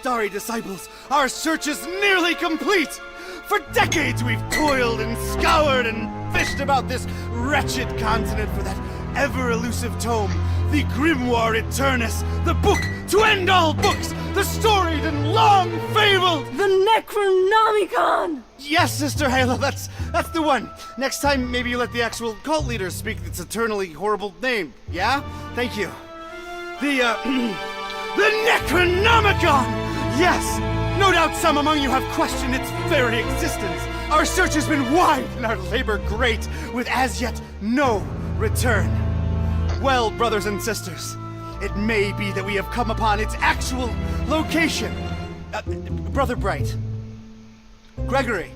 Starry disciples, our search is nearly complete! For decades we've toiled and scoured and fished about this wretched continent for that ever-elusive tome, the Grimoire Eternus, the book to end all books, the storied and long-fabled... The Necronomicon! Yes, Sister Halo, that's the one. Next time, maybe you let the actual cult leader speak its eternally horrible name, yeah? Thank you. The Necronomicon! Yes! No doubt some among you have questioned its very existence. Our search has been wide and our labor great, with as yet no return. Well, brothers and sisters, it may be that we have come upon its actual location. Brother Bright. Gregory!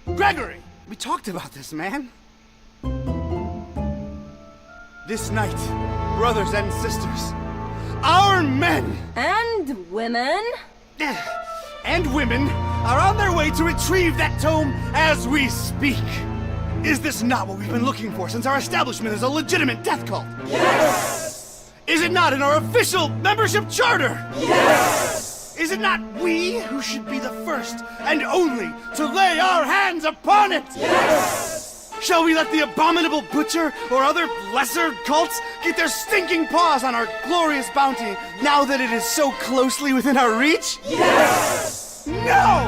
We talked about this, man. This night, brothers and sisters, our men... And women... and women are on their way to retrieve that tome as we speak. Is this not what we've been looking for since our establishment is a legitimate death cult? Yes! Is it not in our official membership charter? Yes! Is it not we who should be the first and only to lay our hands upon it? Yes! Shall we let the abominable butcher or other lesser cults get their stinking paws on our glorious bounty now that it is so closely within our reach? Yes! No!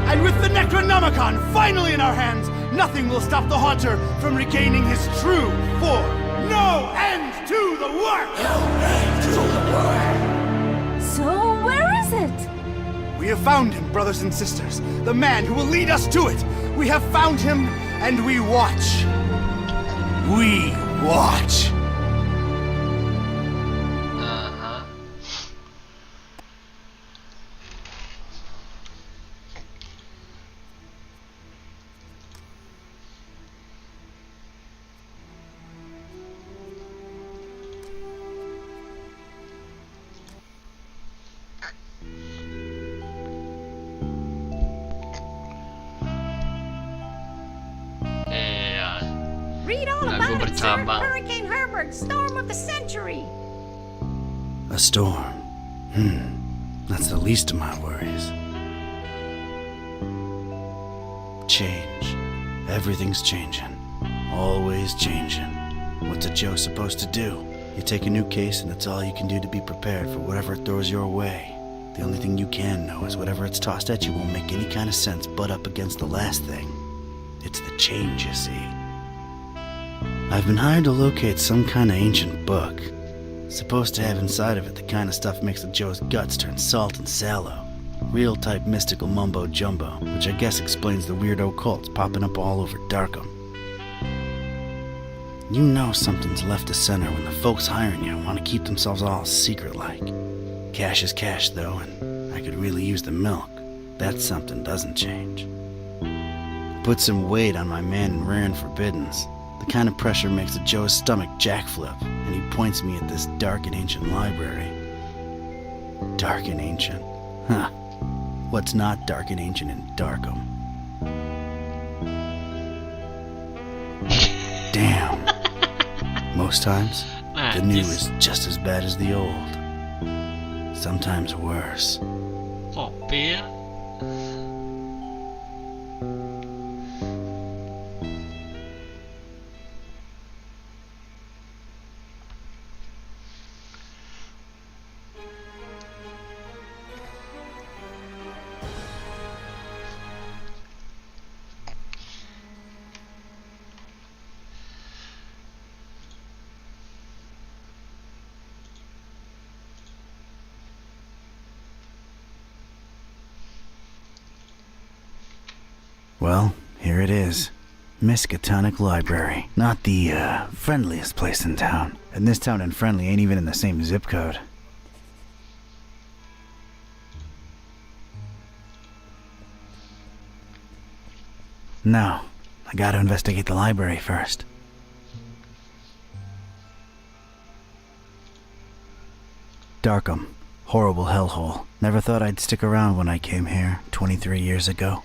And with the Necronomicon finally in our hands, nothing will stop the Haunter from regaining his true form. No end to the work! No end to the work! So where is it? We have found him, brothers and sisters. The man who will lead us to it. We have found him, and we watch. We watch. Read all about it, sir. Hurricane Herbert, storm of the century. A storm. That's the least of my worries. Change. Everything's changing. Always changing. What's a Joe supposed to do? You take a new case and it's all you can do to be prepared for whatever it throws your way. The only thing you can know is whatever it's tossed at you won't make any kind of sense butt up against the last thing. It's the change, you see. I've been hired to locate some kind of ancient book. Supposed to have inside of it the kind of stuff makes the Joe's guts turn salt and sallow. Real type mystical mumbo jumbo, which I guess explains the weirdo cults popping up all over Darkham. You know something's left to center when the folks hiring you want to keep themselves all secret-like. Cash is cash, though, and I could really use the milk. That something doesn't change. Put some weight on my man in Rare and Forbiddens. The kind of pressure makes the Joe's stomach jackflip, and he points me at this dark and ancient library. Dark and ancient? Huh. What's not dark and ancient in Darkham? Damn. Most times, the new is just as bad as the old. Sometimes worse. Oh, beer? Well, here it is. Miskatonic Library. Not the, friendliest place in town. And this town and Friendly ain't even in the same zip code. No, I gotta investigate the library first. Darkham. Horrible hellhole. Never thought I'd stick around when I came here 23 years ago.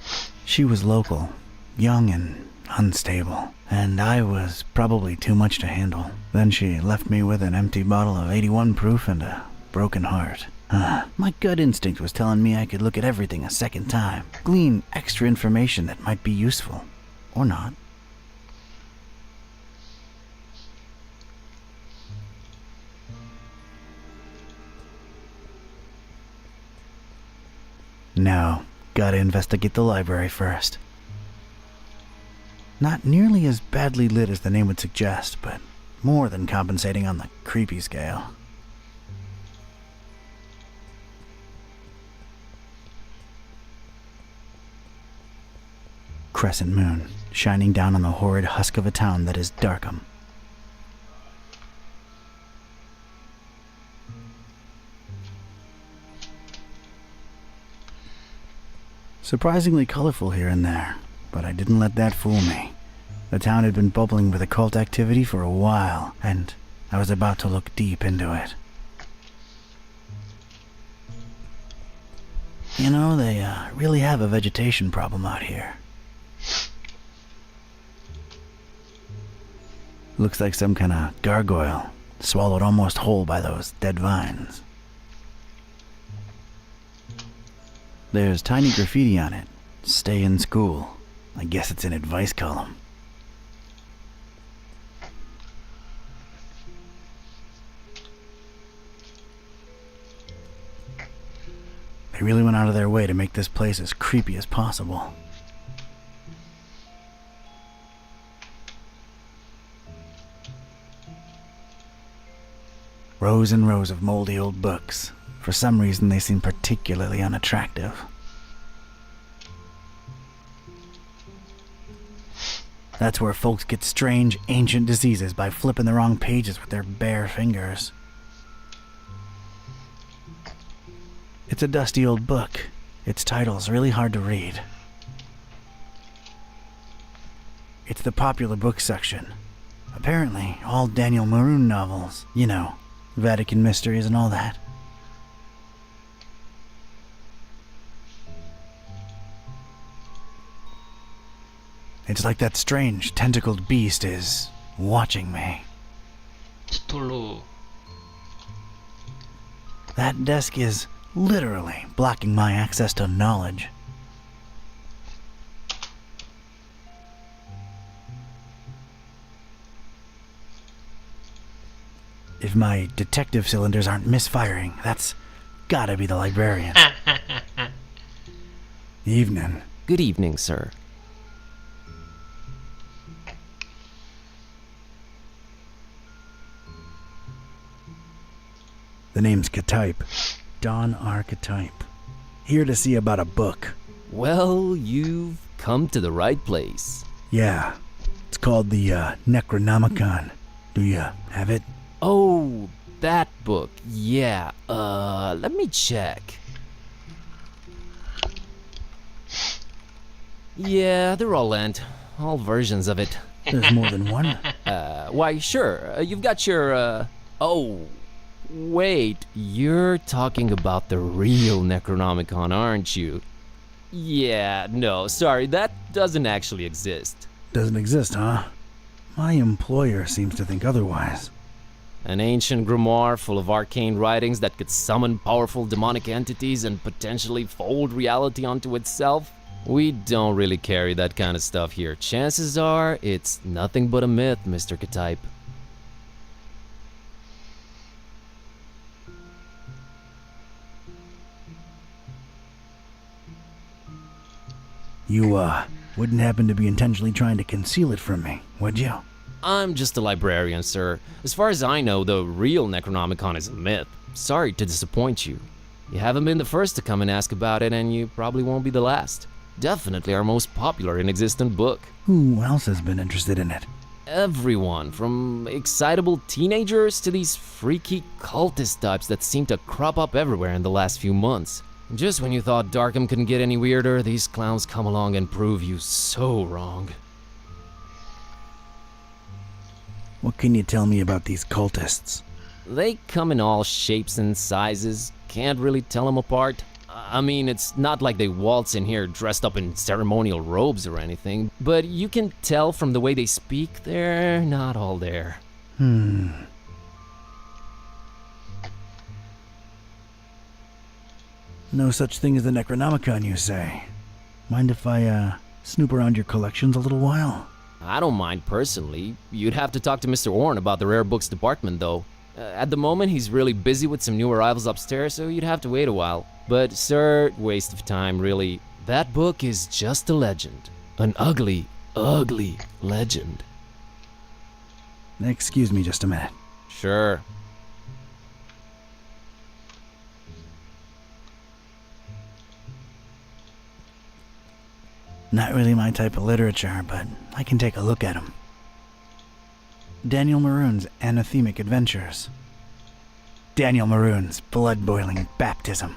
She was local, young and unstable, and I was probably too much to handle. Then she left me with an empty bottle of 81 proof and a broken heart. My gut instinct was telling me I could look at everything a second time, glean extra information that might be useful. Or not. No, gotta investigate the library first. Not nearly as badly lit as the name would suggest, but more than compensating on the creepy scale. Crescent moon, shining down on the horrid husk of a town that is Darkham. Surprisingly colorful here and there, but I didn't let that fool me. The town had been bubbling with occult activity for a while, and I was about to look deep into it. You know, they really have a vegetation problem out here. Looks like some kind of gargoyle, swallowed almost whole by those dead vines. There's tiny graffiti on it. Stay in school. I guess it's an advice column. They really went out of their way to make this place as creepy as possible. Rows and rows of moldy old books. For some reason, they seem particularly unattractive. That's where folks get strange, ancient diseases by flipping the wrong pages with their bare fingers. It's a dusty old book. Its title's really hard to read. It's the popular book section. Apparently, all Daniel Maroon novels. You know, Vatican mysteries and all that. It's like that strange, tentacled beast is watching me. Cthulhu. That desk is literally blocking my access to knowledge. If my detective cylinders aren't misfiring, that's gotta be the librarian. Evening. Good evening, sir. The name's Ktype. Don Archetype. Here to see about a book. Well, you've come to the right place. Yeah, it's called the Necronomicon. Do you have it? Oh, that book. Yeah, let me check. Yeah, they're all lent. All versions of it. There's more than one. Why, sure. You've got your, Oh, wait. You're talking about the real Necronomicon, aren't you? Yeah, no, sorry. That doesn't actually exist. Doesn't exist, huh? My employer seems to think otherwise. An ancient grimoire full of arcane writings that could summon powerful demonic entities and potentially fold reality onto itself? We don't really carry that kind of stuff here. Chances are, it's nothing but a myth, Mr. Ktype. You, wouldn't happen to be intentionally trying to conceal it from me, would you? I'm just a librarian, sir. As far as I know, the real Necronomicon is a myth. Sorry to disappoint you. You haven't been the first to come and ask about it, and you probably won't be the last. Definitely our most popular and existent book. Who else has been interested in it? Everyone, from excitable teenagers to these freaky cultist types that seem to crop up everywhere in the last few months. Just when you thought Darkham couldn't get any weirder, these clowns come along and prove you so wrong. What can you tell me about these cultists? They come in all shapes and sizes. Can't really tell them apart. I mean, it's not like they waltz in here dressed up in ceremonial robes or anything, but you can tell from the way they speak they're not all there. No such thing as the Necronomicon, you say? Mind if I, snoop around your collections a little while? I don't mind personally. You'd have to talk to Mr. Orn about the rare books department, though. At the moment, he's really busy with some new arrivals upstairs, so you'd have to wait a while. But, sir, waste of time, really. That book is just a legend. An ugly, ugly legend. Excuse me just a minute. Sure. Not really my type of literature, but I can take a look at them. Daniel Maroon's Anathemic Adventures. Daniel Maroon's Blood-Boiling Baptism.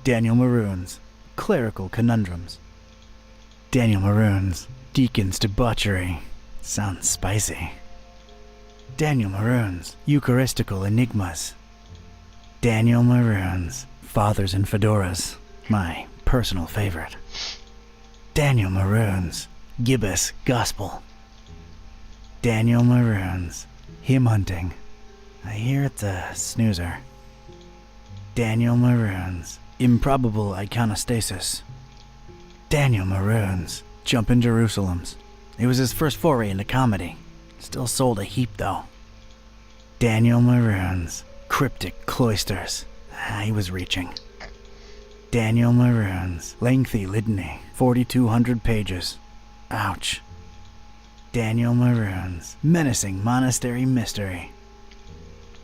Daniel Maroon's Clerical Conundrums. Daniel Maroon's Deacon's Debauchery. Sounds spicy. Daniel Maroon's Eucharistical Enigmas. Daniel Maroon's Fathers in Fedoras. My personal favorite. Daniel Maroon's Gibbous Gospel. Daniel Maroon's Hymn Hunting. I hear it's a snoozer. Daniel Maroon's Improbable Iconostasis. Daniel Maroon's Jumpin' Jerusalems. It was his first foray into comedy. Still sold a heap though. Daniel Maroon's Cryptic Cloisters. He was reaching. Daniel Maroon's Lengthy Litany. 4,200 pages. Ouch. Daniel Maroon's Menacing Monastery Mystery.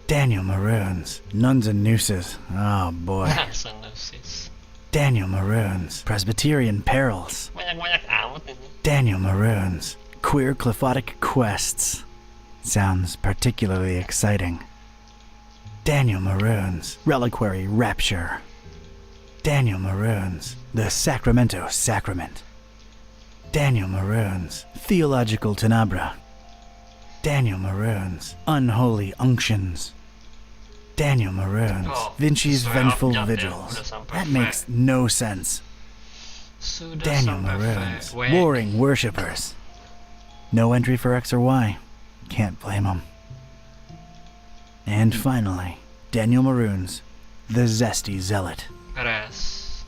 Daniel Maroon's Nuns and Nooses. Oh boy. Sa gnosis. Daniel Maroon's Presbyterian Perils. Banyak-banyak amat ini. Daniel Maroon's Queer Clephotic Quests. Sounds particularly exciting. Daniel Maroon's Reliquary Rapture. Daniel Maroon's The Sacramento Sacrament. Daniel Maroon's Theological Tenebra. Daniel Maroon's Unholy Unctions. Daniel Maroon's Oh, Vinci's sesuai Vengeful objeknya, Vigils. udah sampai That V. makes no sense. Sudah Daniel sampai Maroon's V. Warring Worshippers. No entry for X or Y. Can't blame him. And finally, Daniel Maroon's The Zesty Zealot. Beres.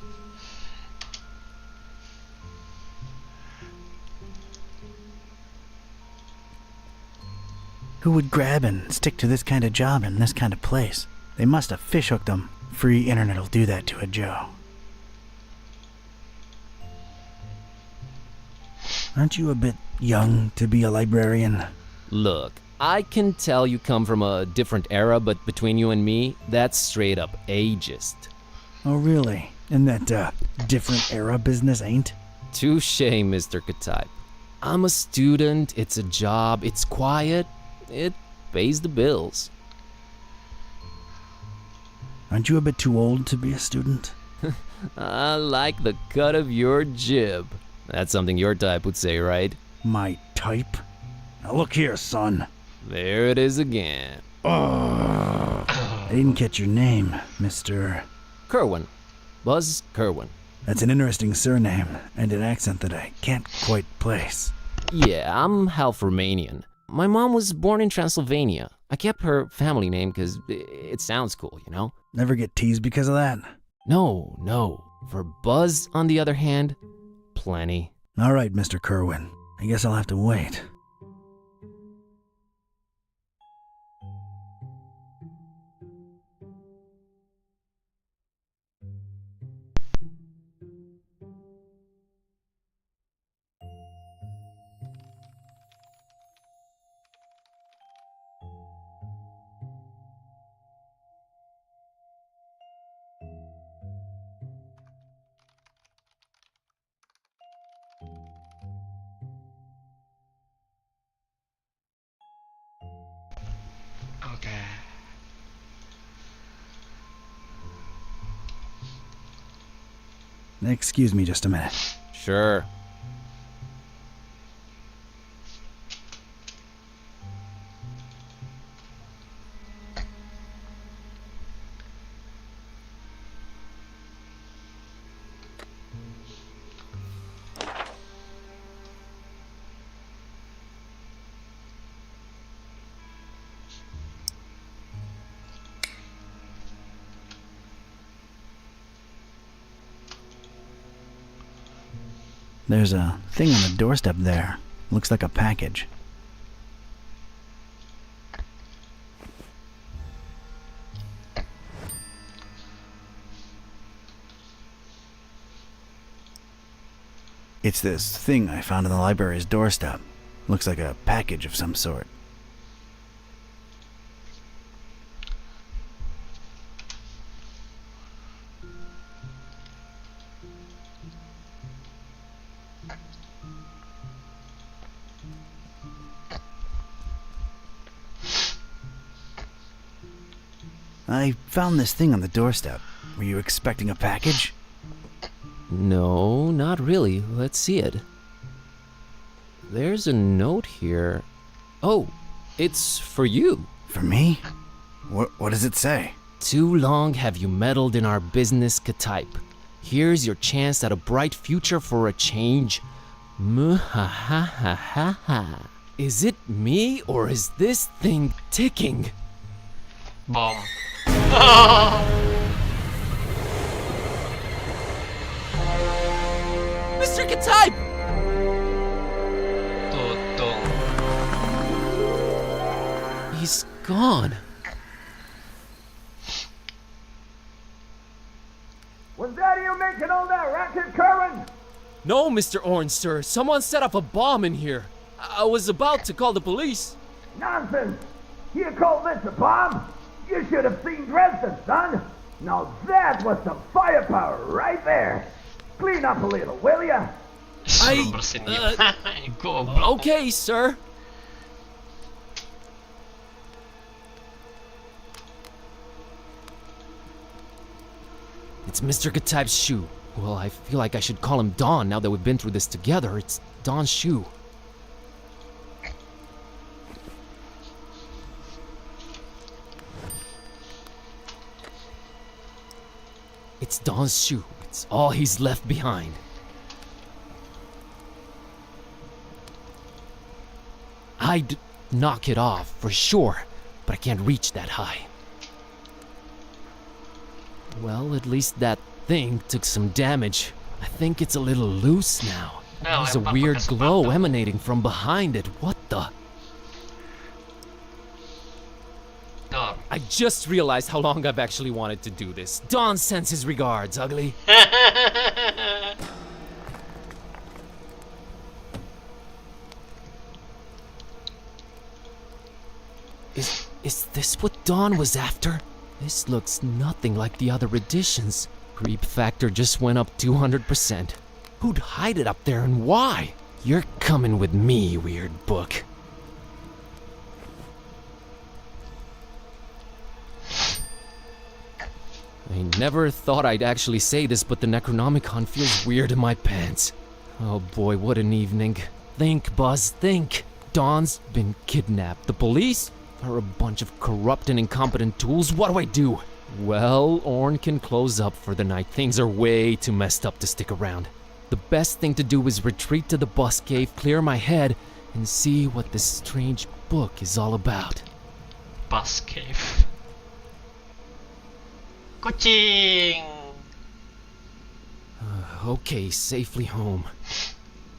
Who would grab and stick to this kind of job in this kind of place? They must have fishhooked them. Free internet'll do that to a Joe. Aren't you a bit young to be a librarian? Look, I can tell you come from a different era, but between you and me, that's straight up ageist. Oh really? And that, different era business ain't? Touché, Mr. Katype. I'm a student, it's a job, it's quiet, it pays the bills. Aren't you a bit too old to be a student? I like the cut of your jib. That's something your type would say, right? My type? Now look here, son. There it is again. I didn't catch your name, Mr. Kerwin. Buzz Kerwin. That's an interesting surname and an accent that I can't quite place. Yeah, I'm half Romanian. My mom was born in Transylvania. I kept her family name because it sounds cool, you know? Never get teased because of that? No. For Buzz, on the other hand, plenty. All right, Mr. Kerwin. I guess I'll have to wait. Oke. Excuse me just a minute. Sure. There's a thing on the doorstep there. Looks like a package. It's this thing I found on the library's doorstep. Looks like a package of some sort. I found this thing on the doorstep. Were you expecting a package? No, not really. Let's see it. There's a note here. Oh, it's for you. For me? What does it say? Too long have you meddled in our business, Ktype. Here's your chance at a bright future for a change. Muhahahaha. Is it me or is this thing ticking? Bomb. Mr. Ktype! Tutong. He's gone. Was that you making all that racket, Kerwin? No, Mr. Orange, sir. Someone set up a bomb in here. I was about to call the police. Nonsense! You call this a bomb? You should have seen Dresden, son! Now that was some firepower right there! Clean up a little, will ya? Suruh bersihin dia. Goblok. Okay, sir. It's Mr. Ktype's shoe. Well, I feel like I should call him Don now that we've been through this together. It's Don's shoe. It's Don's shoe. It's all he's left behind. I'd knock it off for sure, but I can't reach that high. Well, at least that thing took some damage. I think it's a little loose now. There's a weird glow emanating from behind it. What the? Door. I just realized how long I've actually wanted to do this. Don sends his regards, ugly. Is this what Don was after? This looks nothing like the other editions. Creep factor just went up 200%. Who'd hide it up there and why? You're coming with me, weird book. I never thought I'd actually say this, but the Necronomicon feels weird in my pants. Oh boy, what an evening. Think, Buzz, think. Don's been kidnapped. The police are a bunch of corrupt and incompetent tools. What do I do? Well, Orn can close up for the night. Things are way too messed up to stick around. The best thing to do is retreat to the bus cave, clear my head, and see what this strange book is all about. Bus cave. Kucing. Okay, safely home.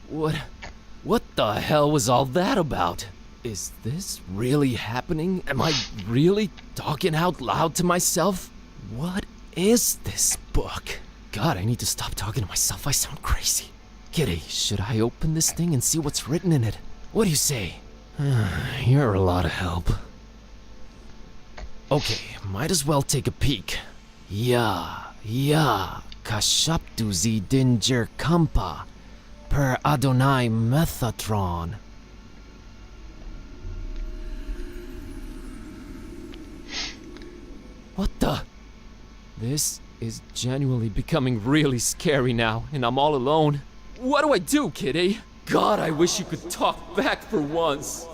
What the hell was all that about? Is this really happening? Am I really talking out loud to myself? What is this book? God, I need to stop talking to myself. I sound crazy. Kitty, should I open this thing and see what's written in it? What do you say? You're a lot of help. Okay, might as well take a peek. Ja, kashaptu zi dinger kampa per Adonai Methatron. What the? This is genuinely becoming really scary now, and I'm all alone. What do I do, Kitty? God, I wish you could talk back for once.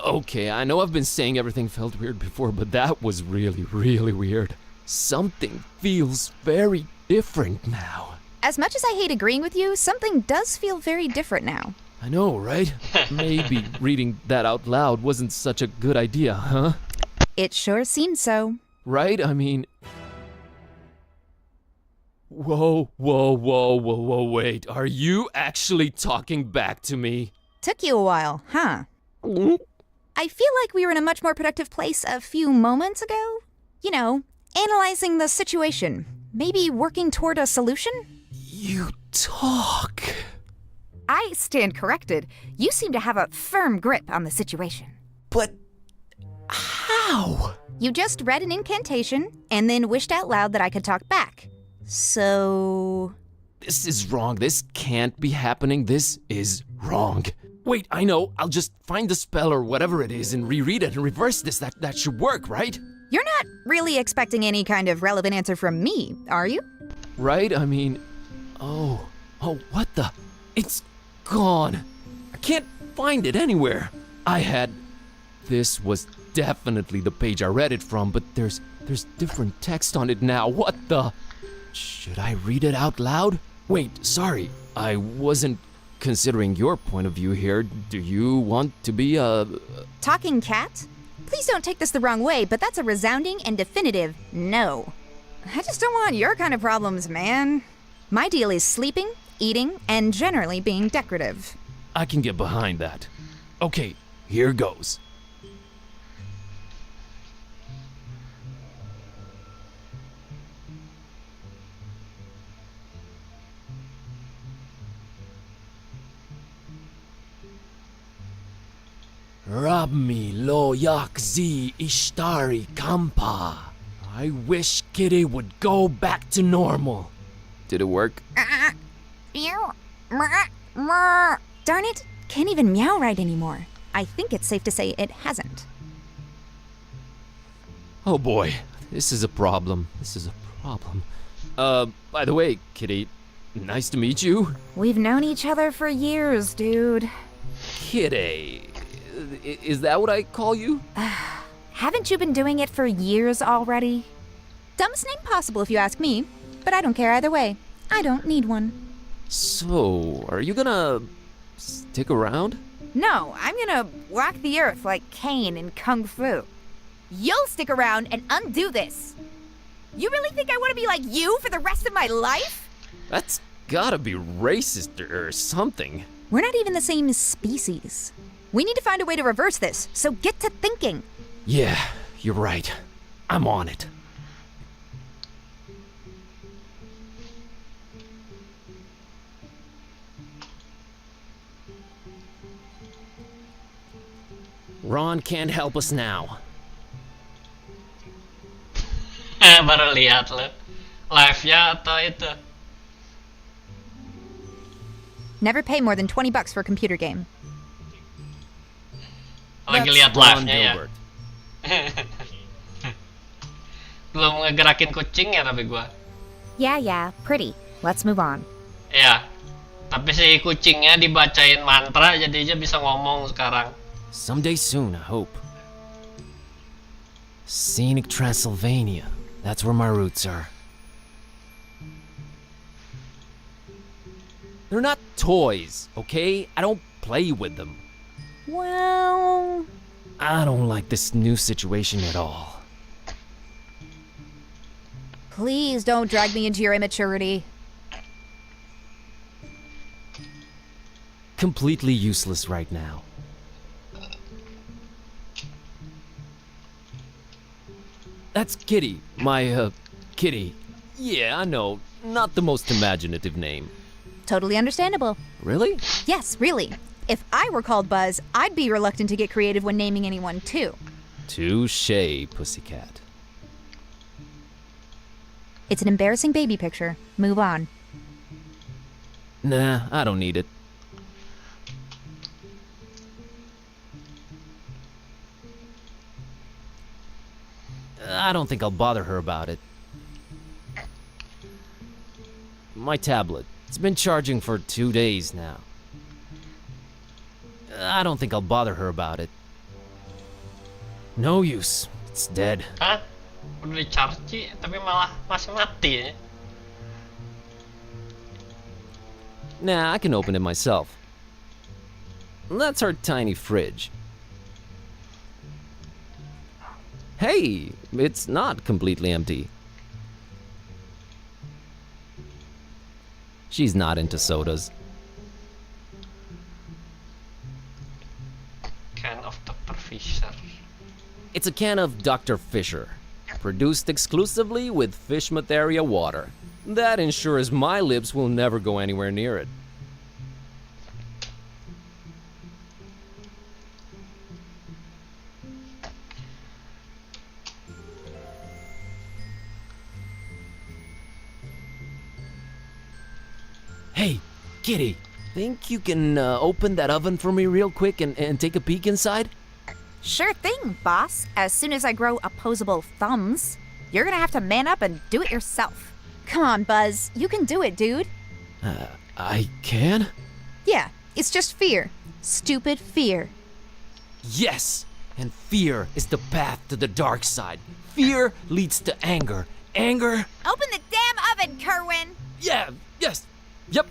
Okay, I know I've been saying everything felt weird before, but that was really, really weird. Something feels very different now. As much as I hate agreeing with you, something does feel very different now. I know, right? Maybe reading that out loud wasn't such a good idea, huh? It sure seems so. Right? I mean... Whoa, wait. Are you actually talking back to me? Took you a while, huh? I feel like we were in a much more productive place a few moments ago. You know, analyzing the situation. Maybe working toward a solution? You talk... I stand corrected. You seem to have a firm grip on the situation. But... how? You just read an incantation and then wished out loud that I could talk back. So... This is wrong. This can't be happening. This is wrong. Wait, I know. I'll just find the spell or whatever it is and reread it and reverse this. That should work, right? You're not really expecting any kind of relevant answer from me, are you? Right? I mean... Oh, what the... It's gone. I can't find it anywhere. This was definitely the page I read it from, but there's different text on it now. What the... Should I read it out loud? Wait, sorry. I wasn't considering your point of view here. Do you want to be a... Talking cat? Please don't take this the wrong way, but that's a resounding and definitive no. I just don't want your kind of problems, man. My deal is sleeping, eating, and generally being decorative. I can get behind that. Okay, here goes. Rabmi lo yak zi ishtari kampa. I wish Kitty would go back to normal. Did it work? Darn it, can't even meow right anymore. I think it's safe to say it hasn't. Oh boy, this is a problem. By the way, Kitty, nice to meet you. We've known each other for years, dude. Kitty, is that what I call you? Haven't you been doing it for years already? Dumbest name possible if you ask me, but I don't care either way. I don't need one. So, are you gonna stick around? No, I'm gonna walk the earth like Caine in Kung Fu. You'll stick around and undo this. You really think I want to be like you for the rest of my life? That's gotta be racist or something. We're not even the same species. We need to find a way to reverse this, so get to thinking. Yeah, you're right. I'm on it. Ron can't help us now. Baru lihat lo. Live-nya atau itu? Never pay more than $20 for a computer game. Lagi That's lihat Ron live-nya ya. Gilbert. Belum ngegerakin kucing ya tapi gua. Yeah, pretty. Let's move on. Ya. Tapi si kucingnya dibacain mantra jadi dia bisa ngomong sekarang. Someday soon, I hope. Scenic Transylvania. That's where my roots are. They're not toys, okay? I don't play with them. Well... I don't like this new situation at all. Please don't drag me into your immaturity. Completely useless right now. That's Kitty, my, Kitty. Yeah, I know, not the most imaginative name. Totally understandable. Really? Yes, really. If I were called Buzz, I'd be reluctant to get creative when naming anyone too. Touché, pussycat. It's an embarrassing baby picture. Move on. Nah, I don't need it. I don't think I'll bother her about it. My tablet. It's been charging for 2 days now. I don't think I'll bother her about it. No use. It's dead. Hah? Udah di-charge tapi malah masih mati ya. Nah, I can open it myself. That's our tiny fridge. Hey, it's not completely empty. She's not into sodas. Can of Dr. Fisher. It's a can of Dr. Fisher, produced exclusively with fish materia water. That ensures my lips will never go anywhere near it. Hey, Kitty, think you can open that oven for me real quick and take a peek inside? Sure thing, boss. As soon as I grow opposable thumbs, you're gonna have to man up and do it yourself. Come on, Buzz. You can do it, dude. I can? Yeah, it's just fear. Stupid fear. Yes! And fear is the path to the dark side. Fear leads to anger. Anger? Open the damn oven, Kerwin! Yeah, yes, yep.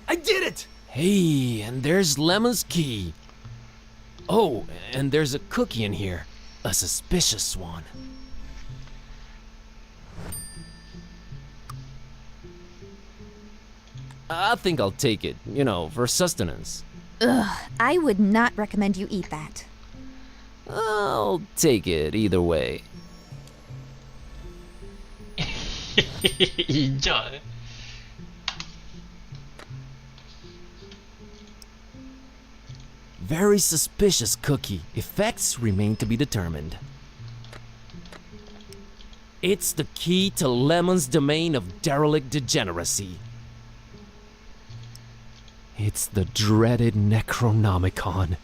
I did it! Hey, and there's Lemon's key. Oh, and there's a cookie in here. A suspicious one. I think I'll take it, for sustenance. Ugh, I would not recommend you eat that. I'll take it either way. Hijau. Very suspicious cookie. Effects remain to be determined. It's the key to Lemon's domain of derelict degeneracy. It's the dreaded Necronomicon.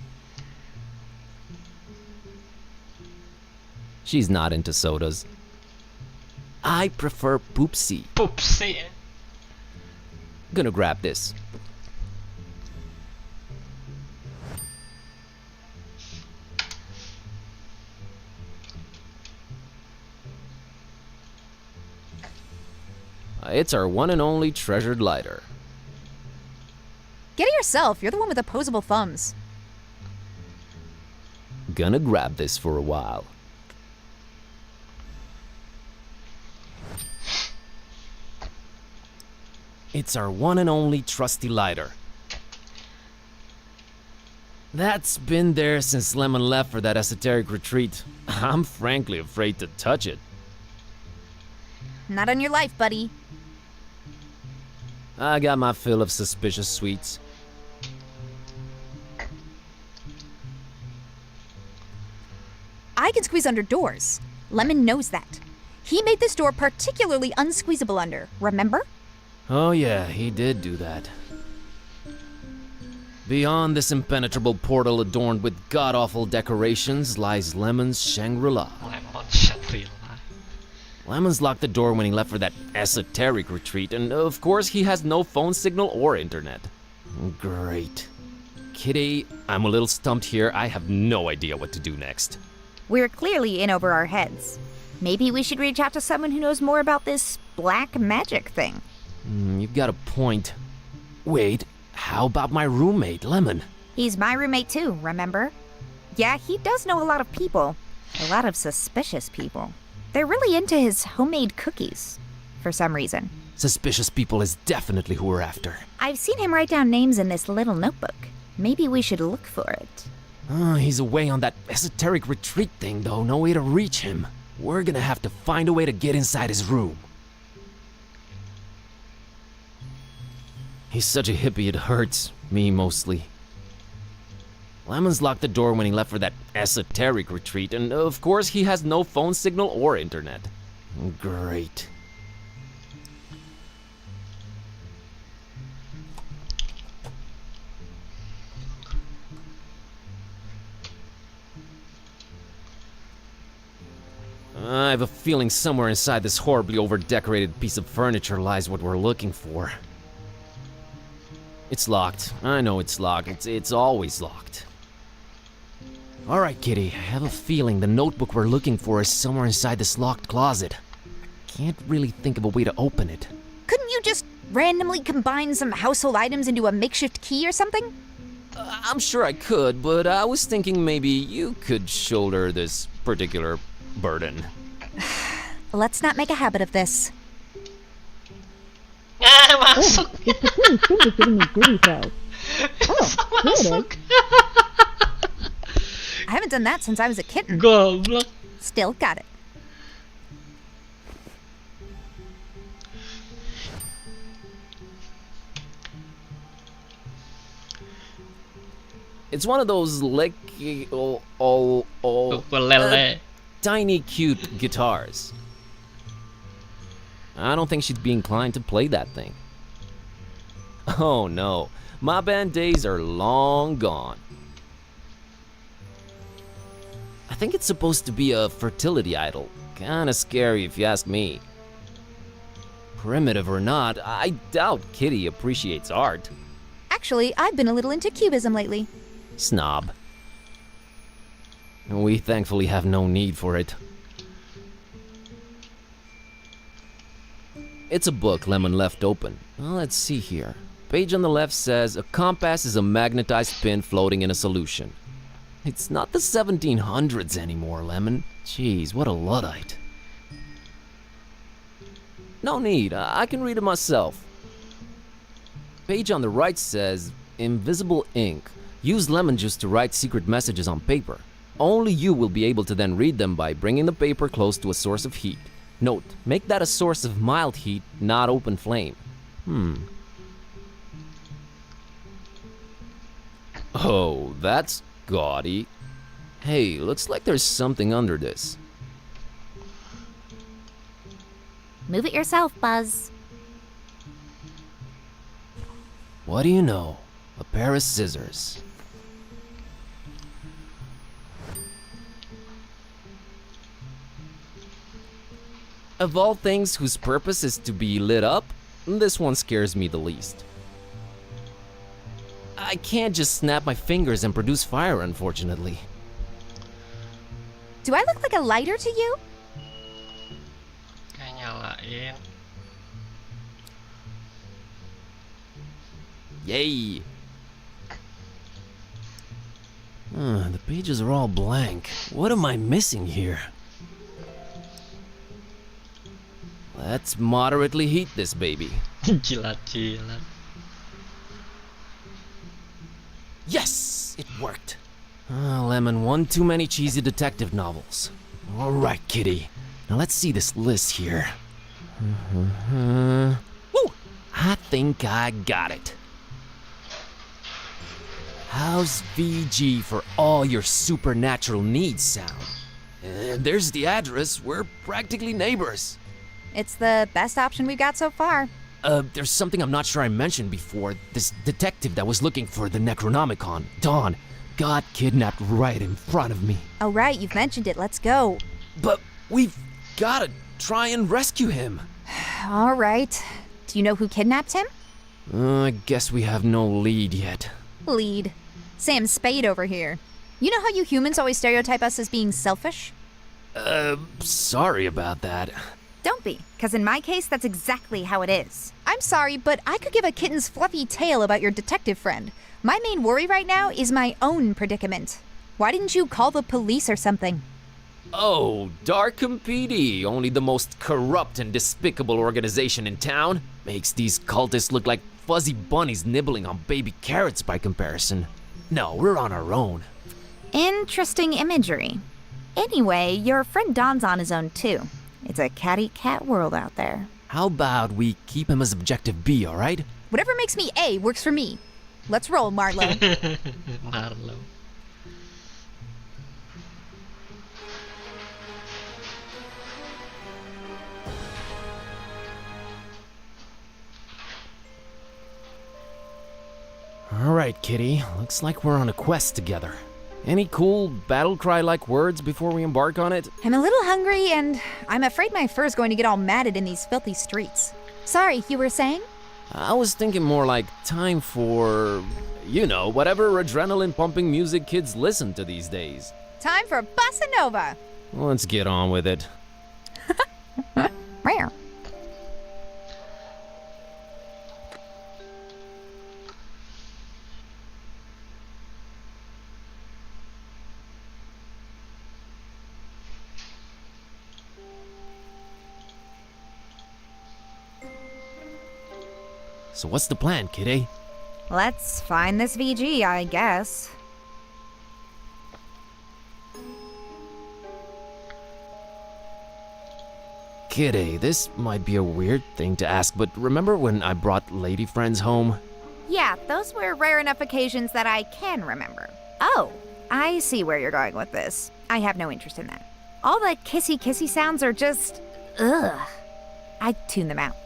She's not into sodas. I prefer Poopsie. Poopsie. Gonna grab this. It's our one and only treasured lighter. Get it yourself. You're the one with opposable thumbs. Gonna grab this for a while. It's our one and only trusty lighter. That's been there since Lemon left for that esoteric retreat. I'm frankly afraid to touch it. Not on your life, buddy. I got my fill of suspicious sweets. I can squeeze under doors. Lemon knows that. He made this door particularly unsqueezable under, remember? Oh yeah, he did do that. Beyond this impenetrable portal adorned with god-awful decorations lies Lemon's Shangri-La. Lemon Shangri-La. Lemon's locked the door when he left for that esoteric retreat, and of course he has no phone signal or internet. Great. Kitty, I'm a little stumped here. I have no idea what to do next. We're clearly in over our heads. Maybe we should reach out to someone who knows more about this black magic thing. You've got a point. Wait, how about my roommate, Lemon? He's my roommate too, remember? Yeah, he does know a lot of people. A lot of suspicious people. They're really into his homemade cookies, for some reason. Suspicious people is definitely who we're after. I've seen him write down names in this little notebook. Maybe we should look for it. He's away on that esoteric retreat thing, though. No way to reach him. We're gonna have to find a way to get inside his room. He's such a hippie, it hurts. Me, mostly. Lemon's locked the door when he left for that esoteric retreat, and of course he has no phone signal or internet. Great. I have a feeling somewhere inside this horribly over-decorated piece of furniture lies what we're looking for. It's locked. I know it's locked. It's always locked. Alright, Kitty, I have a feeling the notebook we're looking for is somewhere inside this locked closet. Can't really think of a way to open it. Couldn't you just randomly combine some household items into a makeshift key or something? I'm sure I could, but I was thinking maybe you could shoulder this particular burden. Let's not make a habit of this. Ah, masuk. Masuk. I haven't done that since I was a kitten. Goblok. Still got it. It's one of those Ukulele. tiny cute guitars. I don't think she'd be inclined to play that thing. Oh no, my band days are long gone. I think it's supposed to be a fertility idol. Kinda scary if you ask me. Primitive or not, I doubt Kitty appreciates art. Actually, I've been a little into cubism lately. Snob. We thankfully have no need for it. It's a book Lemon left open. Well, let's see here. Page on the left says, a compass is a magnetized pin floating in a solution. It's not the 1700s anymore, Lemon. Jeez, what a Luddite. No need, I can read it myself. Page on the right says, invisible ink. Use lemon juice to write secret messages on paper. Only you will be able to then read them by bringing the paper close to a source of heat. Note, make that a source of mild heat, not open flame. Oh, that's gaudy. Hey, looks like there's something under this. Move it yourself, Buzz. What do you know? A pair of scissors. Of all things whose purpose is to be lit up, this one scares me the least. I can't just snap my fingers and produce fire, unfortunately. Do I look like a lighter to you? Kayak nyalain. Yay! The pages are all blank. What am I missing here? Let's moderately heat this baby. Jilat-jilat. Yes! It worked. Lemon, one too many cheesy detective novels. Alright, Kitty. Now let's see this list here. Woo! I think I got it. How's VG for all your supernatural needs sound? And there's the address. We're practically neighbors. It's the best option we've got so far. There's something I'm not sure I mentioned before. This detective that was looking for the Necronomicon, Dawn, got kidnapped right in front of me. Oh, right, you've mentioned it. Let's go. But we've gotta try and rescue him. All right. Do you know who kidnapped him? I guess we have no lead yet. Lead. Sam Spade over here. You know how you humans always stereotype us as being selfish? Sorry about that. Don't be, because in my case, that's exactly how it is. I'm sorry, but I could give a kitten's fluffy tale about your detective friend. My main worry right now is my own predicament. Why didn't you call the police or something? Oh, Darkham PD, only the most corrupt and despicable organization in town, makes these cultists look like fuzzy bunnies nibbling on baby carrots by comparison. No, we're on our own. Interesting imagery. Anyway, your friend Don's on his own too. It's a cat-eat-cat world out there. How about we keep him as objective B, alright? Whatever makes me A works for me. Let's roll, Marlowe. Marlo. Alright, Kitty. Looks like we're on a quest together. Any cool battle cry-like words before we embark on it? I'm a little hungry, and I'm afraid my fur's going to get all matted in these filthy streets. Sorry, you were saying? I was thinking more like time for, whatever adrenaline-pumping music kids listen to these days. Time for Bossa Nova. Let's get on with it. Rare. So what's the plan, kiddy? Let's find this VG, I guess. Kiddy, this might be a weird thing to ask, but remember when I brought lady friends home? Yeah, those were rare enough occasions that I can remember. Oh, I see where you're going with this. I have no interest in that. All the kissy sounds are just... ugh. I tune them out.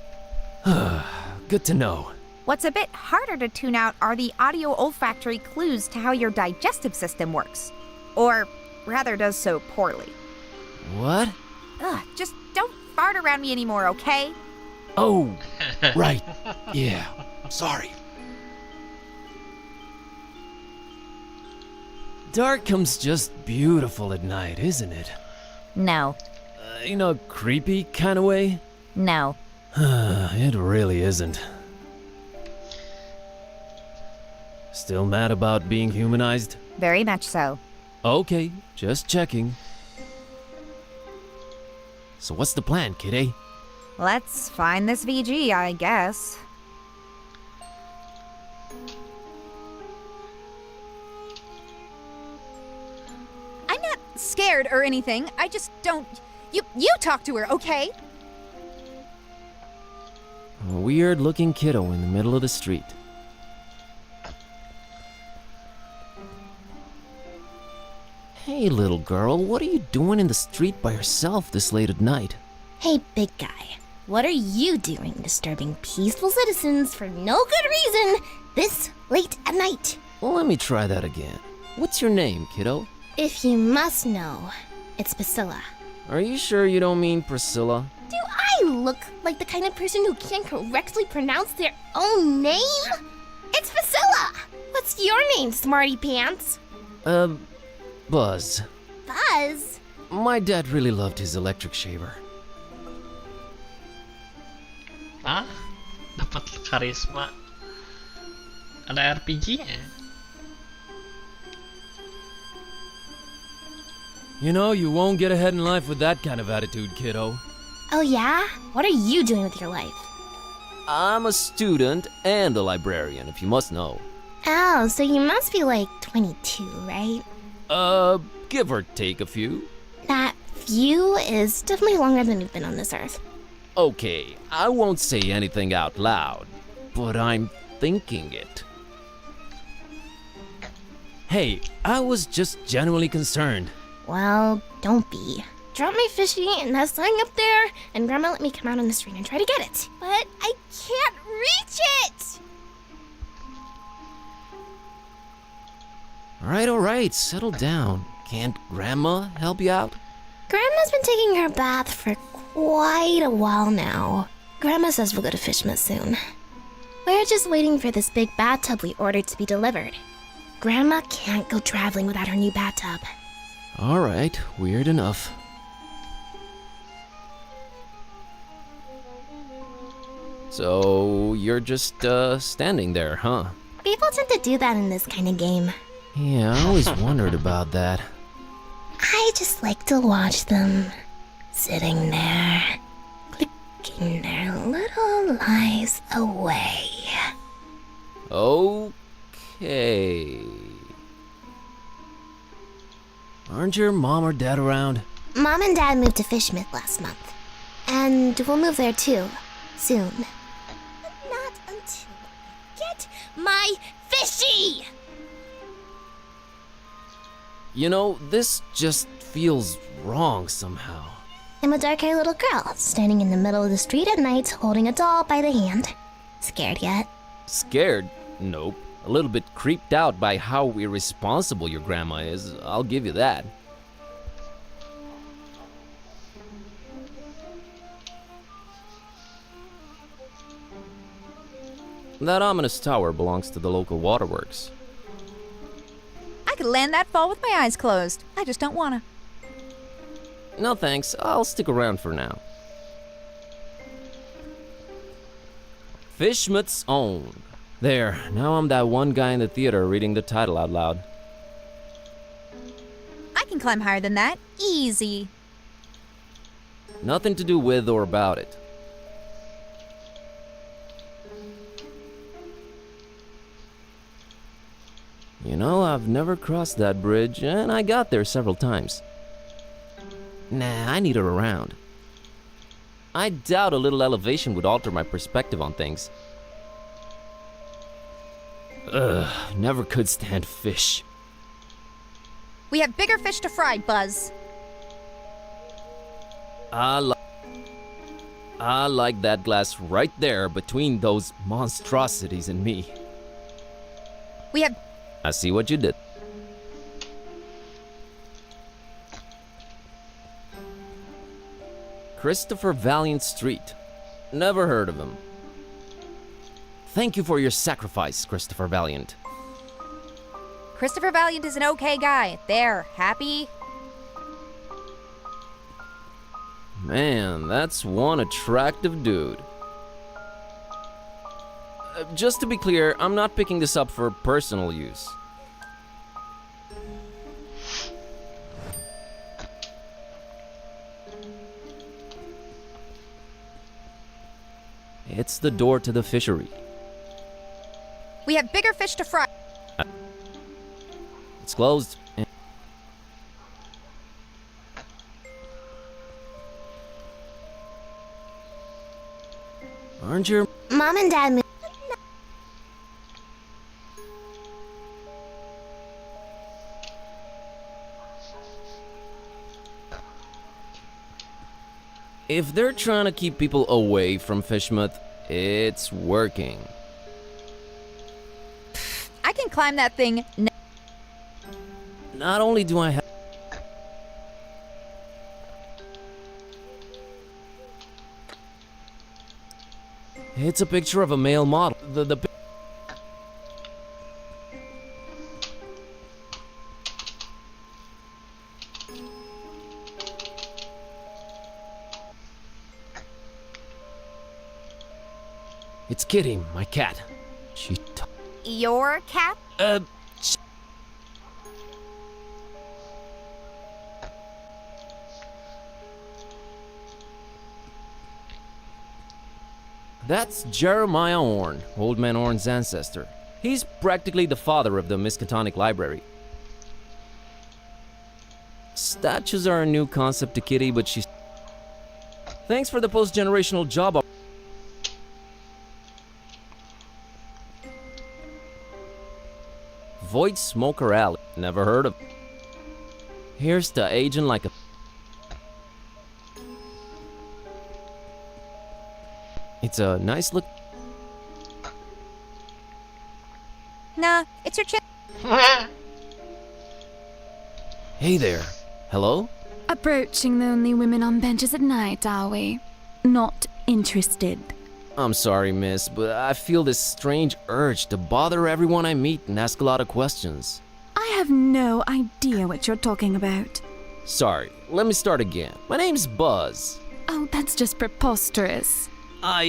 Good to know. What's a bit harder to tune out are the audio olfactory clues to how your digestive system works. Or rather does so poorly. What? Ugh, just don't fart around me anymore, okay? Oh, right. Yeah, sorry. Darkham's just beautiful at night, isn't it? No. In a creepy kind of way? No. It really isn't. Still mad about being humanized? Very much so. Okay, just checking. So what's the plan, kiddy? Let's find this VG, I guess. I'm not scared or anything. I just don't... You talk to her, okay? A weird-looking kiddo in the middle of the street. Hey, little girl, what are you doing in the street by yourself this late at night? Hey, big guy. What are you doing disturbing peaceful citizens for no good reason this late at night? Well, let me try that again. What's your name, kiddo? If you must know, it's Priscilla. Are you sure you don't mean Priscilla? Do I look like the kind of person who can't correctly pronounce their own name? It's Priscilla! What's your name, smarty pants? Buzz. Buzz? My dad really loved his electric shaver. Hah? Dapat karisma. Ada RPG-nya. You know, you won't get ahead in life with that kind of attitude, kiddo. Oh yeah? What are you doing with your life? I'm a student and a librarian, if you must know. Oh, so you must be like 22, right? Give or take a few. That few is definitely longer than you've been on this earth. Okay, I won't say anything out loud, but I'm thinking it. Hey, I was just genuinely concerned. Well, don't be. Drop my fishy and that sign up there, and Grandma let me come out on the street and try to get it. But I can't reach it! Alright, settle down. Can't Grandma help you out? Grandma's been taking her bath for quite a while now. Grandma says we'll go to Fishmas soon. We're just waiting for this big bathtub we ordered to be delivered. Grandma can't go traveling without her new bathtub. Alright, weird enough. So, you're just, standing there, huh? People tend to do that in this kind of game. Yeah, I always wondered about that. I just like to watch them sitting there, clicking their little lives away. Okay. Aren't your mom or dad around? Mom and Dad moved to Fishmith last month. And we'll move there too, soon. But not until I get my fishy! You know, this just feels wrong somehow. I'm a dark-haired little girl, standing in the middle of the street at night, holding a doll by the hand. Scared yet? Scared? Nope. A little bit creeped out by how irresponsible your grandma is, I'll give you that. That ominous tower belongs to the local waterworks. I could land that fall with my eyes closed. I just don't wanna. No thanks, I'll stick around for now. Fishmut's Own. There, now I'm that one guy in the theater reading the title out loud. I can climb higher than that. Easy. Nothing to do with or about it. You know, I've never crossed that bridge, and I got there several times. Nah, I need her around. I doubt a little elevation would alter my perspective on things. Ugh, never could stand fish. We have bigger fish to fry, Buzz. I like that glass right there between those monstrosities and me. We have I see what you did. Christopher Valiant Street. Never heard of him. Thank you for your sacrifice, Christopher Valiant. Christopher Valiant is an okay guy. There, happy? Man, that's one attractive dude. Just to be clear, I'm not picking this up for personal use. It's the door to the fishery. We have bigger fish to fry. It's closed. Aren't your... Mom and Dad moved. If they're trying to keep people away from Fishmouth, it's working. I can climb that thing. Not only do I have... It's a picture of a male model. It's Kitty, my cat. Your cat? That's Jeremiah Orn, Old Man Orn's ancestor. He's practically the father of the Miskatonic Library. Statues are a new concept to Kitty, but she's... Thanks for the post-generational job. Void Smoker Alley. Never heard of. Here's to aging like a... It's a nice look. Nah, it's your chin. Hey there. Hello? Approaching the only women on benches at night, are we? Not interested. I'm sorry, miss, but I feel this strange urge to bother everyone I meet and ask a lot of questions. I have no idea what you're talking about. Sorry, let me start again. My name's Buzz. Oh, that's just preposterous. I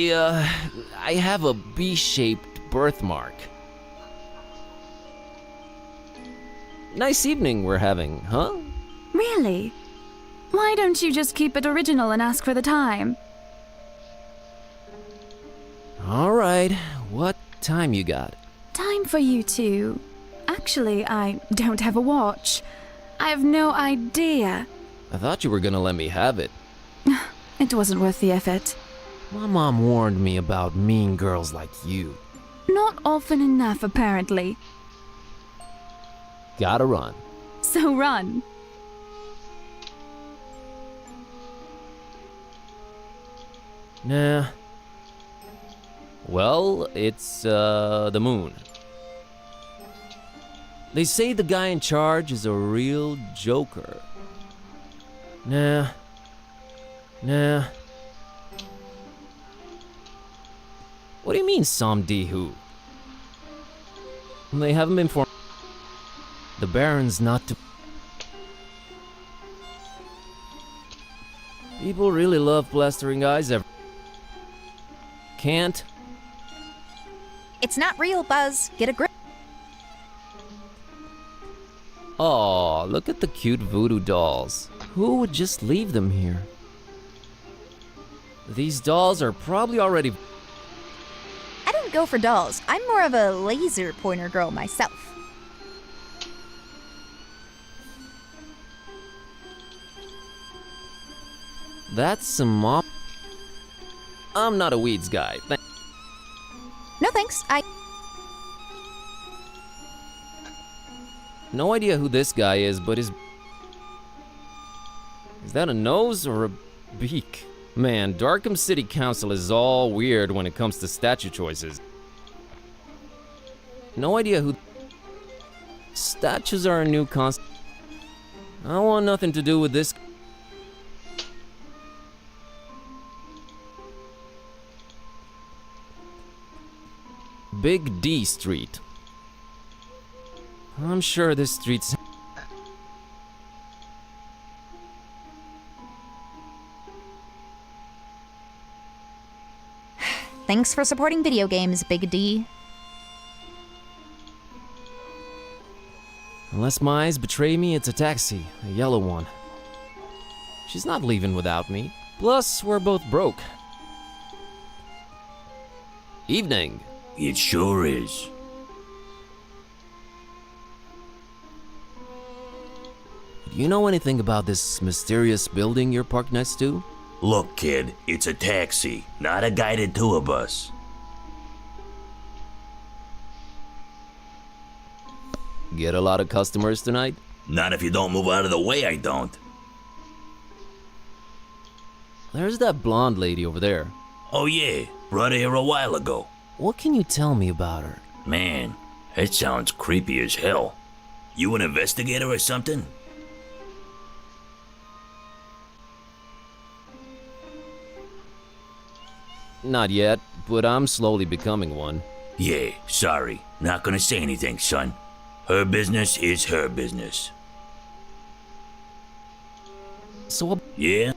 have a B-shaped birthmark. Nice evening we're having, huh? Really? Why don't you just keep it original and ask for the time? All right, what time you got? Time for you two. Actually, I don't have a watch. I have no idea. I thought you were gonna let me have it. It wasn't worth the effort. My mom warned me about mean girls like you. Not often enough, apparently. Gotta run. So run. Nah. Well, it's, the moon. They say the guy in charge is a real joker. Nah. What do you mean, Somdihu? They haven't been informed. The Baron's not to. People really love plastering eyes Can't. It's not real, Buzz. Get a grip. Aw, look at the cute voodoo dolls. Who would just leave them here? These dolls are probably already. I don't go for dolls. I'm more of a laser pointer girl myself. That's some mom. I'm not a weeds guy. No thanks. No idea who this guy is, but is that a nose or a beak? Man, Darkham City Council is all weird when it comes to statue choices. No idea who. Statues are a new concept. I want nothing to do with this. Big D Street. I'm sure this street's. Thanks for supporting video games, Big D. Unless my eyes betray me, it's a taxi, a yellow one. She's not leaving without me. Plus, we're both broke. Evening. It sure is. Do you know anything about this mysterious building you're parked next to? Look, kid, it's a taxi, not a guided tour bus. Get a lot of customers tonight? Not if you don't move out of the way, I don't. There's that blonde lady over there. Oh yeah, brought her here a while ago. What can you tell me about her? Man, that sounds creepy as hell. You an investigator or something? Not yet, but I'm slowly becoming one. Yeah, sorry. Not gonna say anything, son. Her business is her business. So, Yeah?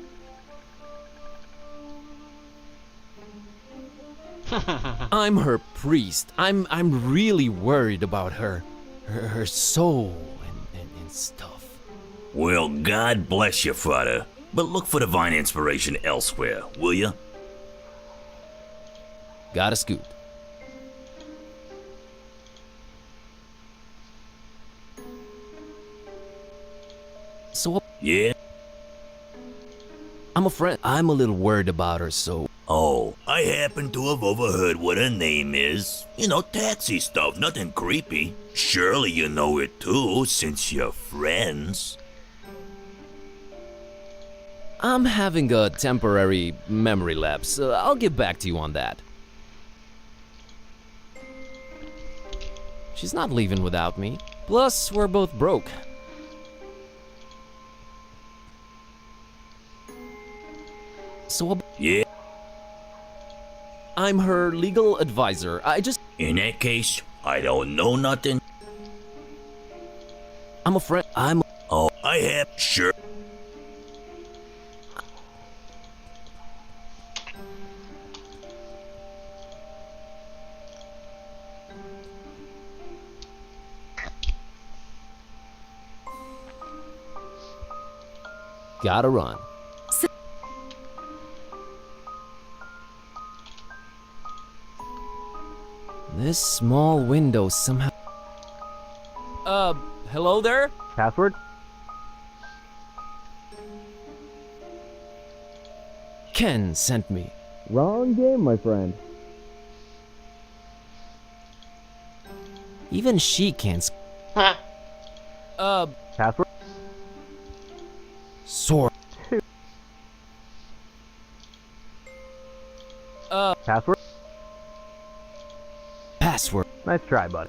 I'm her priest. I'm really worried about her soul and stuff. Well, God bless you, Father. But look for divine inspiration elsewhere, will ya? Gotta scoot. So, Yeah? I'm a friend. I'm a little worried about her, so. Oh, I happen to have overheard what her name is. You know, taxi stuff, nothing creepy. Surely you know it too, since you're friends. I'm having a temporary memory lapse. I'll get back to you on that. She's not leaving without me. Plus, we're both broke. So, Yeah? I'm her legal advisor. In that case, I don't know nothing. I'm a friend. Oh, I have. Sure. Gotta run. This small window somehow. Hello there? Password? Ken sent me. Wrong game, my friend. Even she can't. Password? Sword. Password? Password. Nice try, bud.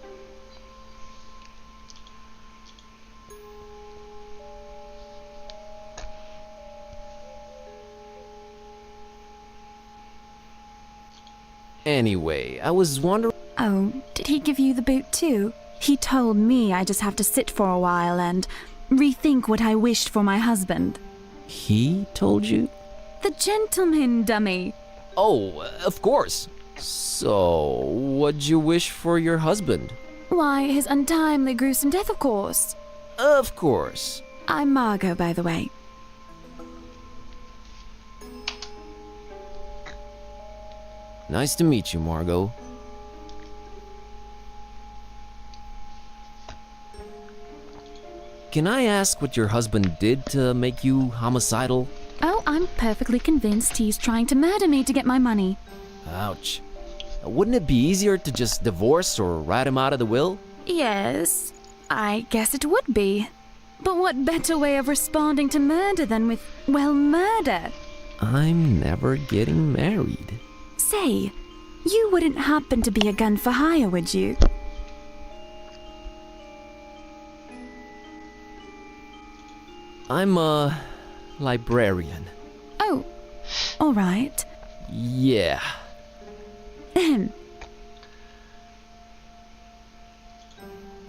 Anyway, I was wondering... Oh, did he give you the boot too? He told me I just have to sit for a while and rethink what I wished for my husband. He told you? The gentleman, dummy. Oh, of course. So, what'd you wish for your husband? Why, his untimely, gruesome death, of course. Of course. I'm Margot, by the way. Nice to meet you, Margot. Can I ask what your husband did to make you homicidal? Oh, I'm perfectly convinced he's trying to murder me to get my money. Ouch. Wouldn't it be easier to just divorce or write him out of the will? Yes, I guess it would be. But what better way of responding to murder than with, well, murder? I'm never getting married. Say, you wouldn't happen to be a gun for hire, would you? I'm a librarian. Oh, all right. Yeah. Ahem.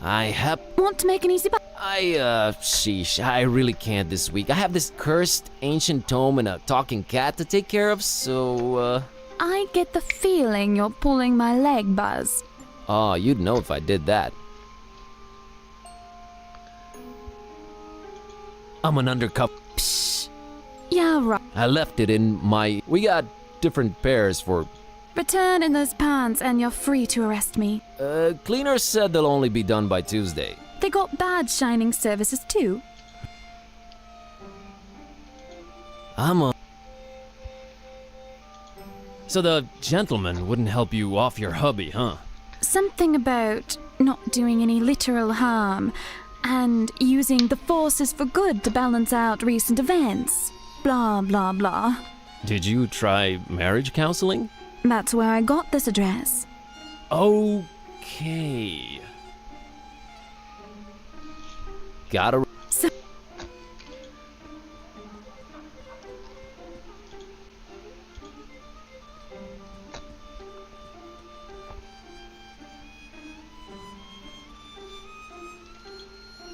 I have... Want to make an easy buy? Sheesh, I really can't this week. I have this cursed ancient tome and a talking cat to take care of, so, I get the feeling you're pulling my leg, Buzz. Oh, you'd know if I did that. I'm an undercover. Psh. Yeah, right. I left it in my... We got different pairs for... Return in those pants and you're free to arrest me. Cleaner said they'll only be done by Tuesday. They got bad shining services too. I'm a... So the gentleman wouldn't help you off your hubby, huh? Something about not doing any literal harm and using the forces for good to balance out recent events. Blah, blah, blah. Did you try marriage counseling? That's where I got this address. Okay. Gotta... So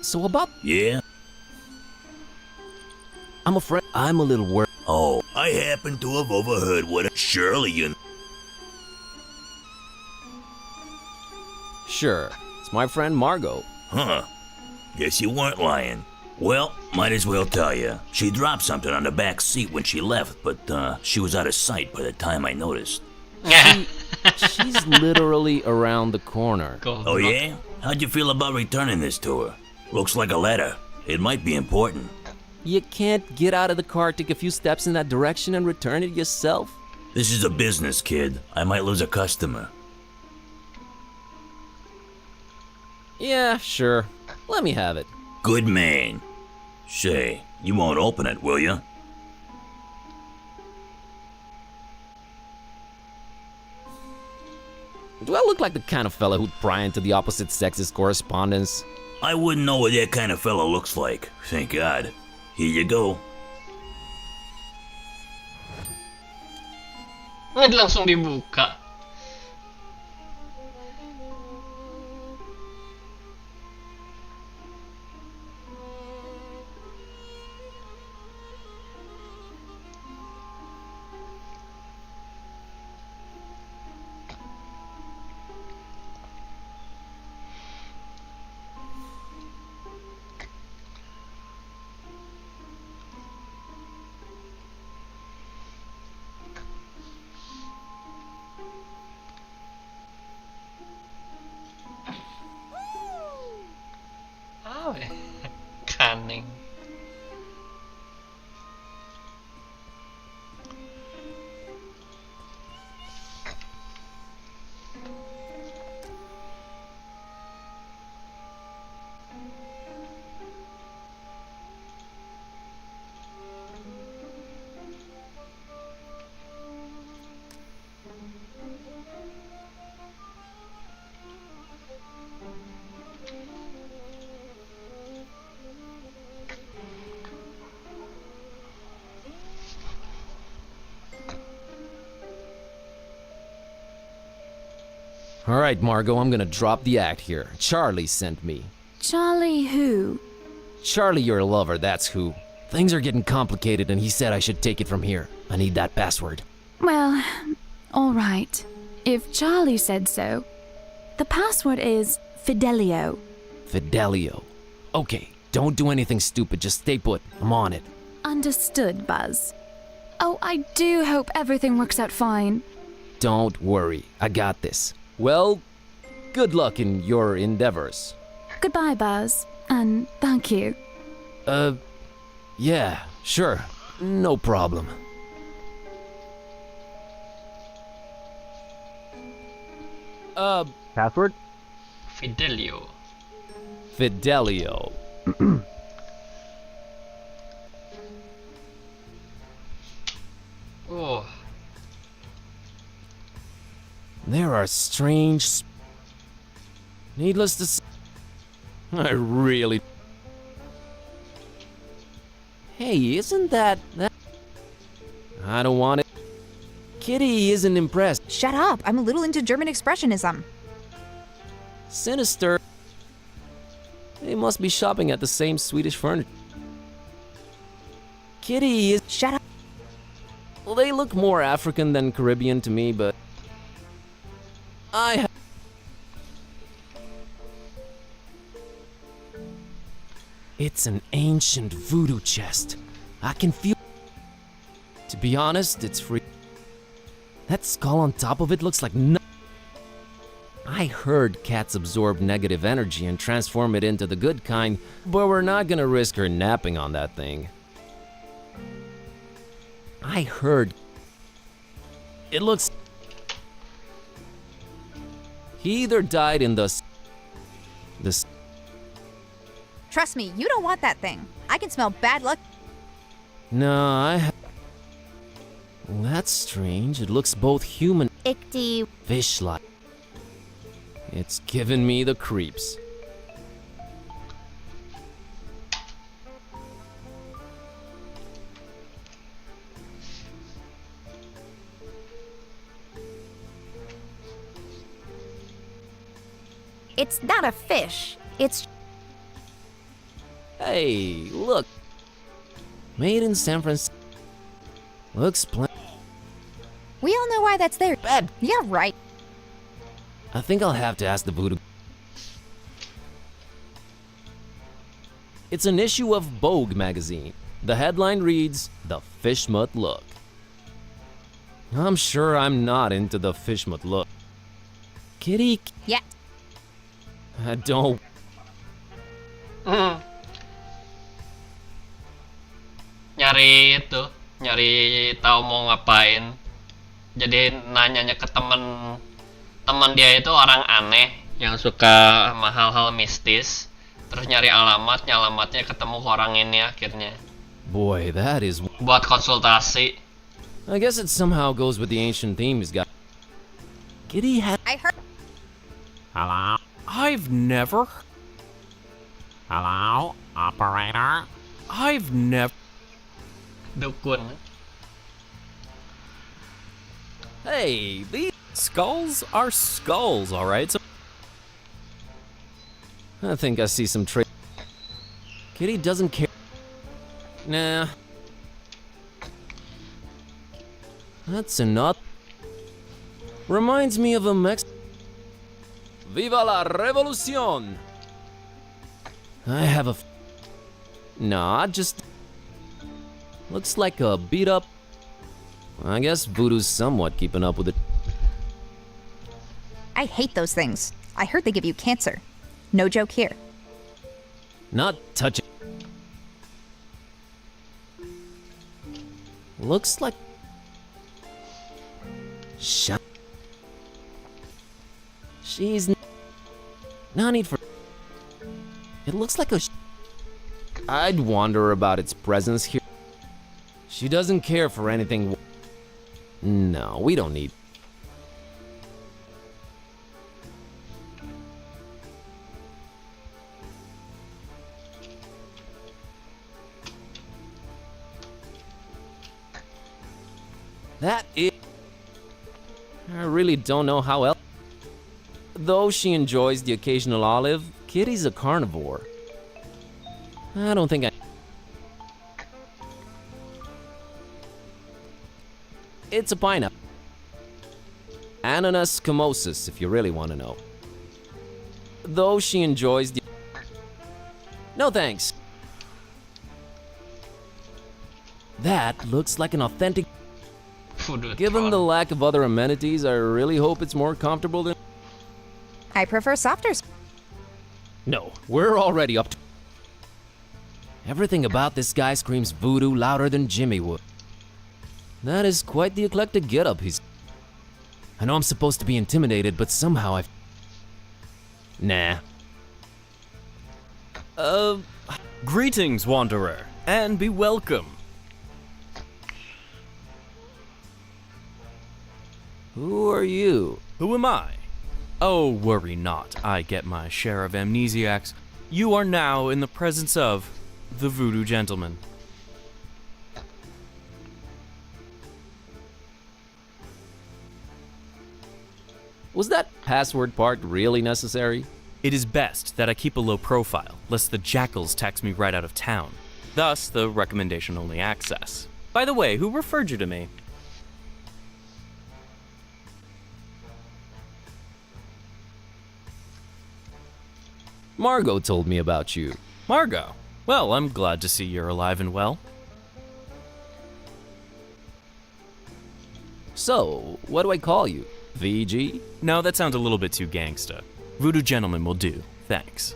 So about... Yeah? I'm afraid I'm a little worried. Oh, I happen to have overheard what... Surely you... Sure. It's my friend Margot. Huh. Guess you weren't lying. Well, might as well tell you. She dropped something on the back seat when she left, but she was out of sight by the time I noticed. She's literally around the corner. Oh yeah? How'd you feel about returning this to her? Looks like a letter. It might be important. You can't get out of the car, take a few steps in that direction, and return it yourself? This is a business, kid. I might lose a customer. Yeah, sure. Let me have it. Good man. Say, you won't open it, will you? Do I look like the kind of fella who'd pry into the opposite sex's correspondence? I wouldn't know what that kind of fella looks like. Thank God. Here you go. Nggak langsung dibuka. Alright, Margot, I'm gonna drop the act here. Charlie sent me. Charlie who? Charlie, your lover, that's who. Things are getting complicated and he said I should take it from here. I need that password. Well, alright. If Charlie said so. The password is Fidelio. Fidelio. Okay, don't do anything stupid, just stay put. I'm on it. Understood, Buzz. Oh, I do hope everything works out fine. Don't worry, I got this. Well, good luck in your endeavors. Goodbye, Buzz, and thank you. Yeah, sure. No problem. Password? Fidelio. Fidelio. Oh, There are strange... Needless to say... I really... Hey, isn't that... I don't want it. Kitty isn't impressed. Shut up. I'm a little into German expressionism. Sinister. They must be shopping at the same Swedish furniture. Kitty is... Shut up. Well, they look more African than Caribbean to me, but... It's an ancient voodoo chest. I can feel... To be honest, it's free. That skull on top of it looks like I heard cats absorb negative energy and transform it into the good kind, but we're not gonna risk her napping on that thing. I heard... It looks... He either died in the... Trust me, you don't want that thing. I can smell bad luck. No, Well, that's strange. It looks both human... Ickty. Fish-like. It's giving me the creeps. It's not a fish. It's... Hey, look. Made in San Francisco. Looks We all know why that's there. bad. Yeah, right. I think I'll have to ask the voodoo. It's an issue of Vogue magazine. The headline reads, "The Fishmut Look." I'm sure I'm not into the Fishmut look. Kitty, Yeah. I don't... nyari tahu mau ngapain. Jadi nanyanya ke teman dia itu orang aneh yang suka sama hal-hal mistis. Terus nyari alamatnya ketemu orang ini akhirnya. Boy, that is... Buat konsultasi. I guess it somehow goes with the ancient theme he's got. Kitty had... I heard... Hello? I've never... Hello? Operator? I've never... Dukun. Hey, these skulls are skulls, alright? So I think I see some Kitty doesn't care. Nah. That's enough. Reminds me of a Viva la revolución! I have a... Nah, just... Looks like a beat up... I guess voodoo's somewhat keeping up with it. I hate those things. I heard they give you cancer. No joke here. Not touching. Looks like... Shut... She's... No need for... It looks like a... I'd wonder about its presence here. She doesn't care for anything... No, we don't need... That is... I really don't know how else... Though she enjoys the occasional olive, Kitty's a carnivore. I don't think I... It's a pineapple. Ananas scamosus, if you really want to know. Though she enjoys the... No thanks. That looks like an authentic... Given the lack of other amenities, I really hope it's more comfortable than... I prefer softer. No, we're already up to... Everything about this guy screams voodoo louder than Jimmy would. That is quite the eclectic getup he's... I know I'm supposed to be intimidated, but somehow I've... Nah. Greetings, wanderer, and be welcome. Who are you? Who am I? Oh, worry not, I get my share of amnesiacs. You are now in the presence of the Voodoo Gentleman. Was that password part really necessary? It is best that I keep a low profile, lest the jackals tax me right out of town. Thus, the recommendation-only access. By the way, who referred you to me? Margot told me about you. Margot. Well, I'm glad to see you're alive and well. So, what do I call you? VG? No, that sounds a little bit too gangsta. Voodoo Gentleman will do, thanks.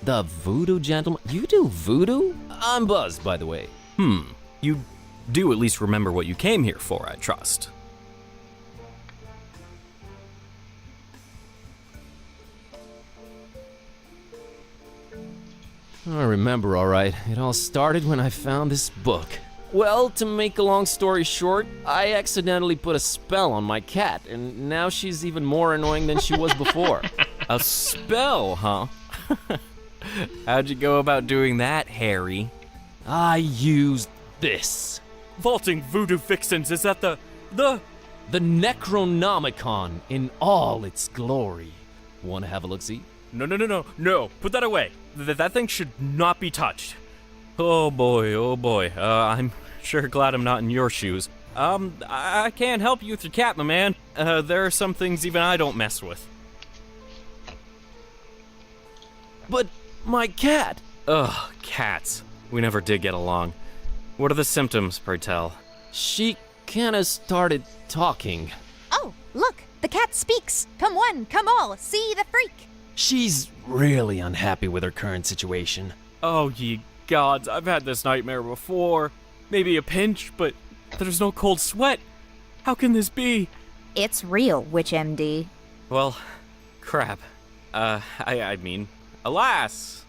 The Voodoo Gentleman? You do voodoo? I'm buzzed, by the way. You do at least remember what you came here for, I trust. I remember, all right. It all started when I found this book. Well, to make a long story short, I accidentally put a spell on my cat, and now she's even more annoying than she was before. A spell, huh? How'd you go about doing that, Harry? I used this. Vaulting voodoo vixens, is that the... The Necronomicon in all its glory. Wanna have a look-see? No, put that away. That thing should not be touched. Oh boy. I'm sure glad I'm not in your shoes. I can't help you with your cat, my man. There are some things even I don't mess with. But my cat! Ugh, cats. We never did get along. What are the symptoms, pray tell? She kinda started talking. Oh, look, the cat speaks. Come one, come all, see the freak. She's really unhappy with her current situation. Oh, ye gods, I've had this nightmare before. Maybe a pinch, but there's no cold sweat. How can this be? It's real, Witch MD. Well, crap. I mean, alas.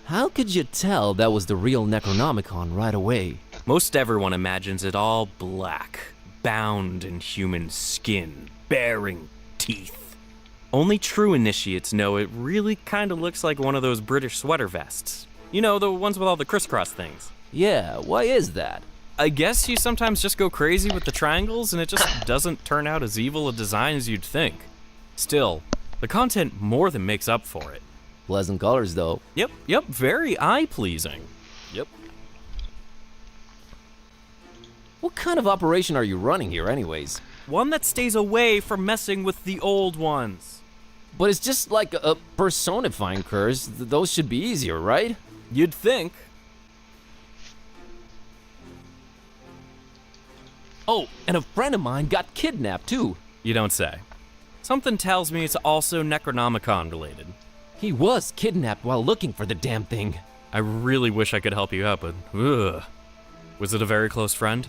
How could you tell that was the real Necronomicon right away? Most everyone imagines it all black, bound in human skin, bearing teeth. Only true initiates know it really kind of looks like one of those British sweater vests. You know, the ones with all the crisscross things. Yeah, why is that? I guess you sometimes just go crazy with the triangles and it just doesn't turn out as evil a design as you'd think. Still, the content more than makes up for it. Pleasant colors, though. Yep, very eye-pleasing. Yep. What kind of operation are you running here, anyways? One that stays away from messing with the old ones. But it's just like a personifying curse. Those should be easier, right? You'd think. Oh, and a friend of mine got kidnapped, too. You don't say. Something tells me it's also Necronomicon related. He was kidnapped while looking for the damn thing. I really wish I could help you out, but ugh. Was it a very close friend?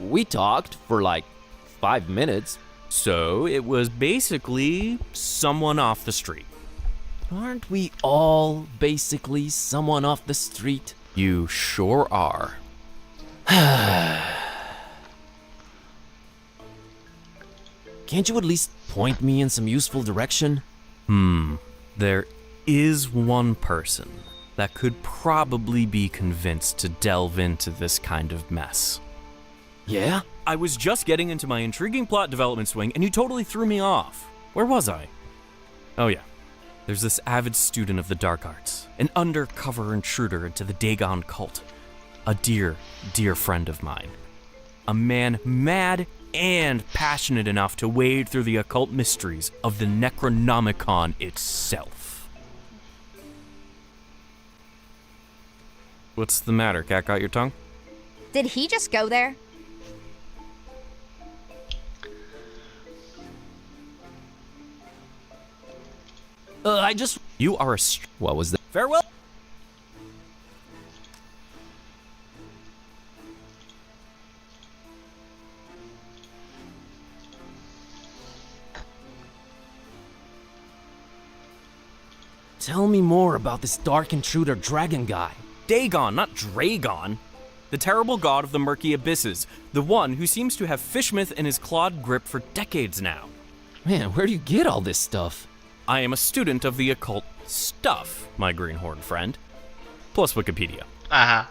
We talked for like 5 minutes. So it was basically someone off the street. Aren't we all basically someone off the street? You sure are. Can't you at least point me in some useful direction? There is one person that could probably be convinced to delve into this kind of mess. Yeah? I was just getting into my intriguing plot development swing and you totally threw me off. Where was I? Oh yeah. There's this avid student of the dark arts, an undercover intruder into the Dagon cult. A dear, dear friend of mine. A man mad and passionate enough to wade through the occult mysteries of the Necronomicon itself. What's the matter? Cat got your tongue? Did he just go there? You are a What was that? Farewell! Tell me more about this dark intruder dragon guy. Dagon, not Dragon. The terrible god of the murky abysses. The one who seems to have Fishmouth in his clawed grip for decades now. Man, where do you get all this stuff? I am a student of the occult stuff, my greenhorn friend. Plus Wikipedia. Aha.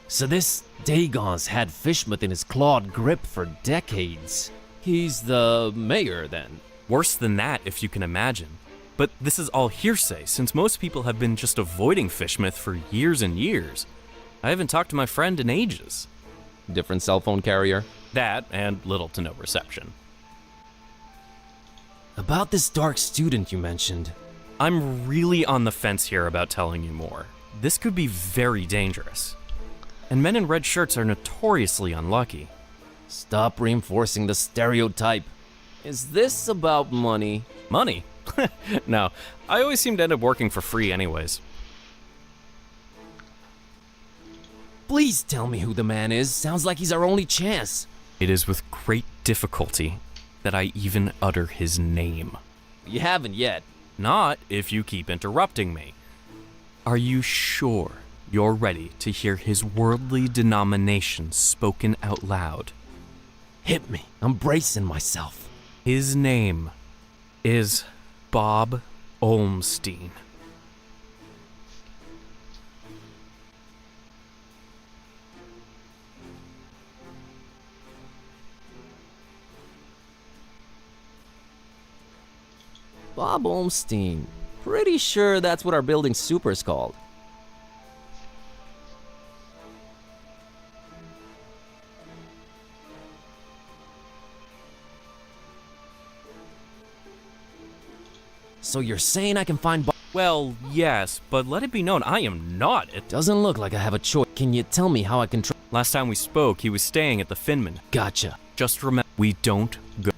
So this Dagon's had Fishmouth in his clawed grip for decades. He's the mayor, then. Worse than that, if you can imagine. But this is all hearsay, since most people have been just avoiding Fishmouth for years and years. I haven't talked to my friend in ages. Different cell phone carrier? That, and little to no reception. About this dark student you mentioned. I'm really on the fence here about telling you more. This could be very dangerous. And men in red shirts are notoriously unlucky. Stop reinforcing the stereotype. Is this about money? Money? No, I always seem to end up working for free anyways. Please tell me who the man is. Sounds like he's our only chance. It is with great difficulty that I even utter his name. You haven't yet. Not if you keep interrupting me. Are you sure you're ready to hear his worldly denomination spoken out loud? Hit me. I'm bracing myself. His name is Bob Olmstein. Bob Olmstein. Pretty sure that's what our building super is called. So you're saying I can find Bob? Well, yes, but let it be known I am not. It Doesn't look like I have a choice. Can you tell me how I can Last time we spoke, he was staying at the Finman. Gotcha. Just remember, we don't go.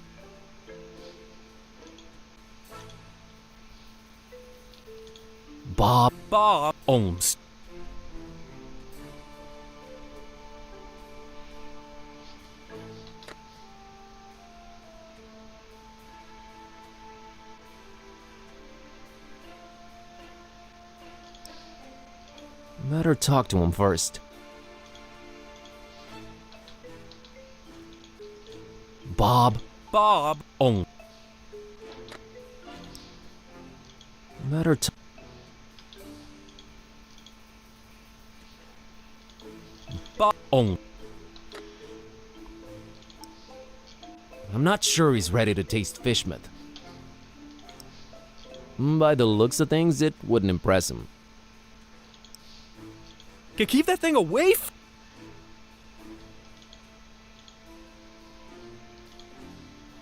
Bob Olmstein. Better talk to him first. Bob Olmstein. Better Bob Olmstein. I'm not sure he's ready to taste Fishmouth. By the looks of things, it wouldn't impress him. Keep that thing away from...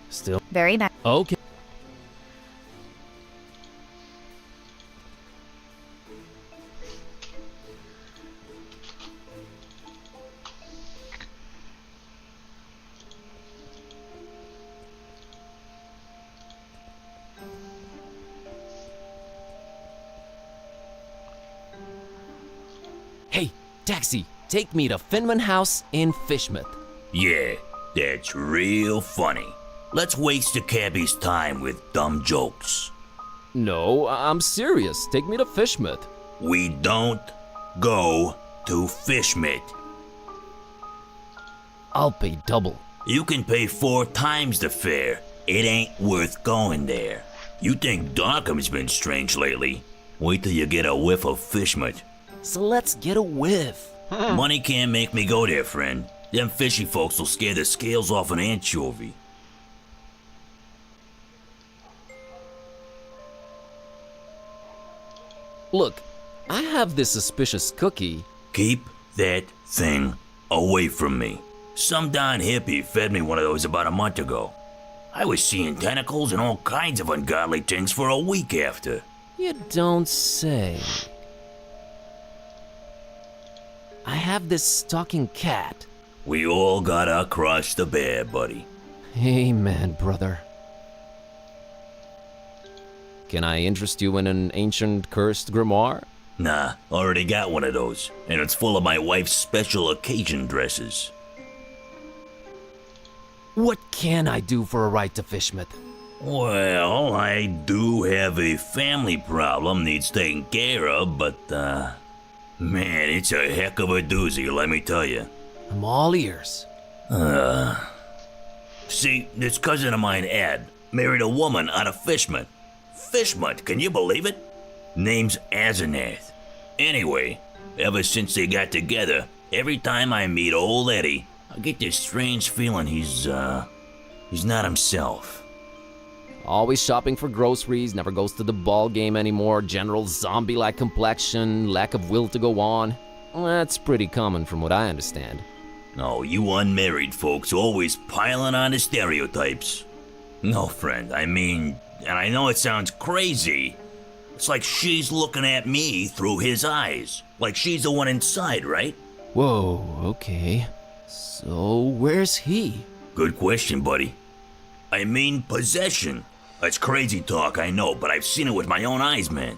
Still. Very bad. Okay. Hey, taxi, take me to Finman House in Fishmouth. Yeah, that's real funny. Let's waste the cabbie's time with dumb jokes. No, I'm serious. Take me to Fishmouth. We don't go to Fishmouth. I'll pay double. You can pay 4 times the fare. It ain't worth going there. You think Darkham's been strange lately? Wait till you get a whiff of fishmeat. So let's get a whiff. Money can't make me go there, friend. Them fishy folks will scare the scales off an anchovy. Look, I have this suspicious cookie. Keep that thing away from me. Some darn hippie fed me one of those about a month ago. I was seeing tentacles and all kinds of ungodly things for a week after. You don't say. I have this talking cat. We all gotta cross the bear, buddy. Amen, brother. Can I interest you in an ancient cursed grimoire? Nah, already got one of those, and it's full of my wife's special occasion dresses. What can I do for a right to fishmeat? Well, I do have a family problem needs taken care of, but, man, it's a heck of a doozy, let me tell you. I'm all ears. See, this cousin of mine, Ed, married a woman out of fishmeat. Fishmeat, can you believe it? Name's Asenath. Anyway, ever since they got together, every time I meet old Eddie, I get this strange feeling he's not himself. Always shopping for groceries, never goes to the ball game anymore, general zombie-like complexion, lack of will to go on. That's pretty common from what I understand. Oh, you unmarried folks always piling on the stereotypes. No, friend, I mean, and I know it sounds crazy. It's like she's looking at me through his eyes. Like she's the one inside, right? Whoa, okay. So, where's he? Good question, buddy. I mean, possession. That's crazy talk, I know, but I've seen it with my own eyes, man.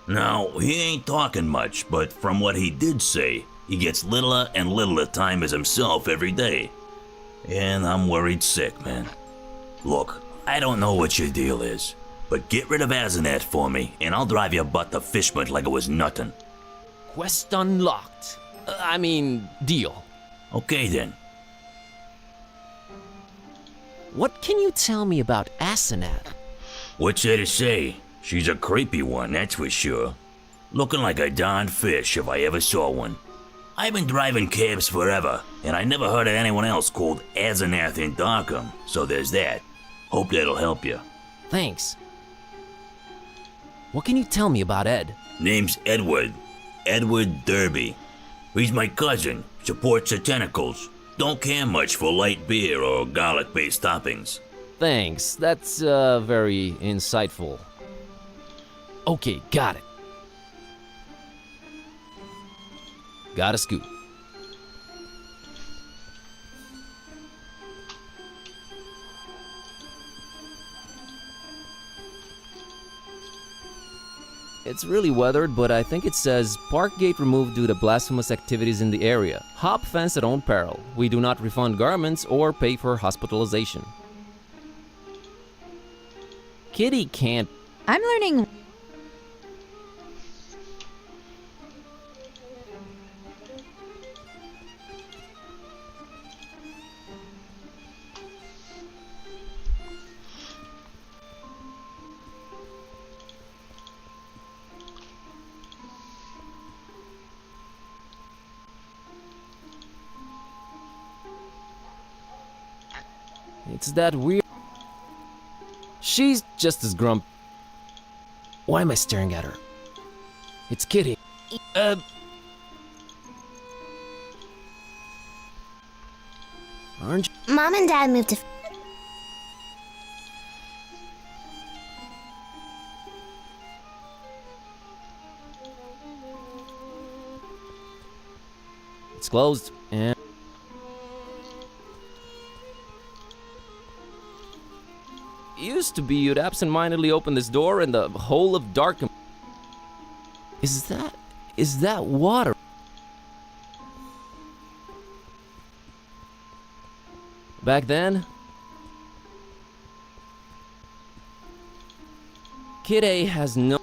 Now, he ain't talking much, but from what he did say, he gets littler and littler time as himself every day. And I'm worried sick, man. Look, I don't know what your deal is, but get rid of Asenath for me, and I'll drive your butt to fishmeat like it was nothing. Quest unlocked. Deal. Okay then. What can you tell me about Asenath? What's there to say? She's a creepy one, that's for sure. Looking like a darn fish if I ever saw one. I've been driving cabs forever, and I never heard of anyone else called Asenath in Darkham, so there's that. Hope that'll help you. Thanks. What can you tell me about Ed? Name's Edward. Edward Derby. He's my cousin, supports the tentacles. Don't care much for light beer or garlic-based toppings. Thanks, that's very insightful. Okay, got it. Got a scoop. It's really weathered, but I think it says park gate removed due to blasphemous activities in the area. Hop fence at own peril. We do not refund garments or pay for hospitalization. Kitty can't. I'm learning. It's that weird. She's just as grump. Why am I staring at her? It's Kitty. Aren't you? Mom and Dad moved to. It's closed. And used to be you'd absentmindedly open this door and the whole of Darkham. Is that water? Back then, Kid A has no.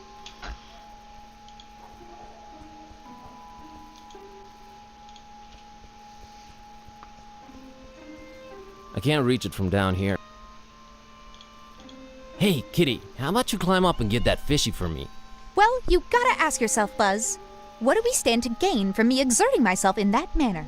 I can't reach it from down here. Hey, Kitty, how about you climb up and get that fishy for me? Well, you gotta ask yourself, Buzz. What do we stand to gain from me exerting myself in that manner?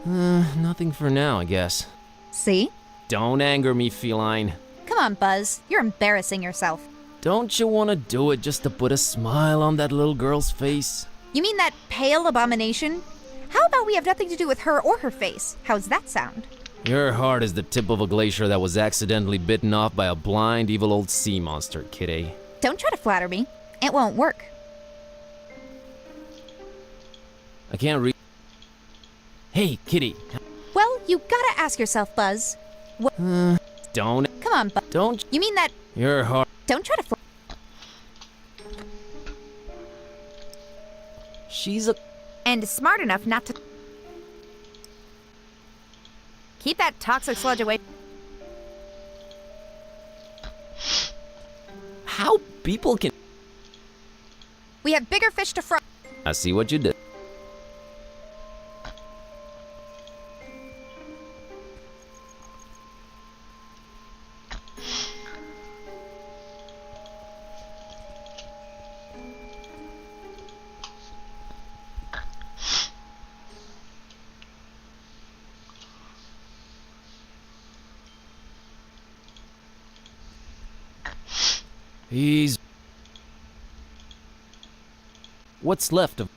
Nothing for now, I guess. See? Don't anger me, feline. Come on, Buzz. You're embarrassing yourself. Don't you want to do it just to put a smile on that little girl's face? You mean that pale abomination? How about we have nothing to do with her or her face? How's that sound? Your heart is the tip of a glacier that was accidentally bitten off by a blind, evil old sea monster, Kitty. Don't try to flatter me. It won't work. I can't read. Hey, Kitty. Well, you gotta ask yourself, Buzz. What? Don't. Come on, Buzz. Don't. You mean that? Your heart. Don't try to She's a. And smart enough not to. Keep that toxic sludge away. How people can. We have bigger fish to fry. I see what you did. He's... What's left of...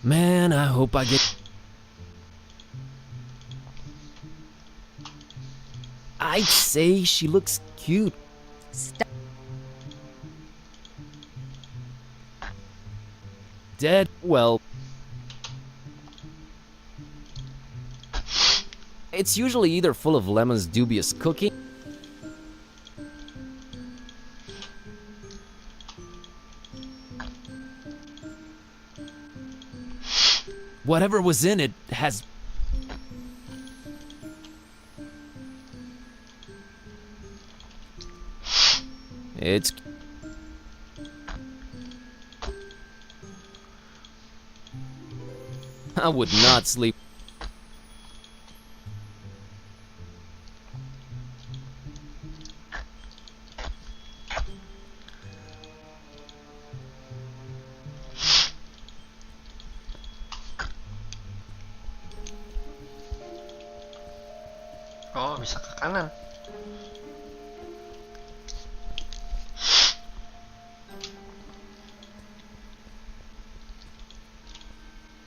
Man, I hope I get... I'd say she looks cute. Stop. Dead? Well... It's usually either full of Lemon's dubious cooking... Whatever was in it has... It's... I would not sleep. Oh, bisa ke kanan.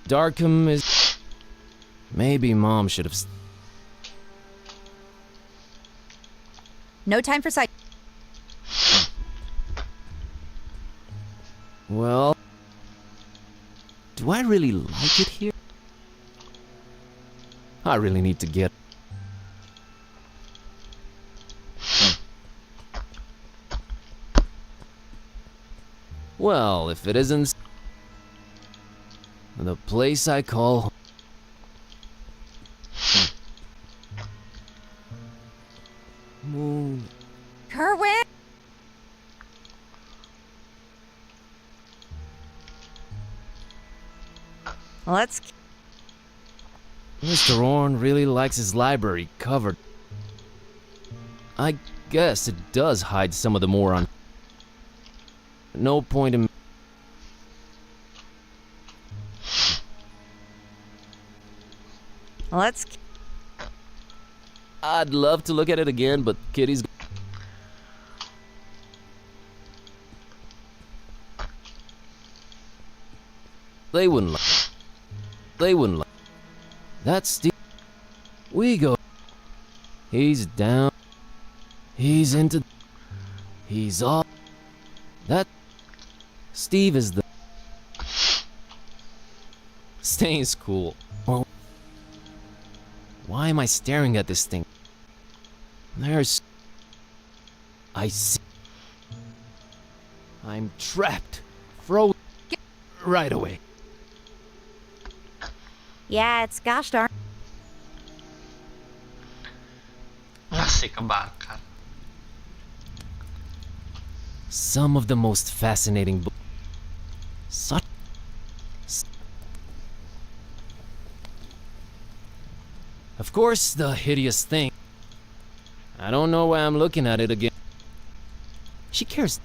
Darkham is... Maybe Mom should have... No time for sight. Well... Do I really like it here? I really need to get... Well, if it isn't... The place I call... Moon... Kerwin! Let's... Mr. Orne really likes his library covered. I guess it does hide some of the more on... No point in... Let's... I'd love to look at it again, but Kitty's... They wouldn't like... They wouldn't like... That's Steve... We go... He's down... He's into... He's off... That... Steve is the... Staying's cool. Well... Why am I staring at this thing? There's... I see... I'm trapped. Frozen. Right away. Yeah, it's gosh darn... Nasi kebakar. Some of the most fascinating books. Such... Of course, the hideous thing. I don't know why I'm looking at it again. She cares.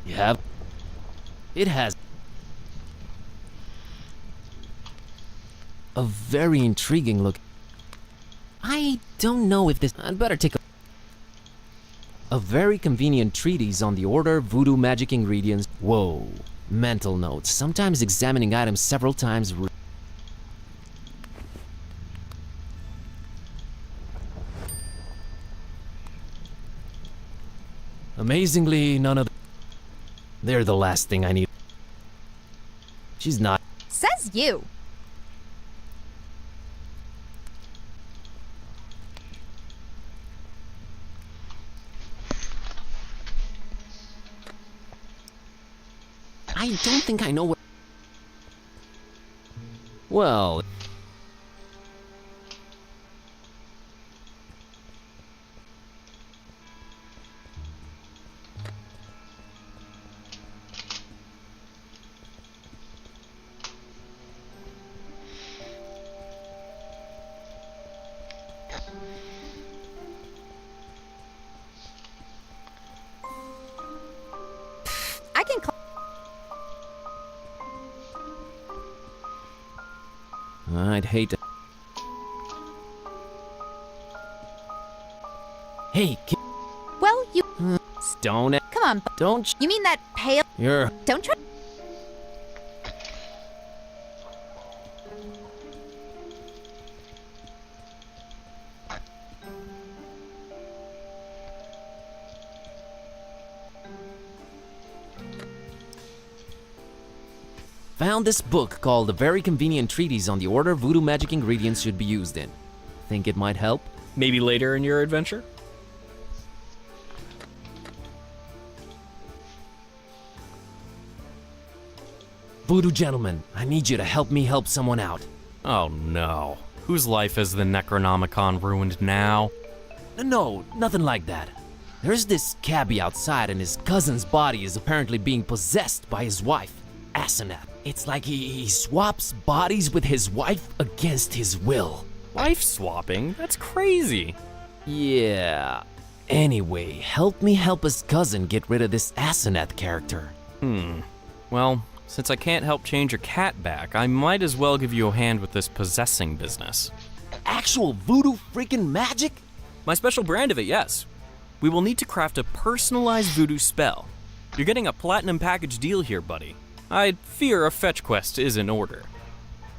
You have. It has. A very intriguing look. I don't know if this. I'd better take a very convenient treatise on the order of voodoo magic ingredients. Whoa. Mental notes. Sometimes examining items several times. Amazingly, none of. They're the last thing I need. She's not. Says you. I don't think I know what. Well. I can call. I'd hate to. Hey, Well, you. Stone it. Come on. Don't. You mean that pale? You're. Don't try. Found this book called A Very Convenient Treatise on the Order Voodoo Magic Ingredients Should Be Used In. Think it might help? Maybe later in your adventure? Voodoo gentleman, I need you to help me help someone out. Oh no. Whose life is the Necronomicon ruined now? No, nothing like that. There's this cabbie outside and his cousin's body is apparently being possessed by his wife, Asenath. It's like he swaps bodies with his wife against his will. Wife swapping? That's crazy. Yeah. Anyway, help me help his cousin get rid of this Asenath character. Well, since I can't help change your cat back, I might as well give you a hand with this possessing business. Actual voodoo freaking magic? My special brand of it, yes. We will need to craft a personalized voodoo spell. You're getting a platinum package deal here, buddy. I fear a fetch quest is in order.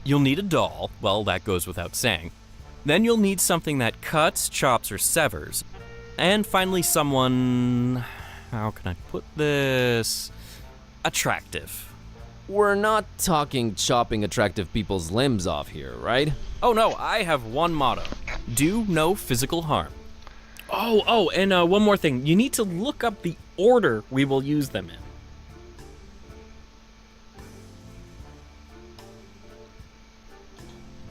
You'll need a doll, well, that goes without saying. Then you'll need something that cuts, chops, or severs. And finally someone... how can I put this? Attractive. We're not talking chopping attractive people's limbs off here, right? Oh no, I have one motto. Do no physical harm. Oh, and one more thing. You need to look up the order we will use them in.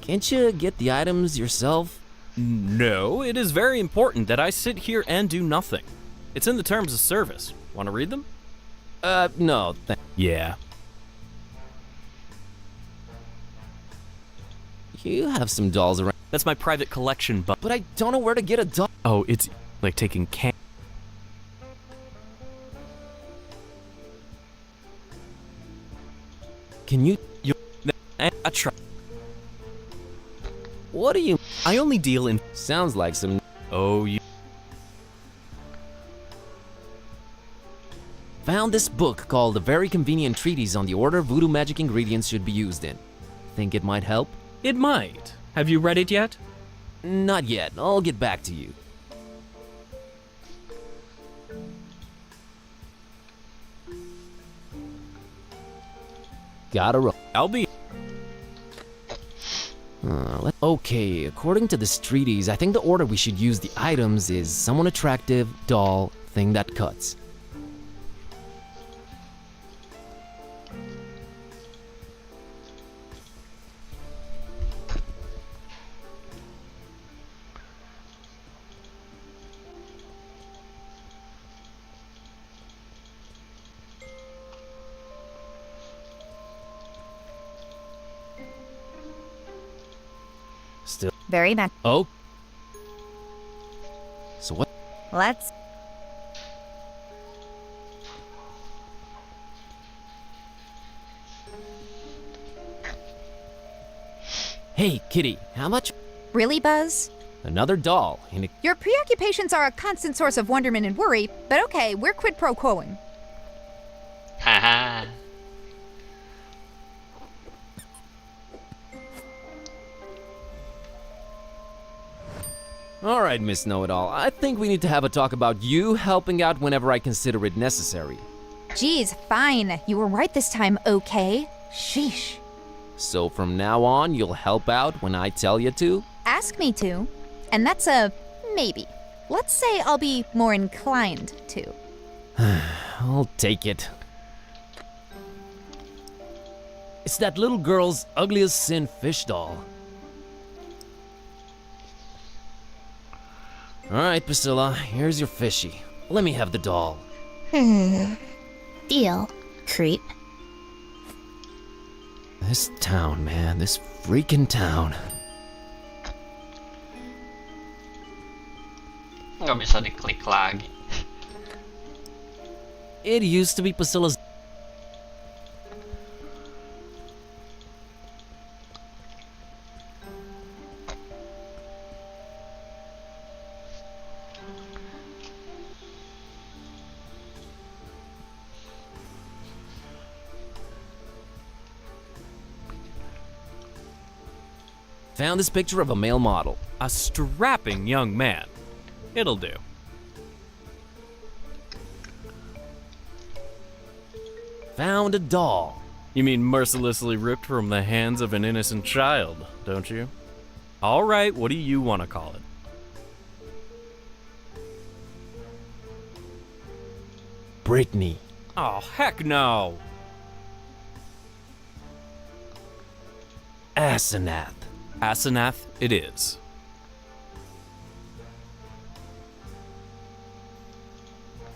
Can't you get the items yourself? No, it is very important that I sit here and do nothing. It's in the terms of service. Want to read them? No. Yeah. You have some dolls around. That's my private collection, But I don't know where to get a doll. Oh, it's like taking can. Can you? A try. What do you? I only deal in. Sounds like some. Oh, you. Found this book called A Very Convenient Treatise on the Order Voodoo Magic Ingredients Should Be Used In. Think it might help? It might. Have you read it yet? Not yet. I'll get back to you. Gotta roll. I'll be. Okay, according to this treatise, I think the order we should use the items is someone attractive, doll, thing that cuts. Very much. Oh, So what? Let's. Hey, kitty, how much? Really, Buzz? Another doll in a... Your preoccupations are a constant source of wonderment and worry, but okay, we're quid pro quoing. Haha. All right, Miss Know-It-All. I think we need to have a talk about you helping out whenever I consider it necessary. Geez, fine. You were right this time, okay? Sheesh. So from now on, you'll help out when I tell you to? Ask me to. And that's a maybe. Let's say I'll be more inclined to. I'll take it. It's that little girl's ugliest sin fish doll. Alright, Priscilla, here's your fishy. Let me have the doll. Deal, creep. This town, man, this freaking town. Nggak bisa diklik lagi. It used to be Priscilla's. Found this picture of a male model. A strapping young man. It'll do. Found a doll. You mean mercilessly ripped from the hands of an innocent child, don't you? All right, what do you want to call it? Brittany. Oh, heck no. Asenath. Asenath it is.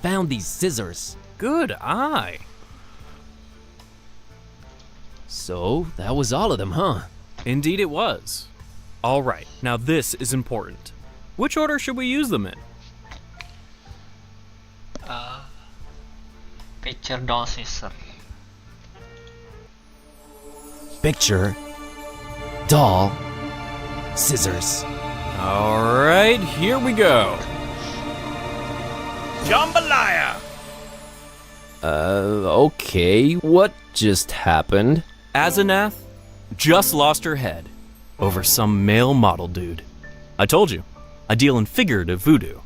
Found these scissors. Good eye. So, that was all of them, huh? Indeed it was. All right, now this is important. Which order should we use them in? Picture doll scissor. Picture. Doll. Scissors. All right, here we go. Jambalaya! Okay, what just happened? Asenath just lost her head over some male model dude. I told you, I deal in figurative voodoo.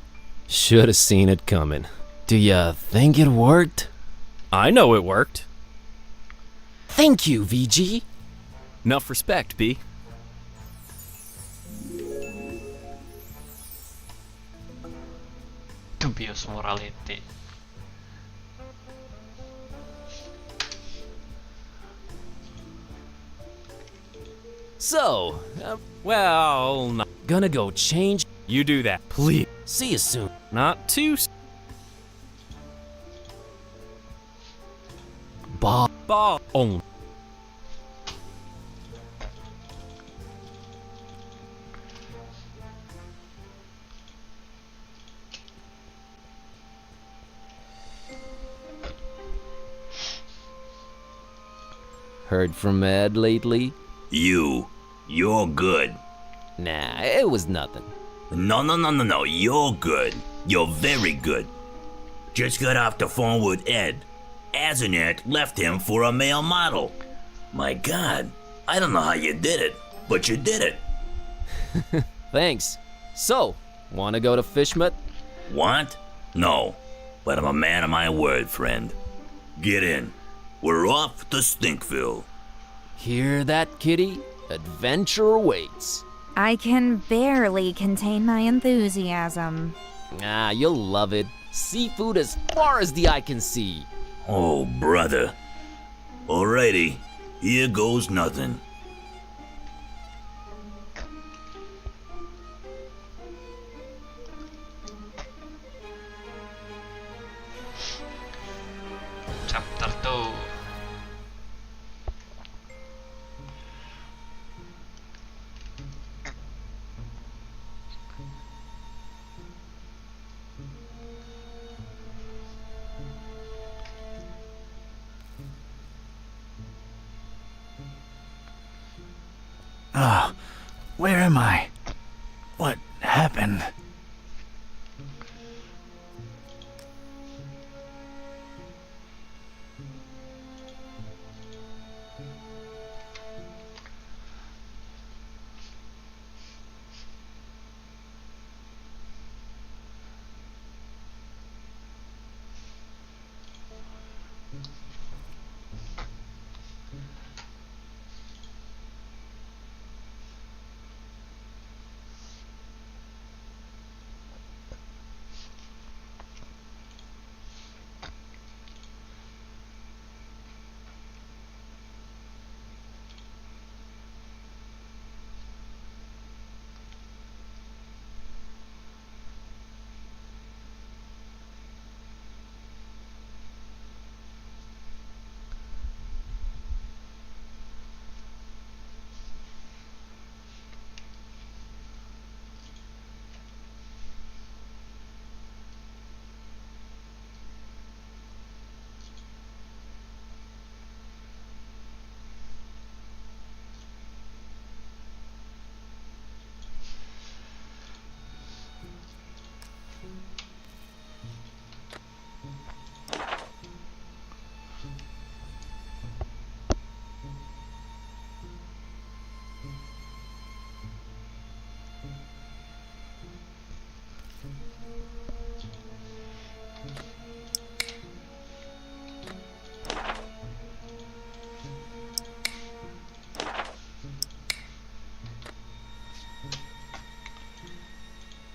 Should have seen it coming. Do ya think it worked? I know it worked. Thank you, VG. Enough respect, B. Dubious morality. So, Well, not. gonna go change. You do that, please. See you soon. Not too. Ball. Ball. Oh. Heard from Ed lately? You're good. Nah, it was nothing. No, you're good. You're very good. Just got off the phone with Ed. Asenath left him for a male model. My God, I don't know how you did it, but you did it. Thanks. So, wanna go to Fishmut? Want? No, but I'm a man of my word, friend. Get in. We're off to Stinkville. Hear that, kitty? Adventure awaits. I can barely contain my enthusiasm. Ah, you'll love it. Seafood as far as the eye can see. Oh, brother. Alrighty, here goes nothing. Chapter 2. Oh, where am I? What happened?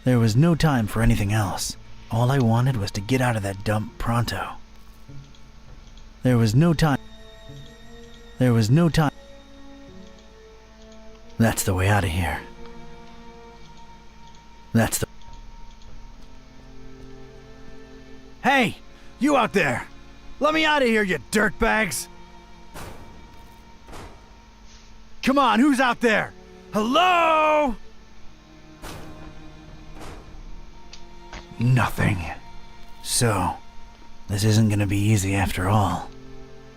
There was no time for anything else. All I wanted was to get out of that dump pronto. There was no time. That's the way out of here. Hey! You out there! Let me out of here, you dirtbags! Come on, who's out there? Hello? Nothing. So, this isn't gonna be easy after all.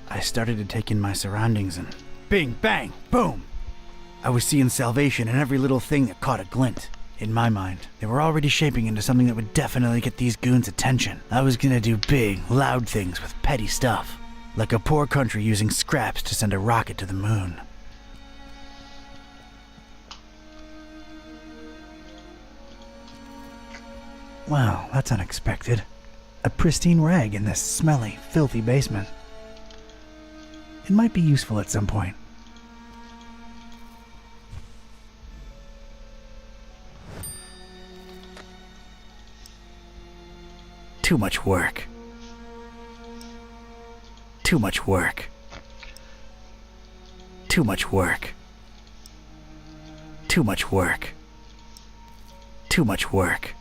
I started to take in my surroundings and bing, bang, boom! I was seeing salvation in every little thing that caught a glint. In my mind, they were already shaping into something that would definitely get these goons' attention. I was gonna do big, loud things with petty stuff. Like a poor country using scraps to send a rocket to the moon. Wow, that's unexpected. A pristine rag in this smelly, filthy basement. It might be useful at some point. Too much work. Too much work. Too much work. Too much work. Too much work.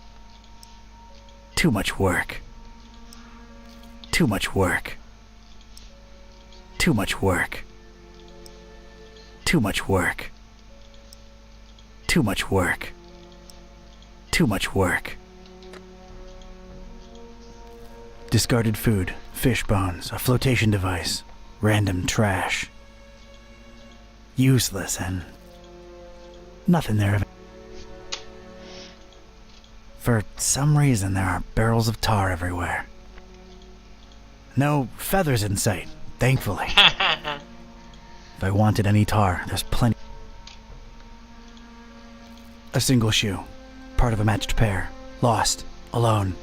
Too much work. Too much work. Too much work. Too much work. Too much work. Too much work. Discarded food, fish bones, a flotation device, random trash. Useless and nothing there. For some reason, there are barrels of tar everywhere. No feathers in sight, thankfully. If I wanted any tar, there's plenty. A single shoe, part of a matched pair, lost, alone,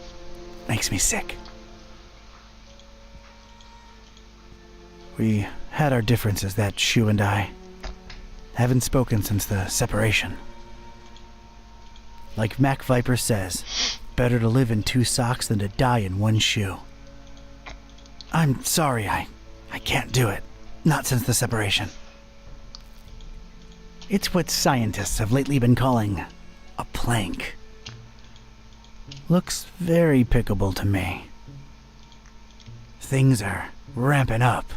makes me sick. We had our differences, that shoe and I. Haven't spoken since the separation. Like Mac Viper says, better to live in 2 socks than to die in 1 shoe. I'm sorry, I can't do it. Not since the separation. It's what scientists have lately been calling a plank. Looks very pickable to me. Things are ramping up.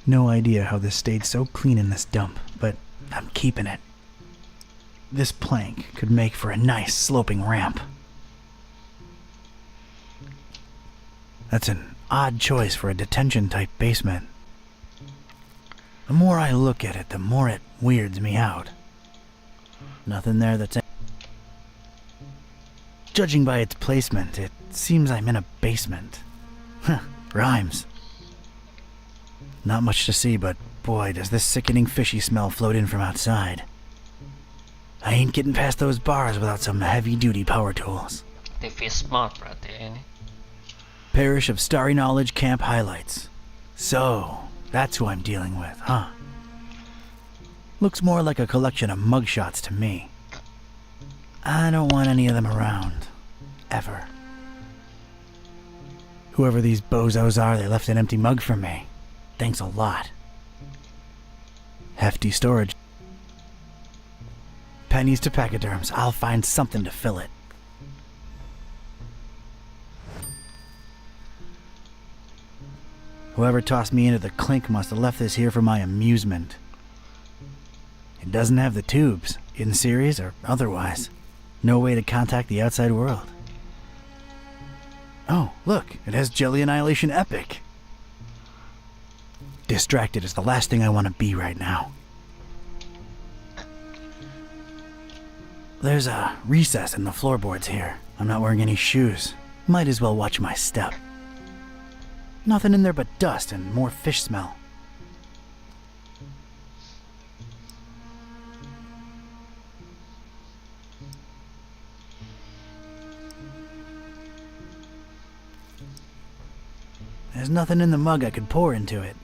No idea how this stayed so clean in this dump, but I'm keeping it. This plank could make for a nice sloping ramp. That's an odd choice for a detention-type basement. The more I look at it, the more it weirds me out. Nothing there that's... Judging by its placement, it seems I'm in a basement. Huh, rhymes. Not much to see, but boy, does this sickening fishy smell float in from outside. I ain't getting past those bars without some heavy-duty power tools. TV smart berarti ya ini. Parish of Starry Knowledge Camp highlights. So, that's who I'm dealing with, huh? Looks more like a collection of mugshots to me. I don't want any of them around. Ever. Whoever these bozos are, they left an empty mug for me. Thanks a lot. Hefty storage. Pennies to pachyderms. I'll find something to fill it. Whoever tossed me into the clink must have left this here for my amusement. It doesn't have the tubes, in series or otherwise. No way to contact the outside world. Oh, look, it has Jelly Annihilation Epic. Distracted is the last thing I want to be right now. There's a recess in the floorboards here. I'm not wearing any shoes. Might as well watch my step. Nothing in there but dust and more fish smell. There's nothing in the mug I could pour into it.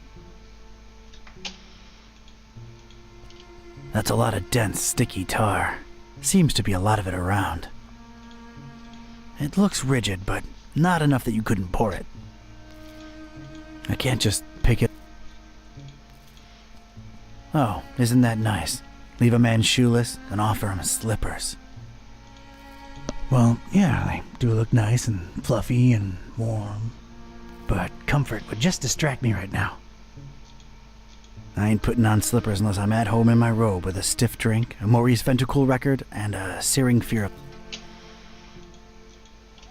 That's a lot of dense, sticky tar. Seems to be a lot of it around. It looks rigid, but not enough that you couldn't pour it. I can't just pick it. Oh, isn't that nice? Leave a man shoeless and offer him slippers. Well, yeah, they do look nice and fluffy and warm. But comfort would just distract me right now. I ain't putting on slippers unless I'm at home in my robe with a stiff drink, a Maurice Ventricle record, and a searing fear of...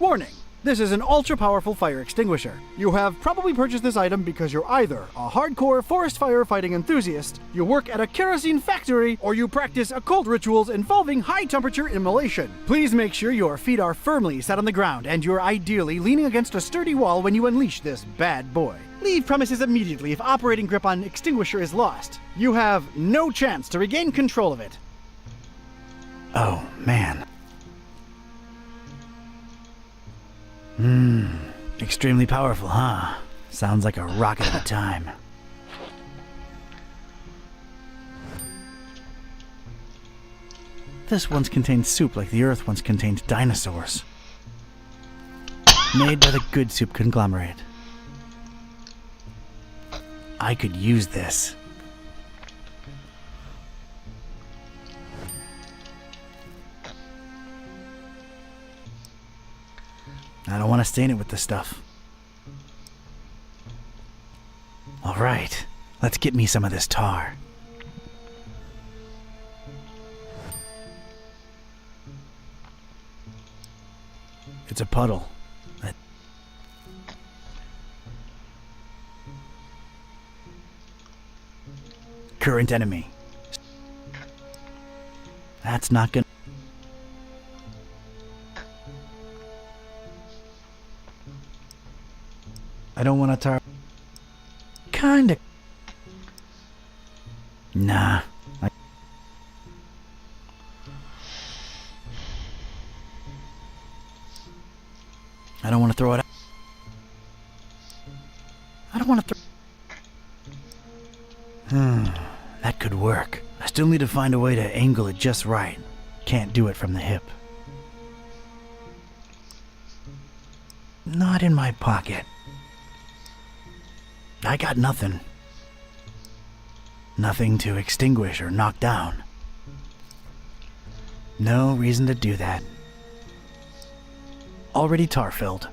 Warning! This is an ultra-powerful fire extinguisher. You have probably purchased this item because you're either a hardcore forest firefighting enthusiast, you work at a kerosene factory, or you practice occult rituals involving high-temperature immolation. Please make sure your feet are firmly set on the ground and you're ideally leaning against a sturdy wall when you unleash this bad boy. Leave premises immediately if operating grip on extinguisher is lost. You have no chance to regain control of it. Oh, man. Extremely powerful, huh? Sounds like a rocket at a time. This once contained soup like the Earth once contained dinosaurs. Made by the Good Soup conglomerate. I could use this. I don't want to stain it with this stuff. All right, let's get me some of this tar. It's a puddle. Current enemy. That's not gonna... I don't want to tar... Kinda... Nah. I don't want to throw it out. I don't want to That could work. I still need to find a way to angle it just right. Can't do it from the hip. Not in my pocket. I got nothing. Nothing to extinguish or knock down. No reason to do that. Already tar-filled.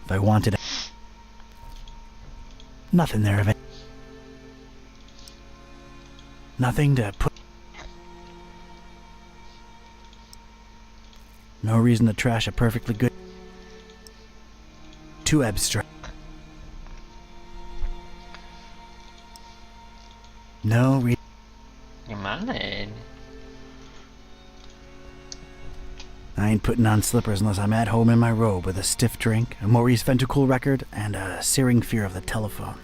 If I wanted... Nothing there of it. Nothing to put... No reason to trash a perfectly good... too abstract. No re- Gimana ya ini? I ain't putting on slippers unless I'm at home in my robe with a stiff drink, a Maurice Ventacool record, and a searing fear of the telephone.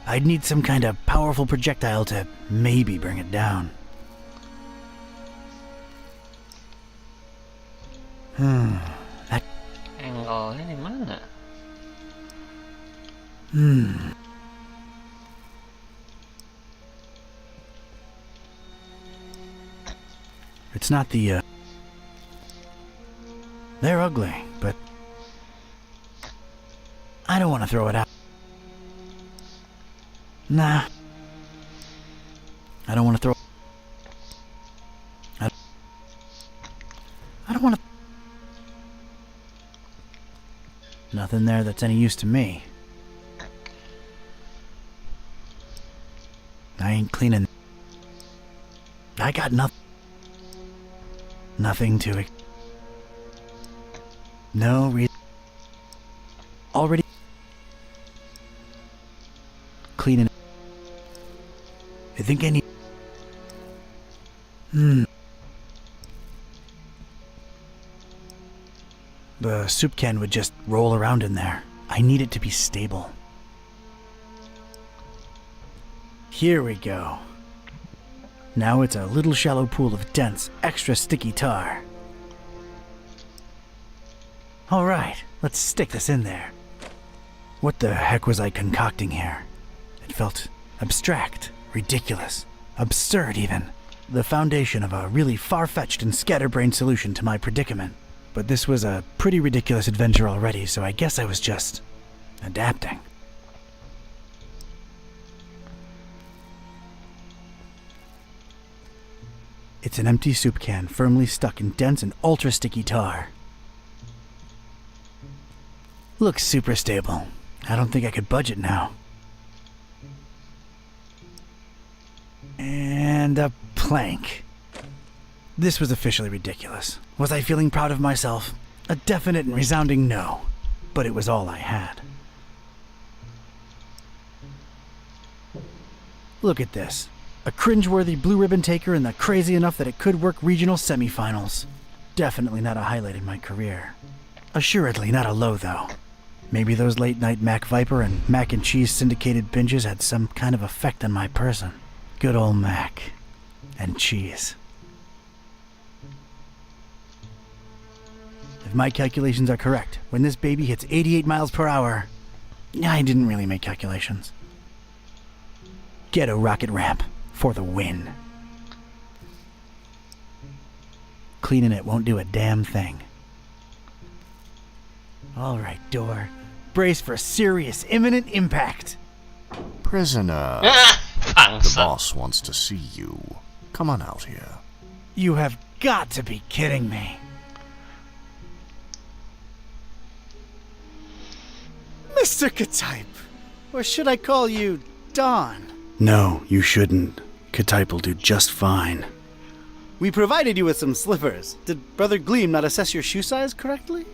I'd need some kind of powerful projectile to maybe bring it down. That... Angle-nya di mana? It's not the, They're ugly, but... I don't want to throw it out. Nah. I don't want to throw... I don't want to... Nothing there that's any use to me. I ain't cleaning... I got nothing. Nothing to it. No reason. Already cleaning. I think I need. The soup can would just roll around in there. I need it to be stable. Here we go. Now it's a little shallow pool of dense, extra sticky tar. All right, let's stick this in there. What the heck was I concocting here? It felt abstract, ridiculous, absurd even. The foundation of a really far-fetched and scatterbrained solution to my predicament. But this was a pretty ridiculous adventure already, so I guess I was just adapting. It's an empty soup can firmly stuck in dense and ultra-sticky tar. Looks super stable. I don't think I could budge it now. And a plank. This was officially ridiculous. Was I feeling proud of myself? A definite and resounding no. But it was all I had. Look at this. A cringeworthy blue ribbon taker and the crazy enough that it could work regional semifinals. Definitely not a highlight in my career. Assuredly not a low, though. Maybe those late-night Mac Viper and mac and cheese syndicated binges had some kind of effect on my person. Good old mac and cheese. If my calculations are correct, when this baby hits 88 miles per hour... I didn't really make calculations. Get a rocket ramp for the win. Cleaning it won't do a damn thing. All right, door. Brace for serious, imminent impact. Prisoner, the Bangsa. boss wants to see you. Come on out here. You have got to be kidding me. Mr. Katype, or should I call you Don? No, you shouldn't. Katype will do just fine. We provided you with some slippers. Did Brother Gleam not assess your shoe size correctly?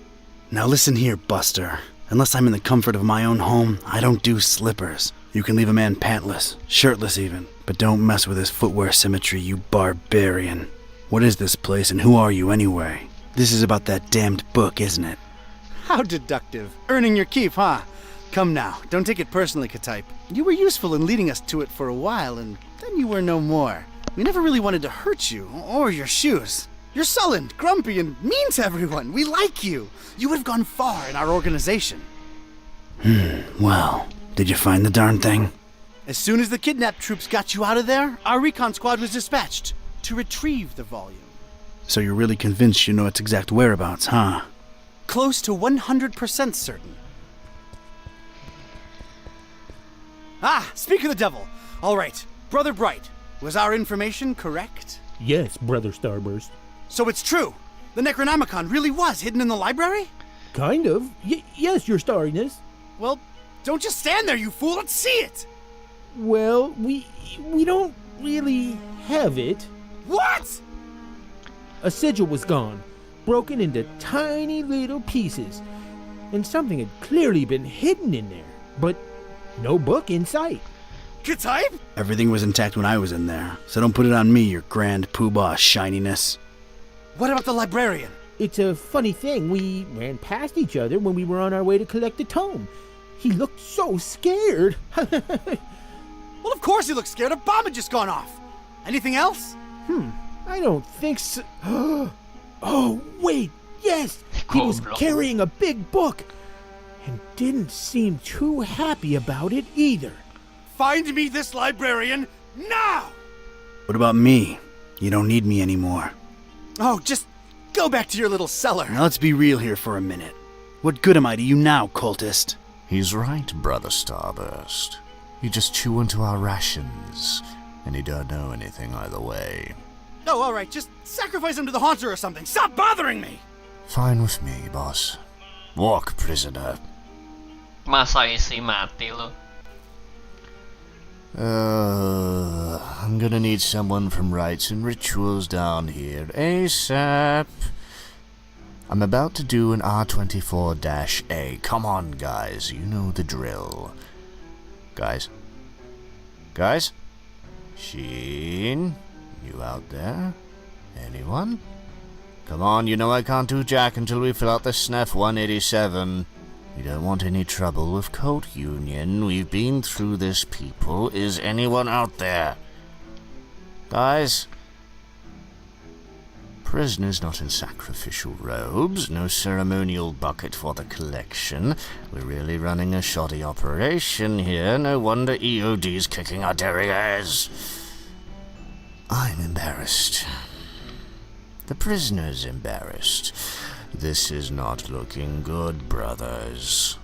Now listen here, Buster. Unless I'm in the comfort of my own home, I don't do slippers. You can leave a man pantless, shirtless even, but don't mess with his footwear symmetry, you barbarian. What is this place and who are you anyway? This is about that damned book, isn't it? How deductive. Earning your keep, huh? Come now, don't take it personally, Katype. You were useful in leading us to it for a while, and then you were no more. We never really wanted to hurt you, or your shoes. You're sullen, grumpy, and mean to everyone. We like you. You would have gone far in our organization. Well, did you find the darn thing? As soon as the kidnapped troops got you out of there, our recon squad was dispatched to retrieve the volume. So you're really convinced you know its exact whereabouts, huh? Close to 100% certain. Ah, speak of the devil. All right, Brother Bright, was our information correct? Yes, Brother Starburst. So it's true. The Necronomicon really was hidden in the library? Kind of. Yes, Your Starriness. Well, don't just stand there, you fool. Let's see it. Well, we don't really have it. What? A sigil was gone, broken into tiny little pieces, and something had clearly been hidden in there, but no book in sight. Kucink? Everything was intact when I was in there, so don't put it on me, your grand poobah shininess. What about the librarian? It's a funny thing, we ran past each other when we were on our way to collect the tome. He looked so scared. Well, of course he looked scared. A bomb had just gone off. Anything else? I don't think so. Oh, wait, yes! He was carrying a big book, and didn't seem too happy about it either. Find me this librarian now! What about me? You don't need me anymore. Oh, just go back to your little cellar. Now let's be real here for a minute. What good am I to you now, cultist? He's right, Brother Starburst. You just chew into our rations, and you don't know anything either way. Oh, all right, just sacrifice him to the Haunter or something. Stop bothering me! Fine with me, boss. Walk, prisoner. Masa isi mati lo. I'm gonna need someone from rites and rituals down here ASAP. I'm about to do an R24-A. Come on, guys. You know the drill. Guys? Sheen? You out there? Anyone? Come on, you know I can't do jack until we fill out the SNF 187. We don't want any trouble with Code Union. We've been through this, people. Is anyone out there? Guys? Prisoners not in sacrificial robes. No ceremonial bucket for the collection. We're really running a shoddy operation here. No wonder EOD's kicking our derrieres. I'm embarrassed. The prisoner's embarrassed. This is not looking good, brothers.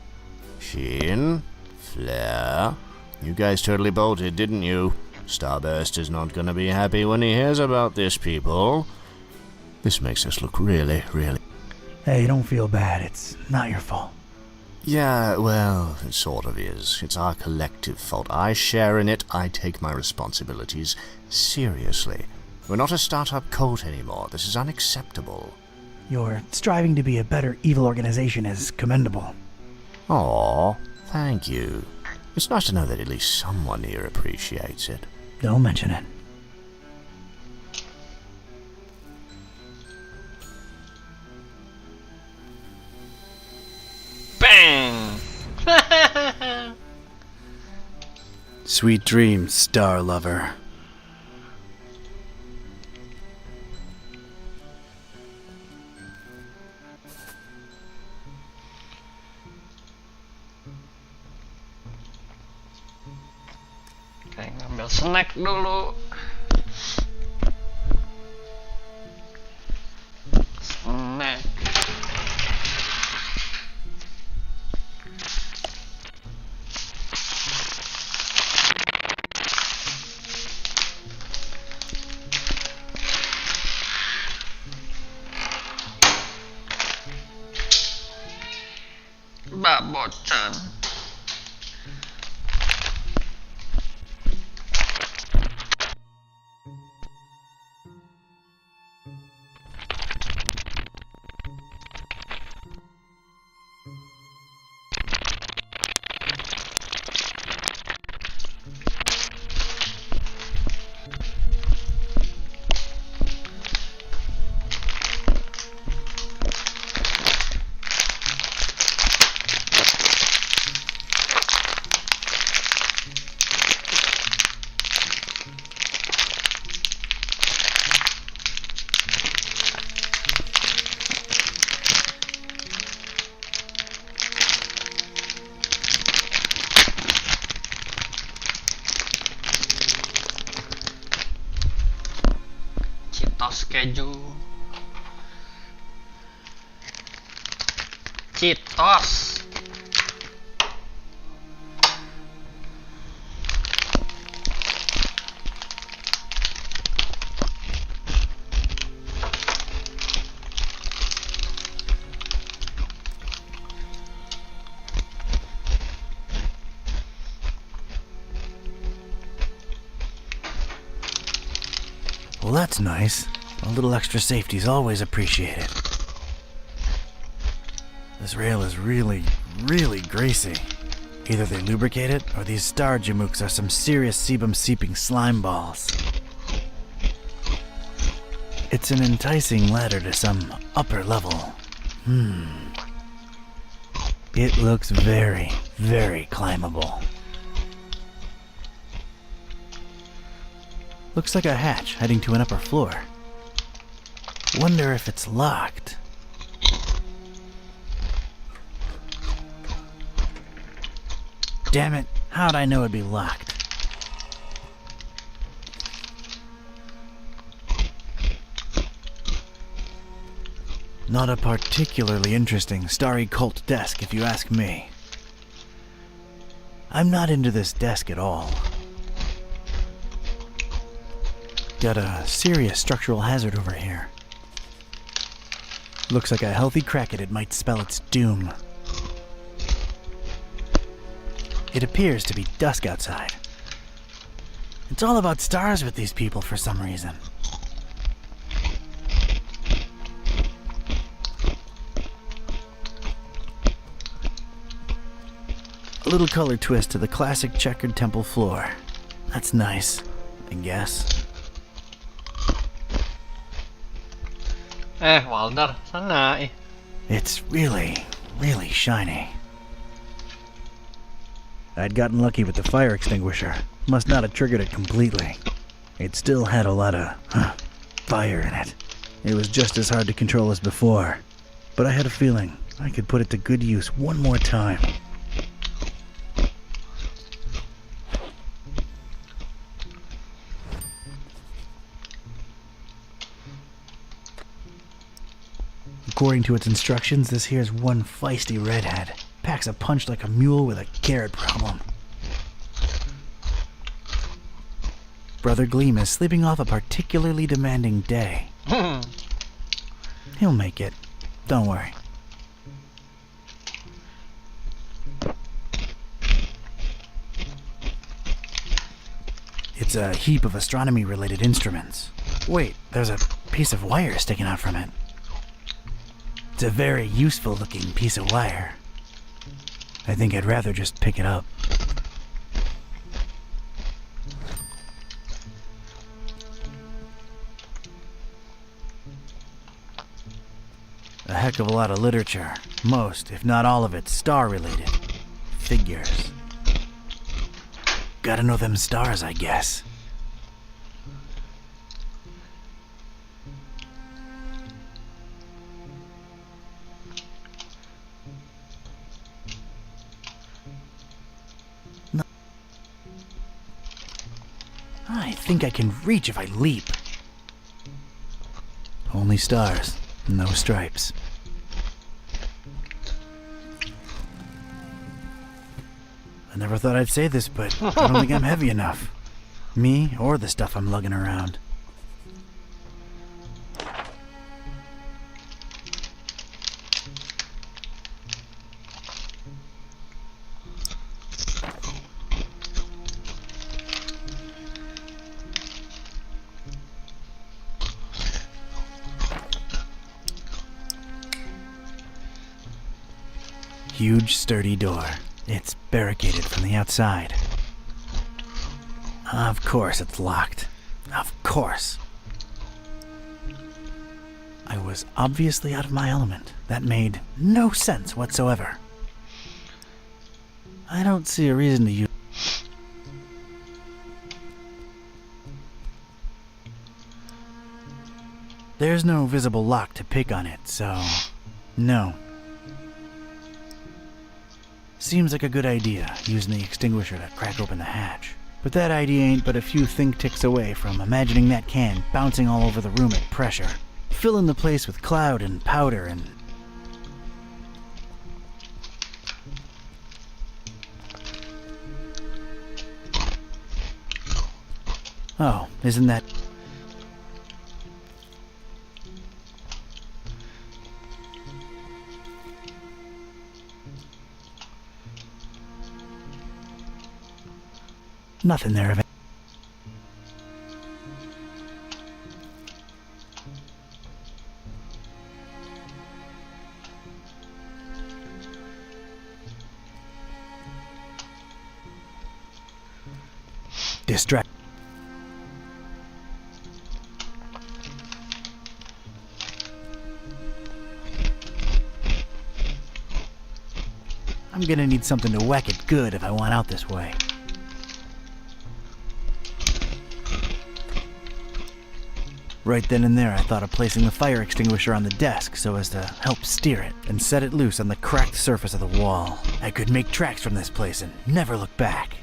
Sheen? Flair? You guys totally bolted, didn't you? Starburst is not gonna be happy when he hears about this, people. This makes us look really... Hey, don't feel bad. It's not your fault. Yeah, well, it sort of is. It's our collective fault. I share in it. I take my responsibilities seriously. We're not a startup cult anymore. This is unacceptable. Your striving to be a better evil organization is commendable. Aw, thank you. It's nice to know that at least someone here appreciates it. Don't mention it. Bang! Sweet dreams, star lover. Oke, ngambil snack dulu. Snack. Babocan. Cheetos keju. Cheetos. that's nice. A little extra safety's always appreciated. This rail is really, really greasy. Either they lubricate it, or these star jamooks are some serious sebum-seeping slime balls. It's an enticing ladder to some upper level. It looks very, very climbable. Looks like a hatch heading to an upper floor. Wonder if it's locked. Damn it, how'd I know it'd be locked? Not a particularly interesting starry cult desk, if you ask me. I'm not into this desk at all. Got a serious structural hazard over here. Looks like a healthy crack at it might spell its doom. It appears to be dusk outside. It's all about stars with these people for some reason. A little color twist to the classic checkered temple floor. That's nice, I guess. Walter, sana It's really, really shiny. I'd gotten lucky with the fire extinguisher. Must not have triggered it completely. It still had a lot of fire in it. It was just as hard to control as before. But I had a feeling I could put it to good use one more time. According to its instructions, this here's one feisty redhead. Packs a punch like a mule with a carrot problem. Brother Gleam is sleeping off a particularly demanding day. He'll make it. Don't worry. It's a heap of astronomy-related instruments. Wait, there's a piece of wire sticking out from it. It's a very useful-looking piece of wire. I think I'd rather just pick it up. A heck of a lot of literature. Most, if not all of it, star-related. Figures. Gotta know them stars, I guess. I think I can reach if I leap. Only stars, no stripes. I never thought I'd say this, but I don't think I'm heavy enough. Me or the stuff I'm lugging around. Huge, sturdy door. It's barricaded from the outside. Of course it's locked. Of course. I was obviously out of my element. That made no sense whatsoever. I don't see a reason to use... There's no visible lock to pick on it, so... no. Seems like a good idea, using the extinguisher to crack open the hatch. But that idea ain't but a few think ticks away from imagining that can bouncing all over the room at pressure, filling the place with cloud and powder and... Oh, isn't that... Nothing there of it. distract. I'm gonna need something to whack it good if I want out this way. Right then and there, I thought of placing the fire extinguisher on the desk so as to help steer it, and set it loose on the cracked surface of the wall. I could make tracks from this place and never look back.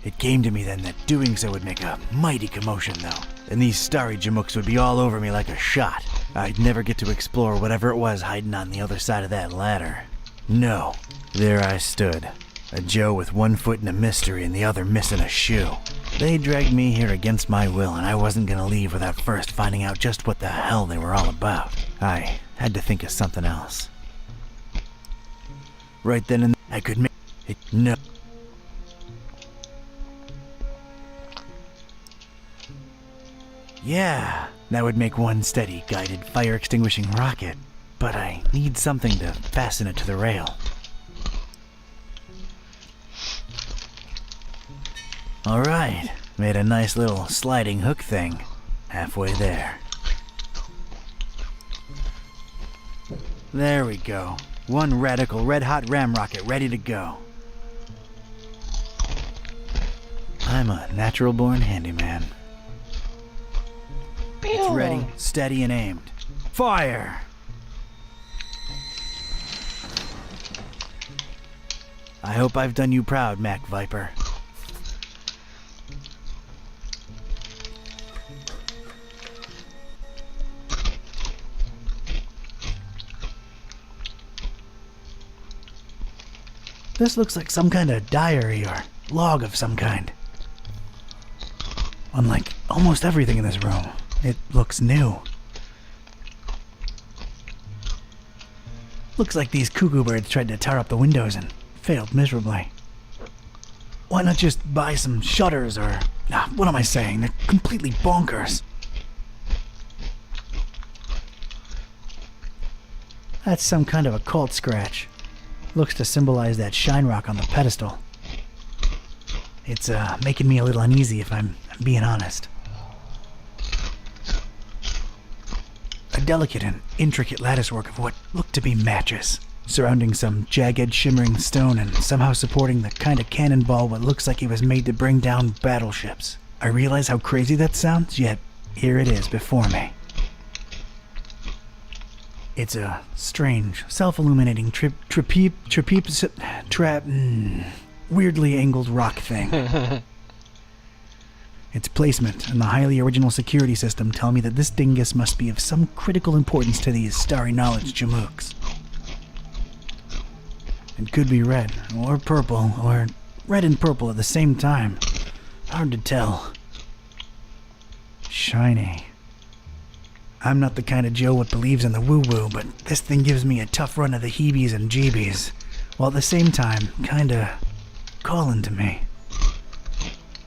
It came to me then that doing so would make a mighty commotion, though, and these starry jamooks would be all over me like a shot. I'd never get to explore whatever it was hiding on the other side of that ladder. No. There I stood, a Joe with one foot in a mystery and the other missing a shoe. They dragged me here against my will, and I wasn't gonna leave without first finding out just what the hell they were all about. I had to think of something else. Right then and I could make it. No. Yeah, that would make one steady, guided, fire-extinguishing rocket. But I need something to fasten it to the rail. Alright, made a nice little sliding hook thing. Halfway there. There we go. One radical red-hot ram rocket ready to go. I'm a natural-born handyman. It's ready, steady, and aimed. Fire! I hope I've done you proud, Mac Viper. This looks like some kind of diary or log of some kind. Unlike almost everything in this room, it looks new. Looks like these cuckoo birds tried to tar up the windows and failed miserably. Why not just buy some shutters or... what am I saying? They're completely bonkers. That's some kind of a cult scratch. Looks to symbolize that shine rock on the pedestal. It's making me a little uneasy if I'm being honest. A delicate and intricate latticework of what looked to be matches, surrounding some jagged, shimmering stone and somehow supporting the kind of cannonball what looks like it was made to bring down battleships. I realize how crazy that sounds, yet here it is before me. It's a strange, self-illuminating weirdly angled rock thing. Its placement and the highly original security system tell me that this dingus must be of some critical importance to these starry knowledge jamooks. It could be red, or purple, or red and purple at the same time. Hard to tell. Shiny. I'm not the kind of Joe what believes in the woo-woo, but this thing gives me a tough run of the heebies and jeebies, while at the same time, kinda calling to me.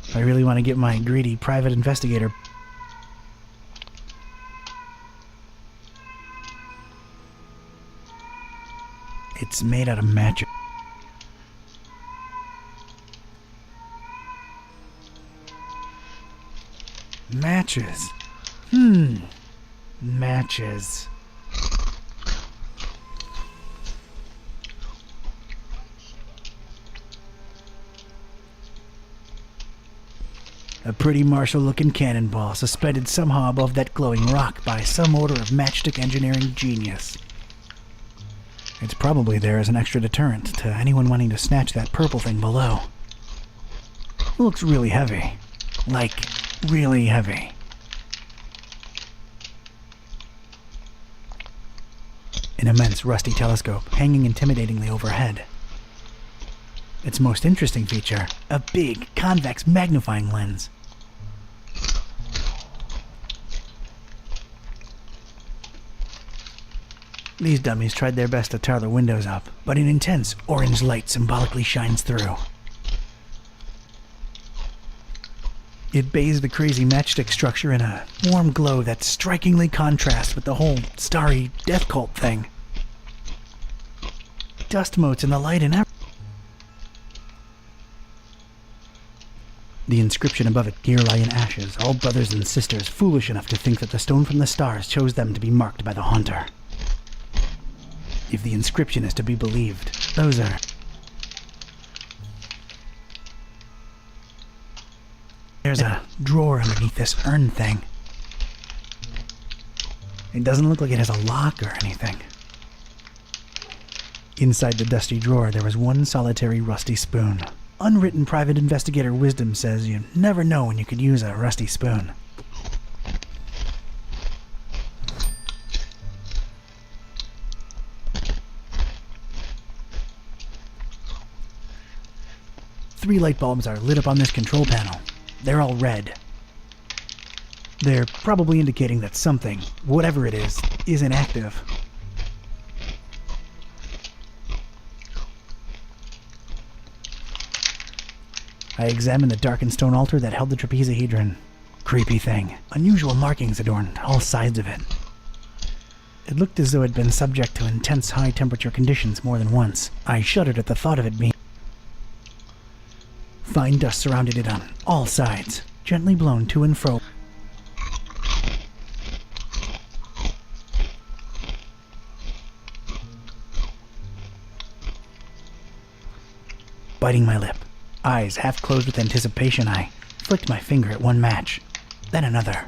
If I really want to get my greedy private investigator... It's made out of matches. Matches. Matches. A pretty martial-looking cannonball suspended somehow above that glowing rock by some order of matchstick engineering genius. It's probably there as an extra deterrent to anyone wanting to snatch that purple thing below. It looks really heavy. Like, really heavy. An immense rusty telescope hanging intimidatingly overhead. Its most interesting feature, a big, convex magnifying lens. These dummies tried their best to tar the windows up, but an intense orange light symbolically shines through. It bathes the crazy matchstick structure in a warm glow that strikingly contrasts with the whole starry death cult thing. Dust motes in the light and everything. The inscription above it, "Here lie in ashes, all brothers and sisters foolish enough to think that the stone from the stars chose them to be marked by the haunter." If the inscription is to be believed, those are... There's a drawer underneath this urn thing. It doesn't look like it has a lock or anything. Inside the dusty drawer, there was one solitary rusty spoon. Unwritten private investigator wisdom says you never know when you could use a rusty spoon. Three light bulbs are lit up on this control panel. They're all red. They're probably indicating that something, whatever it is inactive. I examined the darkened stone altar that held the trapezohedron. Creepy thing. Unusual markings adorned all sides of it. It looked as though it had been subject to intense high-temperature conditions more than once. I shuddered at the thought of it being... Fine dust surrounded it on all sides, gently blown to and fro. Biting my lip, eyes half closed with anticipation, I flicked my finger at one match, then another.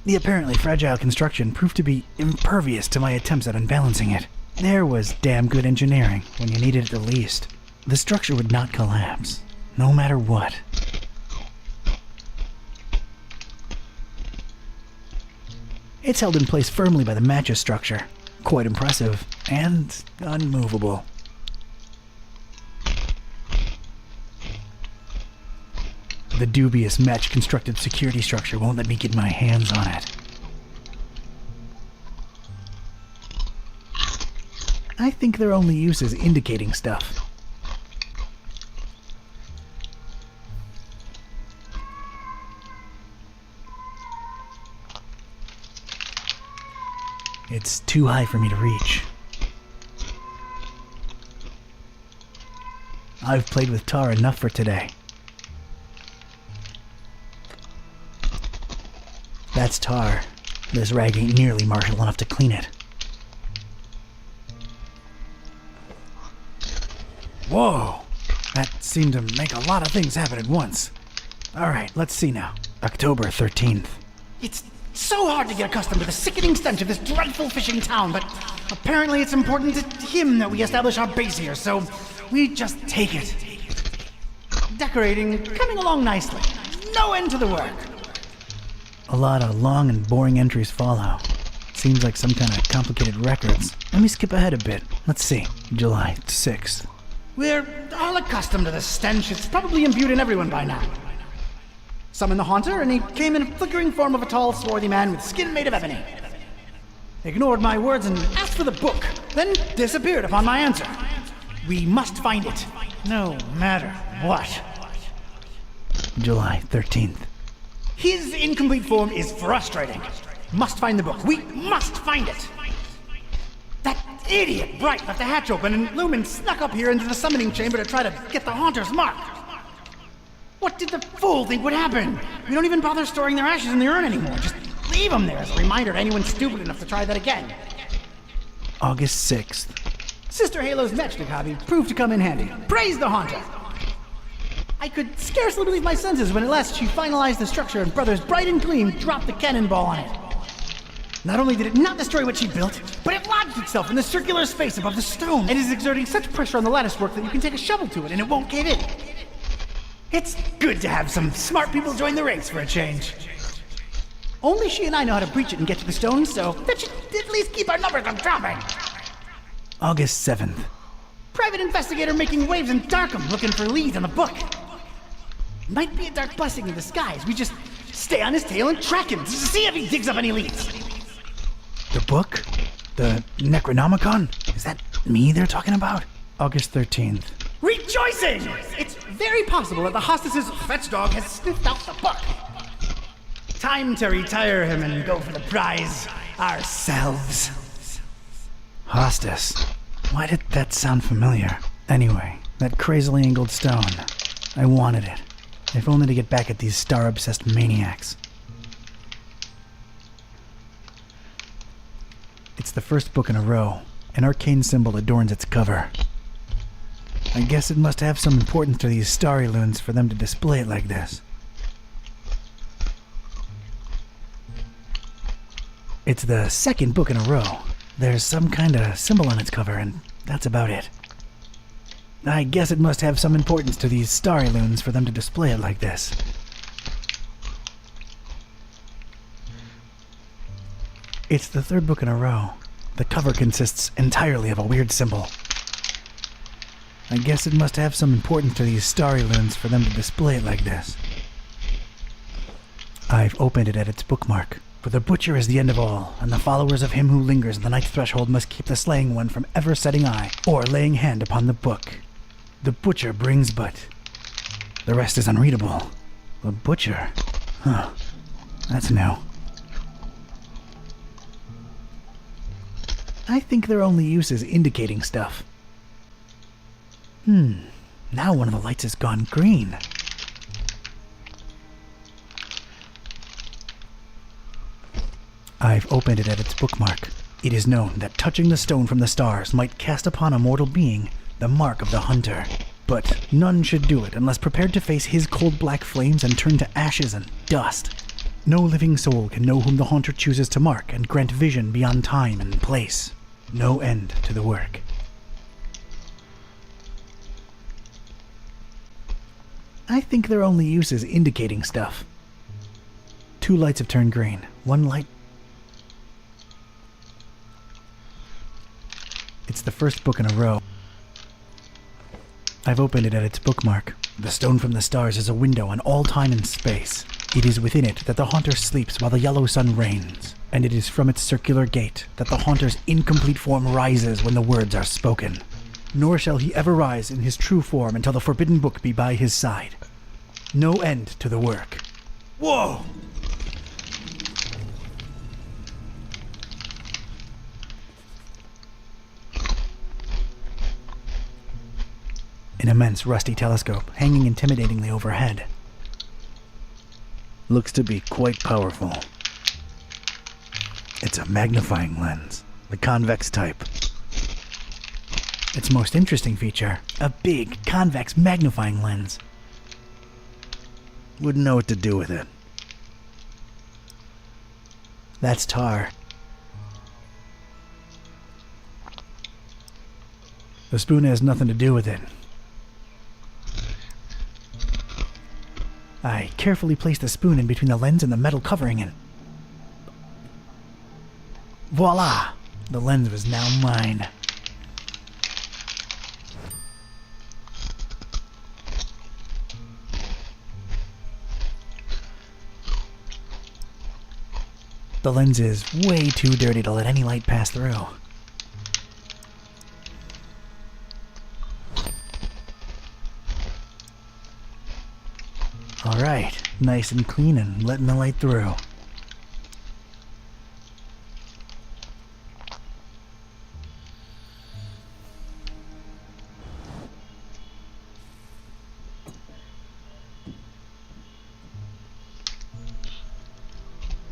The apparently fragile construction proved to be impervious to my attempts at unbalancing it. There was damn good engineering when you needed it the least. The structure would not collapse, no matter what. It's held in place firmly by the match's structure. Quite impressive, and unmovable. The dubious match-constructed security structure won't let me get my hands on it. I think their only use is indicating stuff. It's too high for me to reach. I've played with tar enough for today. That's tar. This rag ain't nearly martial enough to clean it. Whoa! That seemed to make a lot of things happen at once. Alright, let's see now. October 13th. It's so hard to get accustomed to the sickening stench of this dreadful fishing town, but apparently it's important to him that we establish our base here, so we just take it. Decorating coming along nicely. No end to the work. A lot of long and boring entries follow. Seems like some kind of complicated records. Let me skip ahead a bit. Let's see. July 6th. We're all accustomed to the stench. It's probably imbued in everyone by now. Summoned the haunter, and he came in a flickering form of a tall, swarthy man with skin made of ebony. Ignored my words and asked for the book, then disappeared upon my answer. We must find it, no matter what. July 13th. His incomplete form is frustrating. Must find the book. We must find it. That idiot Bright left the hatch open and Lumen snuck up here into the summoning chamber to try to get the haunter's mark. What did the fool think would happen? We don't even bother storing their ashes in the urn anymore. Just leave them there as a reminder to anyone stupid enough to try that again. August 6th. Sister Halo's matchstick hobby proved to come in handy. Praise the haunter! I could scarcely believe my senses when at last she finalized the structure and Brothers Bright and Gleam dropped the cannonball on it. Not only did it not destroy what she built, but it lodged itself in the circular space above the stone and is exerting such pressure on the latticework that you can take a shovel to it and it won't cave in. It's good to have some smart people join the ranks for a change. Only she and I know how to breach it and get to the stone, so that should at least keep our numbers from dropping. August 7th. Private investigator making waves in Darkham looking for leads on the book. Might be a dark blessing in disguise. We just stay on his tail and track him to see if he digs up any leads. The book? The Necronomicon? Is that me they're talking about? August 13th. Rejoicing! It's very possible that the hostess's fetch dog has sniffed out the book. Time to retire him and go for the prize ourselves. Hostess. Why did that sound familiar? Anyway, that crazily angled stone. I wanted it. If only to get back at these star-obsessed maniacs. It's the first book in a row. An arcane symbol adorns its cover. I guess it must have some importance to these starry loons for them to display it like this. It's the second book in a row. There's some kind of symbol on its cover, and that's about it. I guess it must have some importance to these starry loons for them to display it like this. It's the third book in a row. The cover consists entirely of a weird symbol. I guess it must have some importance to these starry loons for them to display it like this. I've opened it at its bookmark. For the butcher is the end of all, and the followers of him who lingers in the night threshold must keep the slaying one from ever setting eye, or laying hand upon the book. The butcher brings but... The rest is unreadable. The butcher? Huh. That's new. I think their only use is indicating stuff. Now one of the lights has gone green. I've opened it at its bookmark. It is known that touching the stone from the stars might cast upon a mortal being the mark of the hunter. But none should do it unless prepared to face his cold black flames and turn to ashes and dust. No living soul can know whom the haunter chooses to mark and grant vision beyond time and place. No end to the work. I think their only use is indicating stuff. 2 lights have turned green. 1 light... It's the first book in a row. I've opened it at its bookmark. The stone from the stars is a window on all time and space. It is within it that the haunter sleeps while the yellow sun reigns, and it is from its circular gate that the haunter's incomplete form rises when the words are spoken. Nor shall he ever rise in his true form until the forbidden book be by his side. No end to the work. Whoa! An immense rusty telescope hanging intimidatingly overhead. Looks to be quite powerful. It's a magnifying lens, the convex type. Its most interesting feature, a big, convex magnifying lens. Wouldn't know what to do with it. That's tar. The spoon has nothing to do with it. I carefully place the spoon in between the lens and the metal covering it. Voila! The lens was now mine. The lens is way too dirty to let any light pass through. Alright, nice and clean and letting the light through.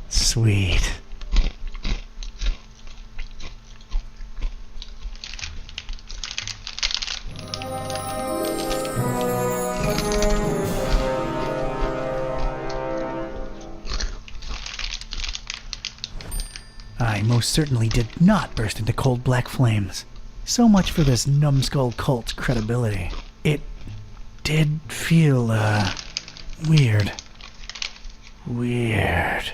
Sweet. I most certainly did not burst into cold black flames. So much for this numbskull cult's credibility. It did feel, weird. Weird.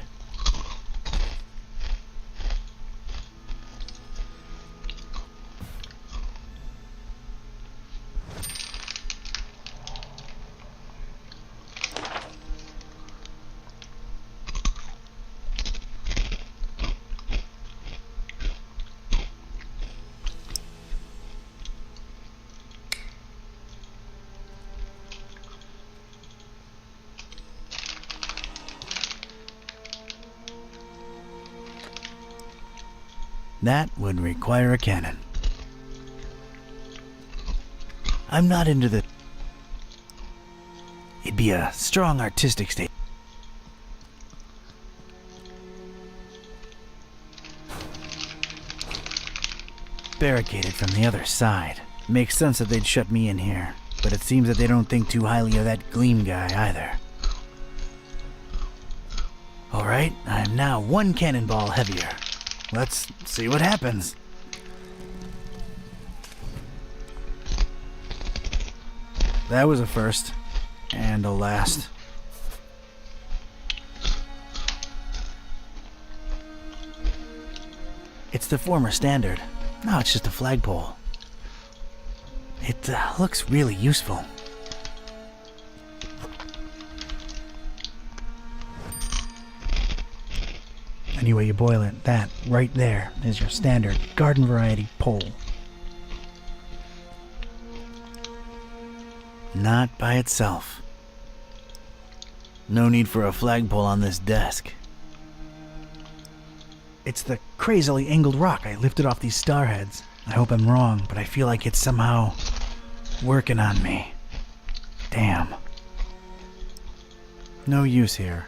That would require a cannon. I'm not into the... It'd be a strong artistic state. Barricaded from the other side. Makes sense that they'd shut me in here, but it seems that they don't think too highly of that Gleam guy either. Alright, I'm now one cannonball heavier. Let's see what happens. That was a first, and a last. It's the former standard. Now it's just a flagpole. It looks really useful. Any way you boil it, that right there is your standard garden variety pole. Not by itself. No need for a flagpole on this desk. It's the crazily angled rock I lifted off these starheads. I hope I'm wrong, but I feel like it's somehow working on me. Damn. No use here.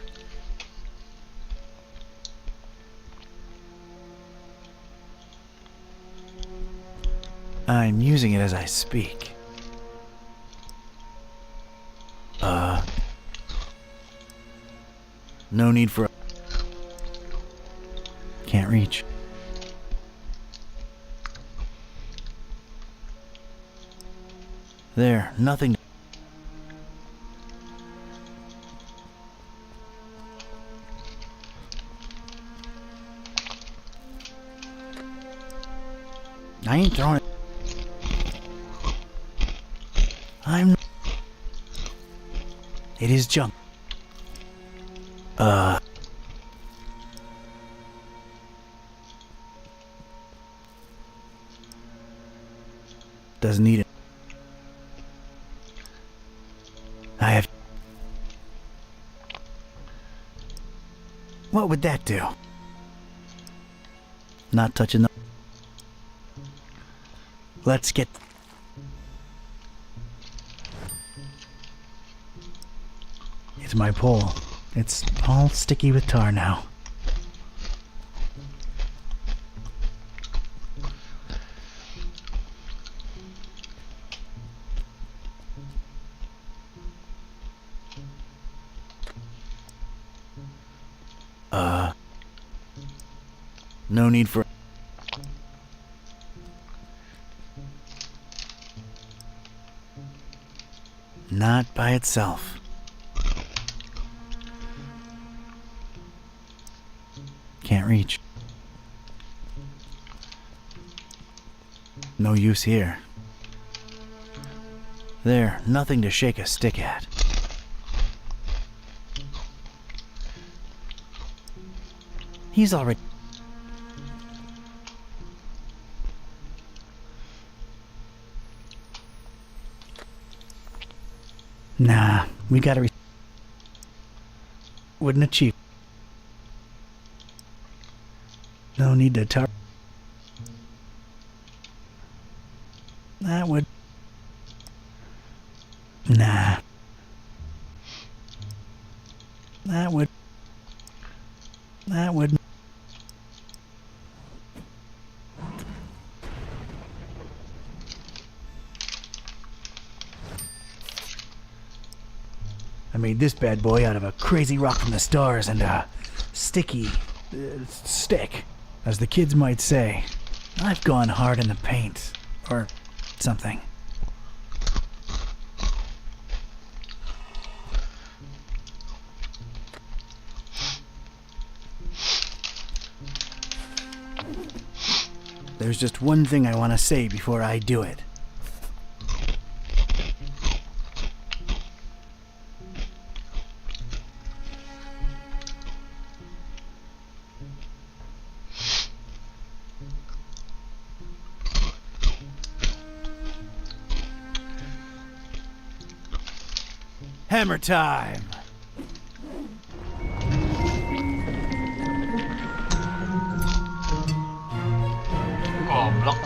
I'm using it as I speak. No need for... Can't reach. There, nothing. I ain't throwing it. It is junk. Doesn't need it. I have... What would that do? Not touching the... Let's get... It's my pole. It's all sticky with tar now. No need for... Not by itself. Can't reach. No use here. There, nothing to shake a stick at. He's already... Nah, we gotta wouldn't achieve. No need to tar... That would... Nah. That would... I made this bad boy out of a crazy rock from the stars and a sticky stick, as the kids might say. I've gone hard in the paint, or something. There's just one thing I want to say before I do it. Hammer time! Goblok.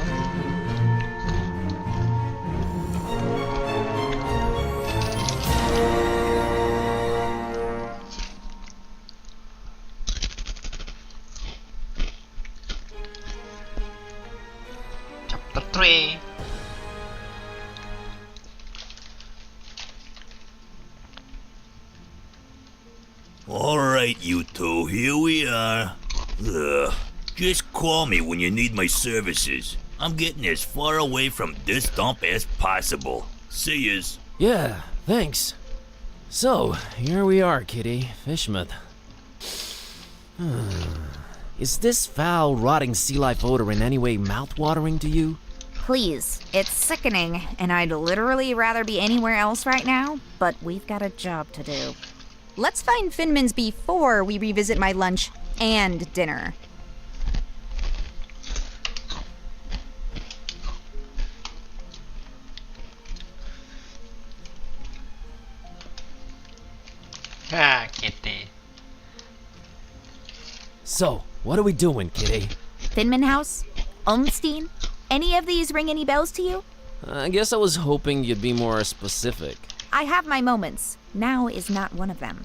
tree. Alright, you two, here we are. Just call me when you need my services. I'm getting as far away from this dump as possible. See yous. Yeah, thanks. So, here we are, Kitty. Fishmouth. Is this foul, rotting sea life odor in any way mouth-watering to you? Please, it's sickening, and I'd literally rather be anywhere else right now, but we've got a job to do. Let's find Finman's before we revisit my lunch and dinner. Ah, Kitty. So, what are we doing, Kitty? Finman House? Olmstein? Any of these ring any bells to you? I guess I was hoping you'd be more specific. I have my moments. Now is not one of them.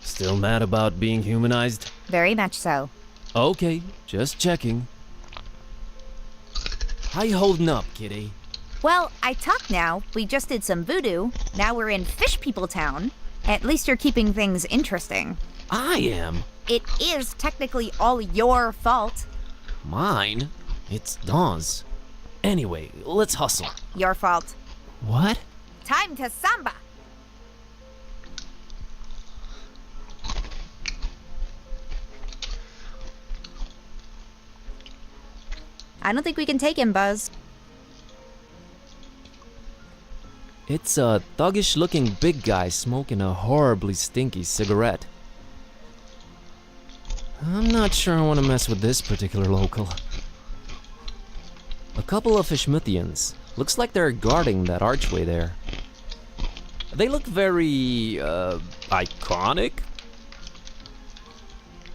Still mad about being humanized? Very much so. Okay, just checking. How you holding up, Kitty? Well, I talk now. We just did some voodoo. Now we're in Fish People Town. At least you're keeping things interesting. I am? It is technically all your fault. Mine? It's Dawn's. Anyway, let's hustle. Your fault. What? Time to samba! I don't think we can take him, Buzz. It's a thuggish-looking big guy smoking a horribly stinky cigarette. I'm not sure I want to mess with this particular local. A couple of Fishmithians. Looks like they're guarding that archway there. They look very, iconic?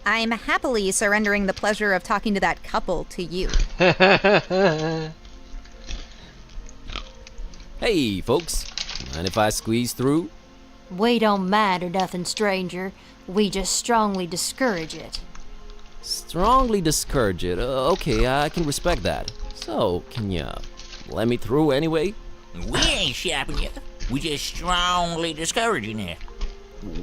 I'm happily surrendering the pleasure of talking to that couple to you. Hey, folks. Mind if I squeeze through? We don't mind or nothing, stranger. We just strongly discourage it. Strongly discourage it. Okay, I can respect that. So, can you let me through anyway? We ain't shopping you. We just strongly discouraging it.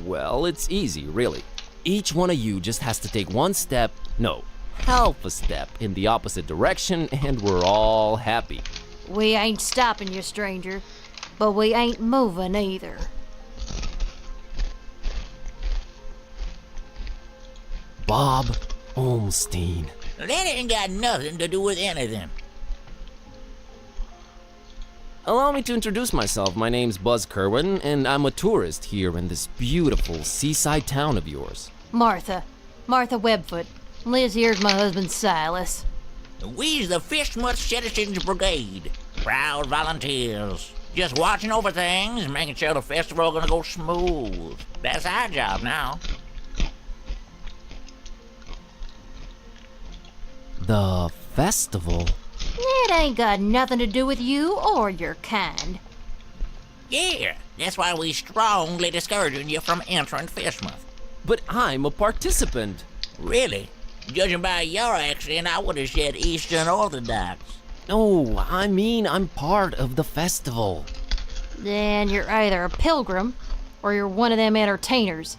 Well, it's easy, really. Each one of you just has to take one step, no, half a step in the opposite direction, and we're all happy. We ain't stopping you, stranger. But we ain't moving either. Bob Olmstein. That ain't got nothing to do with anything. Allow me to introduce myself. My name's Buzz Kerwin, and I'm a tourist here in this beautiful seaside town of yours. Martha Webfoot. Liz here's my husband Silas. We's the Fishmouth Citizens Brigade. Proud volunteers. Just watching over things, making sure the festival gonna go smooth. That's our job now. The festival? It ain't got nothing to do with you or your kind. Yeah, that's why we strongly discouraging you from entering Fishmouth. But I'm a participant. Really? Judging by your accent, I would have said Eastern Orthodox. No, I mean I'm part of the festival. Then you're either a pilgrim or you're one of them entertainers.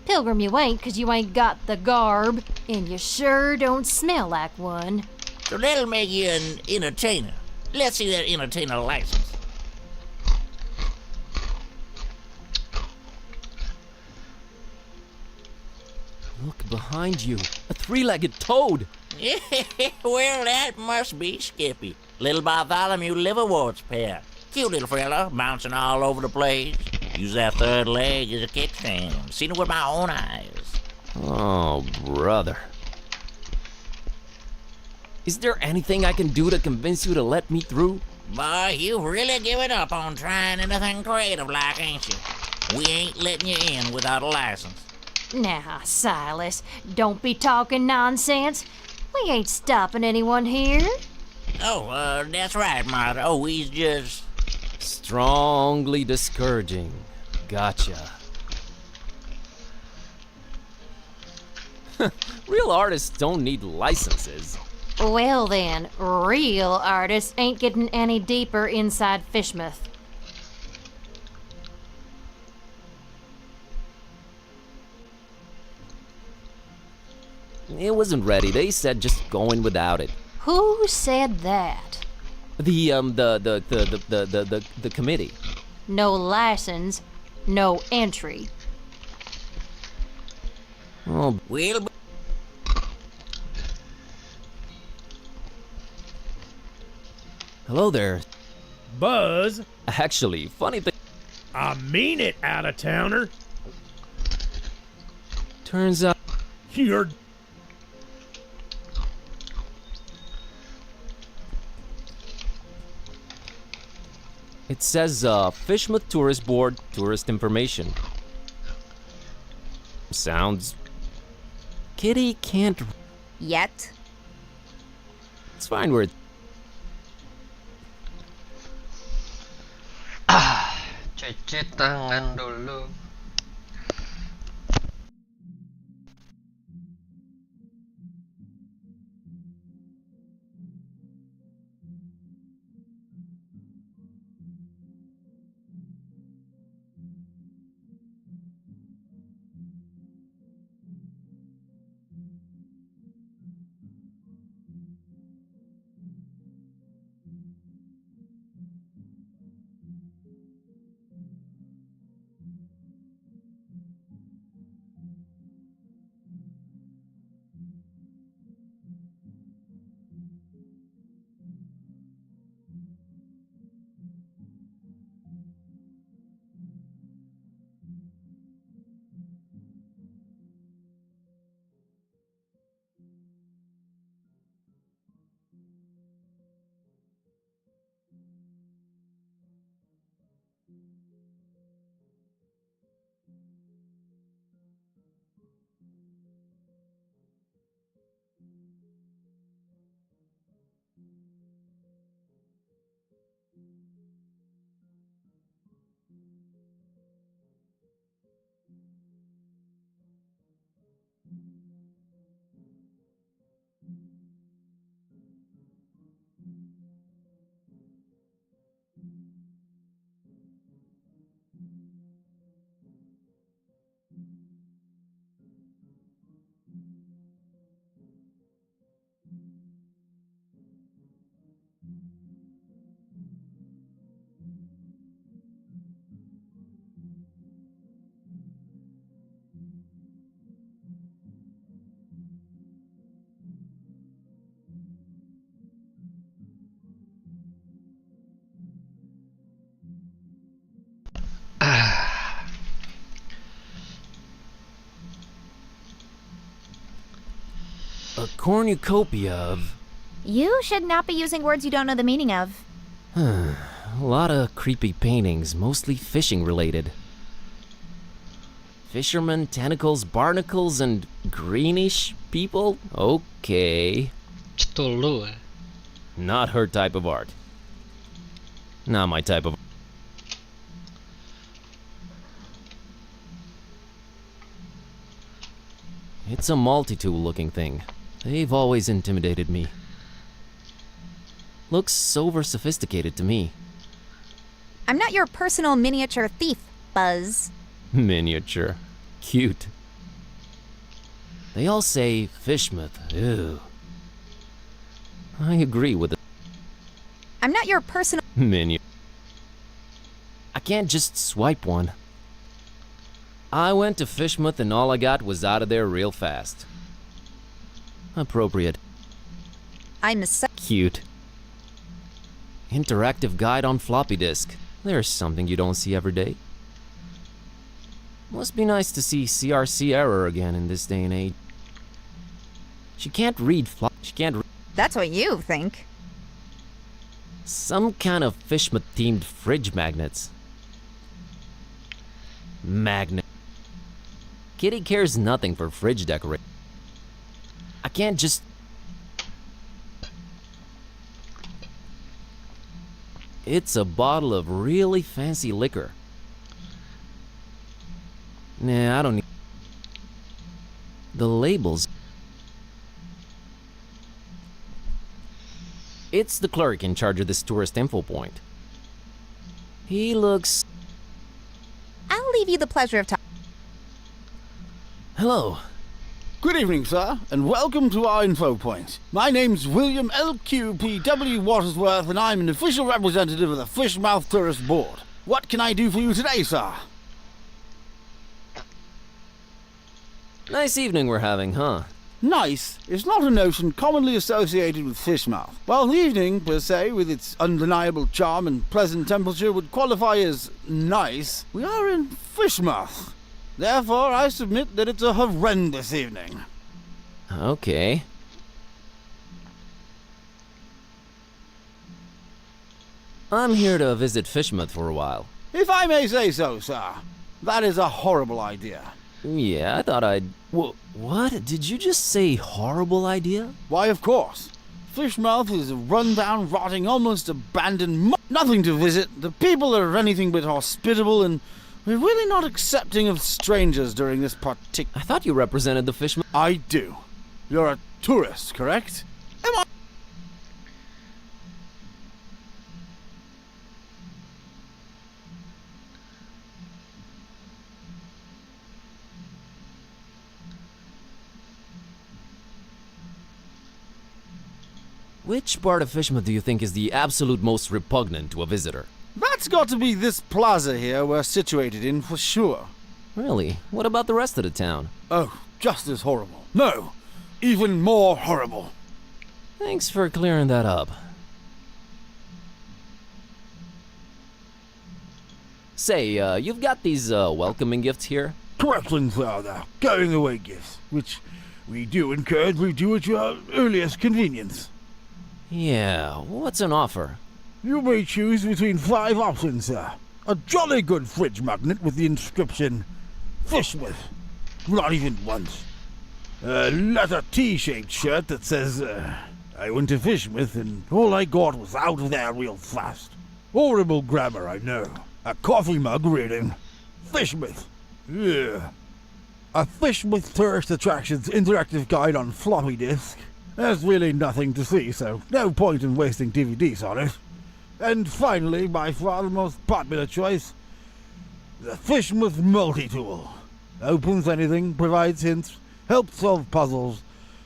Pilgrim you ain't, 'cause you ain't got the garb, and you sure don't smell like one. So that'll make you an entertainer. Let's see that entertainer license. Look behind you. A three-legged toad. Well, that must be Skippy. Little Bartholomew Liverwort's pair. Cute little fella, bouncing all over the place. Use that third leg as a kickstand. Seen it with my own eyes. Oh, brother. Is there anything I can do to convince you to let me through? Boy, you've really given up on trying anything creative like, ain't you? We ain't letting you in without a license. Now, Silas, don't be talking nonsense. We ain't stopping anyone here. Oh, that's right, Martha. Oh, he's just... Strongly discouraging. Gotcha. Real artists don't need licenses. Well then, real artists ain't getting any deeper inside Fishmouth. It wasn't ready. They said just go in without it. Who said that? The committee. No license, no entry. Oh, Well, hello there. Buzz, Actually, funny thing. I mean it, out-of-towner. Turns out You're it says Fishmouth Tourist Board tourist information. Sounds. Kitty can't. Yet. It's fine where. Cuci tangan dulu. A cornucopia of. You should not be using words you don't know the meaning of. A lot of creepy paintings, mostly fishing related. Fishermen, tentacles, barnacles, and greenish people? Okay. Cthulhu. Not her type of art. Not my type of. It's a multi-tool looking thing. They've always intimidated me. Looks over sophisticated to me. I'm not your personal miniature thief, Buzz. Miniature. Cute. They all say Fishmouth. Ew. I agree with it. I'm not your personal. Miniature. I can't just swipe one. I went to Fishmouth and all I got was out of there real fast. Appropriate. I'm so. Cute. Interactive guide on floppy disk. There's something you don't see every day. Must be nice to see CRC error again in this day and age. She can't read She can't read. That's what you think. Some kind of Fishmouth themed fridge magnets. Magnet. Kitty cares nothing for fridge decoration. I can't just. It's a bottle of really fancy liquor. Nah, I don't need. The labels. It's the clerk in charge of this tourist info point. He looks... I'll leave you the pleasure of talking. Hello. Good evening, sir, and welcome to our info point. My name's William L.Q.P.W. Watersworth, and I'm an official representative of the Fishmouth Tourist Board. What can I do for you today, sir? Nice evening we're having, huh? Nice is not a notion commonly associated with Fishmouth. While the evening, per se, with its undeniable charm and pleasant temperature, would qualify as nice, we are in Fishmouth. Therefore, I submit that it's a horrendous evening. Okay. I'm here to visit Fishmouth for a while. If I may say so, sir, that is a horrible idea. Yeah, I thought I'd... What? Did you just say horrible idea? Why, of course. Fishmouth is a run-down, rotting, almost abandoned nothing to visit. The people are anything but hospitable, and we're really not accepting of strangers during this particular... I thought you represented the Fishmouth... I do. You're a tourist, correct? Am I... Which part of Fishmouth do you think is the absolute most repugnant to a visitor? That's got to be this plaza here we're situated in, for sure. Really? What about the rest of the town? Oh, just as horrible. No, even more horrible. Thanks for clearing that up. Say, you've got these welcoming gifts here? Correctly, Father. Going away gifts, which we do encourage we do at your earliest convenience. Yeah, what's an offer? You may choose between 5 options, sir. A jolly good fridge magnet with the inscription, Fishmouth. Not even once. A leather T-shaped shirt that says, I went to Fishmouth and all I got was out of there real fast. Horrible grammar, I know. A coffee mug reading, Fishmouth. Yeah. A Fishmouth Tourist Attractions interactive guide on floppy disk. There's really nothing to see, so no point in wasting DVDs on it. And finally, by far the most popular choice, the Fishmouth Multi-Tool. Opens anything, provides hints, helps solve puzzles,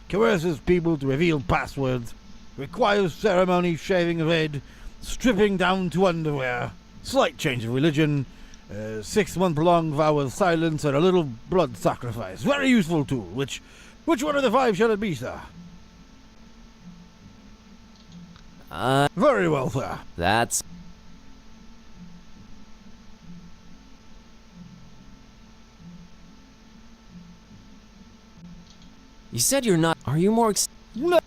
coerces people to reveal passwords, requires ceremony, shaving of head, stripping down to underwear, slight change of religion, 6-month-long vow of silence, and a little blood sacrifice. Very useful tool. Which one of the 5 shall it be, sir? Very well, sir. That's... You said you're not... Are you more No.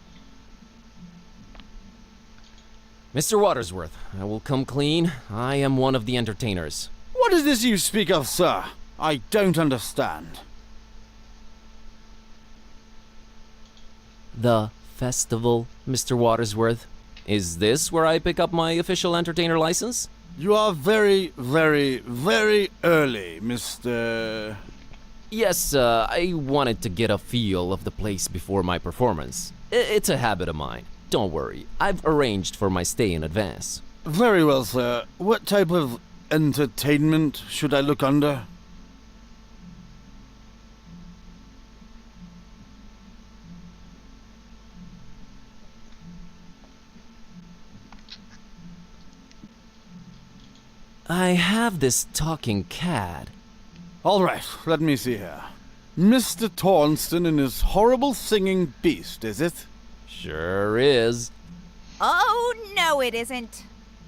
Mr. Watersworth, I will come clean. I am one of the entertainers. What is this you speak of, sir? I don't understand. The festival, Mr. Watersworth. Is this where I pick up my official entertainer license? You are very, very, very early, Mr... Yes, I wanted to get a feel of the place before my performance. It's a habit of mine. Don't worry, I've arranged for my stay in advance. Very well, sir. What type of entertainment should I look under? I have this talking cat. All right, let me see here. Mr. Tornston and his horrible singing beast, is it? Sure is. Oh, no, it isn't.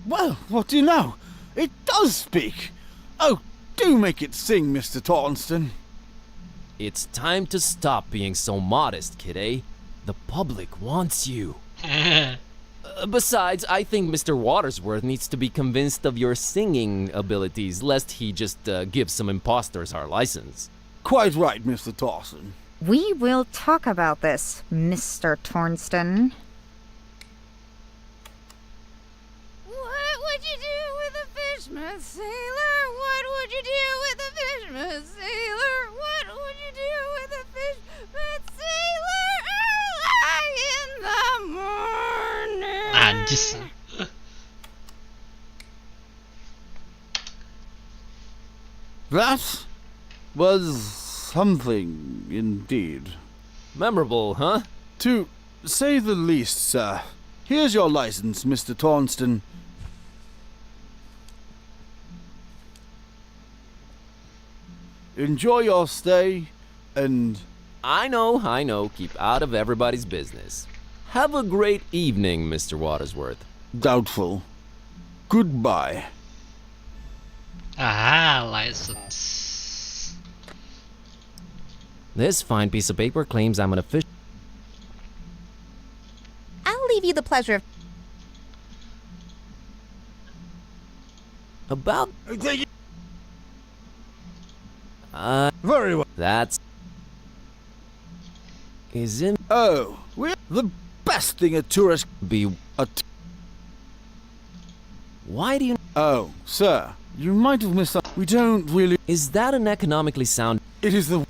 Well, what do you know? It does speak. Oh, do make it sing, Mr. Tornston. It's time to stop being so modest, kidday. The public wants you. Besides, I think Mr. Watersworth needs to be convinced of your singing abilities, lest he just give some imposters our license. Quite right, Mr. Tornston. We will talk about this, Mr. Tornston. What would you do with a Fishmouth sailor? What would you do with a Fishmouth sailor? What would you do with a Fishmouth Najis. That was something indeed. Memorable, huh? To say the least, sir. Here's your license, Mr. Tornston. Enjoy your stay, and... I know. Keep out of everybody's business. Have a great evening, Mr. Watersworth. Doubtful. Goodbye. Ah, license. This fine piece of paper claims I'm an official. I'll leave you the pleasure of. About. Very well. That's. Isn't. Oh, we're the best thing a tourist be. Why do you. Oh, sir, you might have missed. We don't really. Is that an economically sound? It is the.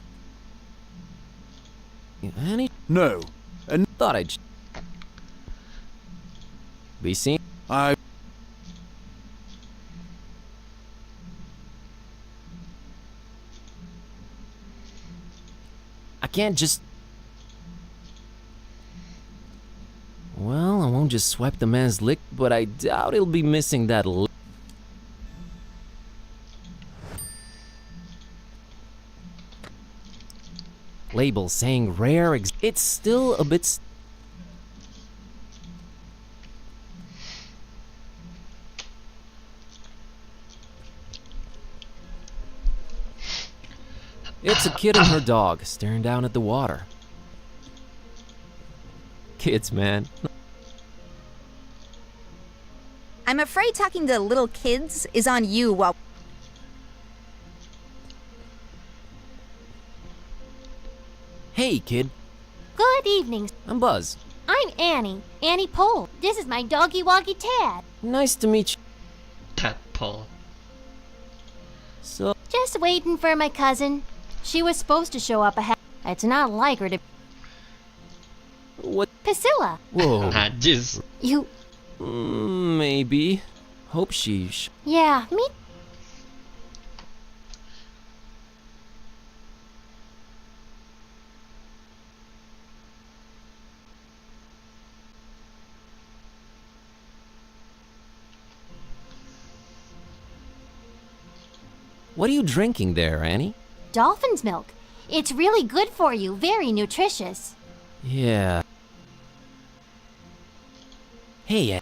Any? No, and thought I'd. Be seen. I can't just. Well, I won't just swipe the man's lick, but I doubt he'll be missing that lick. Label saying rare it's still a bit. It's a kid and her dog staring down at the water. Kids, man. I'm afraid talking to little kids is on you while. Hey, kid. Good evening. I'm Buzz. I'm Annie Pole. This is my doggy woggy Tad. Nice to meet you. Tadpole. So. Just waiting for my cousin. She was supposed to show up ahead. It's not like her to. What? Priscilla. Whoa. Najis. You. Maybe. Hope she. Yeah, me. What are you drinking there, Annie? Dolphin's milk. It's really good for you. Very nutritious. Yeah. Hey,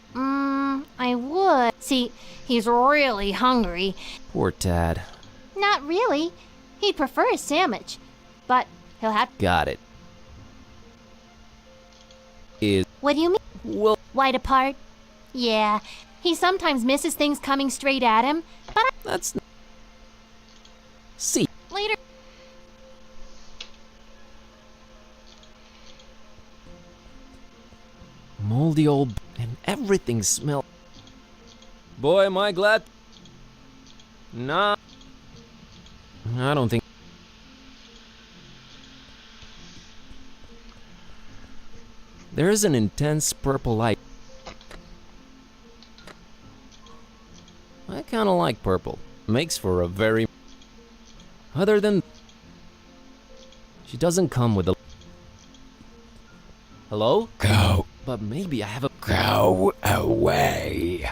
I would. See, he's really hungry. Poor Tad. Not really. He'd prefer a sandwich. But he'll have. Got it. Is. What do you mean? Well. Wide apart? Yeah. He sometimes misses things coming straight at him, but That's. See. Later. Moldy old. And everything smells. Boy, am I glad. Nah. I don't think. There's an intense purple light. I kinda like purple. Makes for a very. Other than. She doesn't come with a. Hello? Go. But maybe I have a. Go away.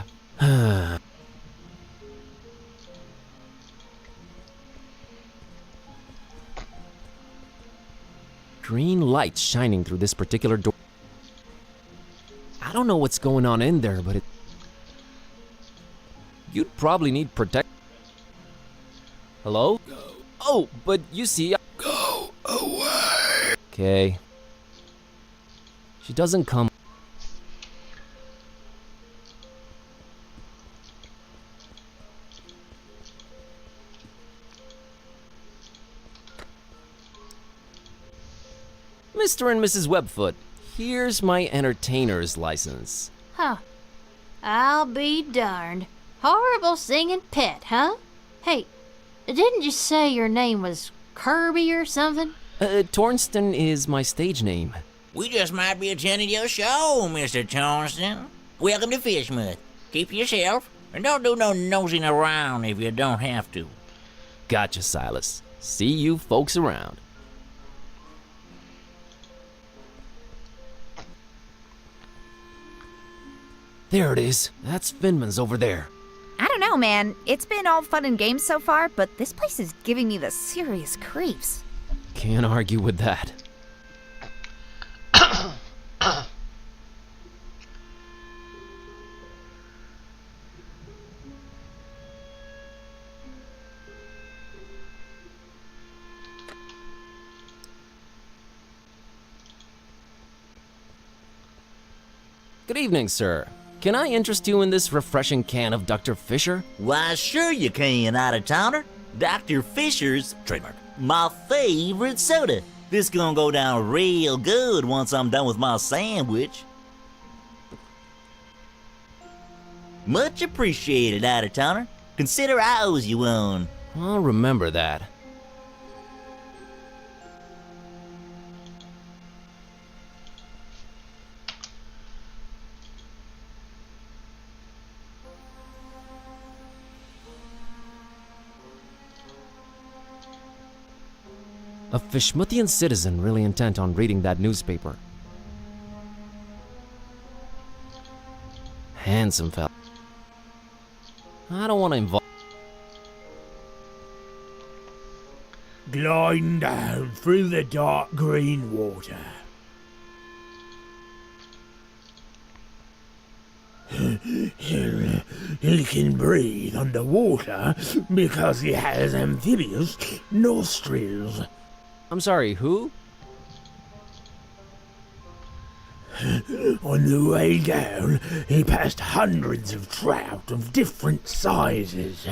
Green light shining through this particular door. I don't know what's going on in there, but it. You'd probably need protect. Hello? Go. Oh, but you see. Go away. Okay. She doesn't come. Mr. and Mrs. Webfoot, here's my entertainer's license. Huh. I'll be darned. Horrible singing pet, huh? Hey, didn't you say your name was Kirby or something? Tornston is my stage name. We just might be attending your show, Mr. Tornston. Welcome to Fishmouth. Keep yourself, and don't do no nosing around if you don't have to. Gotcha, Silas. See you folks around. There it is. That's Finman's over there. I don't know, man. It's been all fun and games so far, but this place is giving me the serious creeps. Can't argue with that. Good evening, sir. Can I interest you in this refreshing can of Dr. Fisher? Why, sure you can, out-of-towner. Dr. Fisher's, trademark, my favorite soda. This gonna go down real good once I'm done with my sandwich. Much appreciated, out-of-towner. Consider I owes you one. I'll remember that. A Fishmouthian citizen really intent on reading that newspaper. Handsome fella. I don't want to involve. Gliding down through the dark green water. He can breathe underwater because he has amphibious nostrils. I'm sorry, who? On the way down, he passed hundreds of trout of different sizes.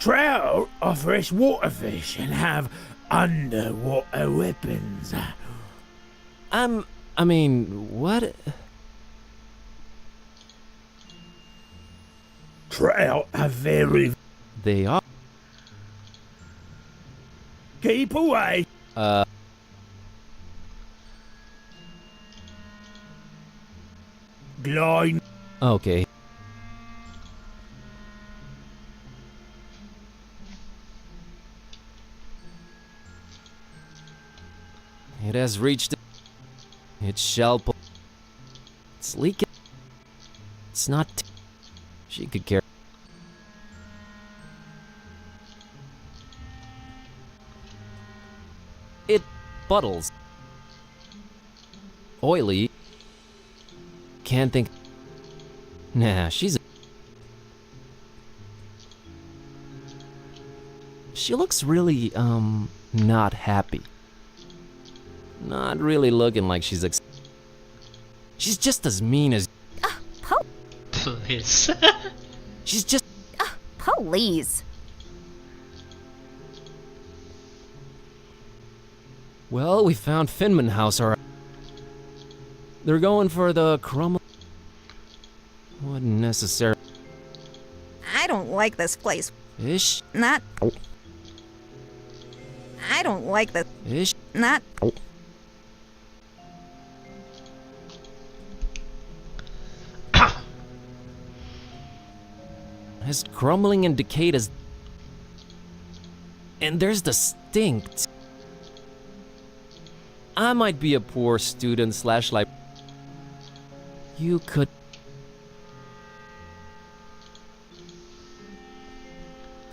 Trout are freshwater fish and have underwater weapons. I mean, what? Trout are very... They are. Keep away. Glide. Okay. It has reached. It shall pull. It's leaking. It's not. She could carry. It puddles. Oily. Can't think. Nah, she's. She looks really, not happy. Not really looking like she's she's just as mean as. Please. She's just. Please. Well, we found Finman House, alright. They're going for the crumble. Wasn't necessary. I don't like this place. Ish. Not. I don't like this. Ish. Not. As crumbling and decayed as. And there's the stink. I might be a poor student / like. You could.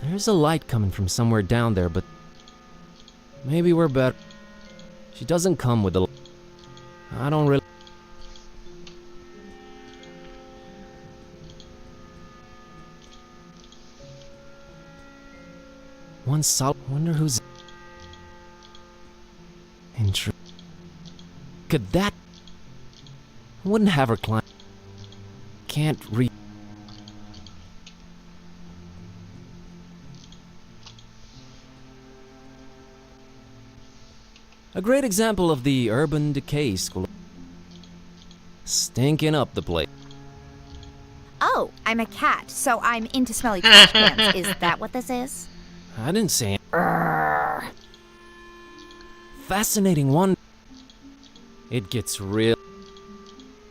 There's a light coming from somewhere down there, but maybe we're better. She doesn't come with the. I don't really. One solid. Wonder who's. Intrude. Could that. Wouldn't have her climb. Can't read. A great example of the urban decay school. Stinking up the place. Oh, I'm a cat, so I'm into smelly trash cans. Is that what this is? I didn't say it. Fascinating one. It gets real.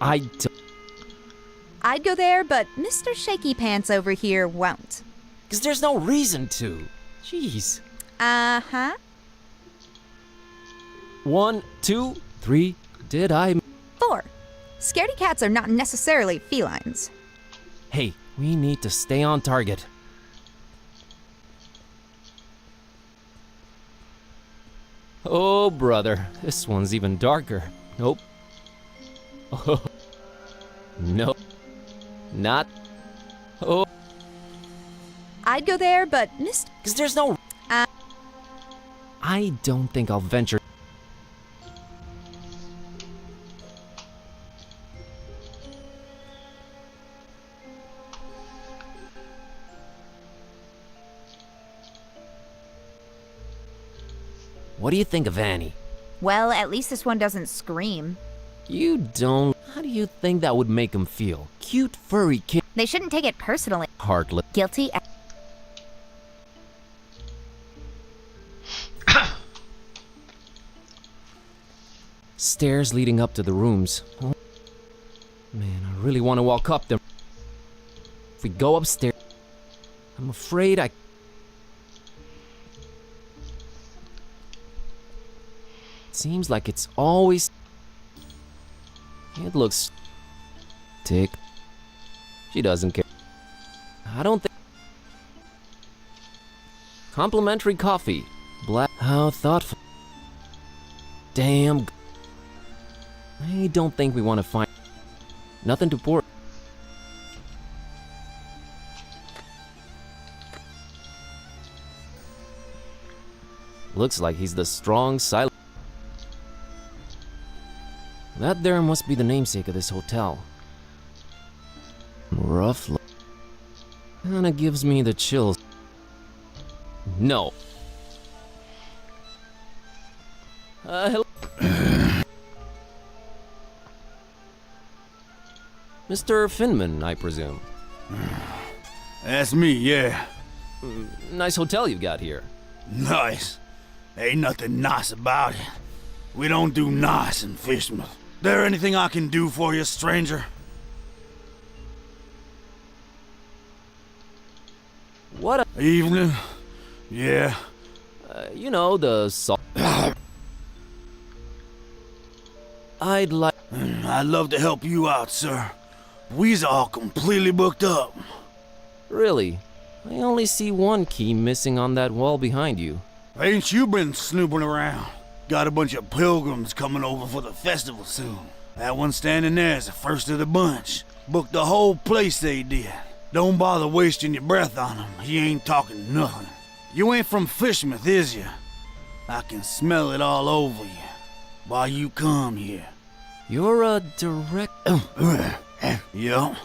I'd go there, but Mr. Shaky Pants over here won't. Because there's no reason to. Jeez. Uh-huh. 1, 2, 3. Did I? 4. Scaredy cats are not necessarily felines. Hey, we need to stay on target. Oh, brother. This one's even darker. Nope. Oh. Nope. Not. Oh. I'd go there, but Because there's no. I don't think I'll venture. What do you think of Annie? Well, at least this one doesn't scream. You don't. How do you think that would make him feel? Cute, furry kid. They shouldn't take it personally. Heartless. Guilty. Stairs leading up to the rooms. Oh. Man, I really want to walk up them. If we go upstairs, I'm afraid I... Seems like it's always... It looks... Tick. She doesn't care. I don't think... Complimentary coffee. Black... How thoughtful. Damn... I don't think we want to find... Nothing to pour... Looks like he's the strong, silent... That there must be the namesake of this hotel. Rough look. Kinda gives me the chills. No. Hello? Mr. Finman, I presume. That's me, yeah. Nice hotel you got here. Nice. Ain't nothing nice about it. We don't do nice in Fishmouth. There anything I can do for you, stranger? What a... Evening? Yeah. You know, the salt... I'd like... I'd love to help you out, sir. We's all completely booked up. Really? I only see one key missing on that wall behind you. Ain't you been snooping around? Got a bunch of pilgrims coming over for the festival soon. That one standing there is the first of the bunch. Booked the whole place, they did. Don't bother wasting your breath on him. He ain't talking nothing. You ain't from Fishmouth, is you? I can smell it all over you. Why you come here? You're a direct... Yeah.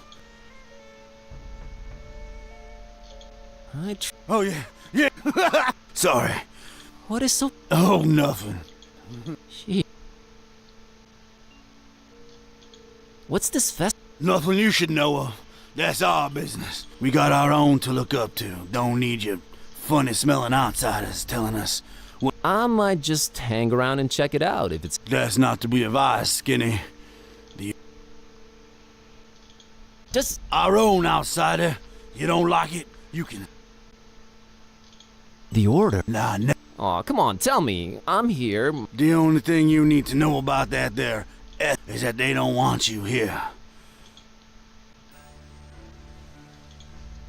Oh, yeah. Yeah. Sorry. What is so... Oh, nothing. Gee. What's this fest... Nothing you should know of. That's our business. We got our own to look up to. Don't need you funny-smelling outsiders telling us what... I might just hang around and check it out if it's... That's not to be advised, Skinny. Just... Our own outsider. You don't like it, you can... The order? Nah, Aw, come on, tell me. I'm here. The only thing you need to know about that there is that they don't want you here.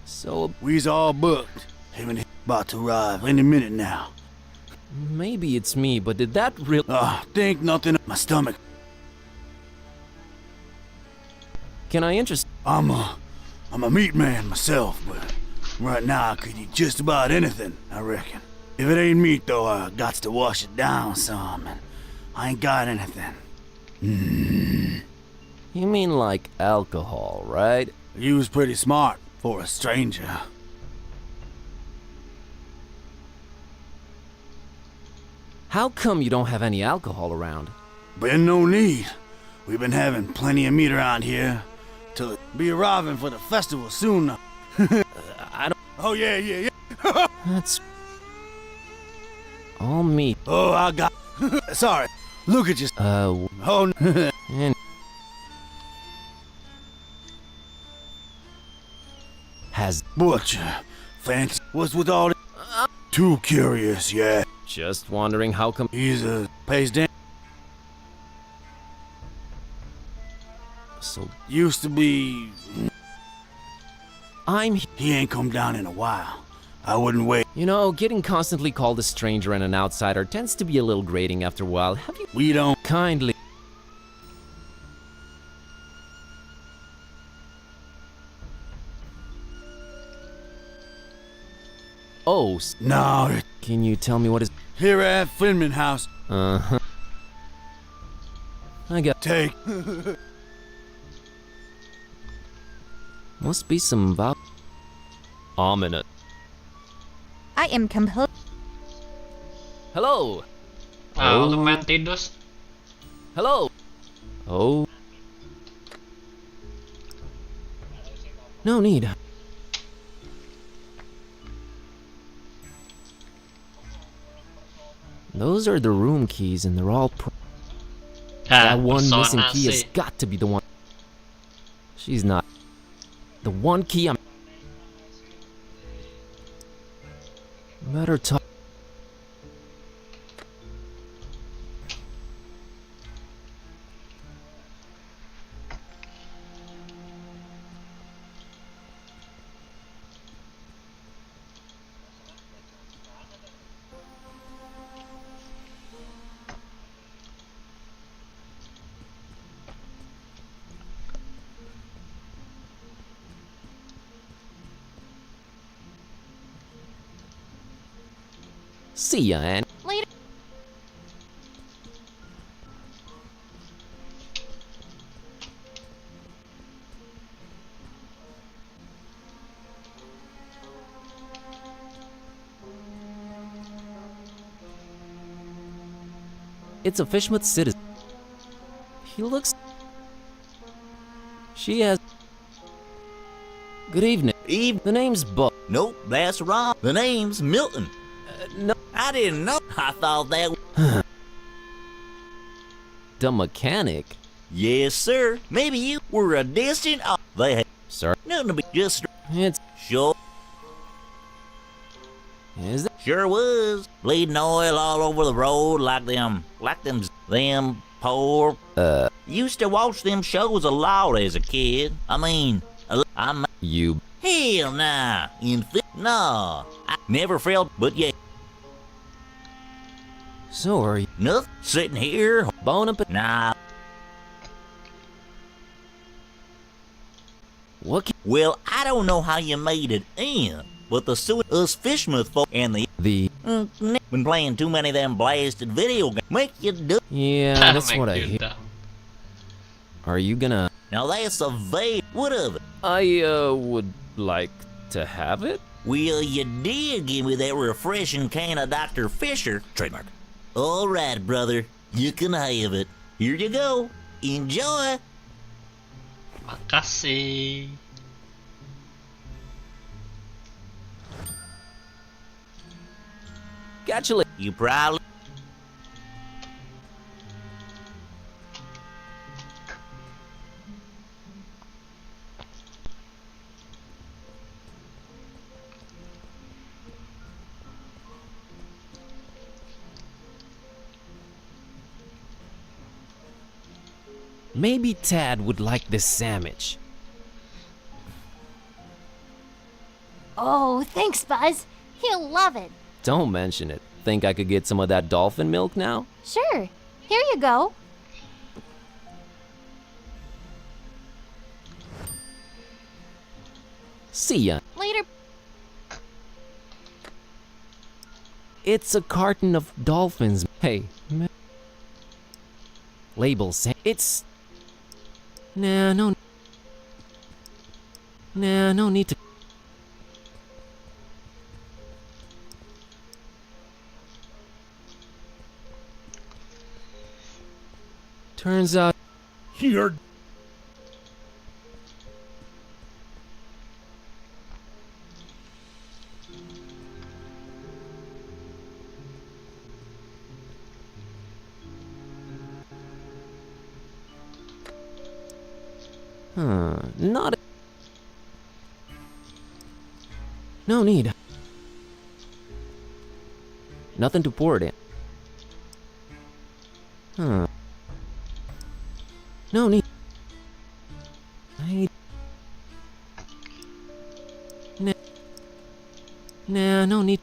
So... We's all booked. Him and him about to arrive any minute now. Maybe it's me, but did that really... Think nothing of my stomach. Can I interest... I'm a meat man myself, but right now I could eat just about anything, I reckon. If it ain't meat, though, I got to wash it down some, and I ain't got anything. You mean like alcohol, right? You was pretty smart for a stranger. How come you don't have any alcohol around? Been no need. We've been having plenty of meat around here. Till it be arriving for the festival soon. I don't... Oh, yeah. That's... all meat. Oh, I got... Sorry. Look at you. Oh, and has butcher. Fancy. What's with all that? Too curious, yeah. just wondering how come. He's pays down. So Used to be. I'm. He ain't come down in a while. I wouldn't wait. You know, getting constantly called a stranger and an outsider tends to be a little grating after a while. Have you We don't. kindly? Oh, No. can you tell me what is? Here at Finman House. Uh-huh. I got. Take. Must be some ominous. I am compl- Hello. Lu main tidus. Hello. Oh. No need. Those are the room keys, and they're all. That one missing key has got to be the one. She's not. The one key I'm. Better talk. See ya, Ann. Later. It's a Fishmouth citizen. He looks. She has. Good evening. The name's Buck. Nope, that's wrong. The name's Milton. No. I didn't know. I thought that. The mechanic. Yes, sir. Maybe you were a distant. They had. Sir. Nothing to be just. It's. Sure. Is it? Sure was. Bleeding oil all over the road like them poor. Used to watch them shows a lot as a kid. I mean, I'm. You. Hell nah. Nah. I never felt, but yeah. So are you. Nothing. Sitting here. Bone up. Nah. What? Well, I don't know how you made it in, but the us Fishmouth folk and the been playing too many of them blasted video games. Make you do. Yeah, that's what I hear. Are you gonna? Now that's a vague. What of it? I would like to have it. Well, you did give me that refreshing can of Dr. Fisher. Trademark. All right, brother. You can have it. Here you go. Enjoy. Makasih. Gotcha. You probably. Maybe Tad would like this sandwich. Oh, thanks, Buzz. He'll love it. Don't mention it. Think I could get some of that dolphin milk now? Sure. Here you go. See ya. Later. It's a carton of dolphins. Hey, labels. It's. Nah, no need to. Turns out. Here. Not. No need. Nothing to pour it in. No need. Nah, no need.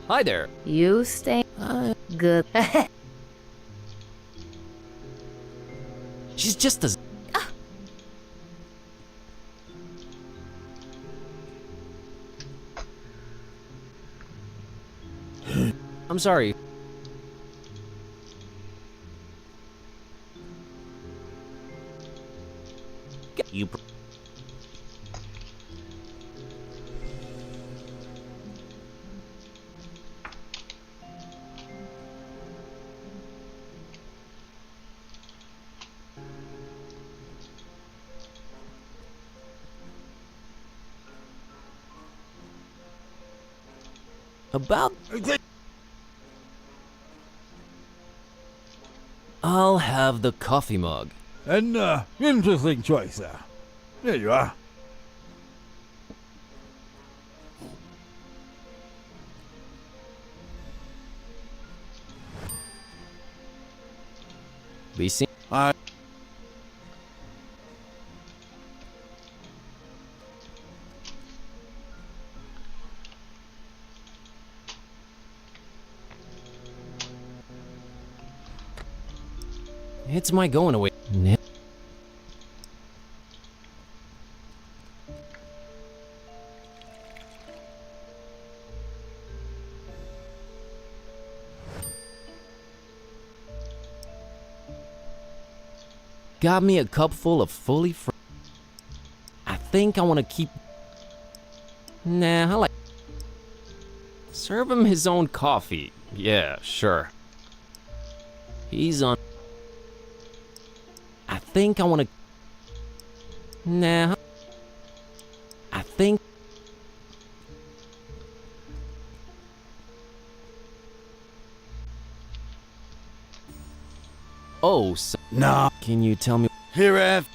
Hi there. You stay good. She's just as. I'm sorry. You. About. I'll have the coffee mug. An interesting choice there. There you are. Be seen. It's my going away. Got me a cup full of fully fresh. I think I want to keep. Nah, I like. Serve him his own coffee. Yeah, sure. He's on. I think I want to. Nah. I think. Oh, so Nah. Can you tell me? Here, Ev.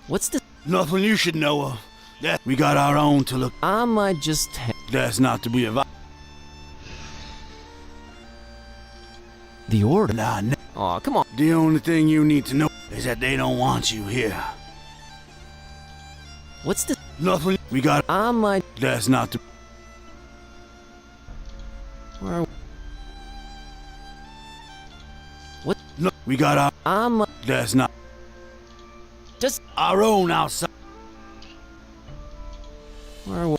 What's this? Nothing you should know of. Yeah, we got our own to look. I might just. That's not to be advised. The order? Nah, nah. Aw, come on. The only thing you need to know is that they don't want you here. What's this? Nothing. We got. I might. That's not to. Where? What? No, we got our. I'm. That's not. Just our own outside. Where?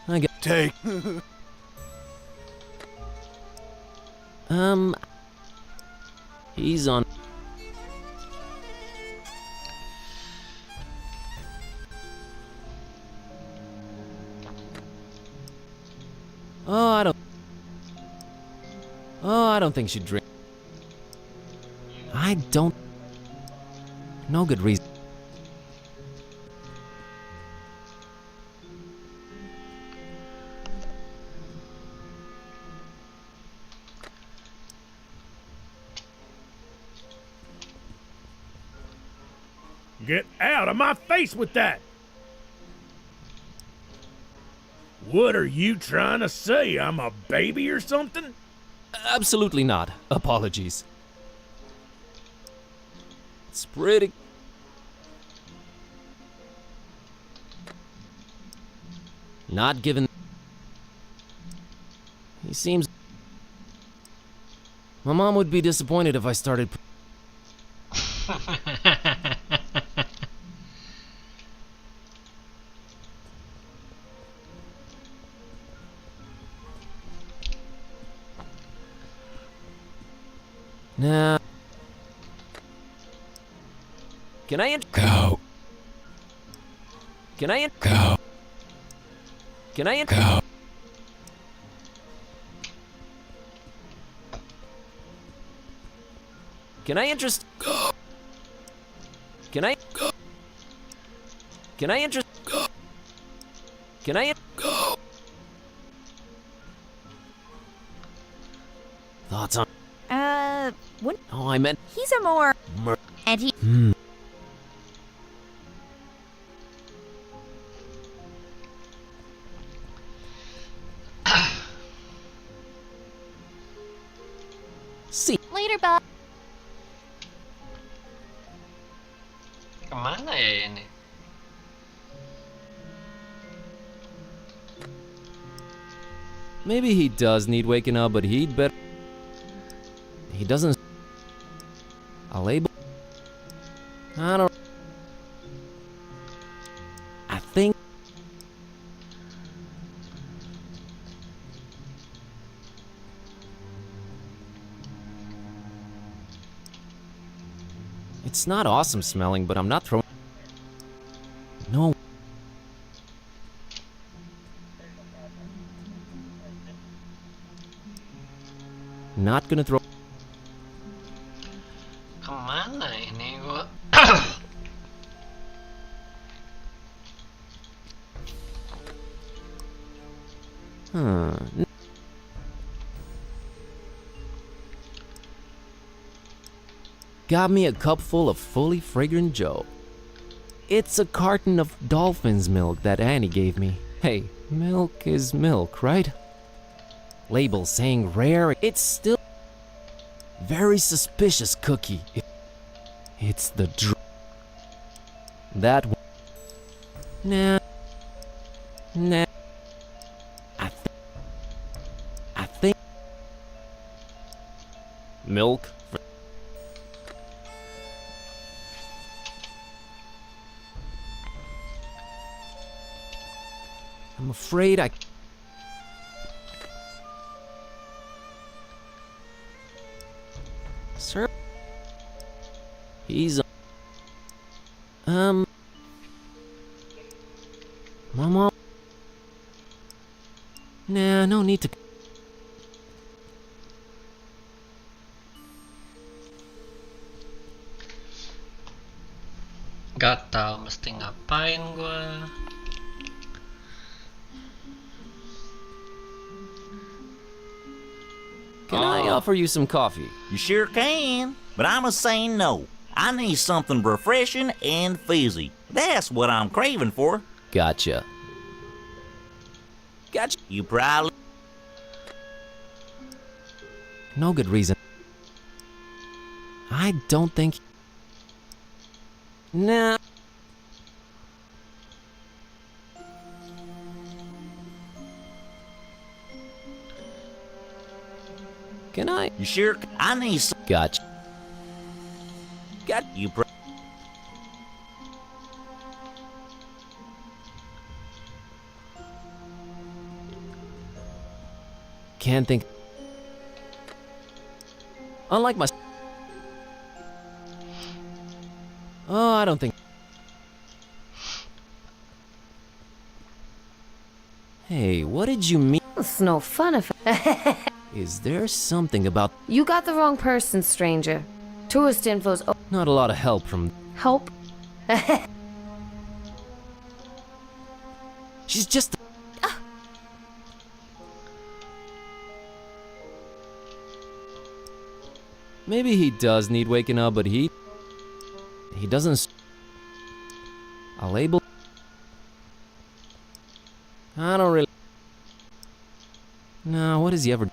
I get. Take. He's on. I don't think she'd drink. I don't. No good reason. Get out of my face with that! What are you trying to say? I'm a baby or something? Absolutely not. Apologies. It's pretty. Not given. He seems. My mom would be disappointed if I started. Nah. Can I go? Can I go? Can I go? Can I interest? Can I? Can I interest? Can I? Thoughts on? What? Oh, I meant. He's a more. And he. See. Later, Bob. Kemana ya ini? Maybe he does need waking up, but he'd better. He doesn't. I'll label. I don't. I think. It's not awesome smelling, but I'm not throwing. No. Not gonna throw. Kemana ini gua? Got me a cup full of fully fragrant Joe. It's a carton of dolphin's milk that Annie gave me. Hey, milk is milk, right? Label saying rare, it's still very suspicious cookie. It's the that one. Nah. I think milk. I'm afraid I. Sir? He's. Mama? Nah, no need to. Gak tau mesti ngapain gua. Can I offer you some coffee? You sure can, but I'm saying no. I need something refreshing and fizzy. That's what I'm craving for. Gotcha. You probably... No good reason. I don't think... Nah. Can I? You sure? I need some... Gotcha. Got you, Can't think. Unlike my. Oh, I don't think. Hey, what did you mean? It's no fun if. Is there something about. You got the wrong person, stranger. Tourist info's. Not a lot of help from. Help? She's just. Maybe he does need waking up, but he doesn't. I'll label. I don't really. No, what has he ever?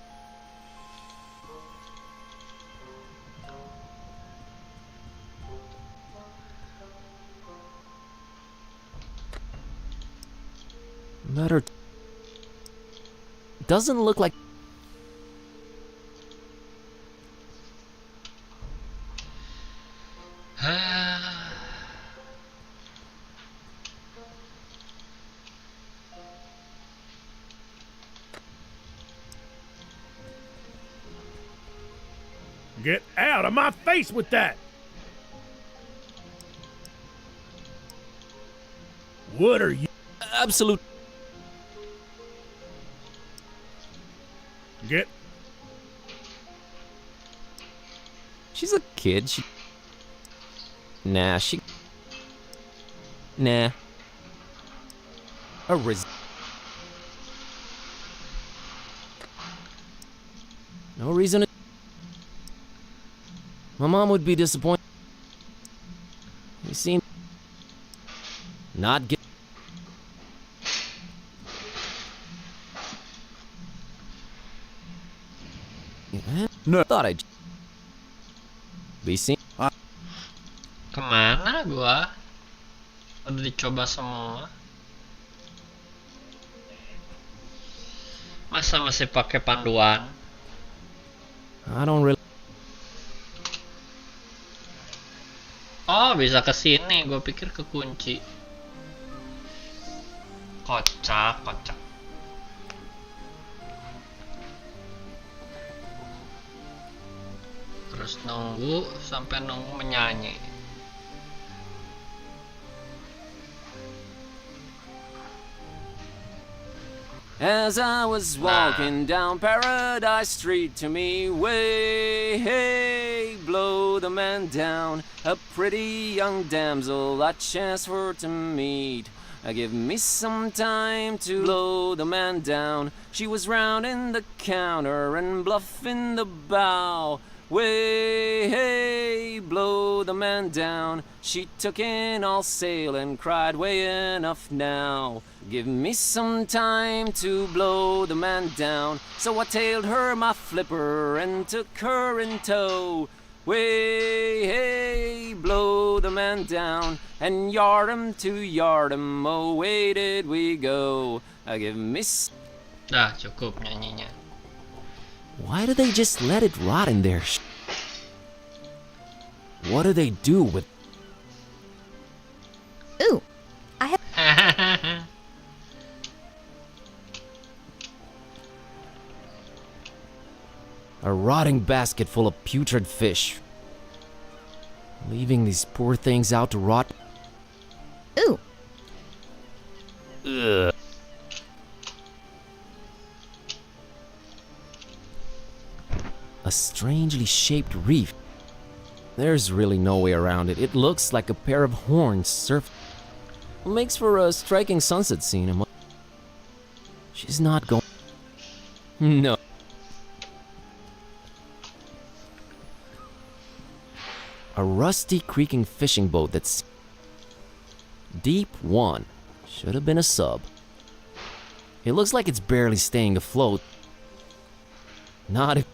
Better. Doesn't look like. Get out of my face with that! What are you? Absolute. Get. She's a kid. Nah. No reason to... My mom would be disappointed. You seem... not get... No. Thought I'd... be seen. Kemana gua? Udah dicoba semua. Masa masih pakai panduan? I don't really... Oh, bisa ke sini. Gua pikir kekunci. Kocak. Terus nunggu sampai nunggu menyanyi. As I was walking down Paradise Street, to me, way, hey, blow the man down. A pretty young damsel I chanced for to meet. Give me some time to blow the man down. She was rounding the counter and bluffing the bow. Way, hey, blow the man down. She took in all sail and cried, way enough now. Give me some time to blow the man down. So I tailed her my flipper and took her in tow. Way, hey, blow the man down. And yard'em to yard'em, away did we go. Give me... Dah, cukup nyanyinya. Why do they just let it rot in there? What do they do with... Ooh, I have... A rotting basket full of putrid fish. Leaving these poor things out to rot. Ooh. Ugh. A strangely shaped reef. There's really no way around it. It looks like a pair of horns surf. Makes for a striking sunset scene. She's not going... No. A rusty creaking fishing boat that's... Deep 1. Should have been a sub. It looks like it's barely staying afloat. Not if...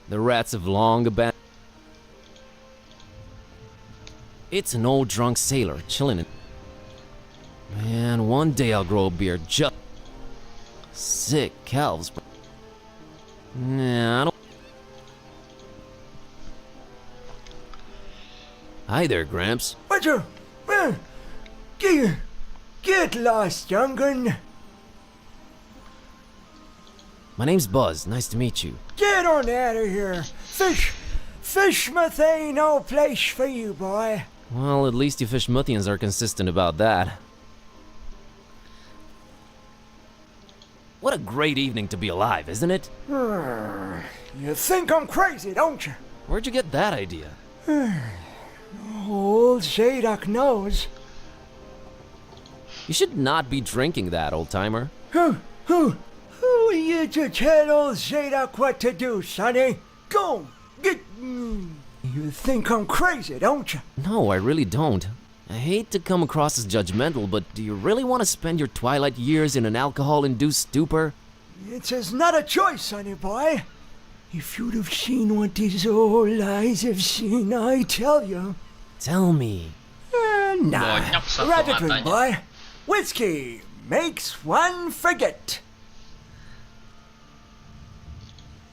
The rats have long abandoned. It's an old drunk sailor chilling in... Man, one day I'll grow a beard just... Sick calves. Nah, I don't... Hi there, Gramps. What's up? Get lost, young'un. My name's Buzz. Nice to meet you. Get on out of here. Fishmouth ain't no place for you, boy. Well, at least you Fishmouthians are consistent about that. What a great evening to be alive, isn't it? You think I'm crazy, don't you? Where'd you get that idea? Old Zadok knows. You should not be drinking that, old-timer. Who are you to tell old Zadok what to do, sonny? Go, get... You think I'm crazy, don't you? No, I really don't. I hate to come across as judgmental, but do you really want to spend your twilight years in an alcohol-induced stupor? It's not a choice, sonny boy. If you'd have seen what these old eyes have seen, I tell you. Tell me. Nah, rather drink, boy. Whiskey makes one forget.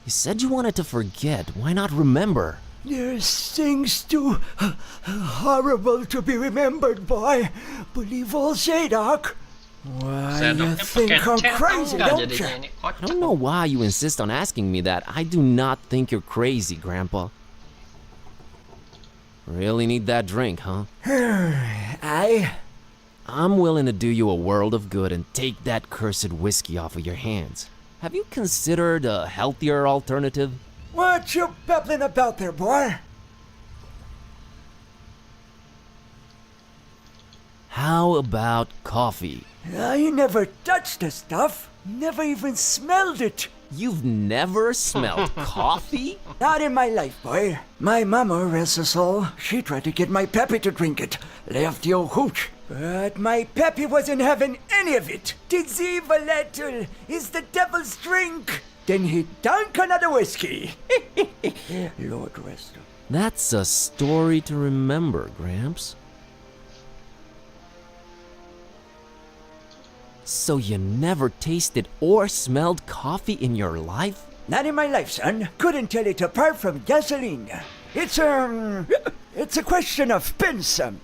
You said you wanted to forget. Why not remember? There's things too horrible to be remembered, boy. Believe old Zadok. Why, you think I'm crazy, don't you? I don't know why you insist on asking me that. I do not think you're crazy, Grandpa. Really need that drink, huh? I'm willing to do you a world of good and take that cursed whiskey off of your hands. Have you considered a healthier alternative? What you babbling about there, boy? How about coffee? I never touched the stuff. Never even smelled it. You've never smelled coffee? Not in my life, boy. My mama, rest her soul, she tried to get my Peppy to drink it. Left the old hooch. But my Peppy wasn't having any of it. Deceive a little is the devil's drink. Then he dunk another whiskey. Lord rest her. That's a story to remember, Gramps. So you never tasted or smelled coffee in your life? Not in my life, son. Couldn't tell it apart from gasoline. It's a question of principle.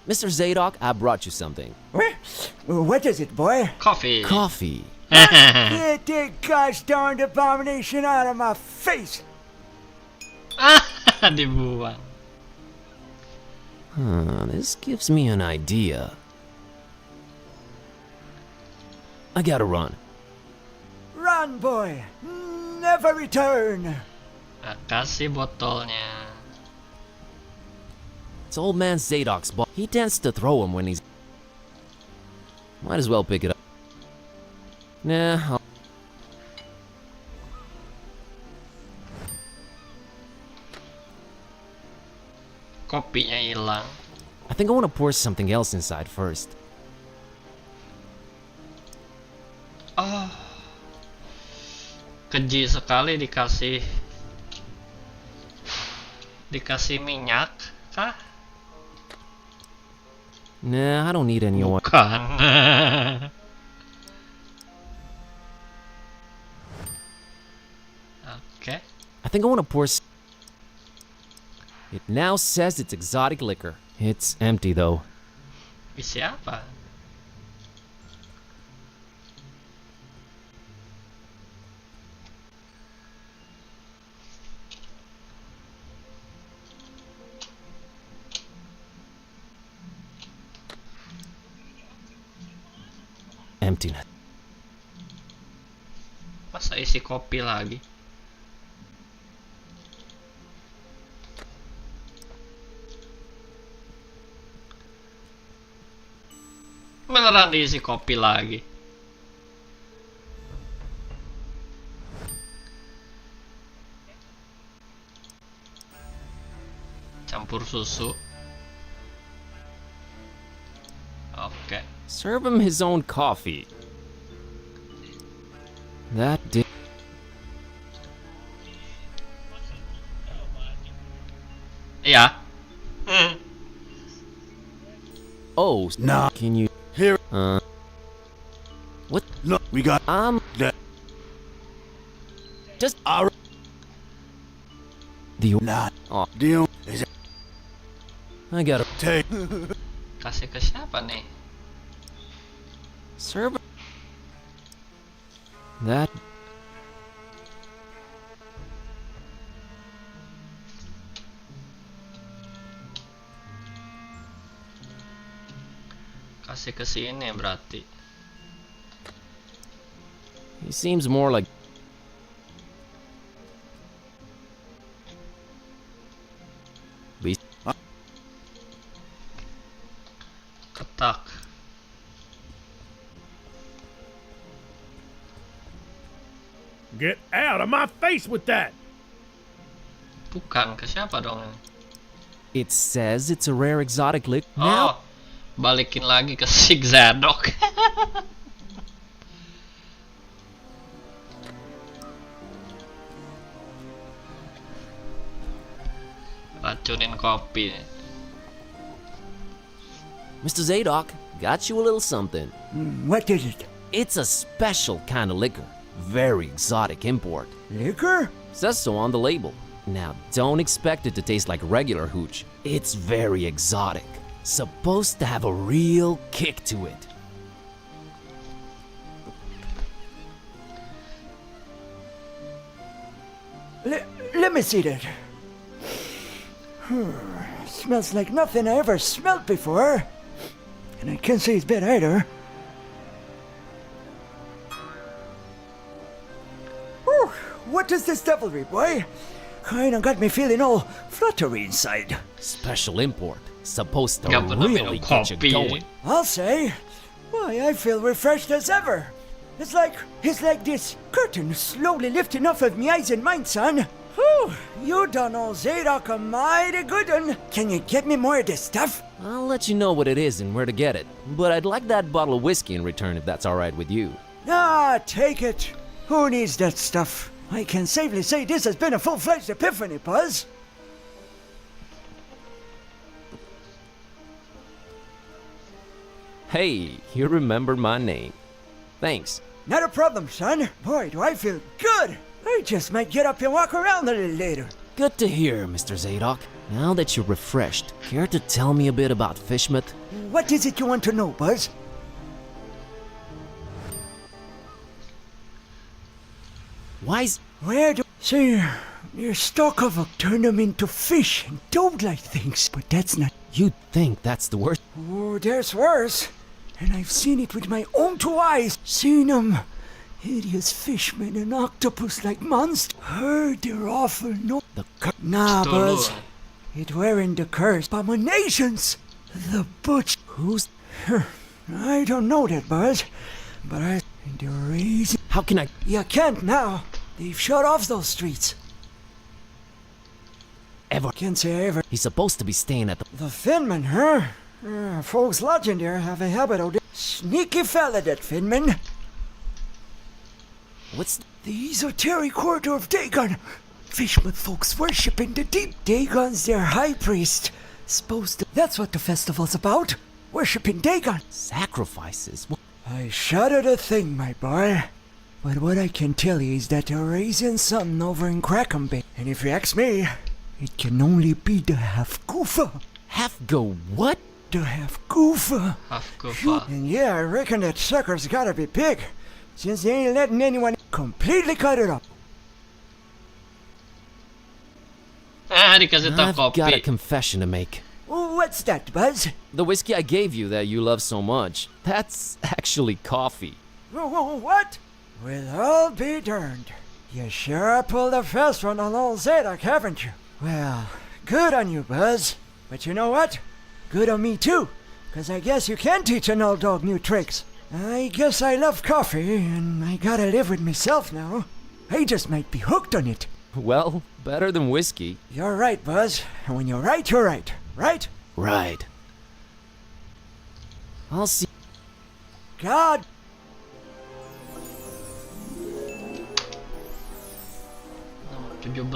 Mr. Zadok, I brought you something. What is it, boy? Coffee. Coffee. Get the gosh darned abomination out of my face! Dibuang. This gives me an idea. I gotta run. Run, boy! Never return! Kasih botolnya. It's old man Zadok's ball. He tends to throw them when he's... Might as well pick it up. Nah, Kopinya hilang. I think I want to pour something else inside first. Oh. Keji sekali dikasih minyak kah? Nah, I don't need any oil. Bukan. Okay. I think I want to pour... It now says it's exotic liquor. It's empty though. Isi apa? Emptiness. Masa isi kopi lagi? Beneran diisi kopi lagi. Campur susu. Oke. Serve him his own coffee. That did... Iya. Oh, nah. Can you... Here. What? Look, we got that. Just our. The not. Oh. Deal is. I gotta take. Kasih ke siapa nih? Serve. That. Kasih ke sini berarti. He seems more like... Ketak. Get out of my face with that! Bukan, ke siapa dong? It says it's a rare exotic liquor. Oh, balikin lagi ke si Zadok. Racunin kopi. Mr. Zadok, got you a little something. What is it? It's a special kind of liquor. Very exotic import. Liquor? Says so on the label. Now, don't expect it to taste like regular hooch. It's very exotic. Supposed to have a real kick to it. Let me see that. Smells like nothing I ever smelled before. And I can't say it's bad either. Whew, what what is this devilry, boy? Kinda got me feeling all fluttery inside. Special import. Supposed to Nggak pernah really minum get you kopi. going. I'll say. Why, I feel refreshed as ever. It's like this curtain slowly lifting off of me eyes and mind, son. Whew, you done old Zadok a mighty good one. Can you get me more of this stuff? I'll let you know what it is and where to get it. But I'd like that bottle of whiskey in return if that's alright with you. Ah, take it. Who needs that stuff? I can safely say this has been a full-fledged epiphany, Buzz. Hey, you remembered my name. Thanks. Not a problem, son. Boy, do I feel good. I just might get up and walk around a little later. Good to hear, Mr. Zadok. Now that you're refreshed, care to tell me a bit about Fishmouth? What is it you want to know, Buzz? Why's... Where do... See, your stock of a turned them into fish and dog-like things, but that's not... You think that's the worst? Oh, there's worse. And I've seen it with my own two eyes. Seen them. Hideous fishmen and octopus-like monsters. Heard they're awful, no... Nah, Buzz. It weren't the curse. Abominations. The butch... Who's... I don't know that, Buzz. But I... And the reason... How can I... You can't now. They've shut off those streets. Ever. Can't say ever. He's supposed to be staying at the... The Finman, huh? Folks lodging there have a habit of... Sneaky fella, that Finman. What's... The esoteric corridor of Dagon. Fishmouth folks worshipping the deep. Dagon's their high priest. Supposed to... That's what the festival's about. Worshipping Dagon. Sacrifices? I shudder to think, my boy. But what I can tell you is that they're raising something over in Crackham Bay. And if you ask me, it can only be the half-goofa. Half-go what? The half-goofa. Half-goofa. And yeah, I reckon that sucker's gotta be big, since they ain't letting anyone completely cut it up. Dikasih tahu I've kopi. got a confession to make. What's that, Buzz? The whiskey I gave you that you love so much, that's actually coffee. What? Well, I'll be darned. You sure pulled a fast one on old Zadok, haven't you? Well, good on you, Buzz. But you know what? Good on me, too. 'Cause I guess you can teach an old dog new tricks. I guess I love coffee, and I gotta live with myself now. I just might be hooked on it. Well, better than whiskey. You're right, Buzz. And when you're right, you're right. Right? Right. I'll see. God. 17.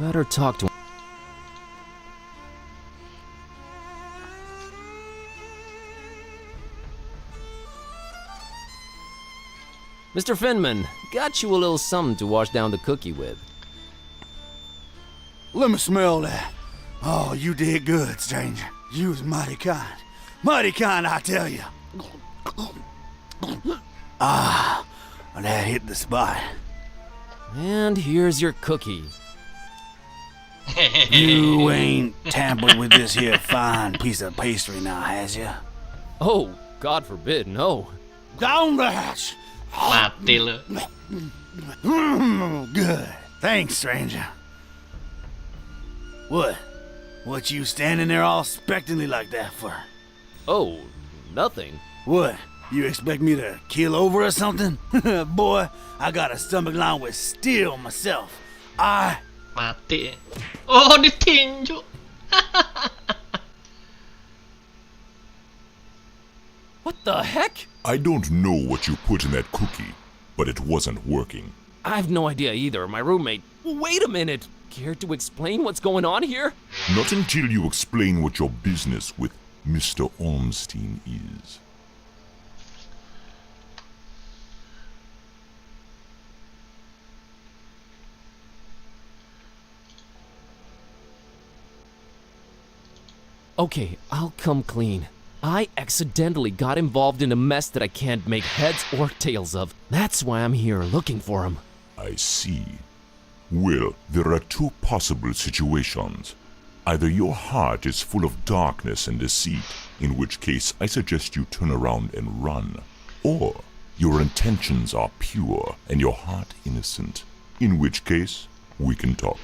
Better talk to him. Mr. Finman, got you a little something to wash down the cookie with. Let me smell that. Oh, you did good, stranger. You was mighty kind. Mighty kind, I tell you. Ah, that hit the spot. And here's your cookie. You ain't tampered with this here fine piece of pastry now, has ya? Oh, God forbid, no. Down the hatch. Mati lu. Good. Thanks, stranger. What? What you standing there all expectantly like that for? Oh, nothing. What? You expect me to keel over or something? Boy, I got a stomach line with steel myself. Mati. Oh, ditinju. What the heck? I don't know what you put in that cookie, but it wasn't working. I have no idea either. My roommate... Wait a minute. Care to explain what's going on here? Not until you explain what your business with Mr. Ormstein is. Okay, I'll come clean. I accidentally got involved in a mess that I can't make heads or tails of. That's why I'm here looking for him. I see. Well, there are two possible situations. Either your heart is full of darkness and deceit, in which case I suggest you turn around and run. Or your intentions are pure and your heart innocent, in which case we can talk.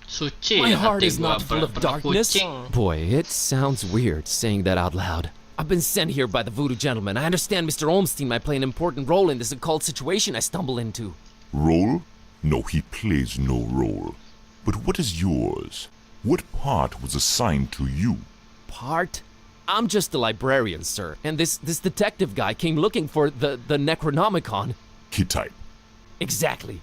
Suci My heart hati is gua not full of darkness. kucing. Boy, it sounds weird saying that out loud. I've been sent here by the voodoo gentleman. I understand Mr. Olmstein might play an important role in this occult situation I stumble into. Role? No, he plays no role. But what is yours? What part was assigned to you? Part? I'm just a librarian, sir, and this detective guy came looking for the Necronomicon. Kid type. Exactly.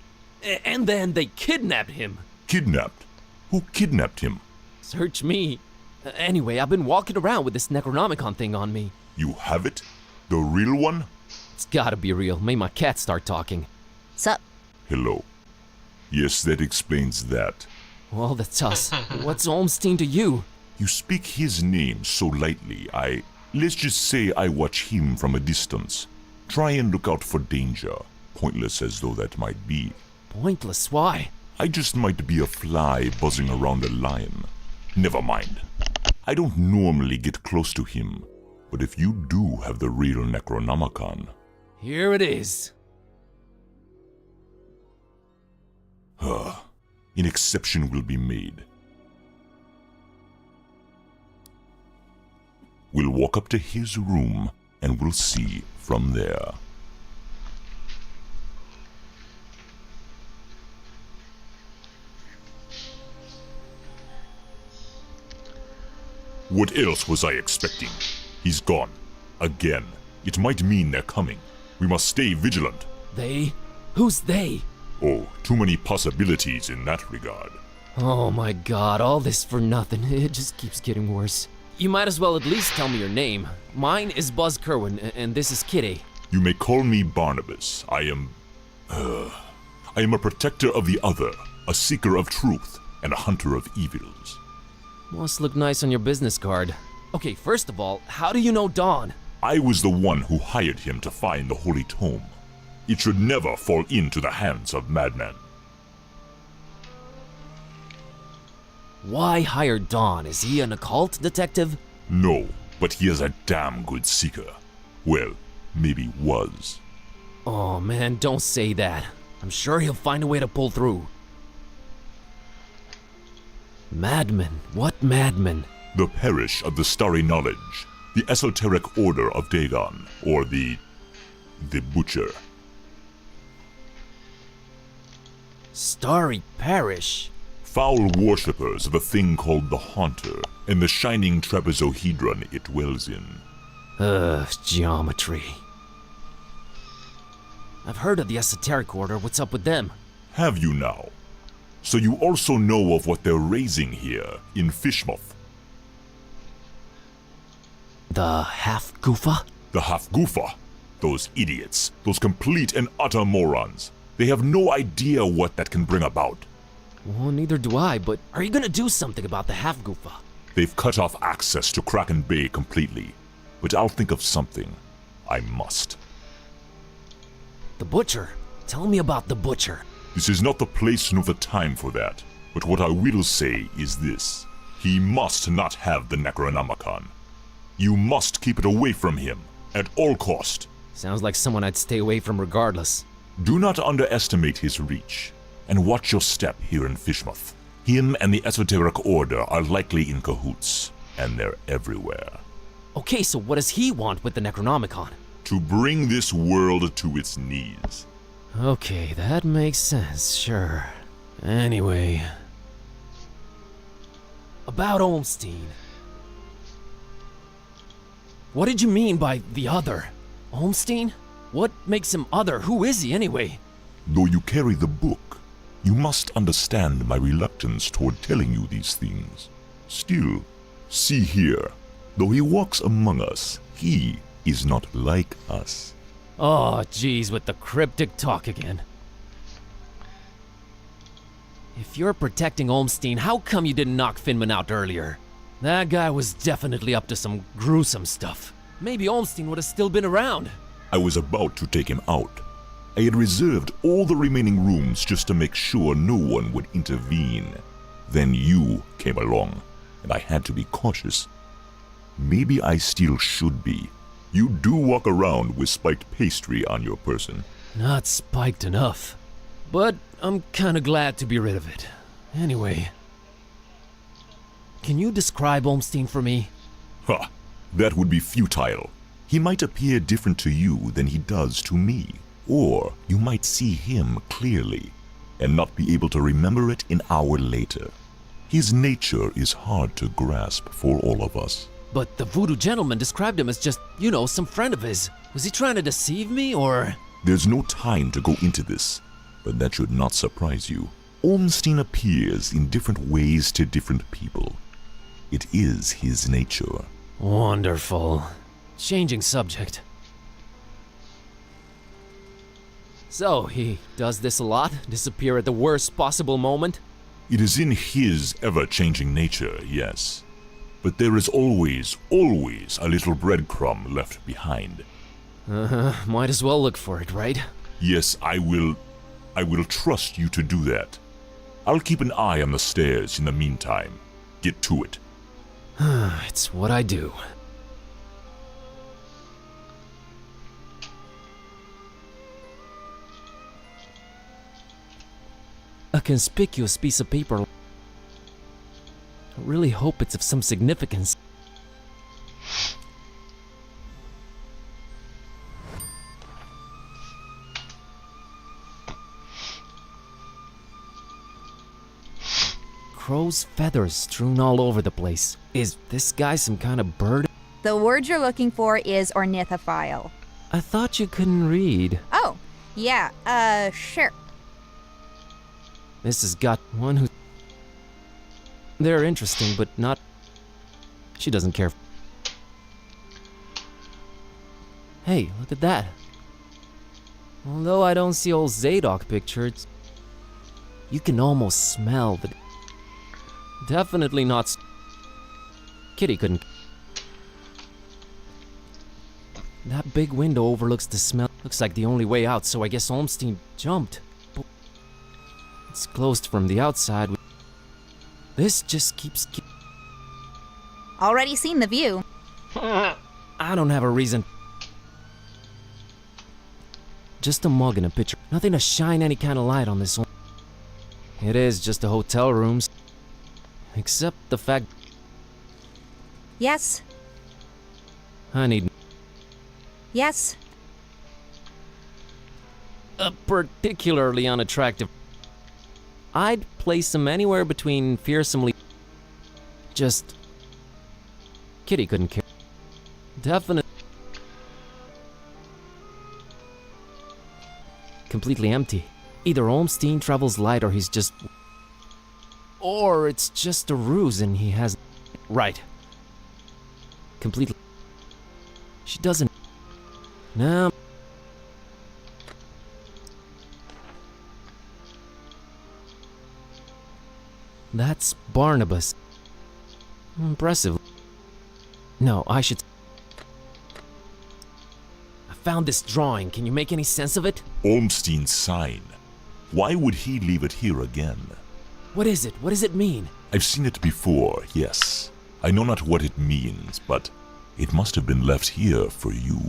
And then they kidnapped him. Kidnapped? Who kidnapped him? Search me. Anyway, I've been walking around with this Necronomicon thing on me. You have it? The real one? It's gotta be real. Made my cat start talking. Sup? Hello. Yes, that explains that. Well, that's us. What's Olmstein to you? You speak his name so lightly, let's just say I watch him from a distance. Try and look out for danger, pointless as though that might be. Pointless? Why? I just might be a fly buzzing around a lion. Never mind. I don't normally get close to him, but if you do have the real Necronomicon... Here it is. An exception will be made. We'll walk up to his room, and we'll see from there. What else was I expecting? He's gone. Again. It might mean they're coming. We must stay vigilant. They? Who's they? Oh, too many possibilities in that regard. Oh my god, all this for nothing. It just keeps getting worse. You might as well at least tell me your name. Mine is Buzz Kerwin, and this is Kitty. You may call me Barnabas. I am a protector of the other, a seeker of truth, and a hunter of evils. Must look nice on your business card. Okay, first of all, how do you know Dawn? I was the one who hired him to find the Holy Tome. It should never fall into the hands of madmen. Why hire Dawn? Is he an occult detective? No, but he is a damn good seeker. Well, maybe was. Oh man, don't say that. I'm sure he'll find a way to pull through. Madmen? What madmen? The Parish of the Starry Knowledge, the Esoteric Order of Dagon, or the Butcher. Starry Parish? Foul worshippers of a thing called the Haunter, and the shining trapezohedron it dwells in. Geometry. I've heard of the Esoteric Order. What's up with them? Have you now? So you also know of what they're raising here, in Fishmouth. The Half-Goofa? The Half-Goofa? Those idiots. Those complete and utter morons. They have no idea what that can bring about. Well, neither do I, but are you gonna do something about the Half-Goofa? They've cut off access to Kraken Bay completely. But I'll think of something. I must. The Butcher? Tell me about the Butcher. This is not the place nor the time for that. But what I will say is this. He must not have the Necronomicon. You must keep it away from him, at all cost. Sounds like someone I'd stay away from regardless. Do not underestimate his reach, and watch your step here in Fishmouth. Him and the Esoteric Order are likely in cahoots, and they're everywhere. Okay, so what does he want with the Necronomicon? To bring this world to its knees. Okay, that makes sense, sure. Anyway... About Olmstein. What did you mean by the other? Olmstein? What makes him other? Who is he anyway? Though you carry the book, you must understand my reluctance toward telling you these things. Still, see here, though he walks among us, he is not like us. Oh, geez, with the cryptic talk again. If you're protecting Olmstein, how come you didn't knock Finman out earlier? That guy was definitely up to some gruesome stuff. Maybe Olmstein would have still been around. I was about to take him out. I had reserved all the remaining rooms just to make sure no one would intervene. Then you came along, and I had to be cautious. Maybe I still should be. You do walk around with spiked pastry on your person. Not spiked enough. But I'm kinda glad to be rid of it. Anyway, can you describe Olmstein for me? Ha! That would be futile. He might appear different to you than he does to me. Or you might see him clearly, and not be able to remember it an hour later. His nature is hard to grasp for all of us. But the voodoo gentleman described him as just, you know, some friend of his. Was he trying to deceive me, or...? There's no time to go into this, but that should not surprise you. Olmstein appears in different ways to different people. It is his nature. Wonderful. Changing subject. So, he does this a lot? Disappear at the worst possible moment? It is in his ever-changing nature, yes. But there is always a little breadcrumb left behind. Might as well look for it, right? Yes, I will trust you to do that. I'll keep an eye on the stairs in the meantime. Get to it. It's what I do. A conspicuous piece of paper. I really hope it's of some significance. Crow's feathers strewn all over the place. Is this guy some kind of bird? The word you're looking for is ornithophile. I thought you couldn't read. Oh, yeah, sure. This has got one who... They're interesting, but not... She doesn't care. Hey, look at that. Although I don't see old Zadok pictures, you can almost smell the... Definitely not... Kitty couldn't... That big window overlooks the smell. Looks like the only way out, so I guess Olmstein jumped. But it's closed from the outside. This just keeps... Already seen the view. I don't have a reason. Just a mug and a pitcher. Nothing to shine any kind of light on this one. It is just a hotel rooms. Except the fact... Yes. I need... Yes. A particularly unattractive... I'd place him anywhere between fearsomely... Just... Kitty couldn't care. Definitely... Completely empty. Either Olmstein travels light or he's just... Or it's just a ruse and he has... Right. Completely... She doesn't... No. That's Barnabas. Impressive. No, I should... I found this drawing. Can you make any sense of it? Olmstein's sign. Why would he leave it here again? What is it? What does it mean? I've seen it before, yes. I know not what it means, but it must have been left here for you.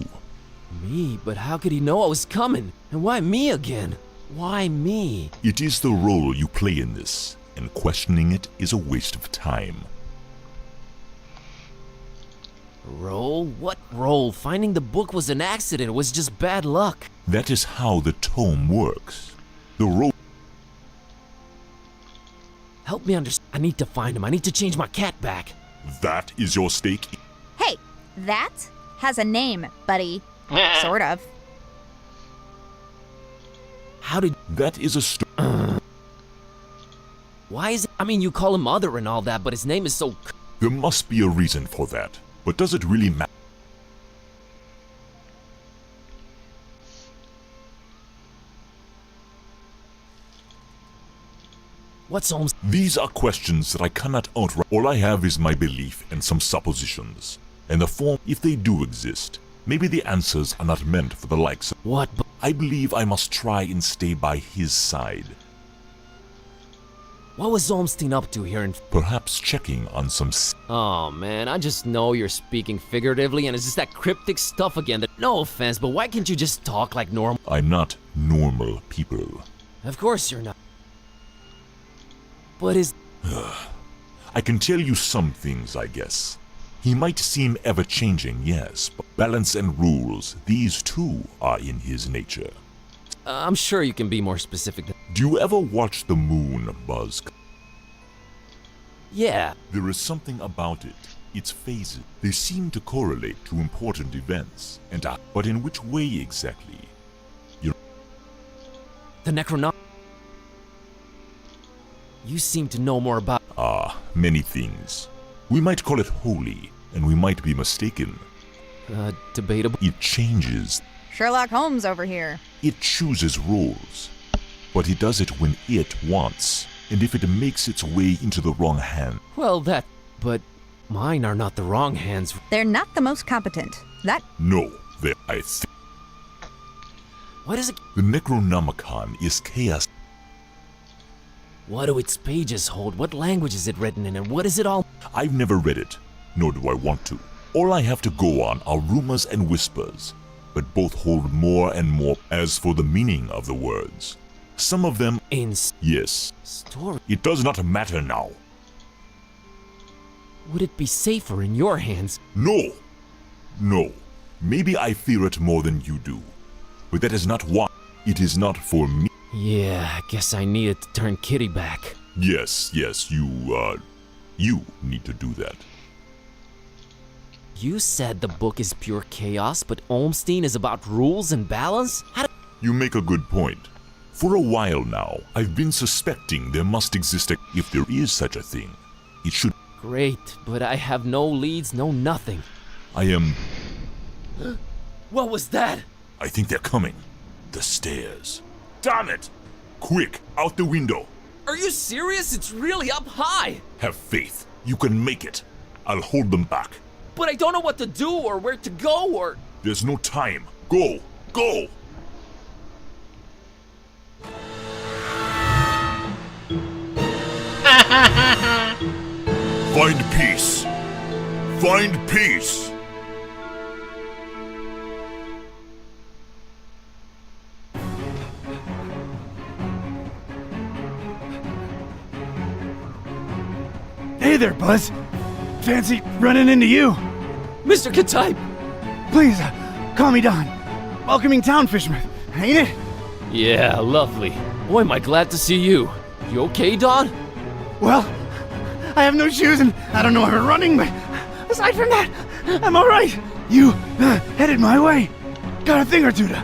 Me? But how could he know I was coming? And why me again? Why me? It is the role you play in this, and questioning it is a waste of time. Role? What role? Finding the book was an accident. It was just bad luck. That is how the tome works. The role... Help me understand. I need to find him. I need to change my cat back. That is your stake? Hey, that has a name, buddy. Sort of. How did... That is a Why is it... I mean, you call him Mother and all that, but his name is so... There must be a reason for that. But does it really matter? What's Holmes? These are questions that I cannot outright. All I have is my belief and some suppositions. And the form, if they do exist, maybe the answers are not meant for the likes of... What? I believe I must try and stay by his side. What was Olmstein up to here in... Perhaps checking on some... Oh man, I just know you're speaking figuratively and it's just that cryptic stuff again that... No offense, but why can't you just talk like normal? I'm not normal people. Of course you're not. But is... I can tell you some things, I guess. He might seem ever-changing, yes, but balance and rules, these too are in his nature. I'm sure you can be more specific than... Do you ever watch the moon, Buzz? Yeah. There is something about it. Its phases. They seem to correlate to important events, and but in which way exactly? The Necronom... You seem to know more about... Many things. We might call it holy, and we might be mistaken. Debatable. It changes. Sherlock Holmes over here. It chooses roles, but it does it when it wants, and if it makes its way into the wrong hand. Well, but mine are not the wrong hands. They're not the most competent. No, I think. What is it? The Necronomicon is chaos. What do its pages hold? What language is it written in, and what is it all? I've never read it, nor do I want to. All I have to go on are rumors and whispers, but both hold more and more. As for the meaning of the words, some of them... Yes. Story? It does not matter now. Would it be safer in your hands? No. Maybe I fear it more than you do, but that is not why. It is not for me. Yeah, I guess I needed to turn Kitty back. Yes, you need to do that. You said the book is pure chaos, but Olmstein is about rules and balance? You make a good point. For a while now, I've been suspecting there must exist if there is such a thing. It should... Great, but I have no leads, no nothing. I am... What was that? I think they're coming. The stairs. Damn it! Quick, out the window. Are you serious? It's really up high. Have faith. You can make it. I'll hold them back. But I don't know what to do or where to go or... There's no time. Go! Go! Find peace. Find peace. Hey there, Buzz. Fancy running into you. Mr. Katype! Please, call me Don. Welcoming town, Fishmouth, ain't it? Yeah, lovely. Boy, am I glad to see you. You okay, Don? Well, I have no shoes and I don't know where we're running, but aside from that, I'm alright. You headed my way. Got a thing or two to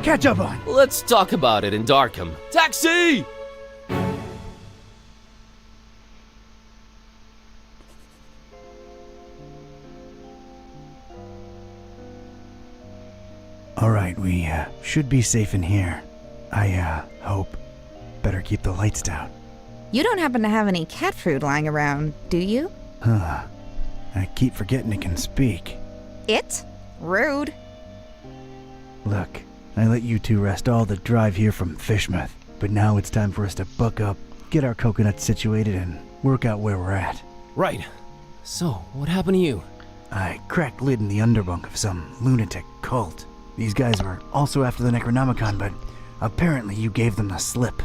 catch up on. Let's talk about it in Darkham. Taxi! Alright, we should be safe in here. I hope. Better keep the lights down. You don't happen to have any cat food lying around, do you? I keep forgetting it can speak. It? Rude. Look, I let you two rest all the drive here from Fishmouth, but now it's time for us to buck up, get our coconuts situated, and work out where we're at. Right. So, what happened to you? I cracked lid in the underbunk of some lunatic cult. These guys were also after the Necronomicon, but apparently you gave them the slip.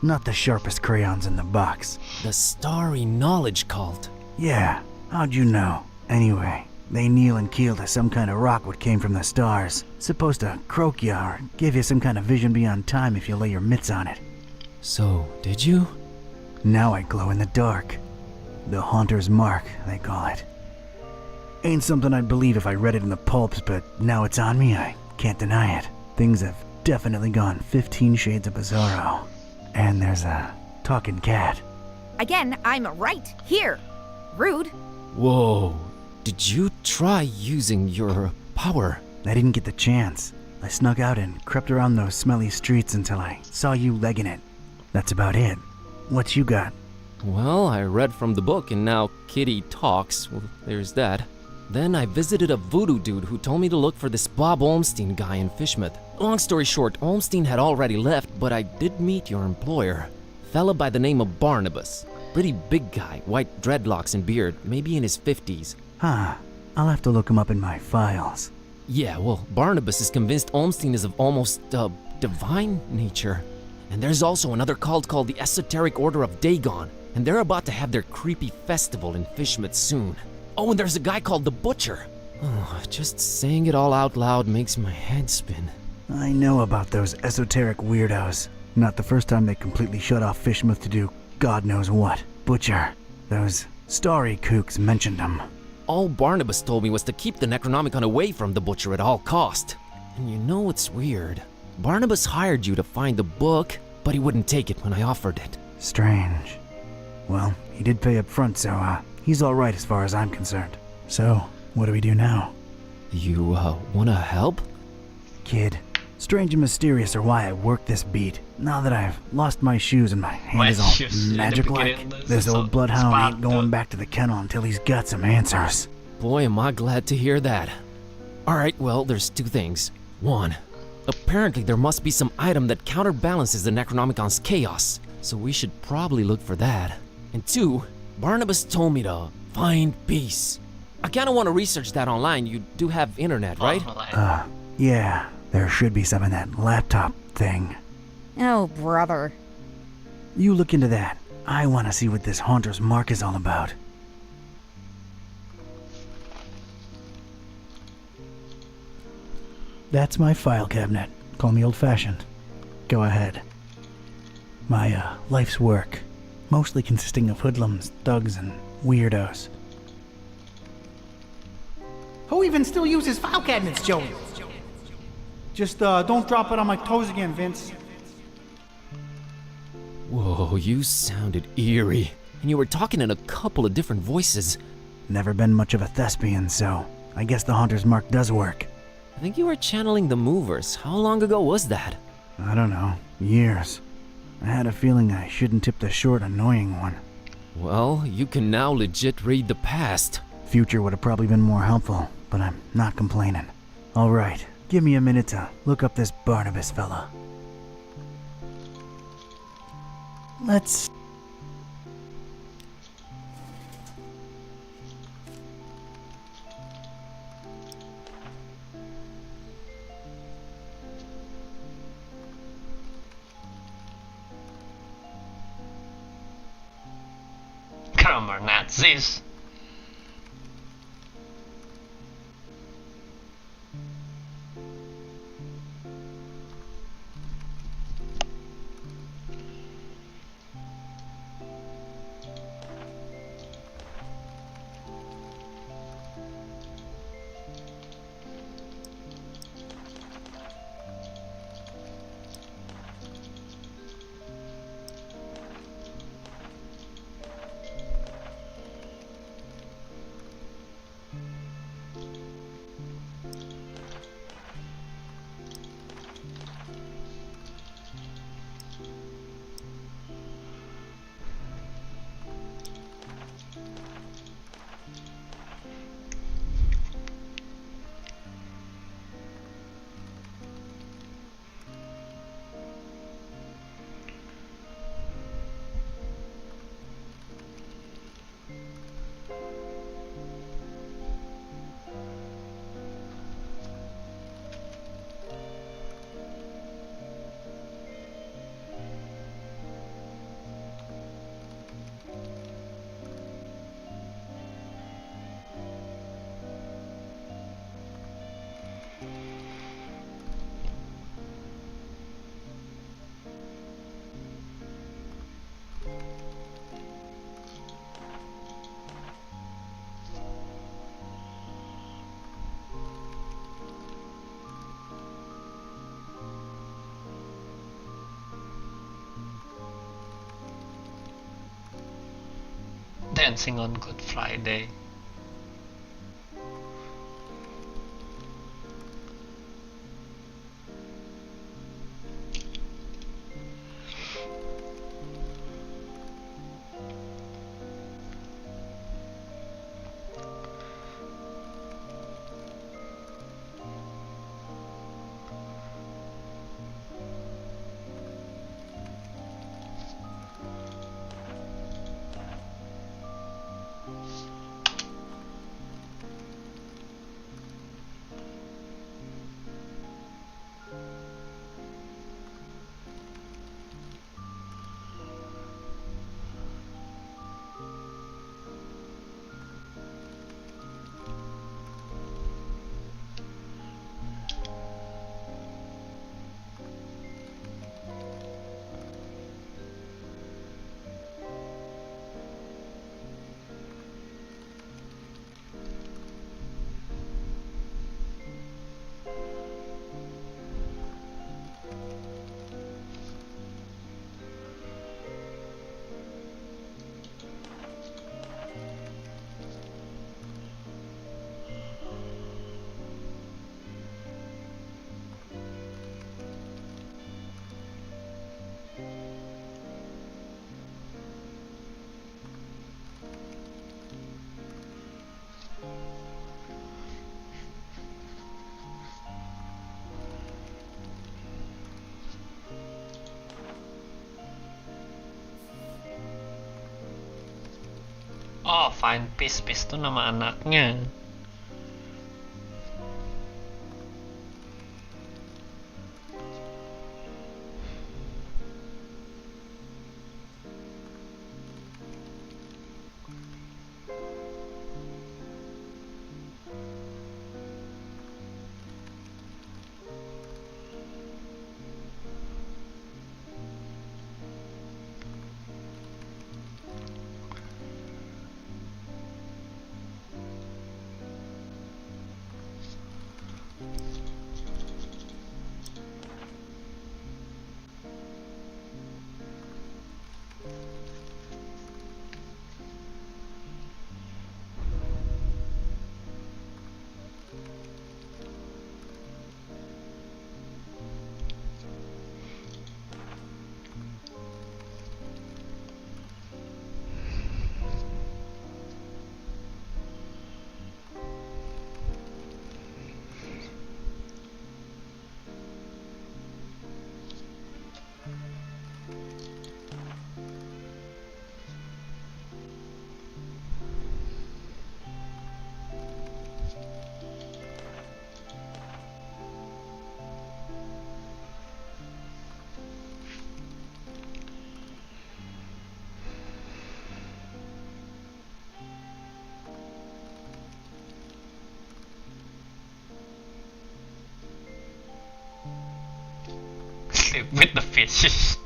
Not the sharpest crayons in the box. The Starry Knowledge Cult. Yeah, how'd you know? Anyway, they kneel and keel to some kind of rock what came from the stars. Supposed to croak ya or give you some kind of vision beyond time if you lay your mitts on it. So, did you? Now I glow in the dark. The Haunter's Mark, they call it. Ain't something I'd believe if I read it in the pulps, but now it's on me, I can't deny it. Things have definitely gone 15 shades of bizarro. And there's a talking cat. Again, I'm right here. Rude. Whoa. Did you try using your power? I didn't get the chance. I snuck out and crept around those smelly streets until I saw you legging it. That's about it. What you got? Well, I read from the book and now Kitty talks. Well, there's that. Then I visited a voodoo dude who told me to look for this Bob Olmstein guy in Fishmouth. Long story short, Olmstein had already left, but I did meet your employer. Fella by the name of Barnabas. Pretty big guy, white dreadlocks and beard, maybe in his 50s. Huh. I'll have to look him up in my files. Yeah, well, Barnabas is convinced Olmstein is of almost, divine nature. And there's also another cult called the Esoteric Order of Dagon, and they're about to have their creepy festival in Fishmouth soon. Oh, and there's a guy called the Butcher. Oh, just saying it all out loud makes my head spin. I know about those esoteric weirdos. Not the first time they completely shut off Fishmouth to do God knows what. Butcher. Those starry kooks mentioned him. All Barnabas told me was to keep the Necronomicon away from the Butcher at all cost. And you know what's weird? Barnabas hired you to find the book, but he wouldn't take it when I offered it. Strange. Well, he did pay up front, so, he's alright as far as I'm concerned. So, what do we do now? You, wanna help? Kid, strange and mysterious are why I work this beat. Now that I've lost my shoes and my hand is all magic-like, this old bloodhound ain't going back to the kennel until he's got some answers. Boy, am I glad to hear that. Alright, well, there's two things. One, apparently there must be some item that counterbalances the Necronomicon's chaos, so we should probably look for that. And two, Barnabas told me to find peace. I kinda wanna research that online. You do have internet, right? Yeah, there should be some in that laptop thing. Oh, brother. You look into that. I wanna see what this Haunter's Mark is all about. That's my file cabinet. Call me old-fashioned. Go ahead. My, life's work. Mostly consisting of hoodlums, thugs, and weirdos. Who even still uses file cabinets, Joey? Just, don't drop it on my toes again, Vince. Whoa, you sounded eerie. And you were talking in a couple of different voices. Never been much of a thespian, so I guess the Haunter's Mark does work. I think you were channeling the Movers. How long ago was that? I don't know. Years. I had a feeling I shouldn't tip the short, annoying one. Well, you can now legit read the past. Future would have probably been more helpful, but I'm not complaining. Alright, give me a minute to look up this Barnabas fella. Let's... Grammar Nazis. Dancing on Good Friday. Oh, Fine Peace. Peace itu nama anaknya. Sleep with the fishes.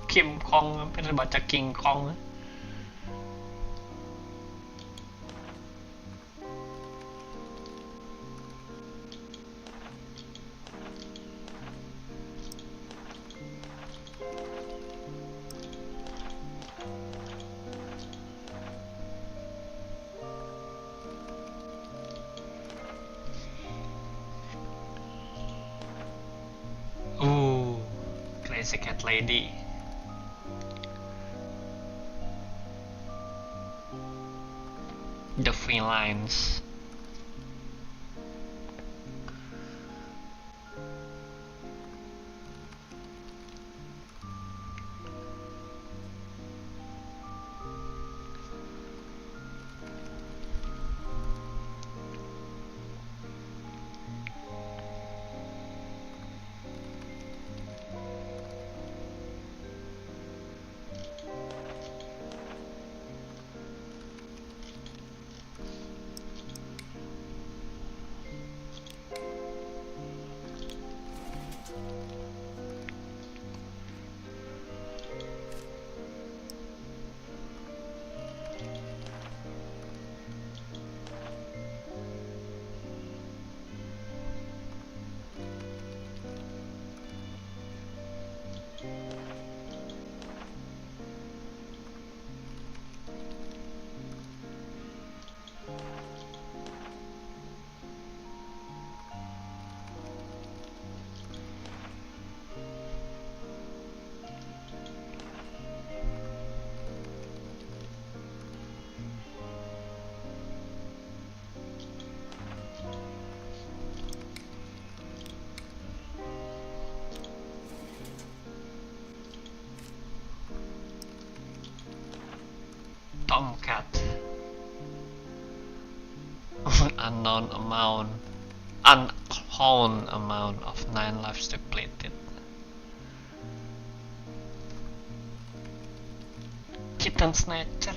King Kong, pernah baca King Kong? Crazy Cat Lady. The felines. tomcat. Unknown amount of 9 lives depleted. Kitten snatcher.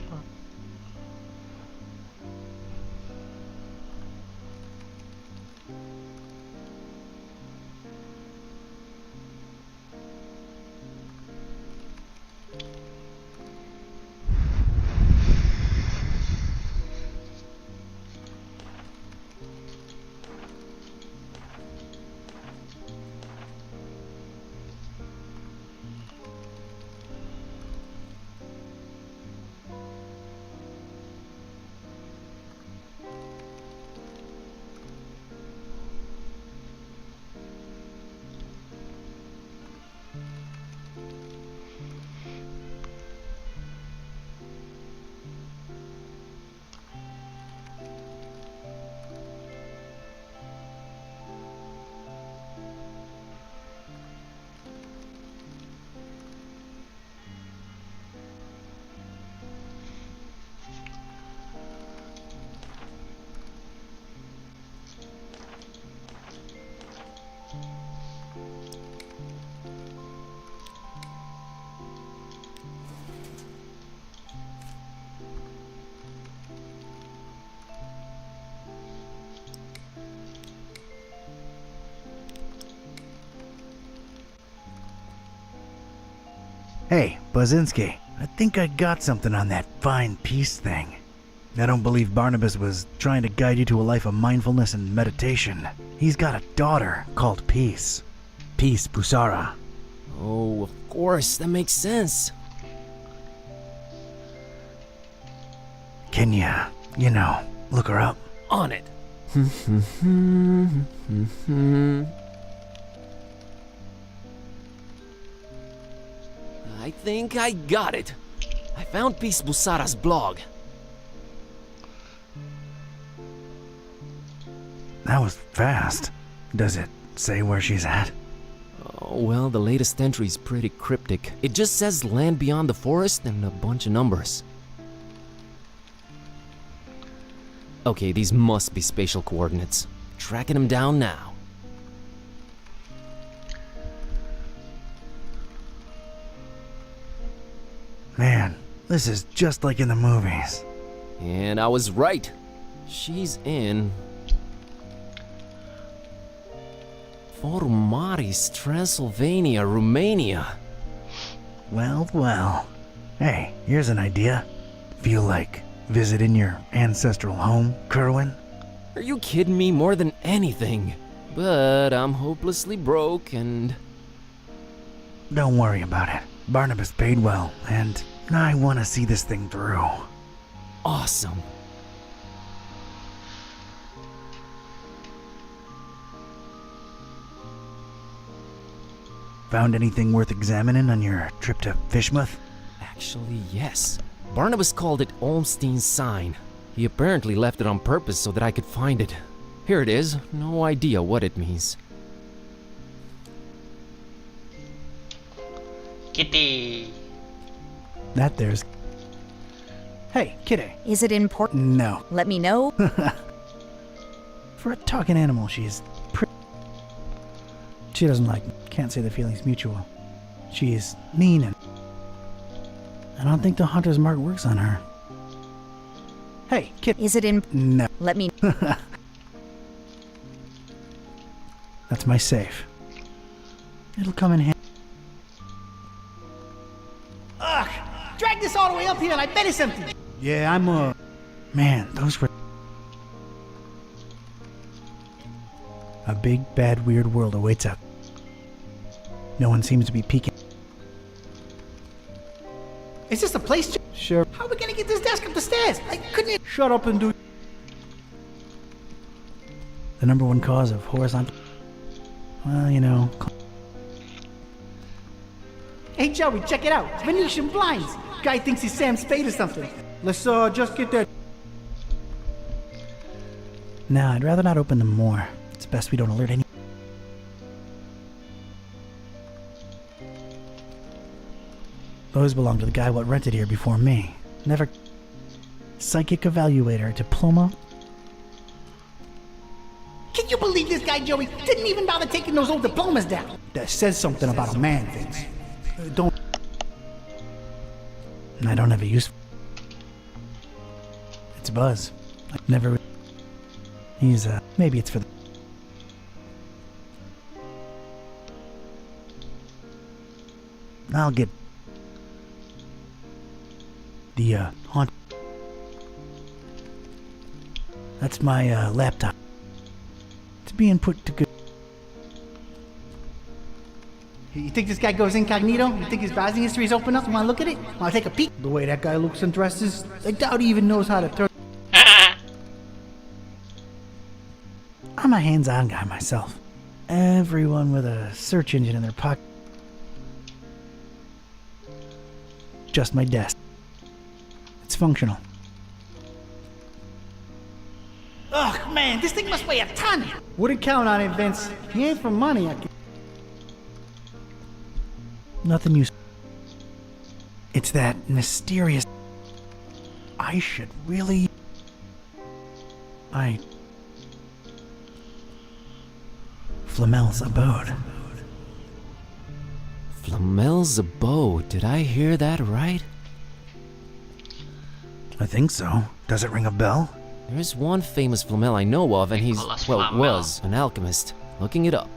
Hey, Bazinski, I think I got something on that fine peace thing. I don't believe Barnabas was trying to guide you to a life of mindfulness and meditation. He's got a daughter called Peace. Peace Busara. Oh, of course, that makes sense. Can you know, look her up? On it. I think I got it. I found Peace Busara's blog. That was fast. Does it say where she's at? Oh, well, the latest entry is pretty cryptic. It just says land beyond the forest and a bunch of numbers. Okay, these must be spatial coordinates. Tracking them down now. Man, this is just like in the movies. And I was right. She's in Formaris, Transylvania, Romania. Well, well. Hey, here's an idea. Feel like visiting your ancestral home, Kerwin? Are you kidding me? More than anything. But I'm hopelessly broke and... Don't worry about it. Barnabas paid well, and I want to see this thing through. Awesome. Found anything worth examining on your trip to Fishmouth? Actually, yes. Barnabas called it Olmstein's sign. He apparently left it on purpose so that I could find it. Here it is. No idea what it means. Kitty. That there's... Hey, Kitty. Is it important? No. Let me know. For a talking animal, she's She doesn't like me. Can't say the feeling's mutual. She's mean and... I don't think the hunter's mark works on her. Hey, Kitty. Is it No. Let me... That's my safe. It'll come in handy. Ugh! Drag this all the way up here and I bet it's empty! Yeah, I'm Man, those were... A big, bad, weird world awaits out. No one seems to be peeking. Is this the place? Sure. How are we gonna get this desk up the stairs? I couldn't... Shut up and do... The number one cause of horizontal... Well, you know... Hey Joey, check it out. It's Venetian blinds. Guy thinks he's Sam Spade or something. Let's just get that... Nah, I'd rather not open them more. It's best we don't alert any... Those belong to the guy what rented here before me. Never... psychic evaluator diploma. Can you believe this guy, Joey, didn't even bother taking those old diplomas down? That says something about a man, Vince. Don't... I don't have a use. It's Buzz. I never... He's, maybe it's for the... I'll get... The, haunt... That's my, laptop. It's being put to good... You think this guy goes incognito? You think his browsing history is open up? You wanna look at it? Wanna take a peek? The way that guy looks and dresses, I doubt he even knows how to throw... I'm a hands-on guy myself. Everyone with a search engine in their pocket. Just my desk. It's functional. Ugh, man, this thing must weigh a ton! Wouldn't count on it, Vince. He ain't for money, I can... Nothing useful. It's that mysterious... I should really... Flamel's abode. Flamel's abode. Did I hear that right? I think so. Does it ring a bell? There's one famous Flamel I know of, and he's, well, was an alchemist. Looking it up.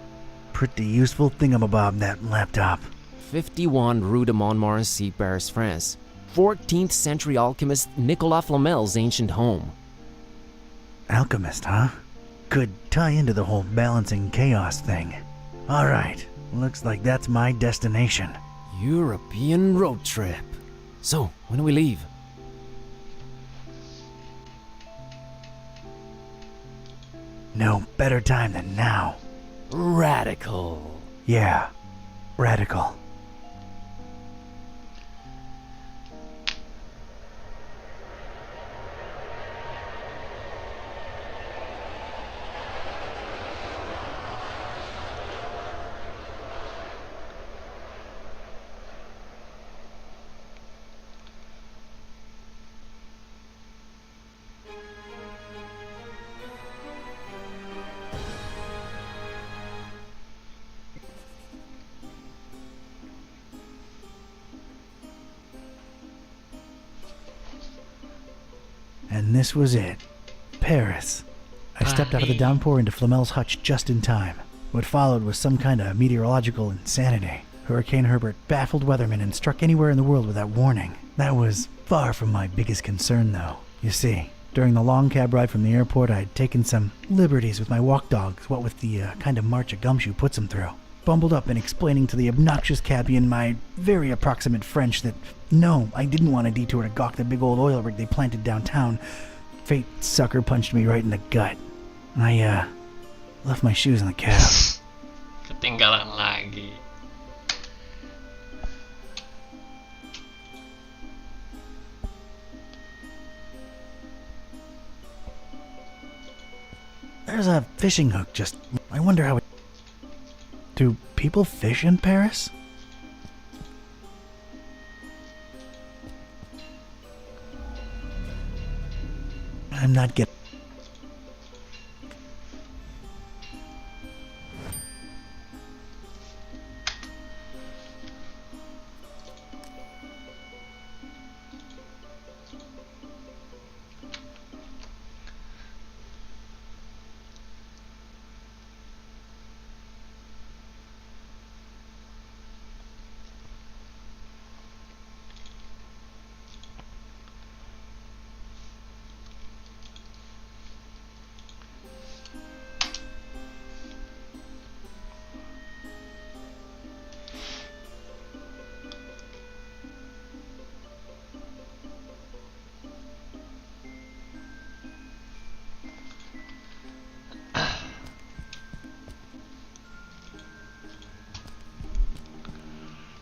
Pretty useful thingamabob, that laptop. 51 Rue de Montmorency, Paris, France. 14th century alchemist Nicolas Flamel's ancient home. Alchemist, huh? Could tie into the whole balancing chaos thing. Alright, looks like that's my destination. European road trip. So, when do we leave? No better time than now. Radical. Yeah, radical. And this was it. Paris. I stepped out of the downpour into Flamel's hutch just in time. What followed was some kind of meteorological insanity. Hurricane Herbert baffled weathermen and struck anywhere in the world without warning. That was far from my biggest concern, though. You see, during the long cab ride from the airport, I'd taken some liberties with my walk dogs, what with the kind of march a gumshoe puts them through. Bumbled up and explaining to the obnoxious cabbie in my very approximate French that, no, I didn't want a detour to gawk the big old oil rig they planted downtown. Fate sucker punched me right in the gut. I, left my shoes in the cab. Ketinggalan lagi. There's a fishing hook just... I wonder how it... Do people fish in Paris? I'm not getting...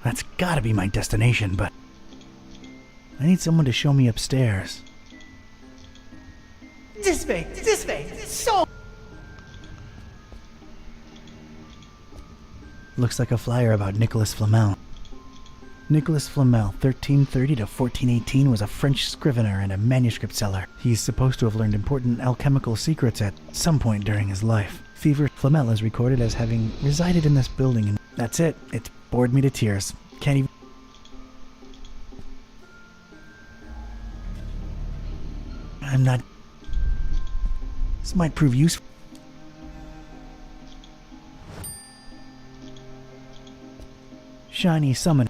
That's gotta be my destination, but... I need someone to show me upstairs. This way, so... Looks like a flyer about Nicholas Flamel. Nicholas Flamel, 1330 to 1418, was a French scrivener and a manuscript seller. He's supposed to have learned important alchemical secrets at some point during his life. Fever Flamel is recorded as having resided in this building, and that's it. It's bored me to tears. Can't even... I'm not... This might prove useful. Shiny summon.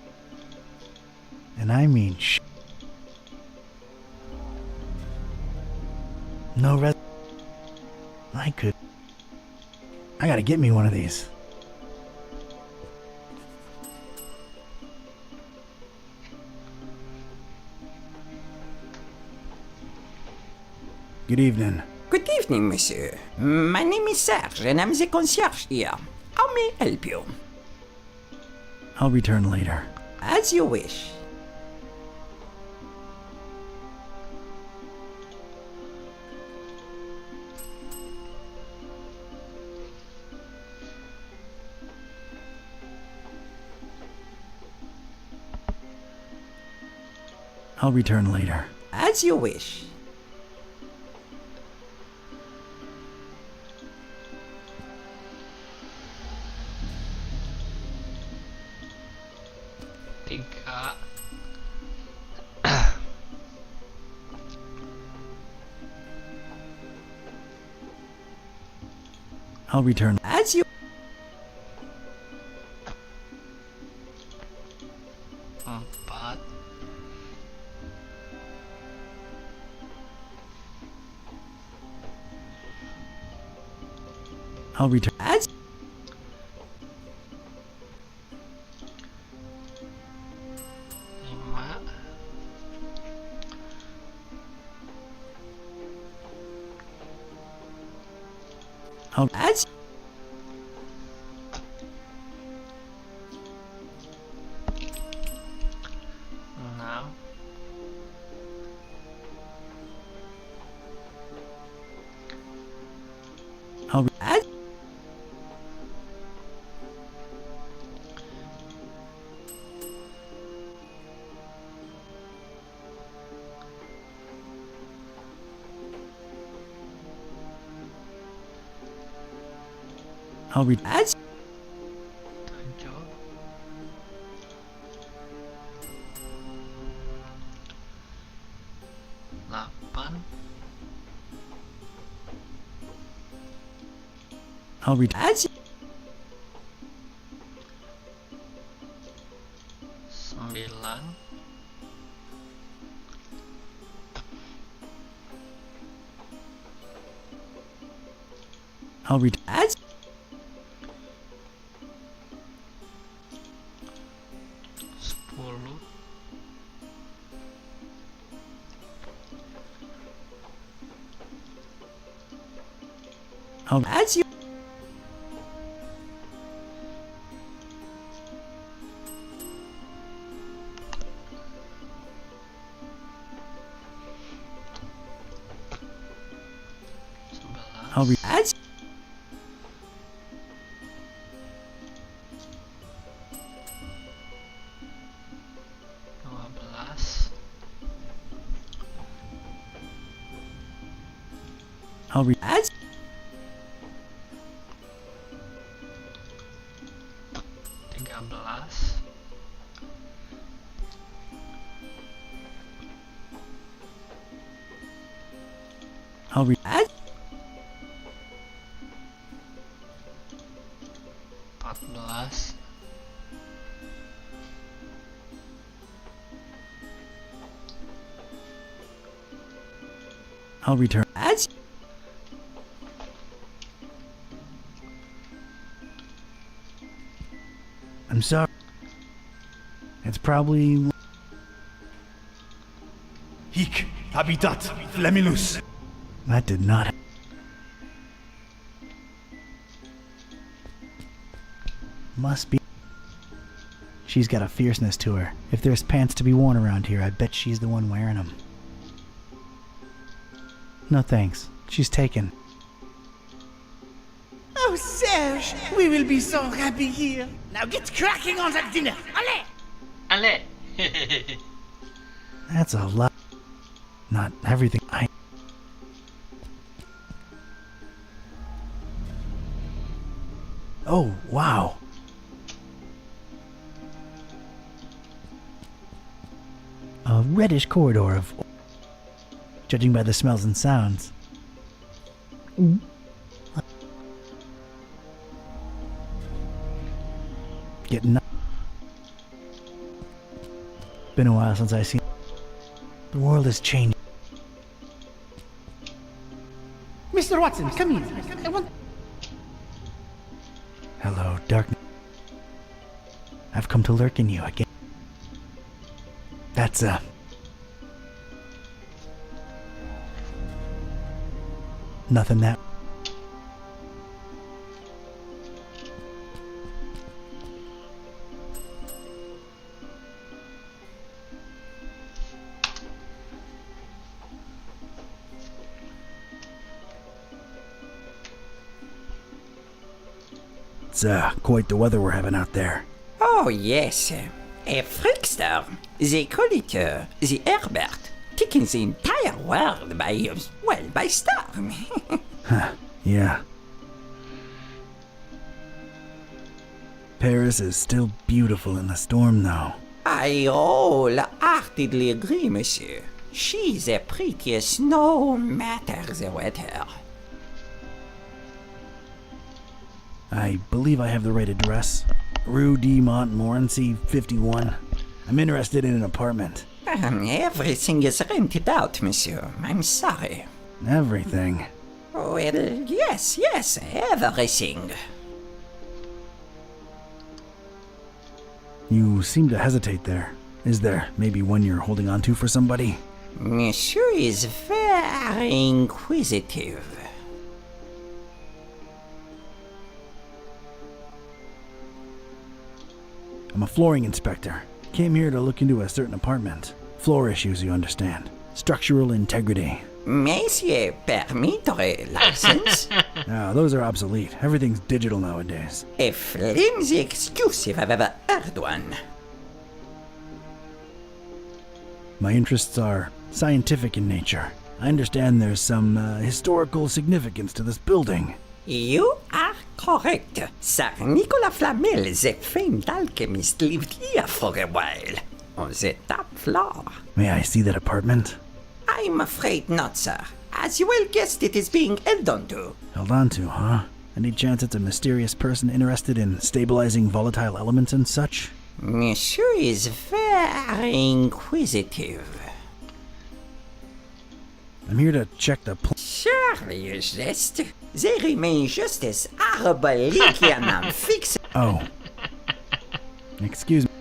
And I mean No res... I gotta get me one of these. Good evening. Good evening, monsieur. My name is Serge, and I'm the concierge here. How may I help you? I'll return later. As you wish. I'll return later. As you wish. Tiga. I'll return. As you... Empat. I'll return. As... Lima. As... Enam. As... I'll return. As... Tujuh. Delapan. I'll return. As... Sembilan. I'll return. As... Sepuluh. As you... I'll return. As... Dua belas. I'll return. As... Tiga belas. I'll return. As... 14. I'll return. As... I'm sorry. It's probably... Hic habitat fleminus. That did not... Must be... She's got a fierceness to her. If there's pants to be worn around here, I bet she's the one wearing them. No thanks. She's taken. Oh, Serge, we will be so happy here. Now get cracking on that dinner. Allez! Allez. That's a lot. Not everything Oh, wow. A reddish corridor of... Judging by the smells and sounds. Getting up. Been a while since I've seen... The world has changed. Mr. Watson, come here. I want... Hello, darkness. I've come to lurk in you again. That's, nothing that... It's, quite the weather we're having out there. Oh, yes. A freakster. They call it, the Herbert. Taking the entire world by storm. Huh, yeah. Paris is still beautiful in the storm, though. I wholeheartedly agree, monsieur. She's the prettiest no matter the weather. I believe I have the right address. Rue de Montmorency, 51. I'm interested in an apartment. Everything is rented out, monsieur. I'm sorry. Everything? Well, yes, everything. You seem to hesitate there. Is there maybe one you're holding on to for somebody? Monsieur is very inquisitive. I'm a flooring inspector. Came here to look into a certain apartment. Floor issues, you understand. Structural integrity. Monsieur, permettre license? No, those are obsolete. Everything's digital nowadays. A flimsy excuse if I've ever heard one. My interests are scientific in nature. I understand there's some historical significance to this building. You are correct. Sir Nicolas Flamel, the famed alchemist, lived here for a while. On the top floor. May I see that apartment? I'm afraid not, sir. As you well guessed, it is being held onto. Held on to, huh? Any chance it's a mysterious person interested in stabilizing volatile elements and such? Monsieur is very inquisitive. I'm here to check the Surely you jest. They remain just as Arabalikian and fixed. Oh. Excuse me.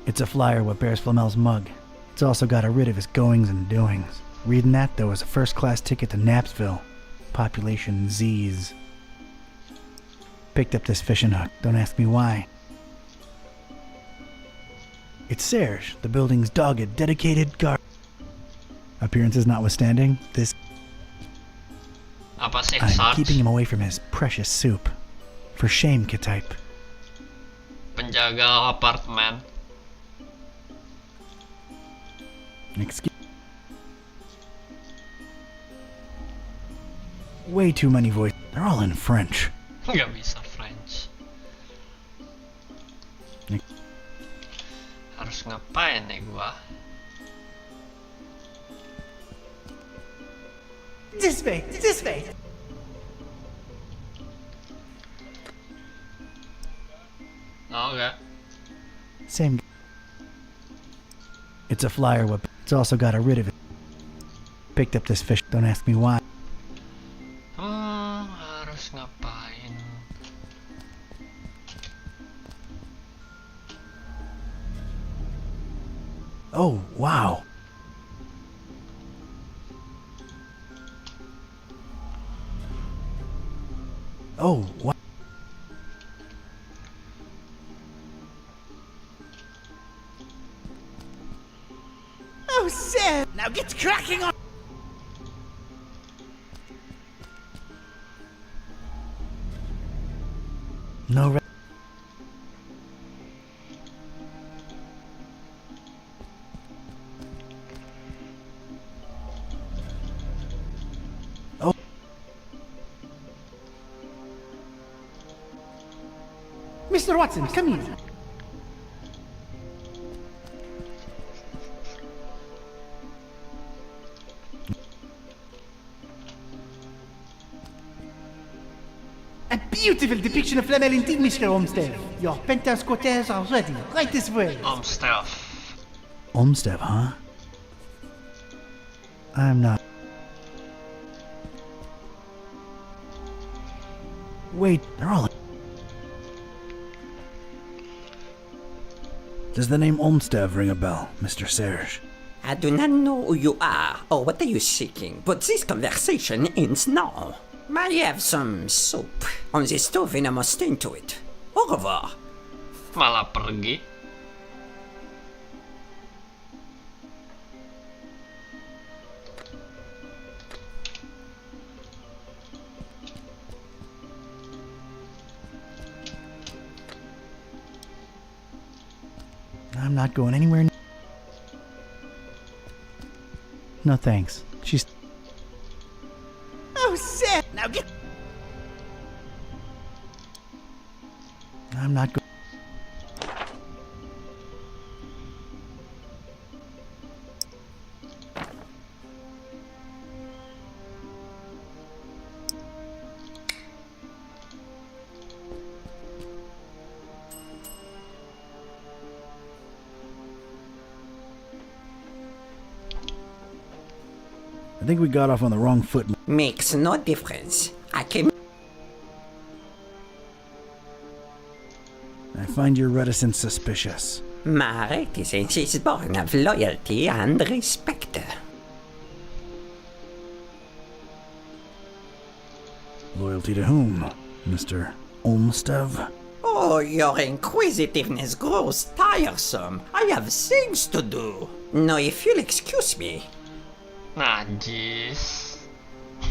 It's a flyer what bears Flamel's mug. It's also got a writ of his goings and doings. Reading that, there was a first-class ticket to Knapsville. Population Z's. Picked up this fishing hook. Don't ask me why. It's Serge, the building's dogged, dedicated guard. Appearances notwithstanding, this... Apa sih, I'm Sarge? keeping him away from his precious soup. For shame, K-type. Penjaga apartemen. Excuse... Way too many voices. They're all in French. Nggak bisa French. Harus ngapain nih gua? This way, this way. Oh, okay. Same. It's a flyer whip. It's also got a writ of it. Picked up this fish. Don't ask me why. Harus ngapain? Oh, wow. Oh, wow. Oh, Sam! Now get cracking on! No. Mr. Watson, come here. A beautiful depiction of Flamel indeed, Mr. Olmsted. Your penthouse quarters are ready. Right this way. Olmsted, huh? I'm not. Wait, they're all. Does the name Olmsted ring a bell, Mr. Serge? I do not know who you are or what are you seeking, but this conversation ends now. I have some soup on the stove and I must tend to it. Au revoir. Malah pergi. I'm not going anywhere. No thanks. She's. Oh, Sam! Now get. I'm not going. I think we got off on the wrong foot. Makes no difference. I came. I find your reticence suspicious. My reticence is born of loyalty and respect. Loyalty to whom, Mr. Olmsted? Oh, your inquisitiveness grows tiresome. I have things to do. Now, if you'll excuse me. Najis.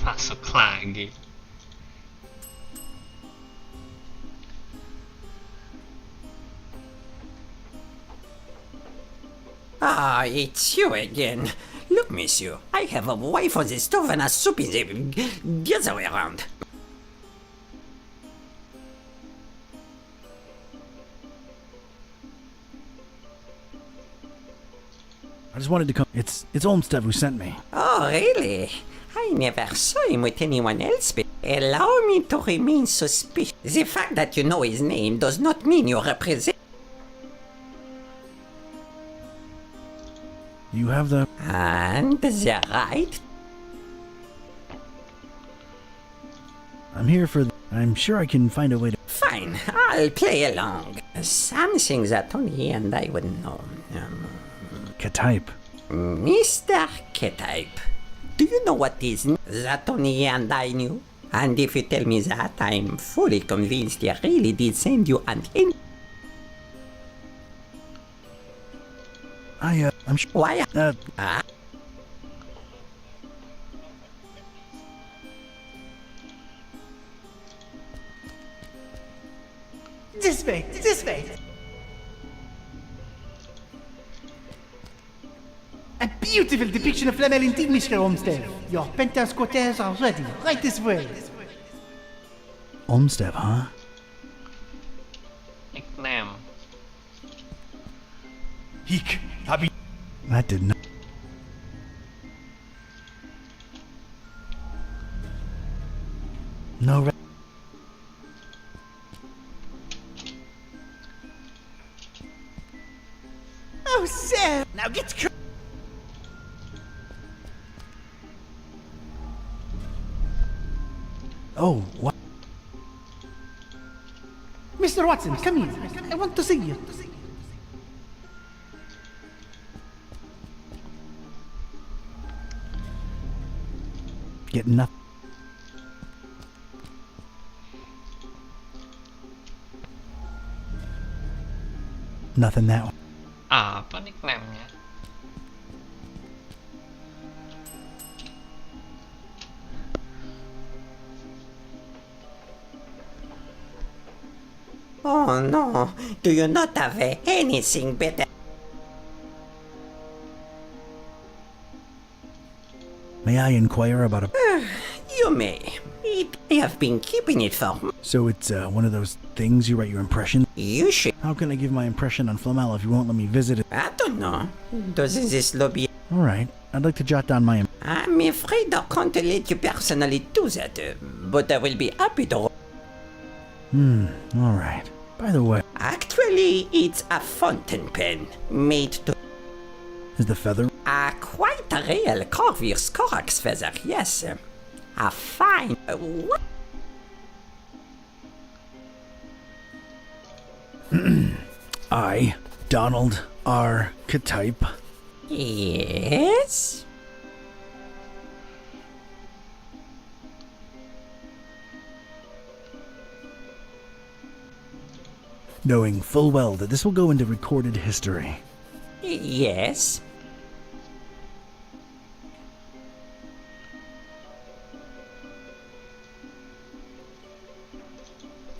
Masuk lagi. Ah, it's you again. Look, monsieur, I have a wife on the stove and a soup in the other way around. I just wanted to come. It's Olmsted who sent me. Oh, really? I never saw him with anyone else. Allow me to remain suspicious. The fact that you know his name does not mean you represent. You have the. And the right? I'm here for. I'm sure I can find a way to. Fine, I'll play along. Something that only he and I would know. K-type. Mr. K-type. Do you know what is that only he and I knew? And if you tell me that, I'm fully convinced he really did send you an I'm sure. Why? This way, this way. A beautiful depiction of Flamel indeed, Mr. Olmsted. Your penthouse quarters are ready. Right this way. Olmsted, huh? Nickname. Hic, habi. That did not. No. Oh, Sam! Now get. Oh, what? Mr. Watson, come here. I want to see you. Get nothing. Nothing that one. Apa nickname-nya? Oh no, do you not have anything better? May I inquire about a. You may. I have been keeping it for. So it's one of those things you write your impression? You should. How can I give my impression on Flamel if you won't let me visit it? I don't know. Doesn't this lobby? Alright, I'd like to jot down my... I'm afraid I can't let you personally do that, but I will be happy to. Alright. By the way... Actually, it's a fountain pen made to... Is the feather... quite a real Corvus Corax feather, yes. A fine... what? I, Donald R. Ktype. Yes? Knowing full well that this will go into recorded history. Yes?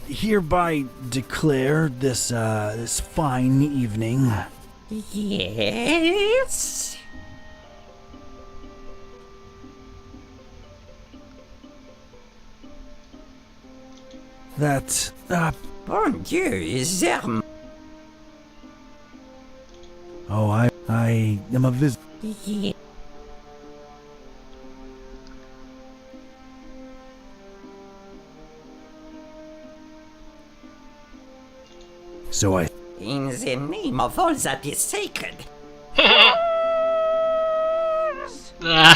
Hereby declare this fine evening. Yes? That, Bon Dieu, is there... Oh, I am a visitor. Yeah. So I... In the name of all that is sacred.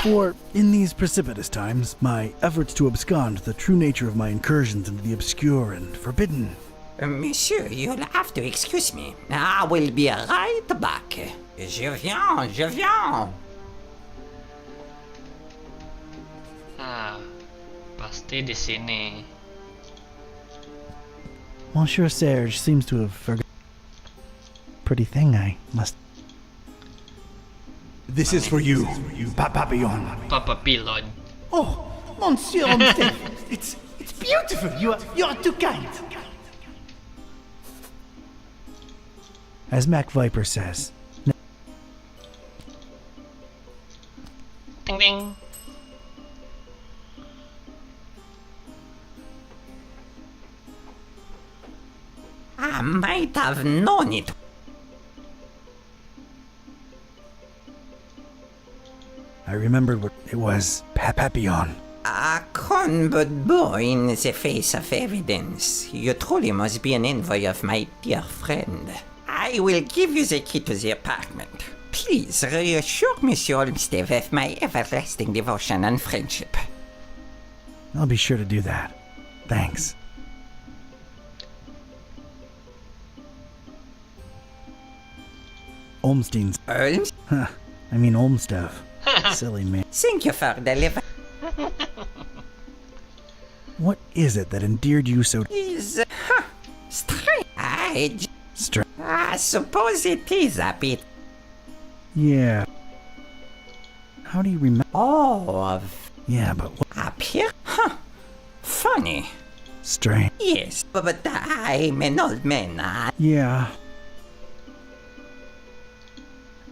For, in these precipitous times, my efforts to abscond the true nature of my incursions into the obscure and forbidden. Monsieur, you'll have to excuse me. I will be right back. Je viens, je viens. Pasti di sini. Monsieur Serge seems to have forgotten. Pretty thing, I must... This is for you, Papillon. Papillon. Oh, Monsieur Olmsted, it's beautiful. You are too kind. As Mac Viper says... Ding ding. I might have known it. I remembered what it was. Papillon. I can't but bow in the face of evidence. You truly must be an envoy of my dear friend. I will give you the key to the apartment. Please reassure Monsieur Olmsted of my everlasting devotion and friendship. I'll be sure to do that. Thanks. Olmstein's. Huh. I mean Olmstev. Silly man. Thank you for delivering. What is it that endeared you so... Is strange. Strange. I suppose it is a bit. Yeah. How do you remember? Oh, Yeah, but what... up here? Huh. Funny. Strange. Yes, but I'm an old man. Yeah.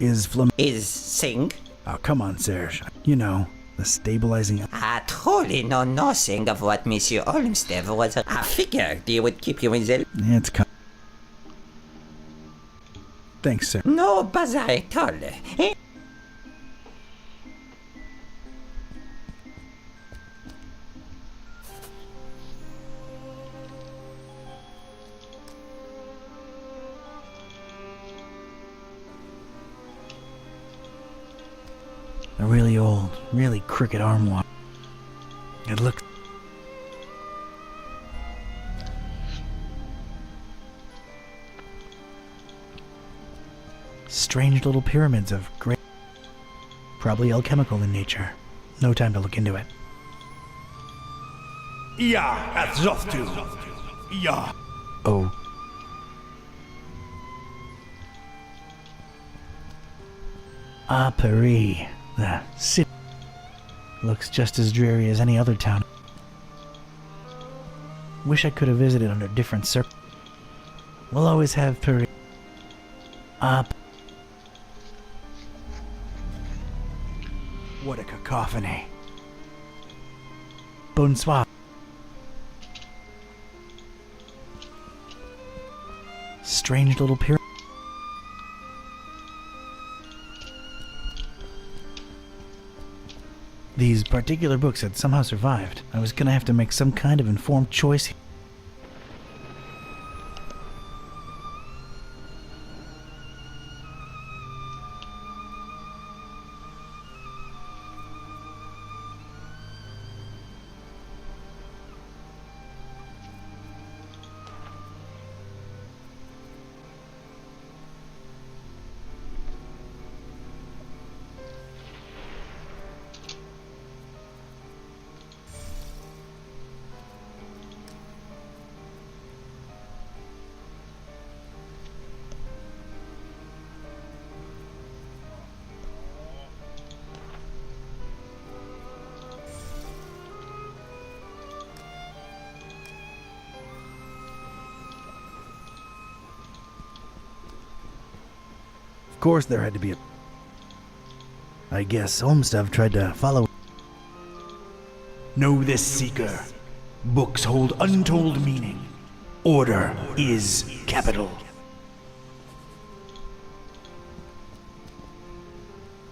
Is sing? Oh, come on, Serge. You know, the stabilizing... I truly know nothing of what Monsieur Olmsted was. I figured he would keep you in the... It's Thanks, sir. No bother at all. A really old, really crooked armoire. It looks... Strange little pyramids of great... Probably alchemical in nature. No time to look into it. Ja, het zoft toe. Ja. Oh. Paris. The city looks just as dreary as any other town. Wish I could have visited under different circumstances. We'll always have Paris. What a cacophony. Bonsoir. strange little pyramid. These particular books had somehow survived. I was gonna have to make some kind of informed choice. Of course there had to be a... I guess Olmsted tried to follow... Know this, seeker. Books hold untold meaning. Order is capital.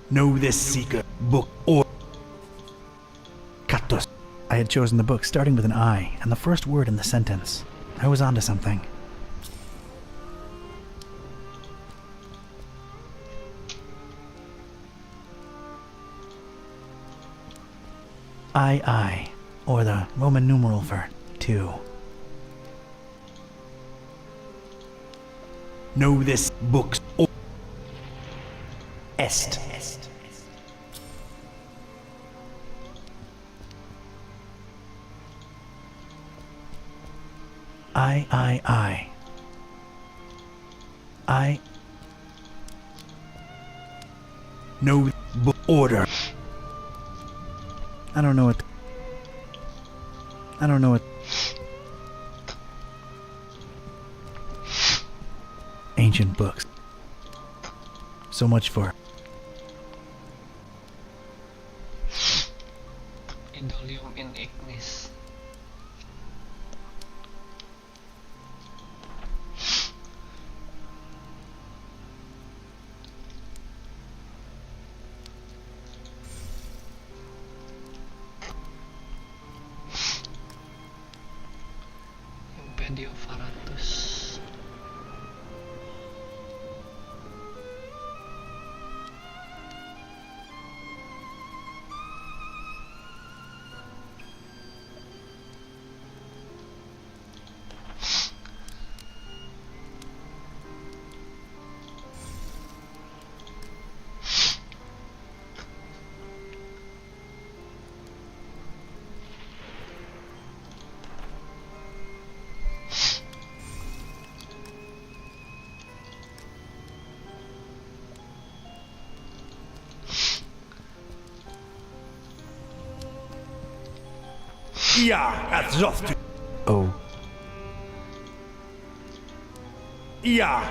Know this, seeker. Book or... Katos. I had chosen the book starting with an I, and the first word in the sentence. I was onto something. I, or the Roman numeral for 2. Know this, books or... Est. I. Know book order. I don't know what... Ancient books. So much for... Idolium in Ignis. Impedio Faratus. Ja, het zoft. Oh. Ja.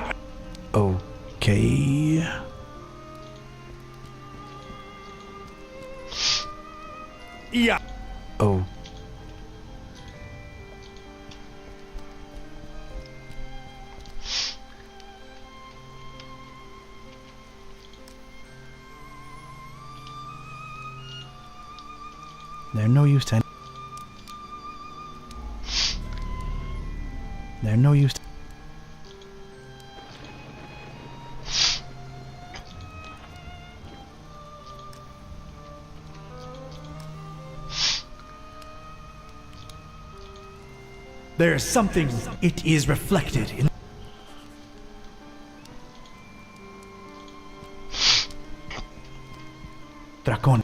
Okay. Ja. Oh. They're no use to... They're no use to... There is something. It is reflected in... Dracon.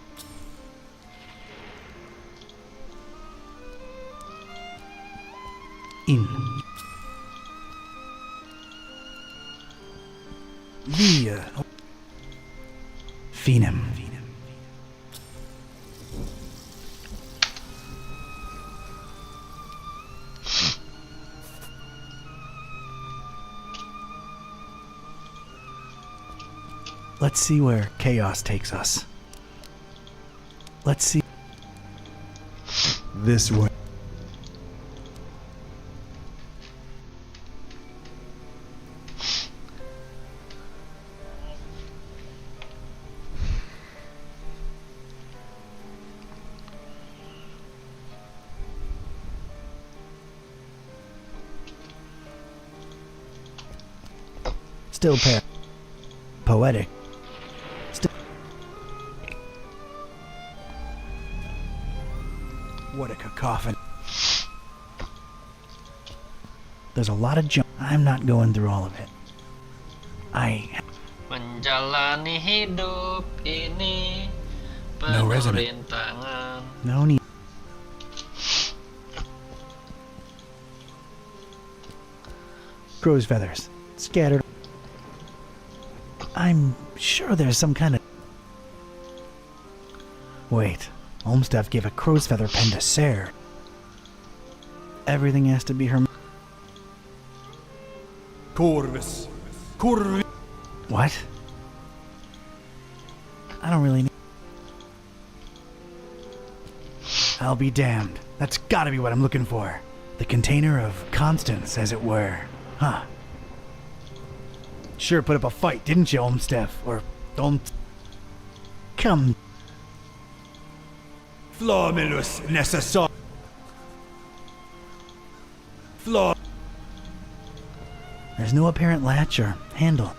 In. Via. Finem. Let's see where chaos takes us. Let's see. This way. Still poetic. What a cacophony. There's a lot of junk. I'm not going through all of it. Menjalani hidup ini No penuh resume. rintangan. No need. Crow's feathers. Scattered. I'm sure there's some kind of... Wait. Olmsted gave a crow's feather pen to Sarah. Everything has to be her... Corvus. What? I don't really need... I'll be damned. That's gotta be what I'm looking for. The container of Constance, as it were. Huh. Sure put up a fight, didn't you, Olmsted? Or don't... Come... Flomilus necessar. Flaw. There's no apparent latch or handle.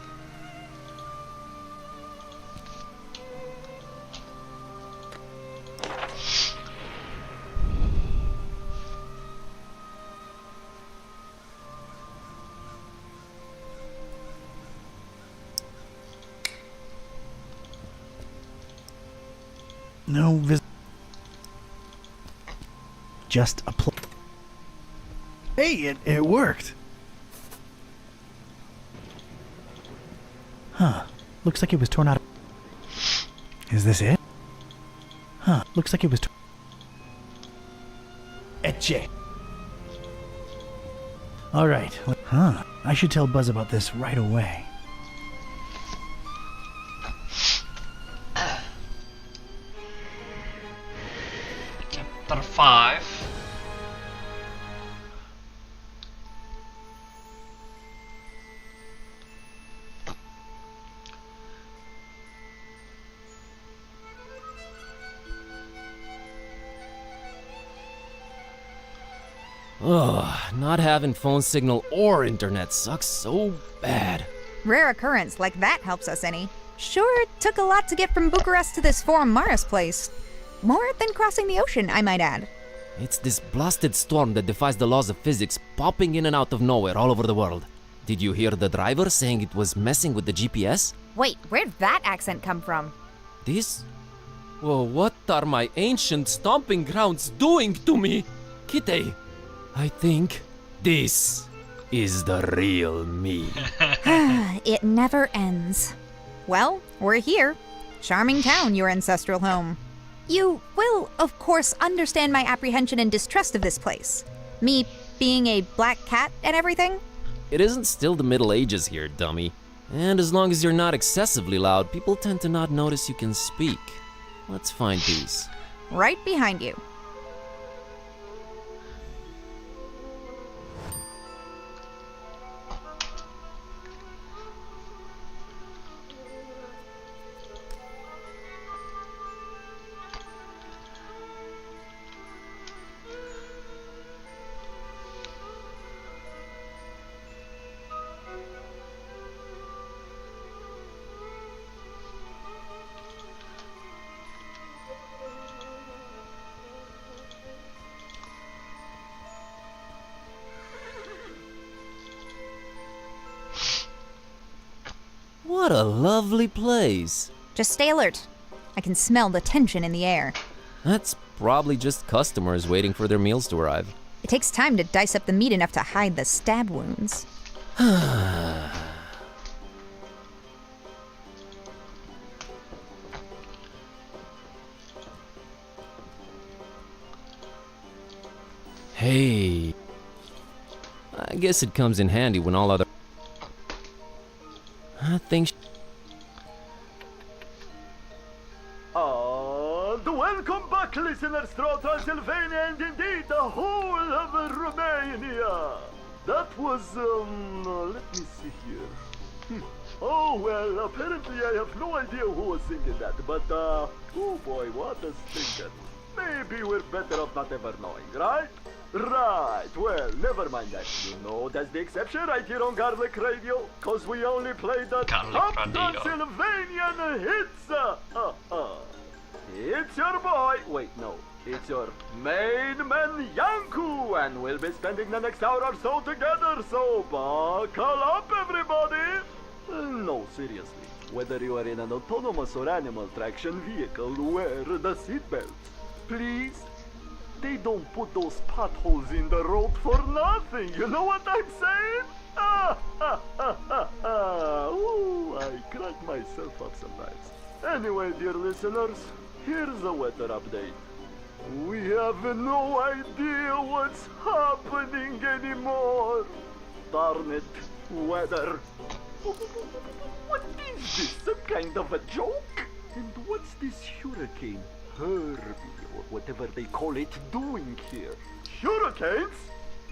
No just a Hey, it worked. Huh. Looks like it was torn out. Is this it? Huh. Looks like it was Etche. Alright. Huh. I should tell Buzz about this right away. Chapter 5. Ugh, not having phone signal or internet sucks so bad. Rare occurrence like that helps us any. Sure, it took a lot to get from Bucharest to this Forum Maris place. More than crossing the ocean, I might add. It's this blasted storm that defies the laws of physics popping in and out of nowhere all over the world. Did you hear the driver saying it was messing with the GPS? Wait, where'd that accent come from? This? Well, what are my ancient stomping grounds doing to me? Kitty, I think this is the real me. It never ends. Well, we're here. Charming town, your ancestral home. You will, of course, understand my apprehension and distrust of this place. Me being a black cat and everything. It isn't still the Middle Ages here, dummy. And as long as you're not excessively loud, people tend to not notice you can speak. Let's find peace. Right behind you. What a lovely place. Just stay alert. I can smell the tension in the air. That's probably just customers waiting for their meals to arrive. It takes time to dice up the meat enough to hide the stab wounds. Hey. I guess it comes in handy when all other... things... And welcome back, listeners, throughout Transylvania and indeed the whole of Romania. That was, let me see here. Oh, well, apparently I have no idea who was singing that, but, oh boy, what a stinker. Maybe we're better off not ever knowing, right? Right, well, never mind that. You know that's the exception right here on Garlic Radio, cause we only play the top Transylvanian hits. It's your boy, wait, no, it's your main man Yanku, and we'll be spending the next hour or so together, so buckle up everybody. No, seriously, whether you are in an autonomous or animal traction vehicle, wear the seatbelts. Please. They don't put those potholes in the road for nothing, you know what I'm saying? Ooh, I crack myself up sometimes. Anyway, dear listeners, here's a weather update. We have no idea what's happening anymore. Darn it, weather. What is this, some kind of a joke? And what's this hurricane? Herbie, or whatever they call it, doing here? Hurricanes?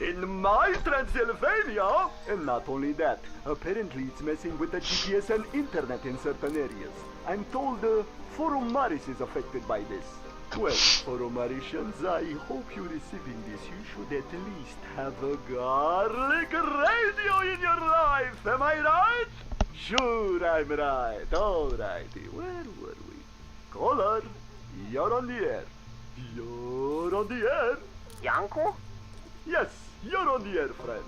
In my Transylvania? And not only that, apparently it's messing with the GPS and internet in certain areas. I'm told Forum Maris is affected by this. Well, Forum Maritians, I hope you're receiving this. You should at least have a garlic radio in your life, am I right? Sure, I'm right. Alrighty, where were we? Caller. You're on the air. You're on the air. Yanko? Yes, you're on the air, friend.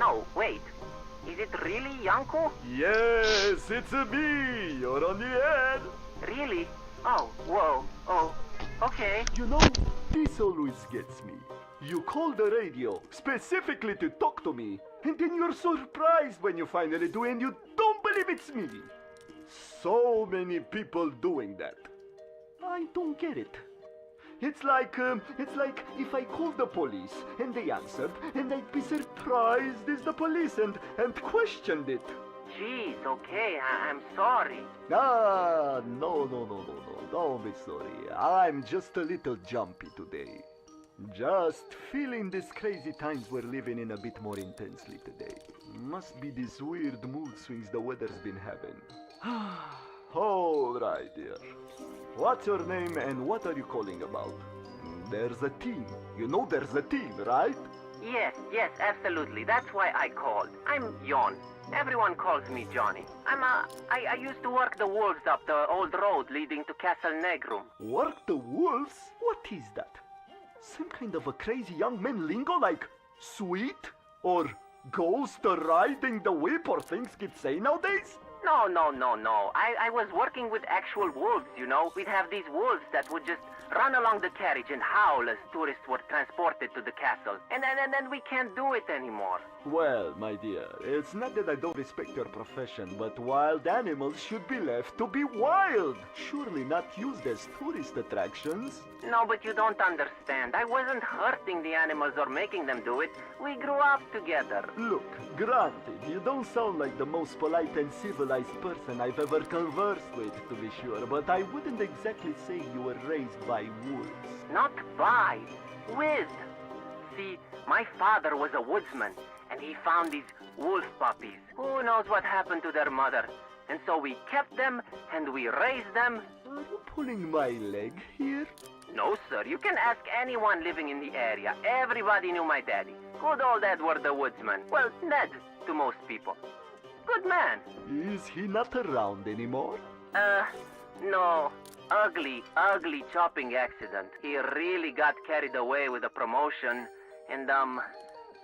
No, wait. Is it really Yanko? Yes, it's me. You're on the air. Really? Oh, whoa. Oh, okay. You know, this always gets me. You call the radio specifically to talk to me, and then you're surprised when you finally do and you don't believe it's me. So many people doing that. I don't get it. It's like if I called the police and they answered and I'd be surprised as the police and questioned it. Jeez, okay, I'm sorry. No, don't be sorry. I'm just a little jumpy today. Just feeling these crazy times we're living in a bit more intensely today. Must be these weird mood swings the weather's been having. All right, dear. What's your name and what are you calling about? There's a team. You know there's a team, right? Yes, absolutely. That's why I called. I'm Jon. Everyone calls me Johnny. I used to work the wolves up the old road leading to Castle Negrum. Work the wolves? What is that? Some kind of a crazy young man lingo like sweet? Or ghost riding the whip or things kids say nowadays? No. I was working with actual wolves, you know. We'd have these wolves that would just run along the carriage and howl as tourists were transported to the castle. And then we can't do it anymore. Well, my dear, it's not that I don't respect your profession, but wild animals should be left to be wild. Surely not used as tourist attractions. No, but you don't understand. I wasn't hurting the animals or making them do it. We grew up together. Look, granted, you don't sound like the most polite and civilized person I've ever conversed with, to be sure, but I wouldn't exactly say you were raised by wolves. Not by, with. See, my father was a woodsman, and he found these wolf puppies. Who knows what happened to their mother? And so we kept them, and we raised them. Are you pulling my leg here? No, sir. You can ask anyone living in the area. Everybody knew my daddy. Good old Edward the woodsman. Well, Ned to most people. Good man. Is he not around anymore? No. Ugly chopping accident. He really got carried away with a promotion and,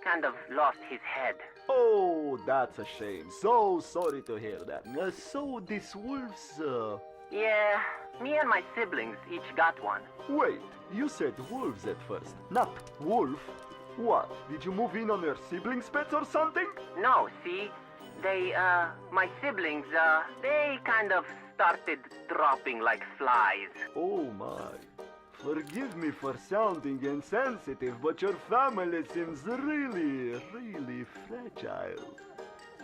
kind of lost his head. Oh, that's a shame. So sorry to hear that. So these wolves, Yeah, me and my siblings each got one. Wait, you said wolves at first, not wolf. What, did you move in on your siblings' pets or something? No, see, they, my siblings, they kind of started dropping like flies. Oh my. Forgive me for sounding insensitive, but your family seems really fragile.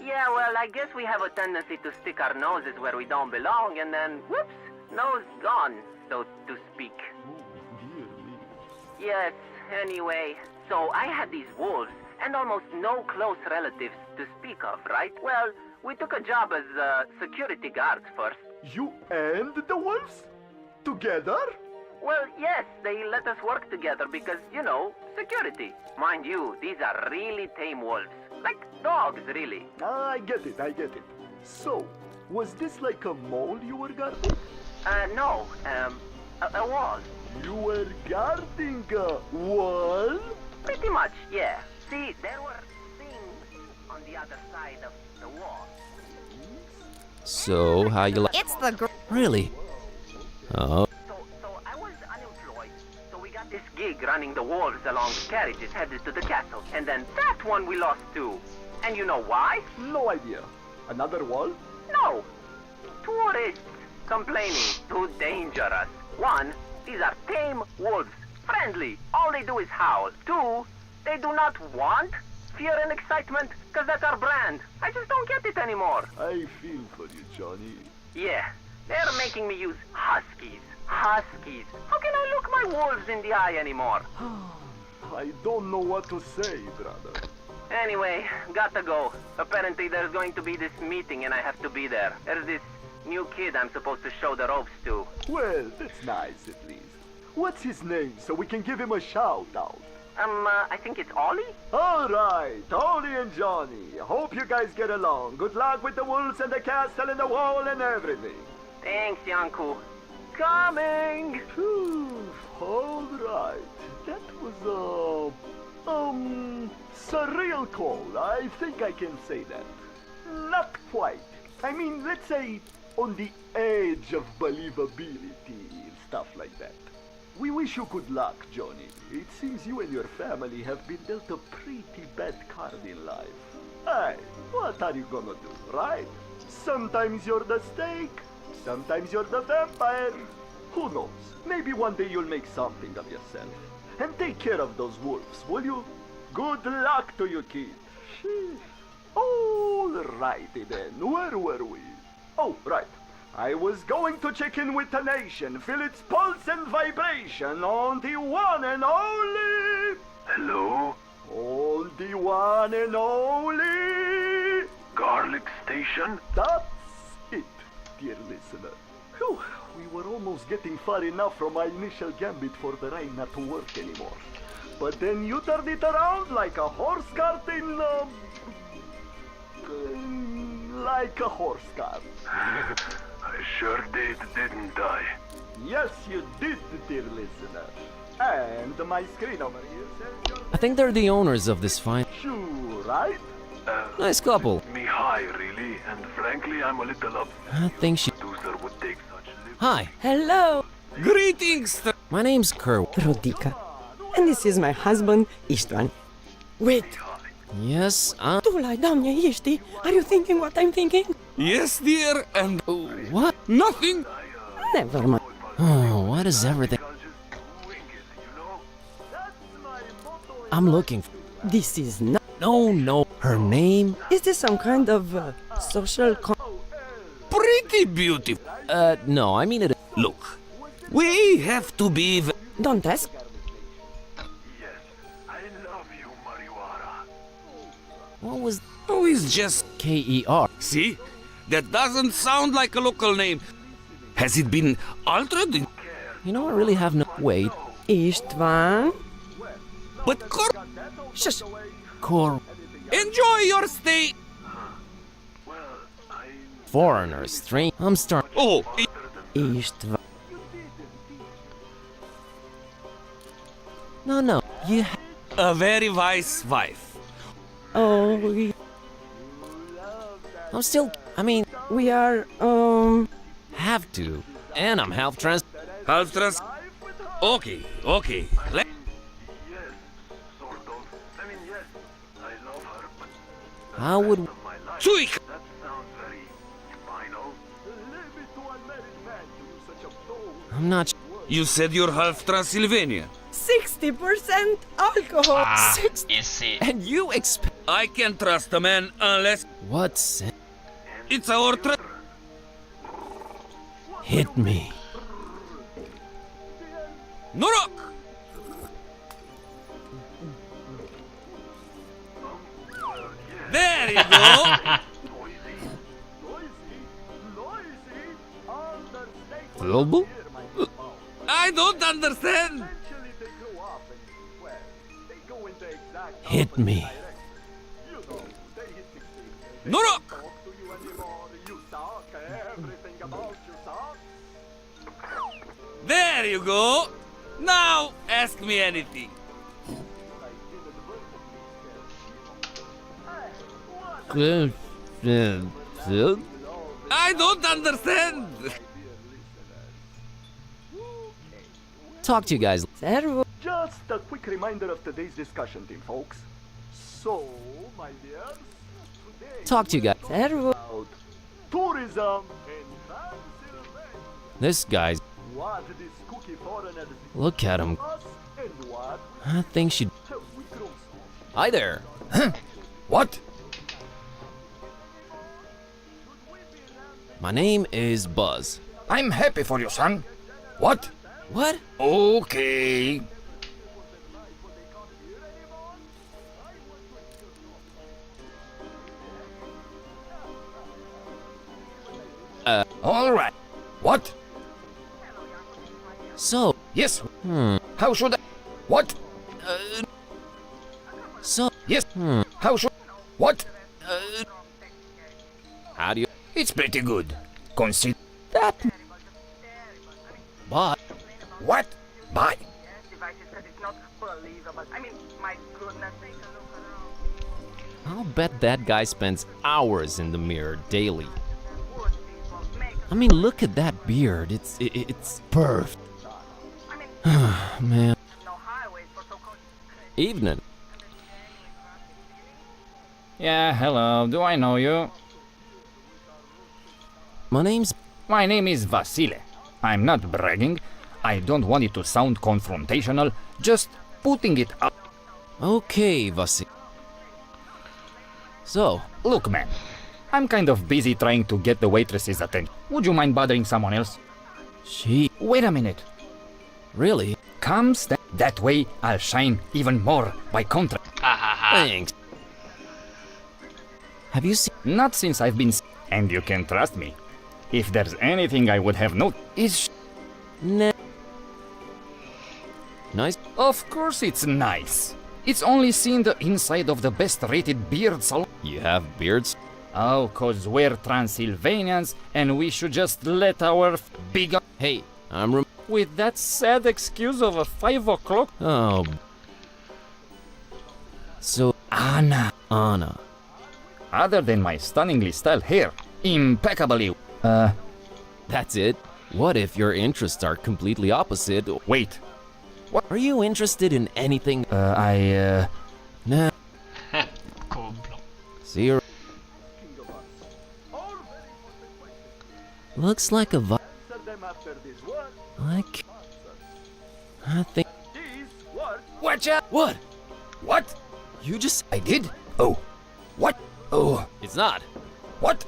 Yeah, well, I guess we have a tendency to stick our noses where we don't belong, and then, whoops, nose gone, so to speak. Oh, dear me. Yes, anyway, so I had these wolves, and almost no close relatives to speak of, right? Well, we took a job as, security guards first. You and the wolves? Together? Well, yes, they let us work together because, you know, security. Mind you, these are really tame wolves. Like dogs, really. I get it. So, was this like a mole you were guarding? No, a wall. You were guarding a wall? Pretty much, yeah. See, there were things on the other side of the wall. So, how you like? It's the Really? Oh. So I was unemployed, so we got this gig running the walls along carriages headed to the castle. And then that one we lost too. And you know why? No idea. Another wall? No. Tourists complaining. Too dangerous. One, these are tame wolves. Friendly. All they do is howl. Two, they do not want fear and excitement, because that's our brand. I just don't get it anymore. I feel for you, Johnny. Yeah, they're making me use huskies. Huskies. How can I look my wolves in the eye anymore? I don't know what to say, brother. Anyway, gotta go. Apparently there's going to be this meeting and I have to be there. There's this new kid I'm supposed to show the ropes to. Well, that's nice at least. What's his name so we can give him a shout out? I think it's Ollie? Alright, Ollie and Johnny. Hope you guys get along. Good luck with the wolves and the castle and the wall and everything. Thanks, Yanku. Coming! Alright. That was surreal call. I think I can say that. Not quite. I mean, let's say on the edge of believability and stuff like that. We wish you good luck, Johnny. It seems you and your family have been dealt a pretty bad card in life. Hey, what are you gonna do, right? Sometimes you're the snake, sometimes you're the vampire. Who knows? Maybe one day you'll make something of yourself. And take care of those wolves, will you? Good luck to you, kid. Alrighty then, where were we? Oh, right. I was going to check in with the nation, feel its pulse and vibration on the one and only... Hello? On the one and only... Garlic Station? That's it, dear listener. Whew, we were almost getting far enough from my initial gambit for the rain not to work anymore. But then you turned it around like a horse cart in... like a horse cart. I sure didn't I? Yes, you did, dear listener. And my screen over here says I think they're the owners of this fine. Sure, right? Nice couple. Me high, really, and frankly, I'm a little up. I think she. Producer would take such. Hi. Hello. Greetings. My name's Kerr. Rodica. And this is my husband, Istvan. Wait. Yes, Tu lie down, ești? Are you thinking what I'm thinking? Yes, dear, and... what? Nothing. Never mind. Oh, what is everything? I'm looking for... This is not... No. Her name? Is this some kind of social... Pretty beautiful. No, I mean it... Look, we have to be... Don't ask. What was... Oh, it's just... K-E-R. See? That doesn't sound like a local name. Has it been altered? You know, I really have no... Wait. Istvan? But Shush. Cor... Enjoy your stay! Foreigners, strange... I'm starting... Oh! Istvan. No. You A very wise wife. Oh, I'm still... I mean... We are, Have to. And I'm half trans... Half trans... Okay. Let... How would... Suik! I'm not... You said you're half Transylvania. 60% alcohol. Easy. And you expect... I can't trust a man unless... What's... It's our Hit me. Norok! There you go! Global? I don't understand. Eventually they grow up and, well, they go in the exact Hit me. You know, they hit 16. Nurok! Talk to you anymore. You suck. Everything about you sucks. There you go. Now ask me anything. I don't understand. Talk to you guys. Just a quick reminder of today's discussion, team folks. So, my dears, today Talk to you guys. about tourism in Transylvania. This guy's. What these cookie foreigners Look at him. us and what I think she. we grow. Hi there. What? My name is Buzz. I'm happy for you, son. What? What? Okay. All right. What? So. Yes. Hmm. How should I? What? So. Yes. Hmm. How should? What? How do you? It's pretty good. Consider that. But. What? Bye. I'll bet that guy spends hours in the mirror daily. I mean, look at that beard. It's perfect. Man. Evening. Yeah, hello. Do I know you? My name is Vasile. I'm not bragging. I don't want it to sound confrontational. Just putting it up. Okay, Vasile. So, look, man. I'm kind of busy trying to get the waitress's attention. Would you mind bothering someone else? Wait a minute. Really? Come that way I'll shine even more by contrast. Thanks. Have you seen? Not since I've been. And you can trust me. If there's anything I would have noted, is. Nice. Of course it's nice. It's only seen the inside of the best-rated beard salon. You have beards? Oh, 'cause we're Transylvanians and we should just let our big. Hey, with that sad excuse of a 5 o'clock. Oh. So. Anna. Other than my stunningly styled hair, impeccably. That's it? What if your interests are completely opposite? Wait. What? Are you interested in anything? Nah. See you. Looks like a like. I think. Watch out! What? What? You just. I did? Oh. What? Oh. It's not. What?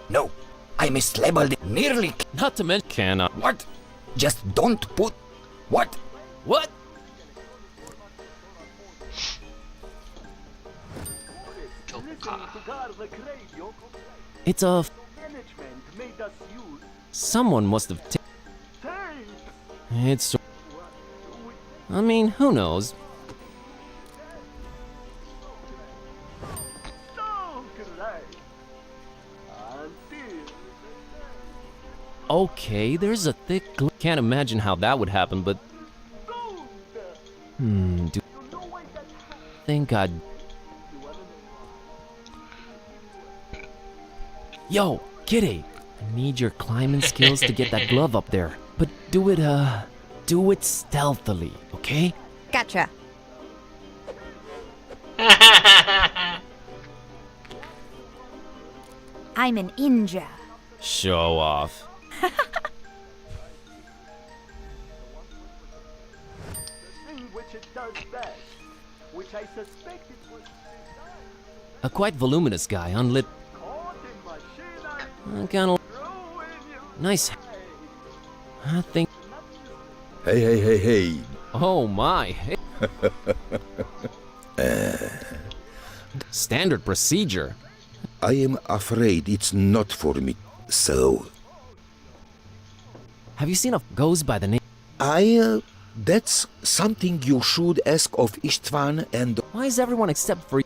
No. I mislabeled it nearly. Not to mention. Cannot. What? Just don't put. What? What? It's a. Someone must have. It's. I mean, who knows? Okay, there's a thick. Can't imagine how that would happen, but. Do. Think I'd. Yo, Kitty! I need your climbing skills to get that glove up there. But do it stealthily, okay? Gotcha. I'm an ninja. Show off. A quite voluminous guy, unlit. Kinda nice. I think. Hey. Oh my. Standard procedure. I am afraid it's not for me, so. Have you seen a goes by the name? That's something you should ask of Istvan and... Why is everyone except for...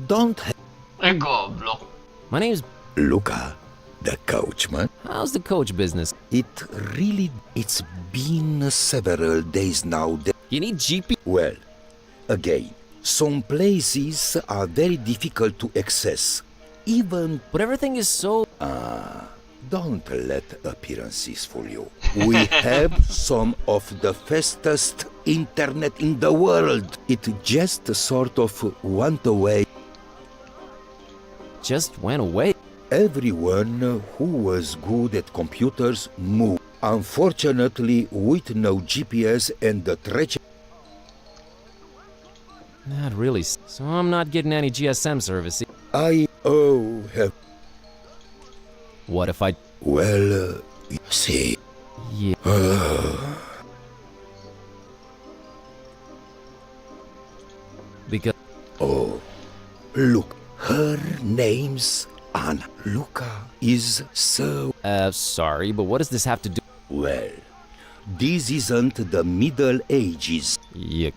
don't have... Goblok. My name's... Luca, the coachman. How's the coach business? It's been several days now that... You need GP? Well, again, some places are very difficult to access. Even... But everything is so... Don't let appearances fool you. We have some of the fastest internet in the world. It just sort of went away. Just went away? Everyone who was good at computers moved. Unfortunately, with no GPS and the treachery... Not really. So I'm not getting any GSM service. have... What if I... Well, you see... Yeah. Because... Oh, look, her name's Anna. Luca is so... sorry, but what does this have to do... Well, this isn't the Middle Ages. Yeah.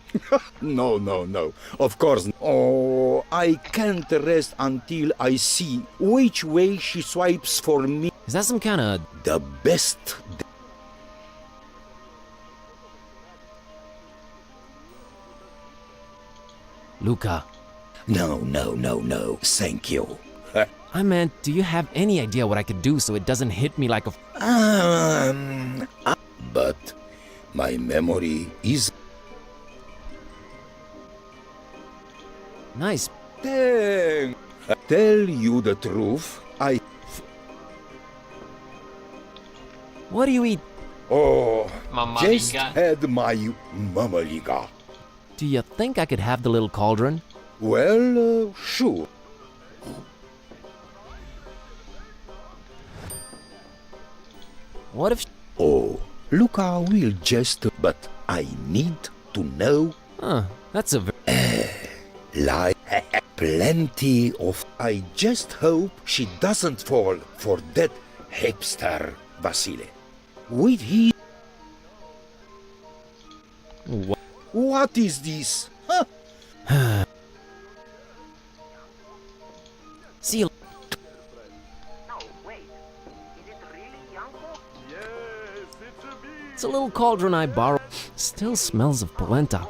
No. Of course. Oh, I can't rest until I see which way she swipes for me. Is that some kind of... The best... Luca. No. Thank you. I meant, do you have any idea what I could do so it doesn't hit me like a... But my memory is... Nice. Tell you the truth, What do you eat? Oh, Mamaliga. just had my mamaliga. Do you think I could have the little cauldron? Well, sure. What if... Oh, Luca will just... But I need to know... that's a... Like plenty of... I just hope she doesn't fall for that hipster Vasile. With his... What is this? Huh? See you... It's a little cauldron I borrowed. Still smells of polenta.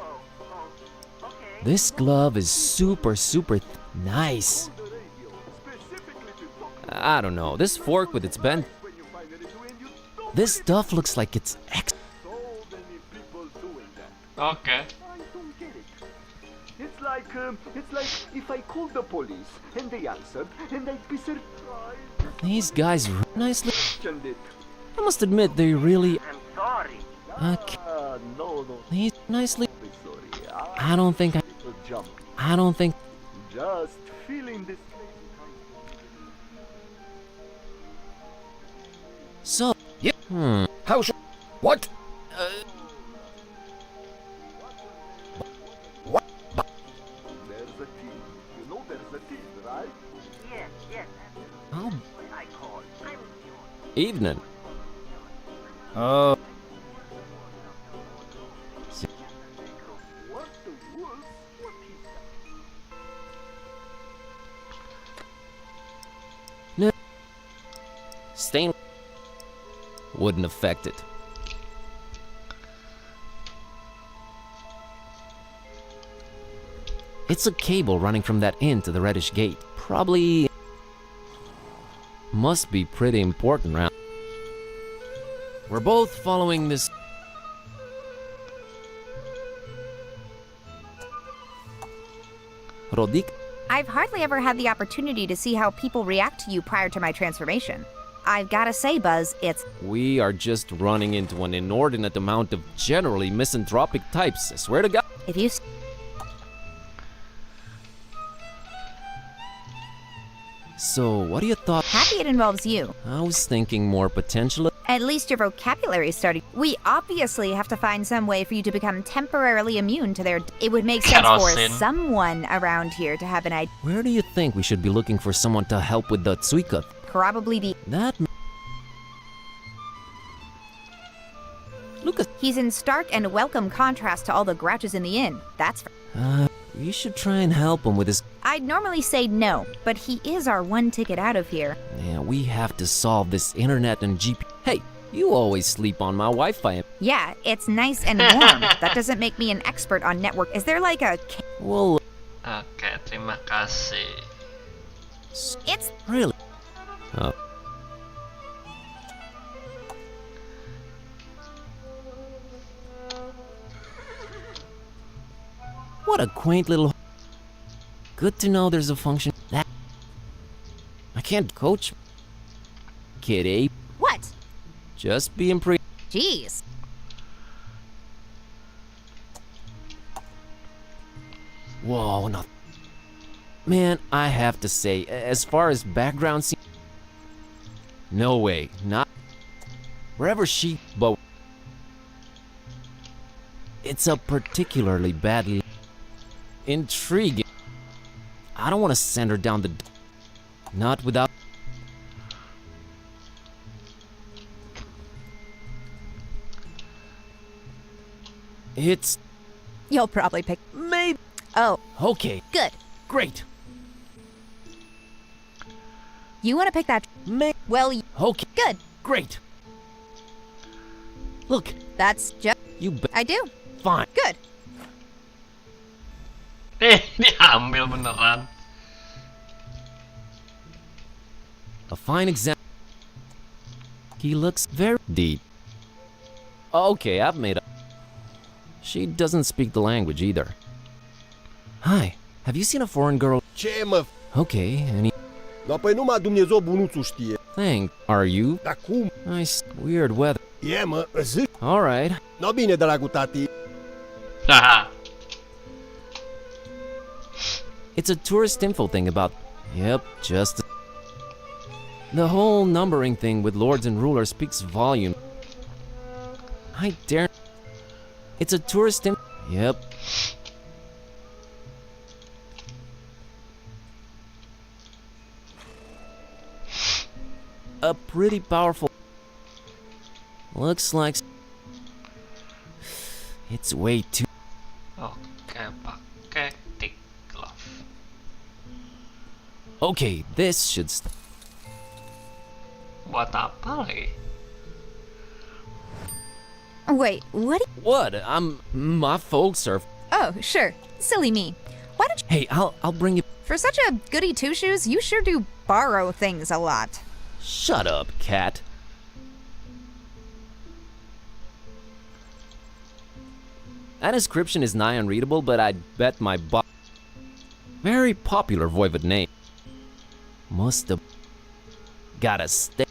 This glove is super nice. I don't know, this fork with its bend... This stuff looks like it's Okay. It's like if I called the police and they answered and I'd be surprised. These guys nicely... It. I must admit, they really... I'm sorry. Okay. No. These nicely... Sorry. I don't think... Just feeling this. So... Yep. Hmm. How should... What? There's a team. You know there's a team, right? Yes. Oh. I call. I'm Evening. Oh. What the wolf? What is that? No. Stain... Wouldn't affect it. It's a cable running from that inn to the reddish gate. Probably... Must be pretty important round. We're both following this... Rodik? I've hardly ever had the opportunity to see how people react to you prior to my transformation. I've gotta say, Buzz, it's... We are just running into an inordinate amount of generally misanthropic types, I swear to God. If you... So, what are your thoughts? Happy it involves you. I was thinking more potential... At least your vocabulary is starting. We obviously have to find some way for you to become temporarily immune to their... It would make sense for someone around here to have an idea. Where do you think we should be looking for someone to help with the Tsuika? Probably the... That... Look at... He's in stark and welcome contrast to all the grouches in the inn, that's for... You should try and help him with his... I'd normally say no, but he is our one ticket out of here. Yeah, we have to solve this internet and GP... Hey, you always sleep on my Wi-Fi. Yeah, it's nice and warm. That doesn't make me an expert on network. Is there like a... Well... Oke, terima kasih. It's... Really? What a quaint little... Good to know there's a function that... I can't coach... Kid Ape. What? Just being pre... Jeez. Whoa, no... Man, I have to say, as far as background scene... No way, not... Wherever she... But... It's a particularly badly... Intriguing. I don't want to send her down the... Not without... It's... You'll probably pick... Maybe... Oh. Okay. Good. Great. You want to pick that... Well, okay. Good. Great. Look. That's just... You bet. I do. Fine. Good. Diambil beneran. A fine example. He looks very deep. Okay, I've made up. She doesn't speak the language either. Hi, have you seen a foreign girl? Ce mă... Okay, any... Dar păi numai Dumnezeu bunuțul știe. Thing, are you? Dar cum? Nice, weird weather. E, mă, zic. Alright. No bine, dragul tati. It's a tourist info thing about... Yep, just... The whole numbering thing with lords and rulers speaks volume. I dare... It's a tourist info... Yep. A pretty powerful... Looks like... It's way too... Oke, pakai thick glove. Okay, this should... Buat apa lagi? Wait, what? What? My folks are... Oh, sure. Silly me. Why don't you... Hey, I'll bring you... For such a goody two-shoes, you sure do borrow things a lot. Shut up, cat. That inscription is nigh unreadable, but I'd bet my very popular voivod name. Must have got a stick.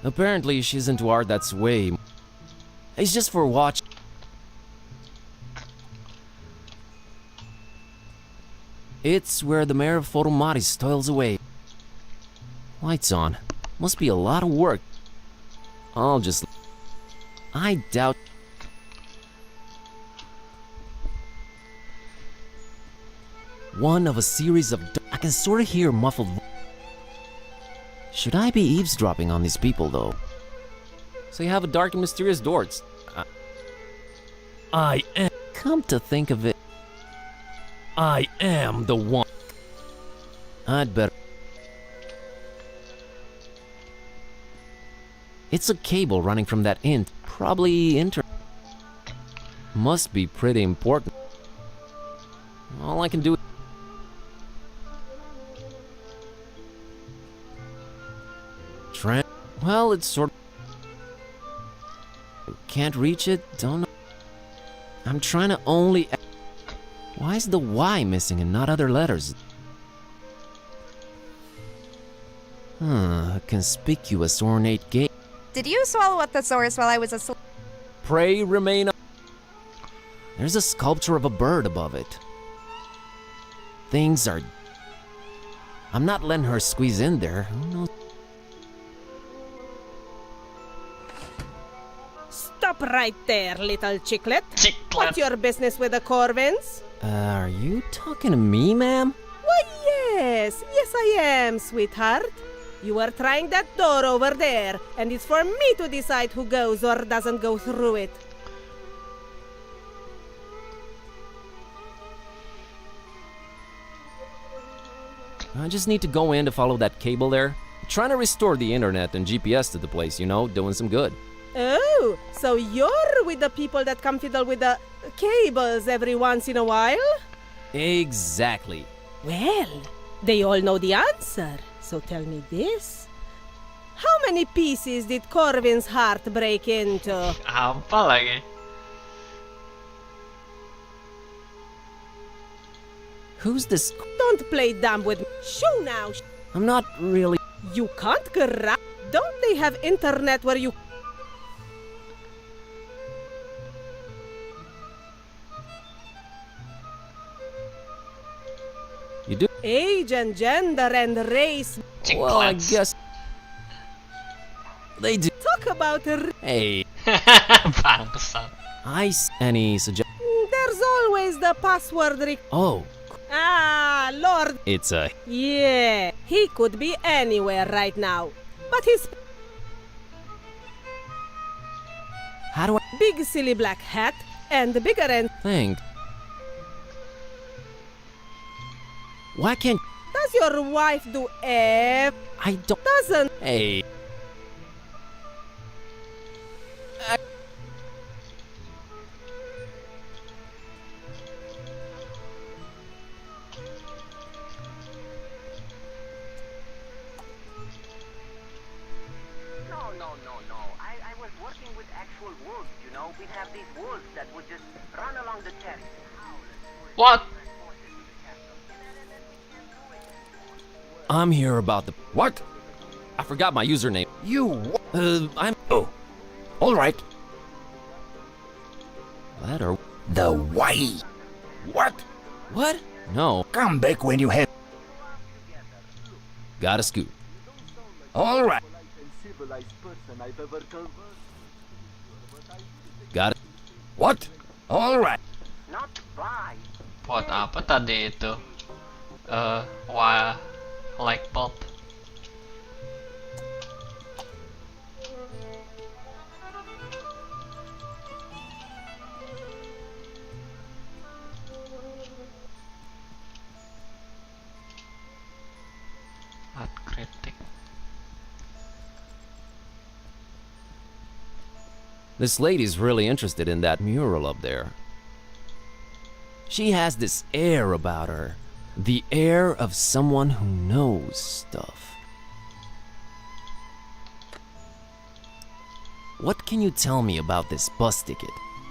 Apparently, she's into art that's way... It's just for watch. It's where the mayor of Photomatis toils away. Lights on. Must be a lot of work. I'll just... I doubt... One of a series of... I can sort of hear muffled... Should I be eavesdropping on these people, though? So you have a dark and mysterious door. I am... Come to think of it... I am the one... I'd better... It's a cable running from that inn. Probably Must be pretty important. All I can do... Well, it's sort of... Can't reach it? Don't know. I'm trying to only... Why is the Y missing and not other letters? A conspicuous ornate gate. Did you swallow a thesaurus while I was asleep? Pray remain... There's a sculpture of a bird above it. Things are... I'm not letting her squeeze in there. Who knows? Stop right there, little chicklet. What's your business with the Corvins? Are you talking to me, ma'am? Why, yes. Yes, I am, sweetheart. You are trying that door over there, and it's for me to decide who goes or doesn't go through it. I just need to go in to follow that cable there. Trying to restore the internet and GPS to the place, you know, doing some good. Oh, so you're with the people that come fiddle with the cables every once in a while? Exactly. Well, they all know the answer, so tell me this. How many pieces did Corvin's heart break into? Apa lagi? Who's this? Don't play dumb with me. Shoo now. I'm not really... You can't grab. Don't they have internet where you... You do? Age and gender and race. Well, I guess... They do. Talk about... Hey. Bangsat. Any suggestion? There's always the password Oh. Ah, Lord. It's a... Yeah, he could be anywhere right now. But he's... How do I... Big silly black hat and the bigger end... Think. Why can't... Does your wife do I don't... Doesn't... Hey. No. I was working with actual wolves, you know. We'd have these wolves that would just run along the terrace. What? I'm here about the... What? I forgot my username. I'm... Oh. All right. That or... The why? What? What? No. Come back when you have... Got a scoop. All right. Got it. What? All right. Not by. Buat apa tadi itu? Wah, light bulb. Art critic. This lady's really interested in that mural up there. She has this air about her. The air of someone who knows stuff. What can you tell me about this bus ticket?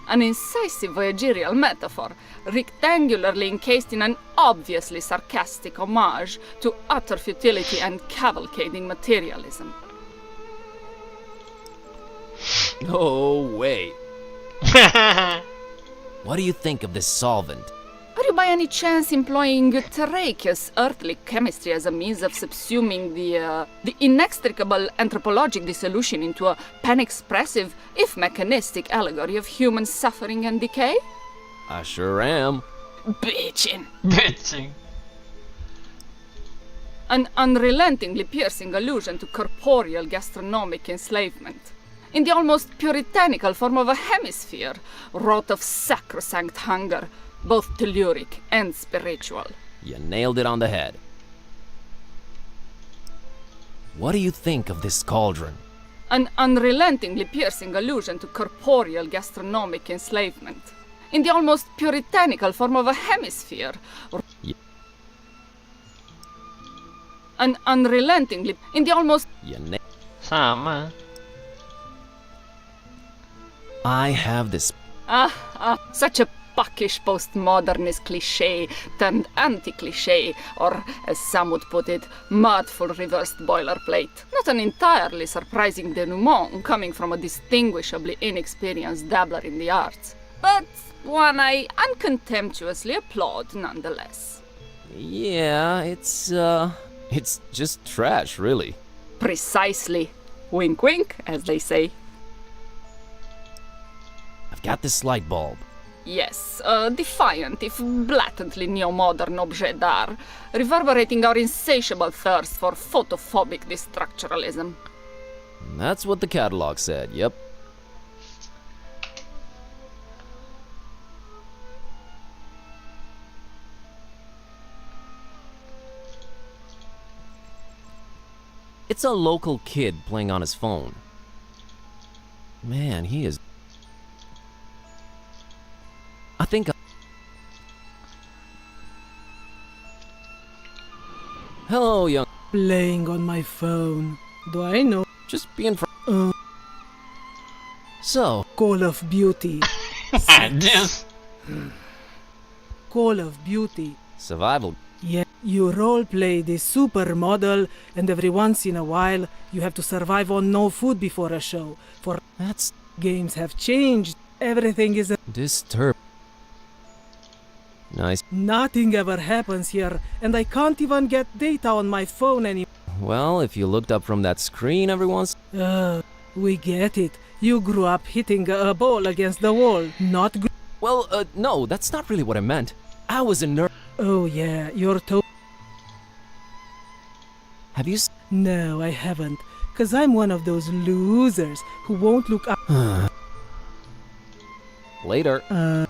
An incisive voyagerial metaphor, rectangularly encased in an obviously sarcastic homage to utter futility and cavalcading materialism. No way. What do you think of this solvent? Are you by any chance employing terraceous earthly chemistry as a means of subsuming the inextricable anthropologic dissolution into a pan-expressive, if mechanistic, allegory of human suffering and decay? I sure am. Bitchin'. Bitching. An unrelentingly piercing allusion to corporeal gastronomic enslavement. In the almost puritanical form of a hemisphere, wrought of sacrosanct hunger, both telluric and spiritual. You nailed it on the head. What do you think of this cauldron? An unrelentingly piercing allusion to corporeal gastronomic enslavement. In the almost puritanical form of a hemisphere. An unrelentingly... In the almost... Sama. I have this... Such a buckish postmodernist cliché turned anti-cliché, or as some would put it, mudful reversed boilerplate. Not an entirely surprising denouement coming from a distinguishably inexperienced dabbler in the arts, but one I uncontemptuously applaud nonetheless. Yeah, it's just trash, really. Precisely. Wink wink, as they say. I've got this light bulb. Yes, a defiant, if blatantly neo-modern objet d'art, reverberating our insatiable thirst for photophobic destructuralism. That's what the catalog said, yep. It's a local kid playing on his phone. Man, he is... I think... Hello, young... Playing on my phone. Do I know? Just being So... Call of Duty. Just... Call of Duty. Survival. Yeah, you roleplay the supermodel, and every once in a while, you have to survive on no food before a show. For that's... Games have changed. Everything is... Disturb. Nice. Nothing ever happens here, and I can't even get data on my phone anymore. Well, if you looked up from that screen every once... We get it. You grew up hitting a ball against the wall, not... Well, no, that's not really what I meant. I was a nerd. Oh yeah, you're Have you No, I haven't. 'Cause I'm one of those losers who won't look up... Later. A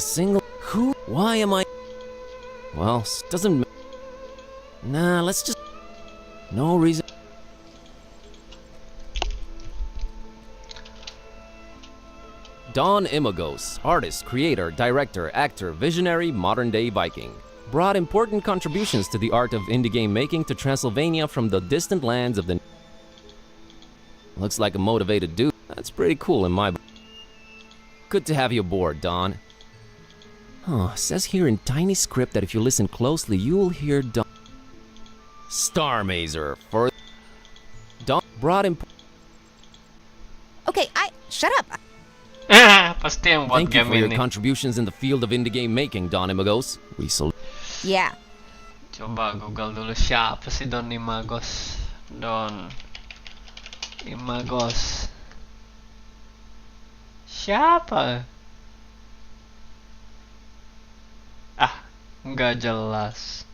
single... Who? Why am I... Well, doesn't... Nah, let's just... No reason... Don Imagos, artist, creator, director, actor, visionary, modern-day Viking. Brought important contributions to the art of indie game making to Transylvania from the distant lands of the... Looks like a motivated dude. That's pretty cool in my... Good to have you aboard, Don. Huh, says here in tiny script that if you listen closely, you will hear Don... Star Mazer for... Don brought in... Okay, shut up. Pasti yang buat Thank you game for your ini. contributions in the field of indie game making, Don Imagos. We salute. Yeah. Coba Google dulu siapa sih Don Imagos. Don Imagos. Siapa? Ah, nggak jelas.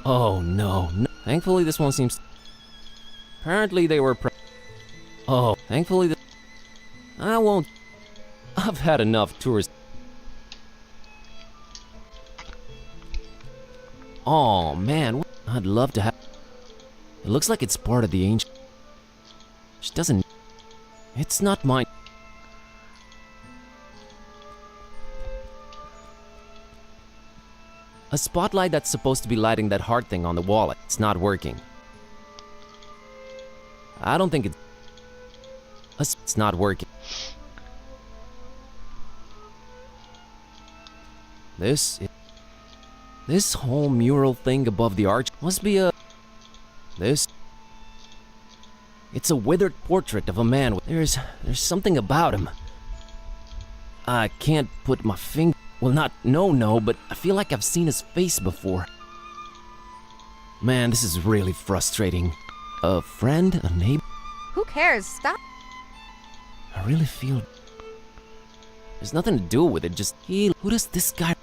Oh no, no. Thankfully this one seems... Apparently they were Oh, thankfully I won't... I've had enough tourists. Oh man, I'd love to have... It looks like it's part of the ancient... She doesn't... It's not mine. A spotlight that's supposed to be lighting that heart thing on the wall. It's not working. I don't think it's not working. This whole mural thing above the arch must be a... It's a withered portrait of a man. There's something about him. I can't put my finger... Well, no, but I feel like I've seen his face before. Man, this is really frustrating. A friend? A neighbor? Who cares? Stop. I really feel... There's nothing to do with it, just... Who does this guy...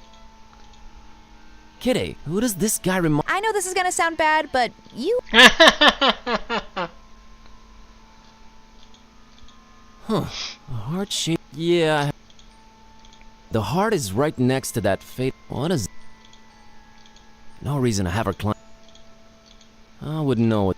Kitty, who does this guy remind... I know this is gonna sound bad, but you... Huh. A heart-shaped... Yeah... The heart is right next to that fate. What is... No reason to have her climb. I wouldn't know it.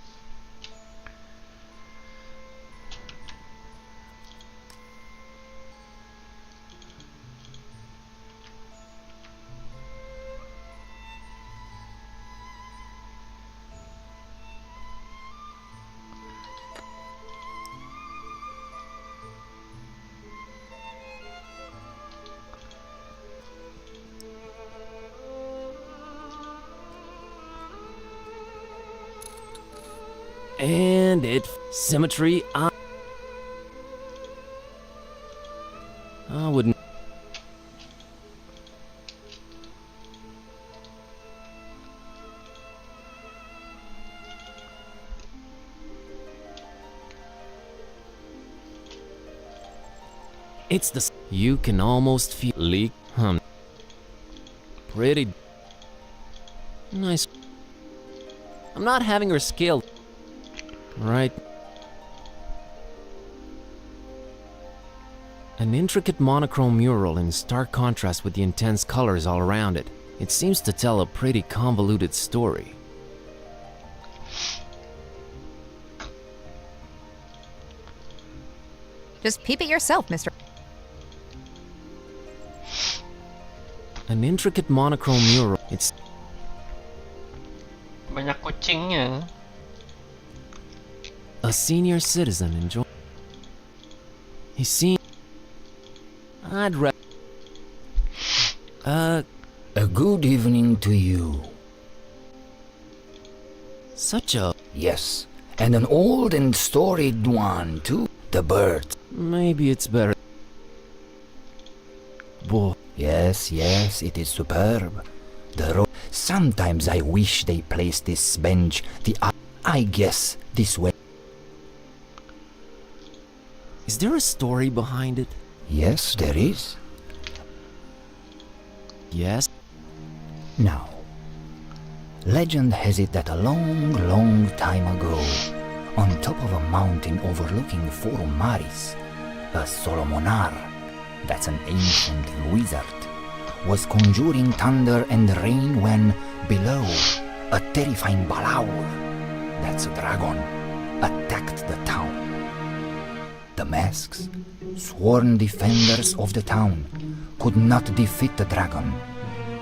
And symmetry. I wouldn't. It's the. You can almost feel leak. Pretty nice. I'm not having her scaled. Right. An intricate monochrome mural in stark contrast with the intense colors all around it. It seems to tell a pretty convoluted story. Just peep it yourself, Mr. An intricate monochrome mural. It's banyak kucingnya. A senior citizen enjoy. He's seen. I'd rather. A good evening to you. Such a. Yes, and an old and storied one too. The bird. Maybe it's better. Boy. Yes, it is superb. Sometimes I wish they placed this bench I guess this way. Is there a story behind it? Yes, there is. Yes? Now, legend has it that a long, long time ago, on top of a mountain overlooking Forum Maris, a Solomonar, that's an ancient wizard, was conjuring thunder and rain when, below, a terrifying Balaur, that's a dragon, attacked the town. The masks, sworn defenders of the town, could not defeat the dragon,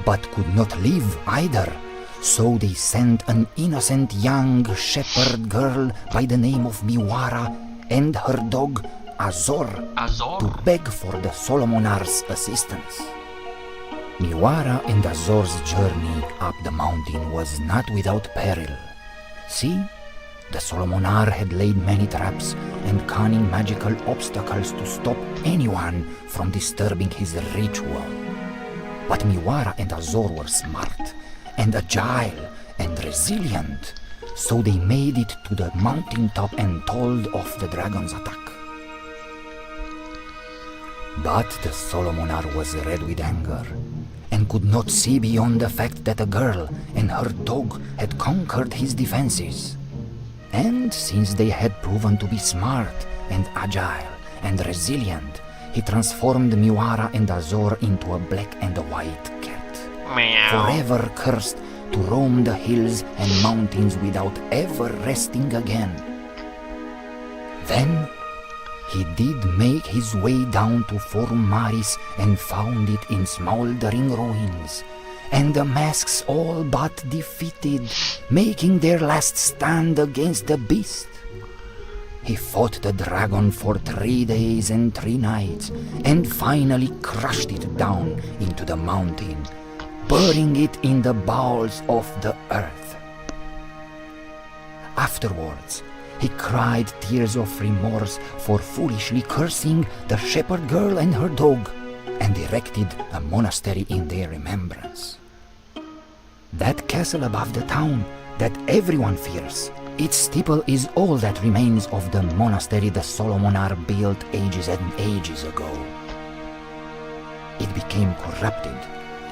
but could not live either, so they sent an innocent young shepherd girl by the name of Miwara and her dog Azor to beg for the Solomonar's assistance. Miwara and Azor's journey up the mountain was not without peril. See, the Solomonar had laid many traps and cunning magical obstacles to stop anyone from disturbing his ritual. But Miwara and Azor were smart and agile and resilient, so they made it to the mountaintop and told off the dragon's attack. But the Solomonar was red with anger and could not see beyond the fact that a girl and her dog had conquered his defenses. And since they had proven to be smart and agile and resilient, he transformed Miwara and Azor into a black and a white cat. Meow. Forever cursed to roam the hills and mountains without ever resting again. Then he did make his way down to Forum Maris and found it in smoldering ruins, and the masks all but defeated, making their last stand against the beast. He fought the dragon for 3 days and 3 nights, and finally crushed it down into the mountain, burying it in the bowels of the earth. Afterwards, he cried tears of remorse for foolishly cursing the shepherd girl and her dog, and erected a monastery in their remembrance. That castle above the town that everyone fears, its steeple is all that remains of the monastery the Solomonar built ages and ages ago. It became corrupted,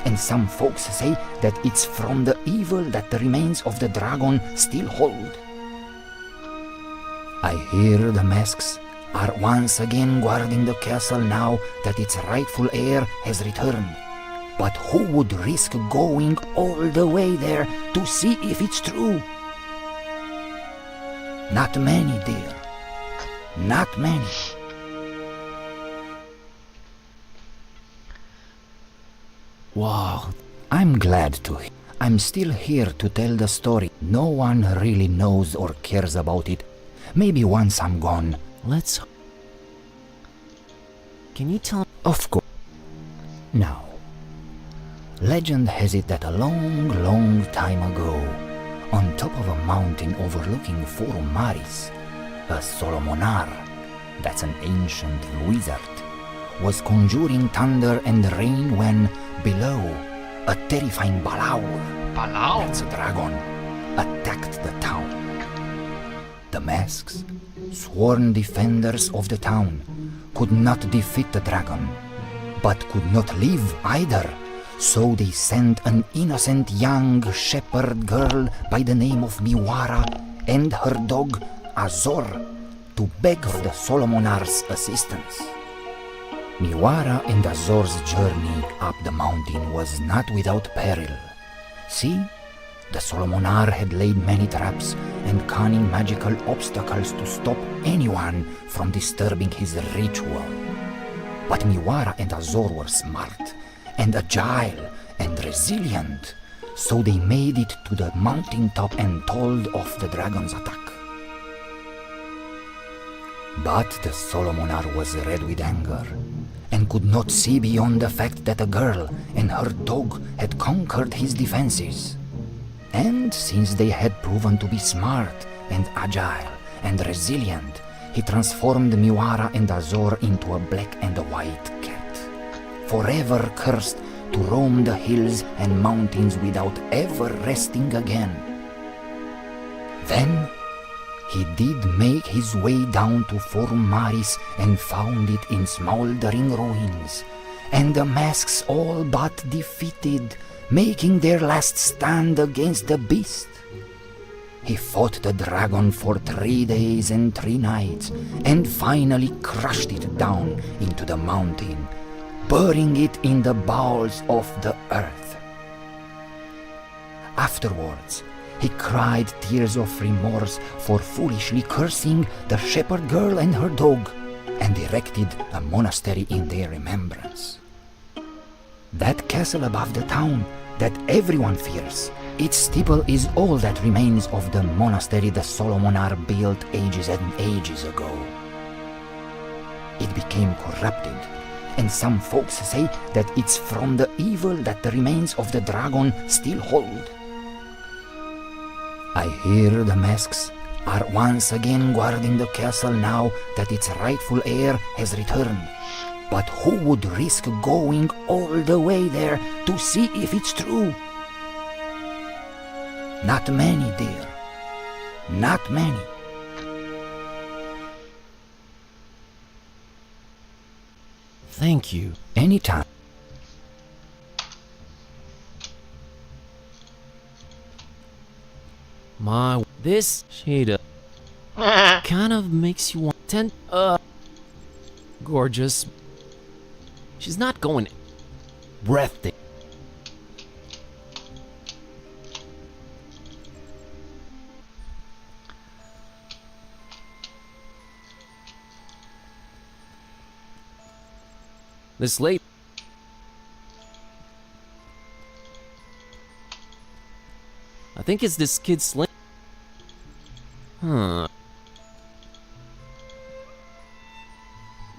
and some folks say that it's from the evil that the remains of the dragon still hold. I hear the masks are once again guarding the castle now that its rightful heir has returned. But who would risk going all the way there to see if it's true? Not many, dear. Not many. Wow. I'm glad to. I'm still here to tell the story. No one really knows or cares about it. Maybe once I'm gone. Let's. Can you tell? Of course. Now, legend has it that a long, long time ago, on top of a mountain overlooking Forum Maris, a Solomonar, that's an ancient wizard, was conjuring thunder and rain when, below, a terrifying Balaur, that's a dragon, attacked the town. The masks, sworn defenders of the town, could not defeat the dragon, but could not live either, so they sent an innocent young shepherd girl by the name of Miwara and her dog Azor to beg for the Solomonar's assistance. Miwara and Azor's journey up the mountain was not without peril. See, the Solomonar had laid many traps and cunning magical obstacles to stop anyone from disturbing his ritual. But Miwara and Azor were smart and agile and resilient, so they made it to the mountaintop and told off the dragon's attack. But the Solomonar was red with anger and could not see beyond the fact that a girl and her dog had conquered his defenses. And since they had proven to be smart and agile and resilient, he transformed Miwara and Azor into a black and a white cat, forever cursed to roam the hills and mountains without ever resting again. Then he did make his way down to Forum Maris and found it in smoldering ruins, and the masks all but defeated, making their last stand against the beast. He fought the dragon for 3 days and 3 nights, and finally crushed it down into the mountain, burying it in the bowels of the earth. Afterwards, he cried tears of remorse for foolishly cursing the shepherd girl and her dog, and erected a monastery in their remembrance. That castle above the town that everyone fears, its steeple is all that remains of the monastery the Solomonar built ages and ages ago. It became corrupted, and some folks say that it's from the evil that the remains of the dragon still hold. I hear the masks are once again guarding the castle now that its rightful heir has returned. But who would risk going all the way there to see if it's true? Not many, dear. Not many. Thank you. Anytime. This shade kind of makes you want gorgeous. She's not going breathtaking. This late. I think it's this kid's sling. Huh.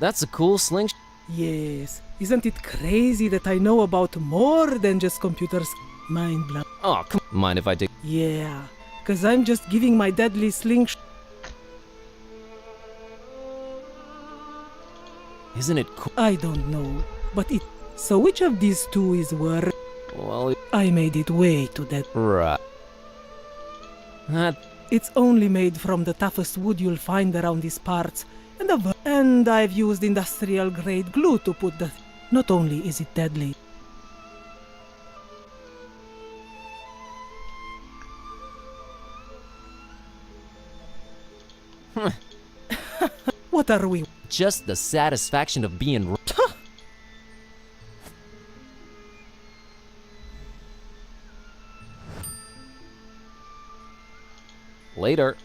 That's a cool sling. Yes. Isn't it crazy that I know about more than just computers? Mind blown. Oh, come on. Mind if I take? Yeah. Cause I'm just giving my deadly sling. Isn't it cool? I don't know. But it. So which of these two is worth? Well, I made it way too dead. Right. It's only made from the toughest wood you'll find around these parts, and I've used industrial grade glue to put the. Not only is it deadly. What are we? Just the satisfaction of being. Later.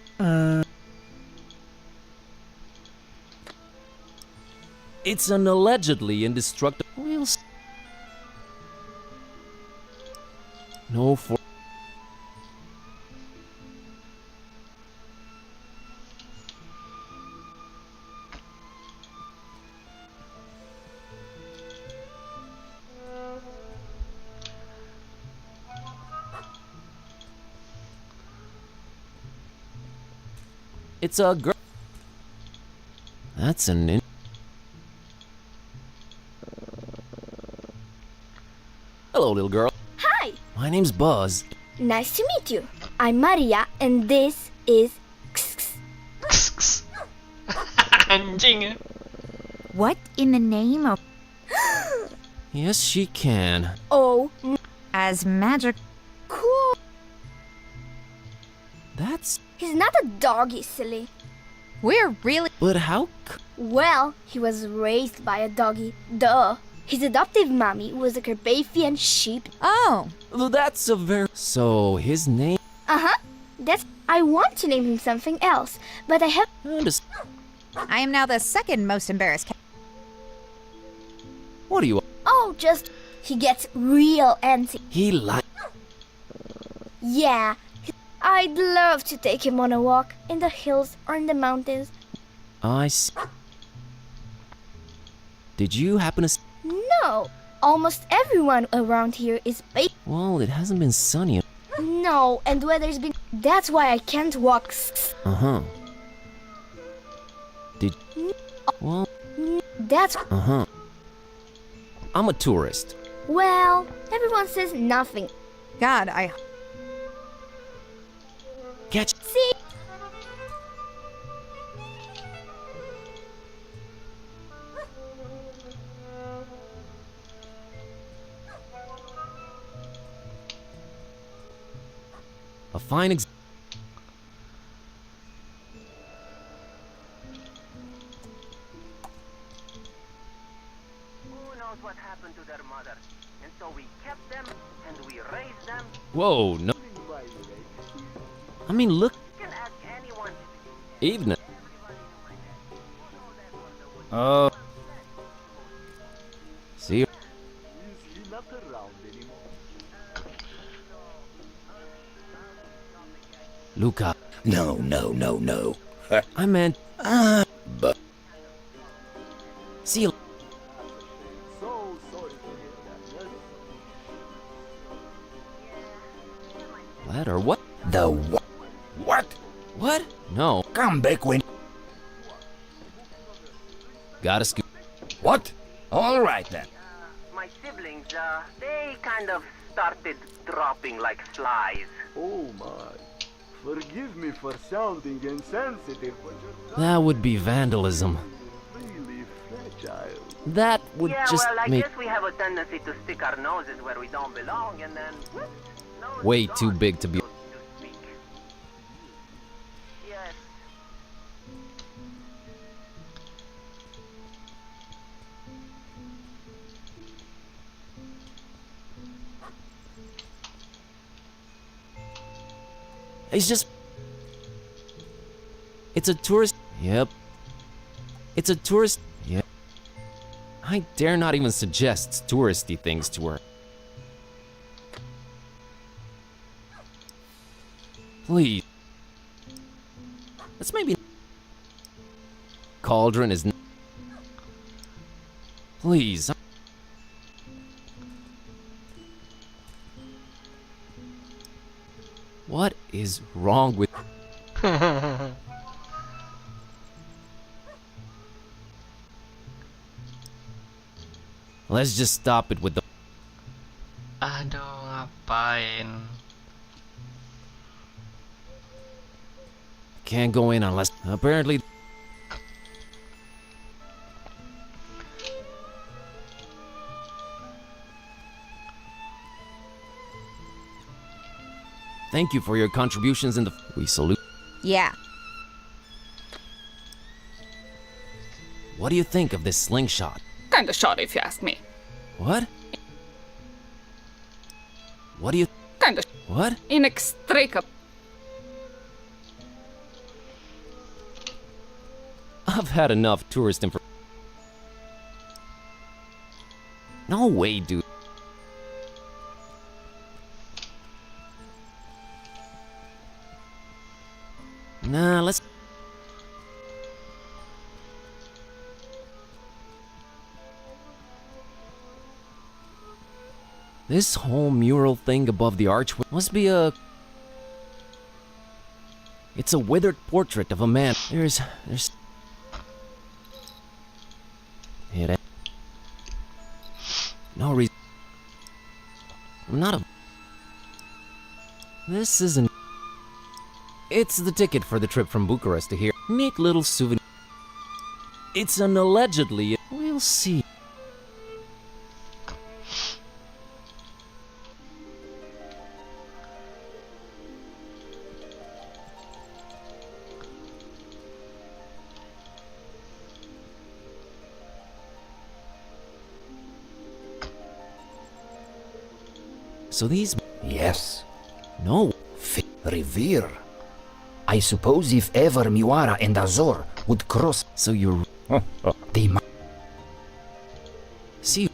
It's an allegedly indestructible. No for. It's a girl. That's an Hello, little girl. Hi! My name's Buzz. Nice to meet you. I'm Maria, and this is... Anjing. What in the name of... Yes, she can. Oh. As magic... Cool. That's... He's not a doggy, silly. We're really... But how Well, he was raised by a doggy. Duh. His adoptive mommy was a Carpathian sheep. Oh. That's a very... So, his name... Uh-huh. That's... I want to name him something else, but I have... I am now the second most embarrassed cat. What are you... Oh, just... He gets real antsy. He like... Yeah. I'd love to take him on a walk in the hills or in the mountains. I see. Did you happen to... No. Almost everyone around here is baked. Well, it hasn't been sunny. No, and the weather's been... That's why I can't walk. Uh-huh. Did... Well... That's... Uh-huh. I'm a tourist. Well, everyone says nothing. God, I... Catch... See? A fine Who knows what happened to their mother? And so we kept them and we raised them. Whoa, no... I mean, look... You can ask anyone. Evening. Oh. See you. Is he not around anymore? Luca. No, no, no, no. I meant... But... See you... So sorry to hear that, yes? What or what? The what? What? What? No. Come back when... Gotta scoop. What? All right then. My siblings, they kind of started dropping like flies. Oh my. Forgive me for sounding insensitive, but your That would be vandalism. really fragile. That would Yeah, just well, I make... guess we have a tendency to stick our noses where we don't belong, and then... nose Way gone, too big to be... so to speak. Yes. It's just... It's a tourist... Yep. It's a tourist... Yep. I dare not even suggest touristy things to her. Please. Let's maybe... Cauldron is... Please. What is wrong with... Let's just stop it with the... Aduh, ngapain? Can't go in unless... Apparently... Thank you for your contributions in the... We salute... Yeah. What do you think of this slingshot? Kinda short if you ask me. What? What do you... Kinda... What? Inextricable. I've had enough tourist info... No way, dude. Nah, let's... This whole mural thing above the archway must be a... It's a withered portrait of a man. There's... It... No reason... I'm not a... This isn't... It's the ticket for the trip from Bucharest to here. Neat little souvenir. It's an allegedly... We'll see. So these... Yes. No. Revere. I suppose if ever Miwara and Azor would cross... So you're... They might... See...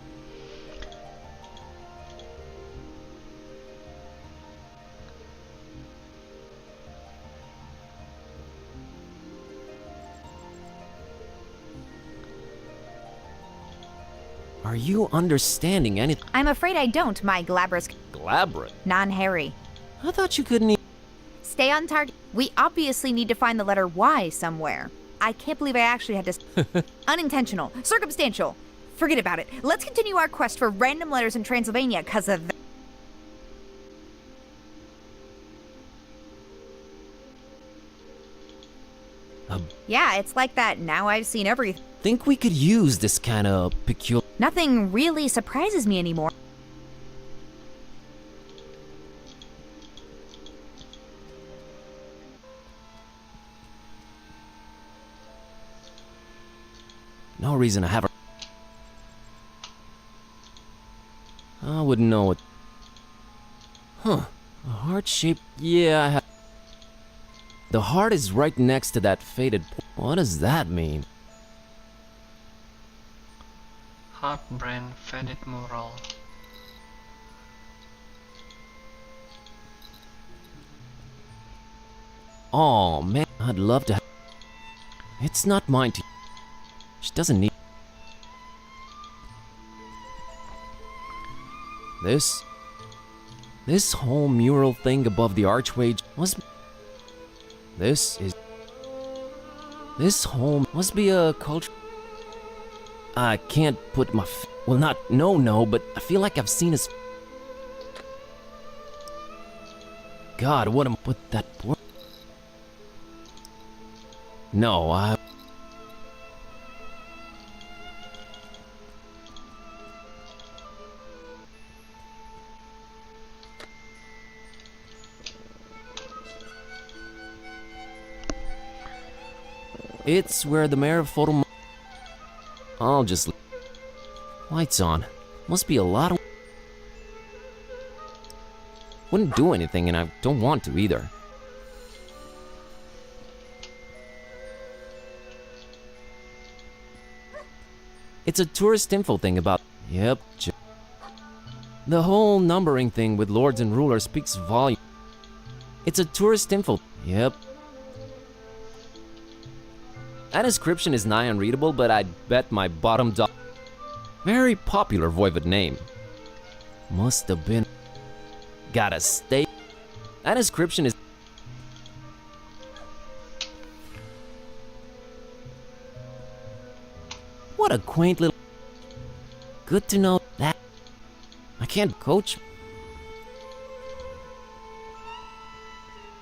Are you understanding anything? I'm afraid I don't, my glabrous... Glabrous? Non-hairy. I thought you couldn't... Stay on target. We obviously need to find the letter Y somewhere. I can't believe I actually had to... Unintentional. Circumstantial. Forget about it. Let's continue our quest for random letters in Transylvania, because of... Yeah, it's like that. Now I've seen everything. Think we could use this kind of peculiar... Nothing really surprises me anymore. No reason to have her... I wouldn't know what... Huh. A heart-shaped... Yeah, I have... The heart is right next to that faded... What does that mean? Heart brand faded mural. Oh man, I'd love to have... It's not mine to... She doesn't need... This whole mural thing above the archway was... This whole must be a culture... I can't put my... Well, not... No, but I feel like I've seen his... God, what am... Put that... No, I... It's where the mayor of photo... I'll just... Lights on. Must be a lot of... Wouldn't do anything and I don't want to either. It's a tourist info thing about... Yep. The whole numbering thing with lords and rulers speaks volume. It's a tourist info... Yep. That inscription is nigh unreadable, but I'd bet my bottom dollar. Very popular voivod name. Must have been... Gotta stay... That inscription is... What a quaint little... Good to know that... I can't coach...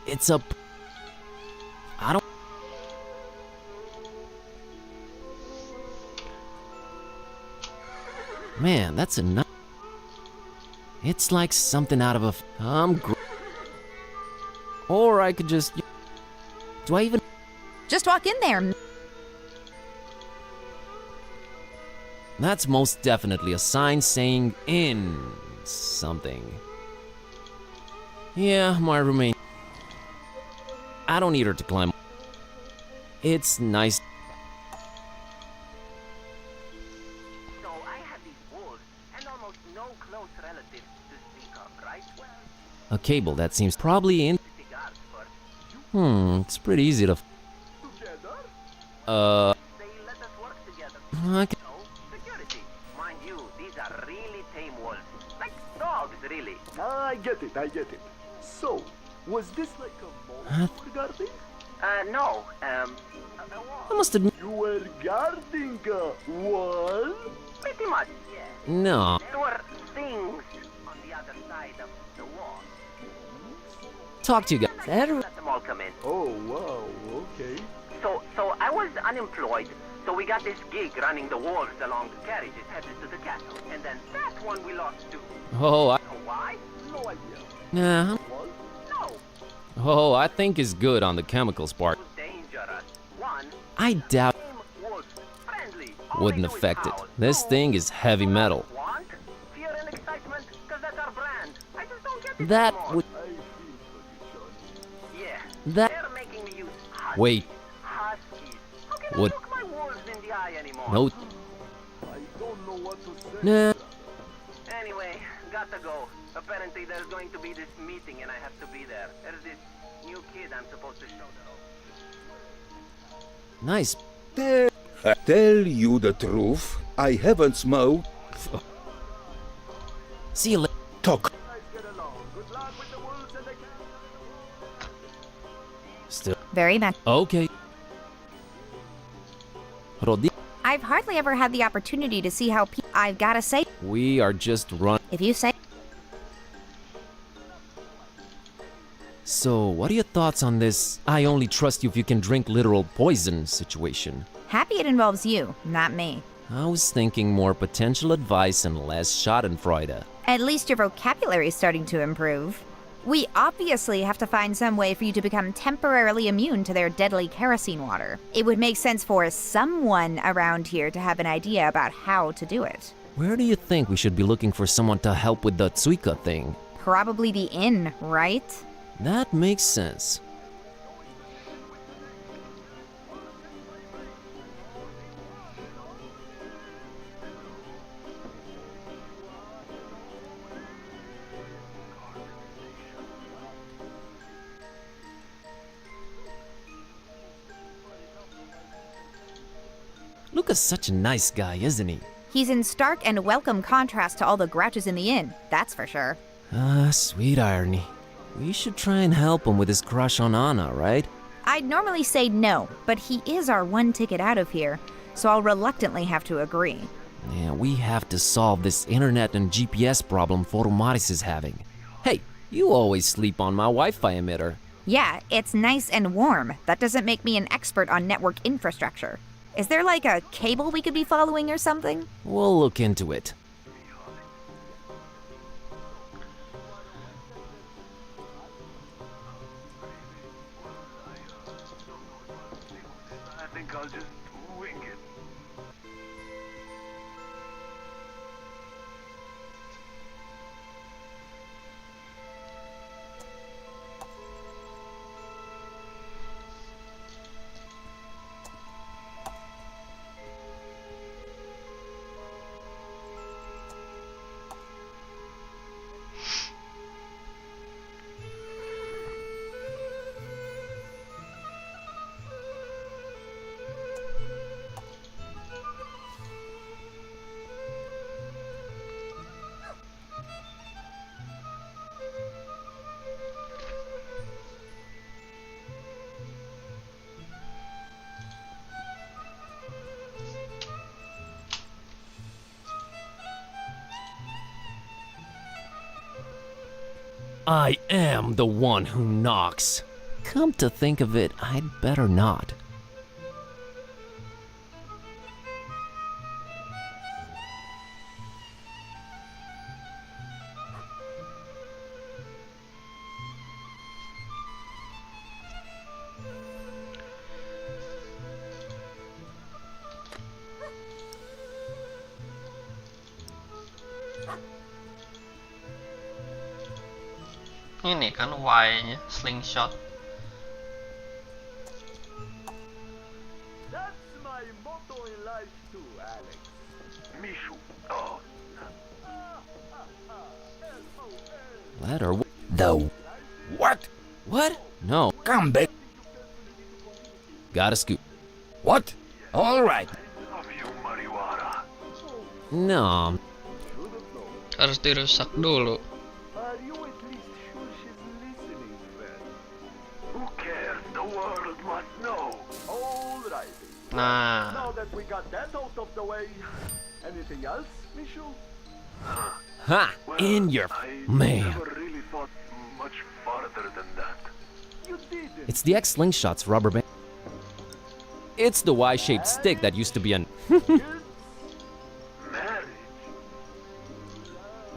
It's a... I don't... Man, that's a It's like something out of a... Or I could just... Do I even... Just walk in there. That's most definitely a sign saying in something. Yeah, my roommate. I don't need her to climb. It's nice. A cable that seems probably in... It's pretty easy to... I can... Security. Mind you, these are really tame wolves. Like dogs, really. I get it. So, was this like a mole garden? No. I must admit. You were guarding a wall? Pretty much, yeah. No. There were things on the other side of the wall. Talk to you guys. Let them all come in. Oh, wow, okay. So I was unemployed, so we got this gig running the walls along the carriages headed to the castle. And then that one we lost too. Oh, I. Know why? No idea. Nah. No. Oh, I think is good on the chemicals part. Dangerous. One. I doubt Was friendly. wouldn't affect it. This thing is heavy metal. Want? Fear and excitement, 'cause that's our brand. I just don't get it That anymore. would. Yeah. That. They're making me use huskies. Wait. Huskies. How can Would. I look my wolves in the eye anymore? No. I don't know what to say. Nah. Anyway, got to go. Apparently there's going to be this meeting and I have to be there. There's this new kid I'm supposed to show the Nice. Tell you the truth, I haven't smoked. See you later. Talk. Still. Very much. Okay. Rodi. I've hardly ever had the opportunity to see how I've gotta say. We are just run. If you say. So, what are your thoughts on this I only trust you if you can drink literal poison situation? Happy it involves you, not me. I was thinking more potential advice and less schadenfreude. At least your vocabulary is starting to improve. We obviously have to find some way for you to become temporarily immune to their deadly kerosene water. It would make sense for someone around here to have an idea about how to do it. Where do you think we should be looking for someone to help with the Tsuika thing? Probably the inn, right? That makes sense. Luca's such a nice guy, isn't he? He's in stark and welcome contrast to all the grouches in the inn, that's for sure. Ah, sweet irony. We should try and help him with his crush on Anna, right? I'd normally say no, but he is our one ticket out of here, so I'll reluctantly have to agree. Yeah, we have to solve this internet and GPS problem Foromaris is having. Hey, you always sleep on my Wi-Fi emitter. Yeah, it's nice and warm. That doesn't make me an expert on network infrastructure. Is there like a cable we could be following or something? We'll look into it. I think I'll just wing it. I am the one who knocks. Come to think of it, I'd better not. Ini kan Y-nya, slingshot. That's my motto in life too, Alex. Mishu. Oh. Letter? The what? What? No. Come back. Got a scoop. What? All right. No. Harus dirusak dulu. Are you at least sure she's listening, friend? Who cares? The world must know. All right. Nah. Now that we got that out of the way, anything else, Mishu? Ha! In your man. Never really thought much farther than that. You didn't. It's the X-Slingshot's rubber band. It's the Y-shaped stick that used to be an.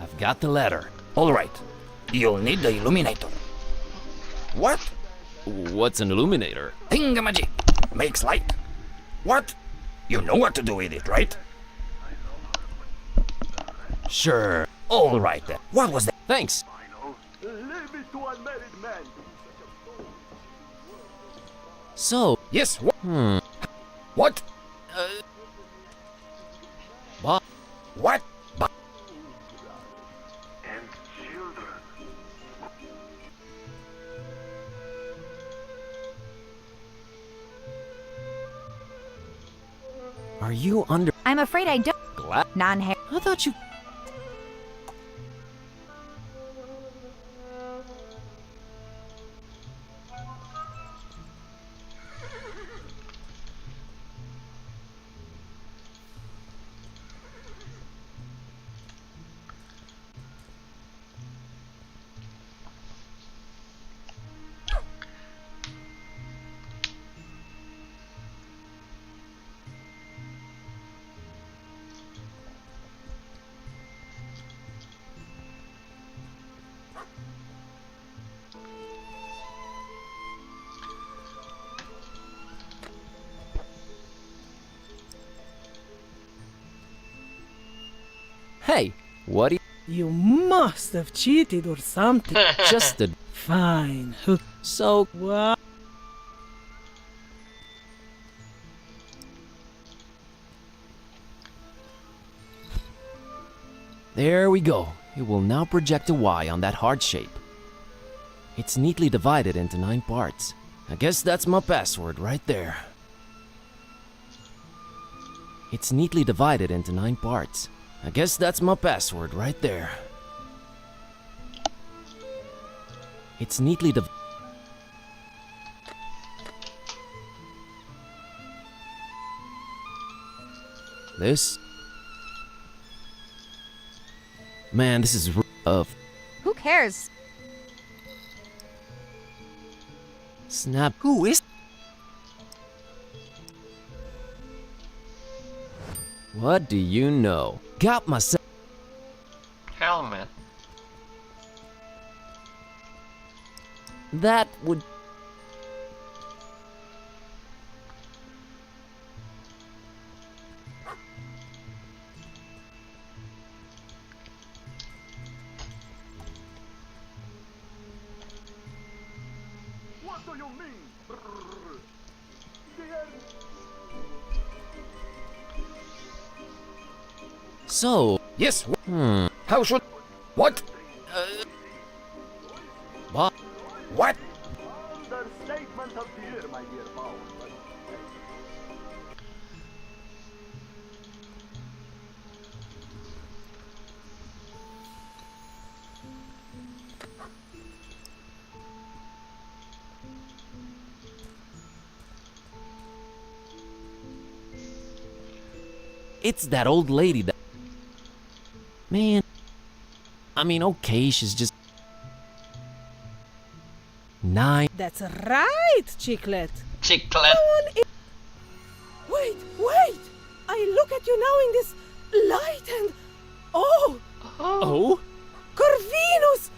I've got the letter. All right. You'll need the illuminator. What? What's an illuminator? Thingamajig. Makes light. What? You know what to do with it, right? Sure. All right then. What was that? Thanks. Leave it to unmarried men. So. Yes. What? What? What? And children. Are you under? I'm afraid I don't. Non-hair. I thought you. Hey, what do You must have cheated or something. Just a. Fine. So. What? There we go. It will now project a Y on that heart shape. It's neatly divided into 9 parts. I guess that's my password right there. It's neatly divided into 9 parts. I guess that's my password right there. It's neatly divided. This? Man, this is rough. Who cares? Snap. Who is? What do you know? Got myself. Helmet. That would. What do you mean? So. Yes. How should? What? What? What? Understatement of the year, my dear Paul. It's that old lady that. Man. I mean, okay, she's just. 9. That's right, Chiclet. Chiclet. Wait, wait! I look at you now in this light and... Oh! Oh? Corvinus!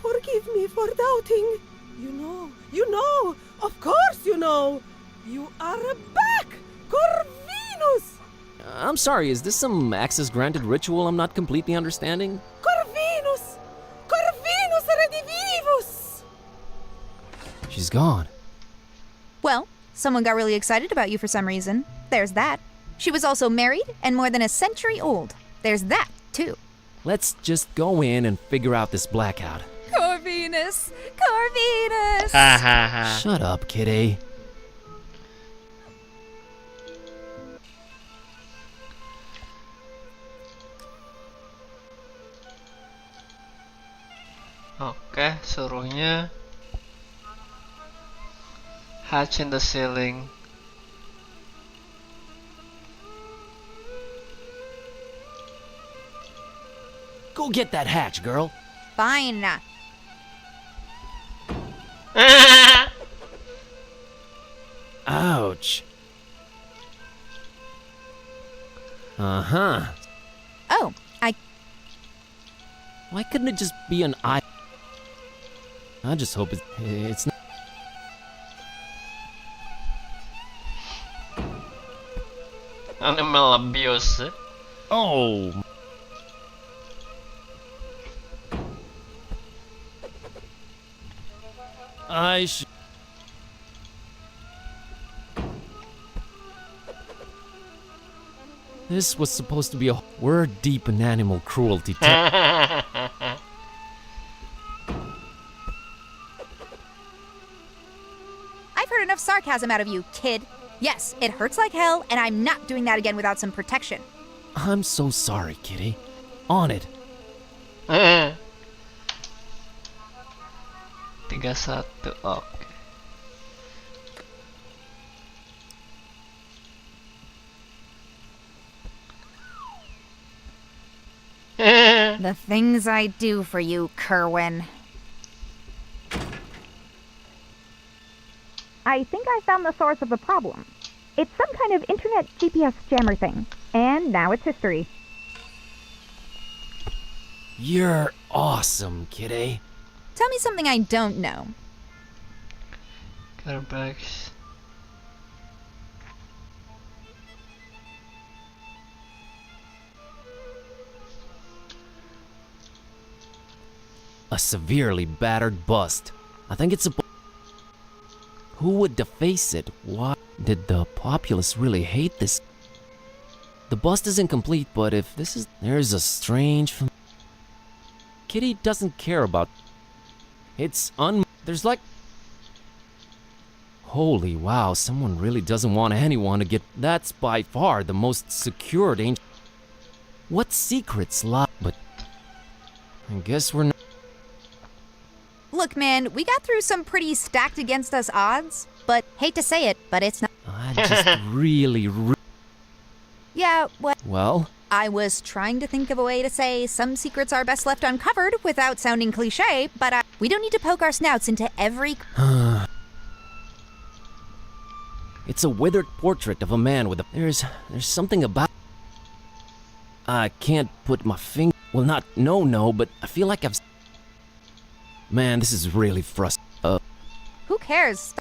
Forgive me for doubting. You know, of course you know. You are back, Corvinus! I'm sorry, is this some access granted ritual I'm not completely understanding? Corvinus! Corvinus redivivus! She's gone. Well, someone got really excited about you for some reason. There's that. She was also married and more than a century old. There's that, too. Let's just go in and figure out this blackout. Corvinus! Corvinus! Ha ha ha. Shut up, kitty. Oke, suruhnya Hatch in the ceiling. Go get that hatch, girl. Fine. Ouch. Uh-huh. Oh, Why couldn't it just be an eye? I just hope it's not. Animal abuse. Oh. This was supposed to be a. We're deep in animal cruelty. I've heard enough sarcasm out of you, kid. Yes, it hurts like hell, and I'm not doing that again without some protection. I'm so sorry, kitty. On it. 31, oke. The things I do for you, Kerwin. I think I found the source of the problem. It's some kind of internet GPS jammer thing, and now it's history. You're awesome, kitty. Tell me something I don't know. Carbax. A severely battered bust. I think it's a. Who would deface it? Why did the populace really hate this? The bust is incomplete, but if this is. There's a strange. Kitty doesn't care about. It's There's like. Holy wow, someone really doesn't want anyone to get. That's by far the most secured ancient. What secrets lie? But. I guess we're not. Look, man, we got through some pretty stacked against us odds, but hate to say it, but it's not. I just really. Yeah, what? Well? I was trying to think of a way to say some secrets are best left uncovered without sounding cliche, but we don't need to poke our snouts into every. It's a withered portrait of a man with a. There's something about. I can't put my finger. Well, not no, but I feel like I've. Man, this is really frustrating. Who cares?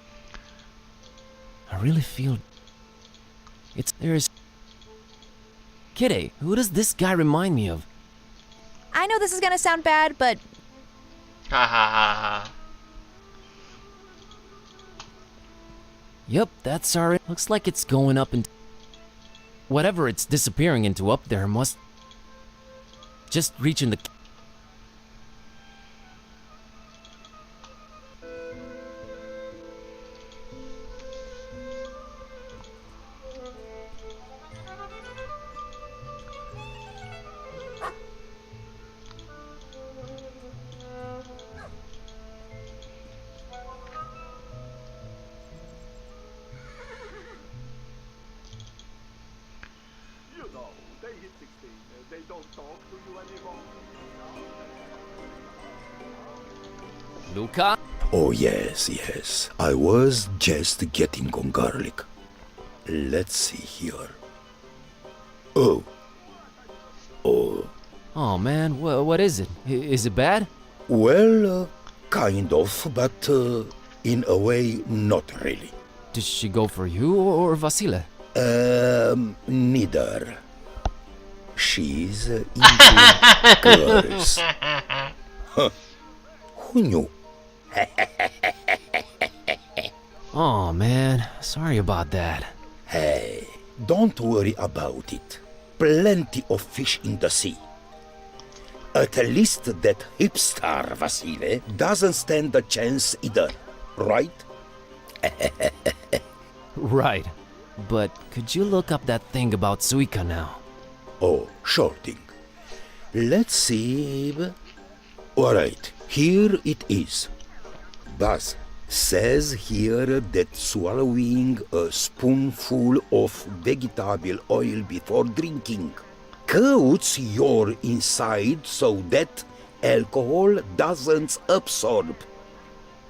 I really feel. There's. Kitty, who does this guy remind me of? I know this is gonna sound bad, but. Ha ha ha ha. Yep, that's our. Looks like it's going up and. Whatever it's disappearing into up there must. Just reaching the. You know, they hit 16. They don't talk to you anymore. Luca? Oh, yes. I was just getting on garlic. Let's see here. Oh. Oh, man, what is it? Is it bad? Well, kind of, but in a way, not really. Did she go for you or Vasile? Neither. She's into girls. Huh. Who knew? Oh, man, sorry about that. Hey, don't worry about it. Plenty of fish in the sea. At least that hipster Vasile doesn't stand a chance either, right? Right. But could you look up that thing about Suika now? Oh, sure thing. Let's see. Alright, here it is. Buzz, Says here that swallowing a spoonful of vegetable oil before drinking coats your inside so that alcohol doesn't absorb.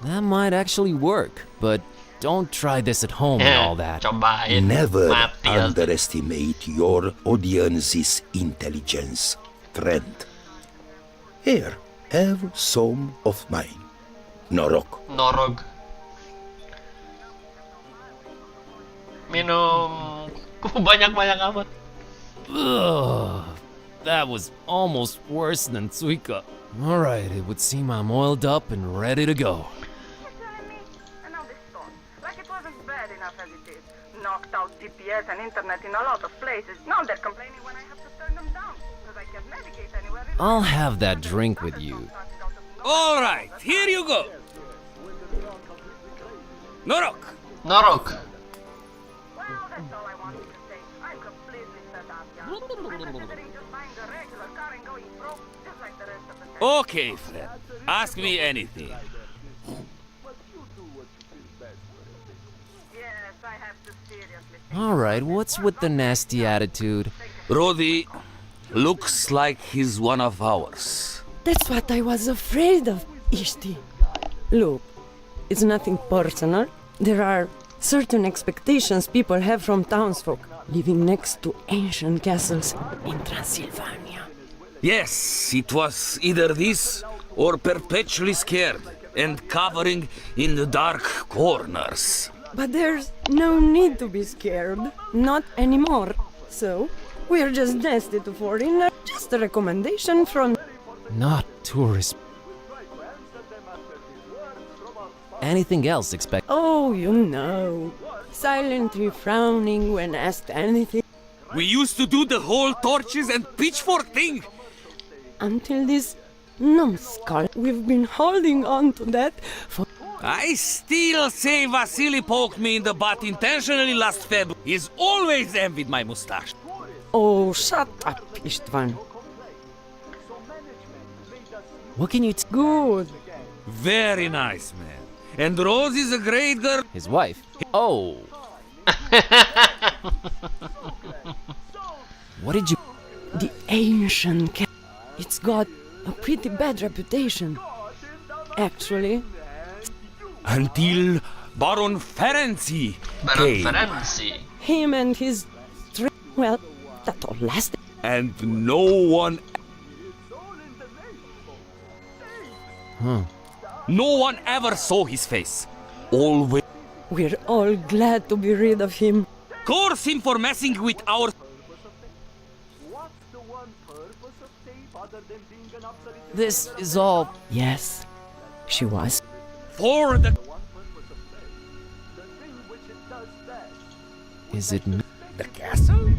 That might actually work, but don't try this at home and all that. Cobain. Never Mati ya. underestimate your audience's intelligence, friend. Here, have some of mine. Norok. Norog. Minum. Kok banyak-banyak amat? Ugh, that was almost worse than Suika. Alright, it would seem I'm oiled up and ready to go. Like it wasn't bad enough as it is. Knocked out GPS and internet in a lot of places. Now they're complaining when I have to turn them down, because I can't navigate anywhere. I'll have that drink with you. All right, here you go. Norok. Norok. Well, that's all I wanted to say. I'm completely fed up, yeah. I'm considering just buying a regular car and going broke, just like the rest of the family. Okay, friend. Ask me anything. Yes, I have to seriously. Alright, what's with the nasty attitude? Rodi looks like he's one of ours. That's what I was afraid of, Ishti. Look, it's nothing personal. There are certain expectations people have from townsfolk living next to ancient castles in Transylvania. Yes, it was either this or perpetually scared and covering in the dark corners. But there's no need to be scared. Not anymore. So, we're just nested to foreigners. Just a recommendation from... Not tourists. Anything else expect? Oh, you know. Silently frowning when asked anything. We used to do the whole torches and pitchfork thing. Until this numbskull. We've been holding on to that for... I still say Vasily poked me in the butt intentionally last February. He's always envied my mustache. Oh, shut up, Istvan. What can you Good. Very nice, man. And Rose is a great girl. His wife? Oh. What did you... The ancient cat. It's got a pretty bad reputation. Actually. Until Baron Ferenczi came. Him and his... Well, that all lasted. And no one... No one ever saw his face. Always... We're all glad to be rid of him. Curse him for messing with our... This is all... Yes, she was. For the... Is it... The castle?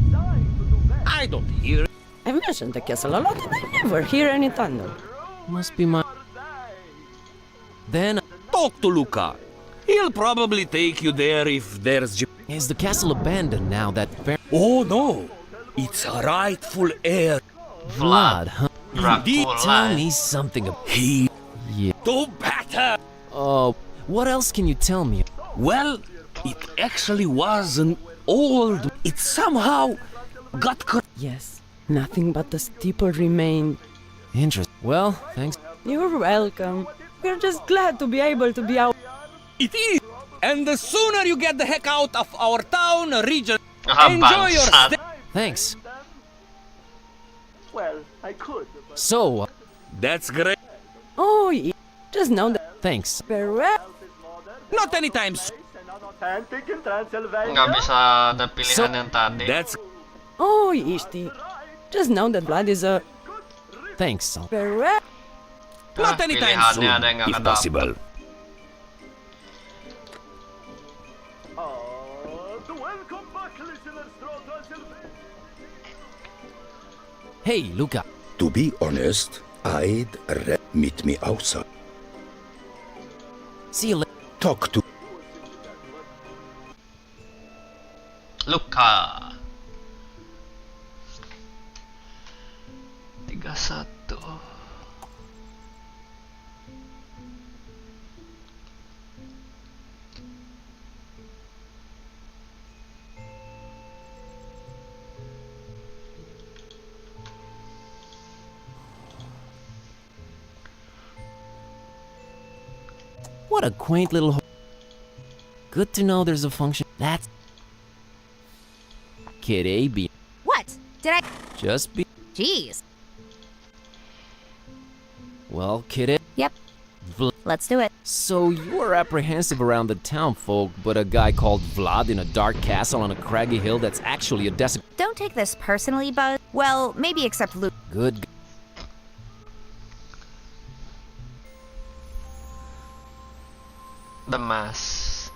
I don't hear it. I've mentioned the castle a lot and I never hear any thunder. Must be my... Then... Talk to Luca. He'll probably take you there if there's... Is the castle abandoned now that... Oh no! It's a rightful heir. Vlad, huh? He did Tell me something about... He... Yeah. Do better! Oh, what else can you tell me? Well, it actually was an old... It somehow got... Yes, nothing but the steeple remained. Interesting. Well, thanks. You're welcome. We're just glad to be able to be out. It is! And the sooner you get the heck out of our town, region, Ah, enjoy your bangsat. stay. Thanks. Well, I could. So... That's great. Oh, yeah. Just know that. Thanks. Very well. Not anytime soon. Authentic in Transylvania. Nggak bisa ada pilihan yang tadi. That's... Oh, Ishti. Just know that Vlad is a... Thanks. Very well. Not anytime soon, pilihannya ada yang nggak if kedapet. possible. Welcome back, listeners to Transylvania. Hey, Luca. To be honest, I'd meet me outside. See you later. Talk to... Luka 31. What a quaint little. Good to know there's a function. That's. Kid A B. What? Did I? Just be. Jeez. Well, Kid A. Yep. Let's do it. So you were apprehensive around the town folk, but a guy called Vlad in a dark castle on a craggy hill that's actually a desert. Don't take this personally, Buzz. Well, maybe except Luke. Good. The mass.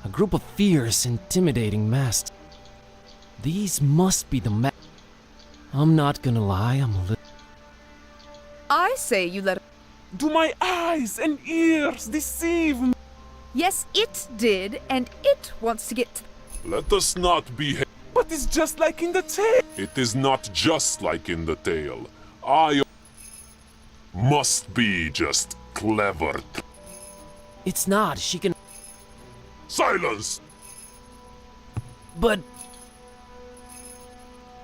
A group of fierce, intimidating masks. These must be the I'm not gonna lie, I'm a little. I say you let. Do my eyes and ears deceive me? Yes, it did, and it wants to get. Let us not be. But it's just like in the tale. It is not just like in the tale. I must be just clever. It's not. She can. Silence! But.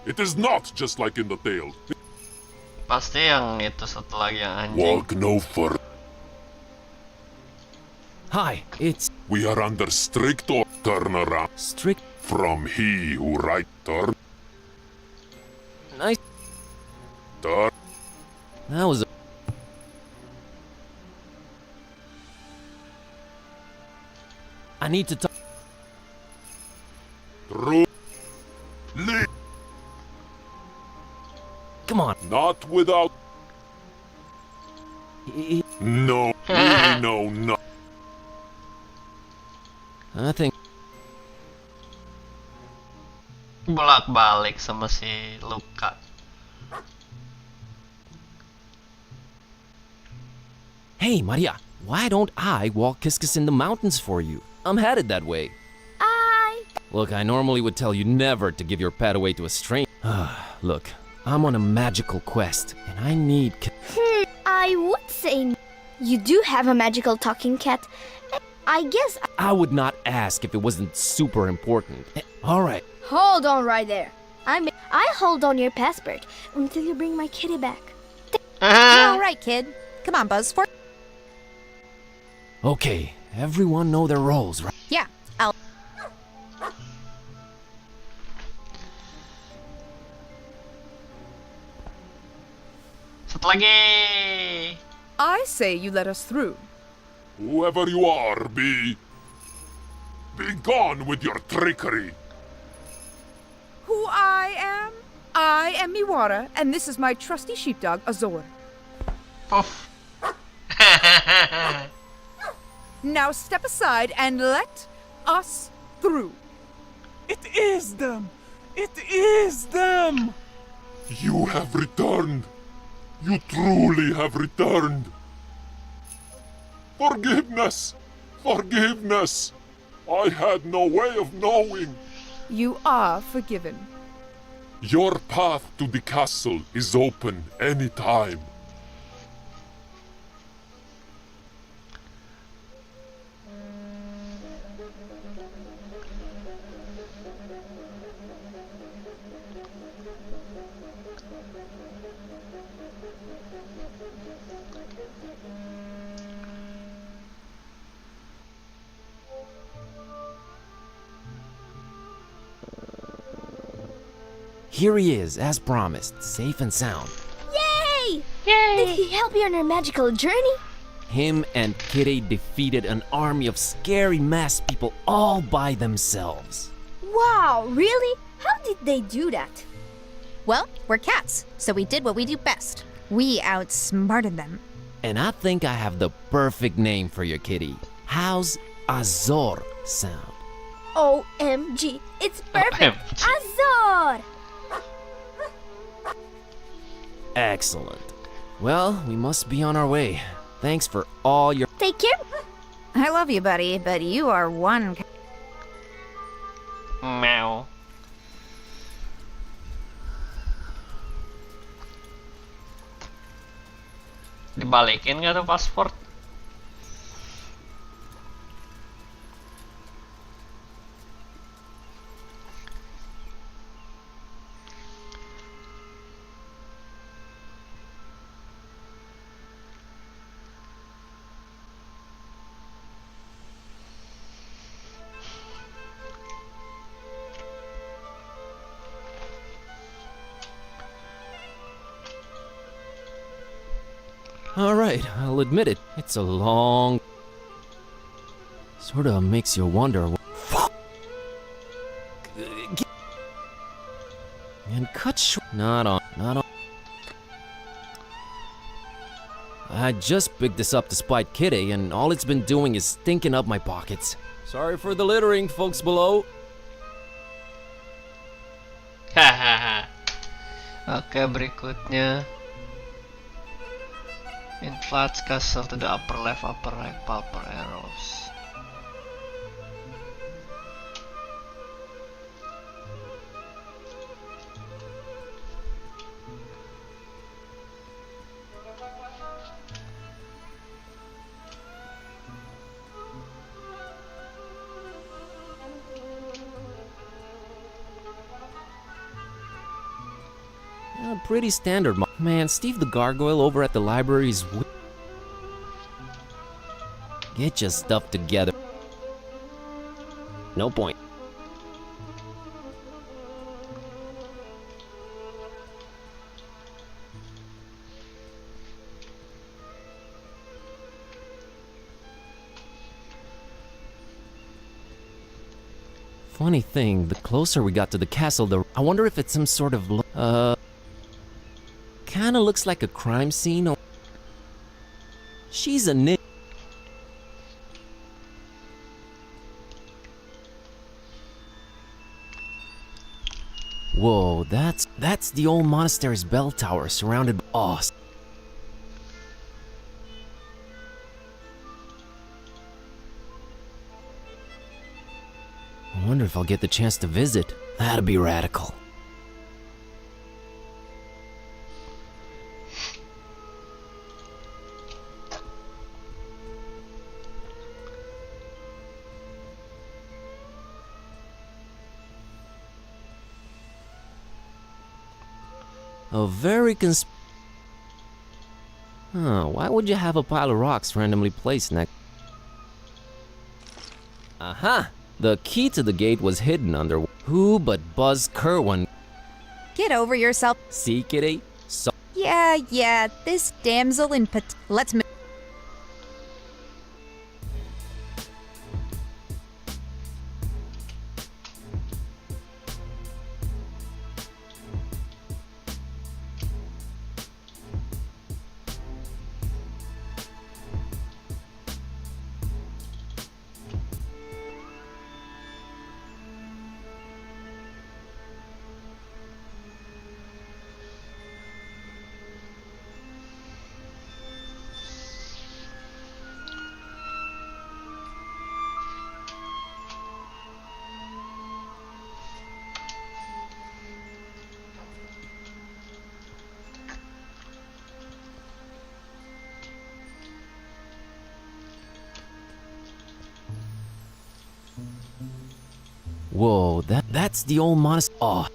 It is not just like in the tale. Pasti yang itu satu lagi yang anjing. Walk no further. Hi, it's. We are under strict order. Turn around. Strict. From he who right turn. Nice. Turn. That was. I need to talk. True. Lead. Come on. Not without. No. No. I think. Bolak-balik sama si Luka. Hey, Maria, why don't I walk Kiskis in the mountains for you? I'm headed that way. Look, I normally would tell you never to give your pet away to a stranger. Look, I'm on a magical quest, and I need. I would say you do have a magical talking cat. I guess. I would not ask if it wasn't super important. All right. Hold on right there. I hold on your passport until you bring my kitty back. All right, kid. Come on, Buzz. Okay, everyone know their roles, right? Yeah, I'll. Satu lagi. I say you let us through. Whoever you are, be gone with your trickery. Who I am? I am Miwara, and this is my trusty sheepdog, Azor. Puff. Now step aside and let us through. It is them! It is them! You have returned. You truly have returned. Forgiveness! Forgiveness! I had no way of knowing. You are forgiven. Your path to the castle is open any time. Here he is, as promised, safe and sound. Yay! Did he help you on your magical journey? Him and Kitty defeated an army of scary masked people all by themselves. Wow, really? How did they do that? Well, we're cats, so we did what we do best. We outsmarted them. And I think I have the perfect name for your kitty. How's Azor sound? OMG, it's perfect! Azor! Excellent. Well, we must be on our way. Thanks for all your. Take care. I love you, buddy, but you are one. Meow. Dibalikin nggak tuh paspor? Alright, I'll admit it. It's a long... Sorta makes you wonder... And cut short... Not on. I just picked this up to spite Kitty, and all it's been doing is stinking up my pockets. Sorry for the littering, folks below. Hahaha. Oke, berikutnya. Inflates castle to the upper left, upper right, pauper arrows. Pretty standard, man. Steve the Gargoyle over at the library's... Get your stuff together. No point. Funny thing, the closer we got to the castle, I wonder if it's some sort of... Kinda looks like a crime scene. She's a nick. Whoa, that's the old monastery's bell tower surrounded by... Oh. I wonder if I'll get the chance to visit. That'd be radical. A very why would you have a pile of rocks randomly placed next? Aha! The key to the gate was hidden under... Who but Buzz Kerwin? Get over yourself. See, Kitty? So... Yeah, this damsel in let's move. Whoa, that's the old monastery. Oh,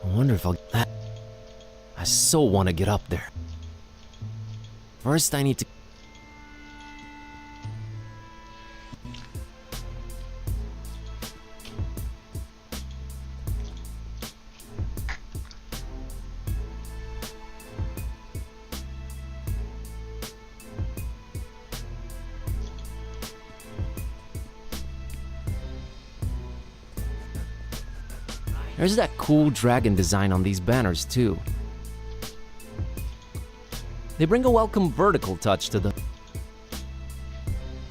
I wonder if I'll... I so want to get up there. First, I need to... There's that cool dragon design on these banners, too. They bring a welcome vertical touch to the...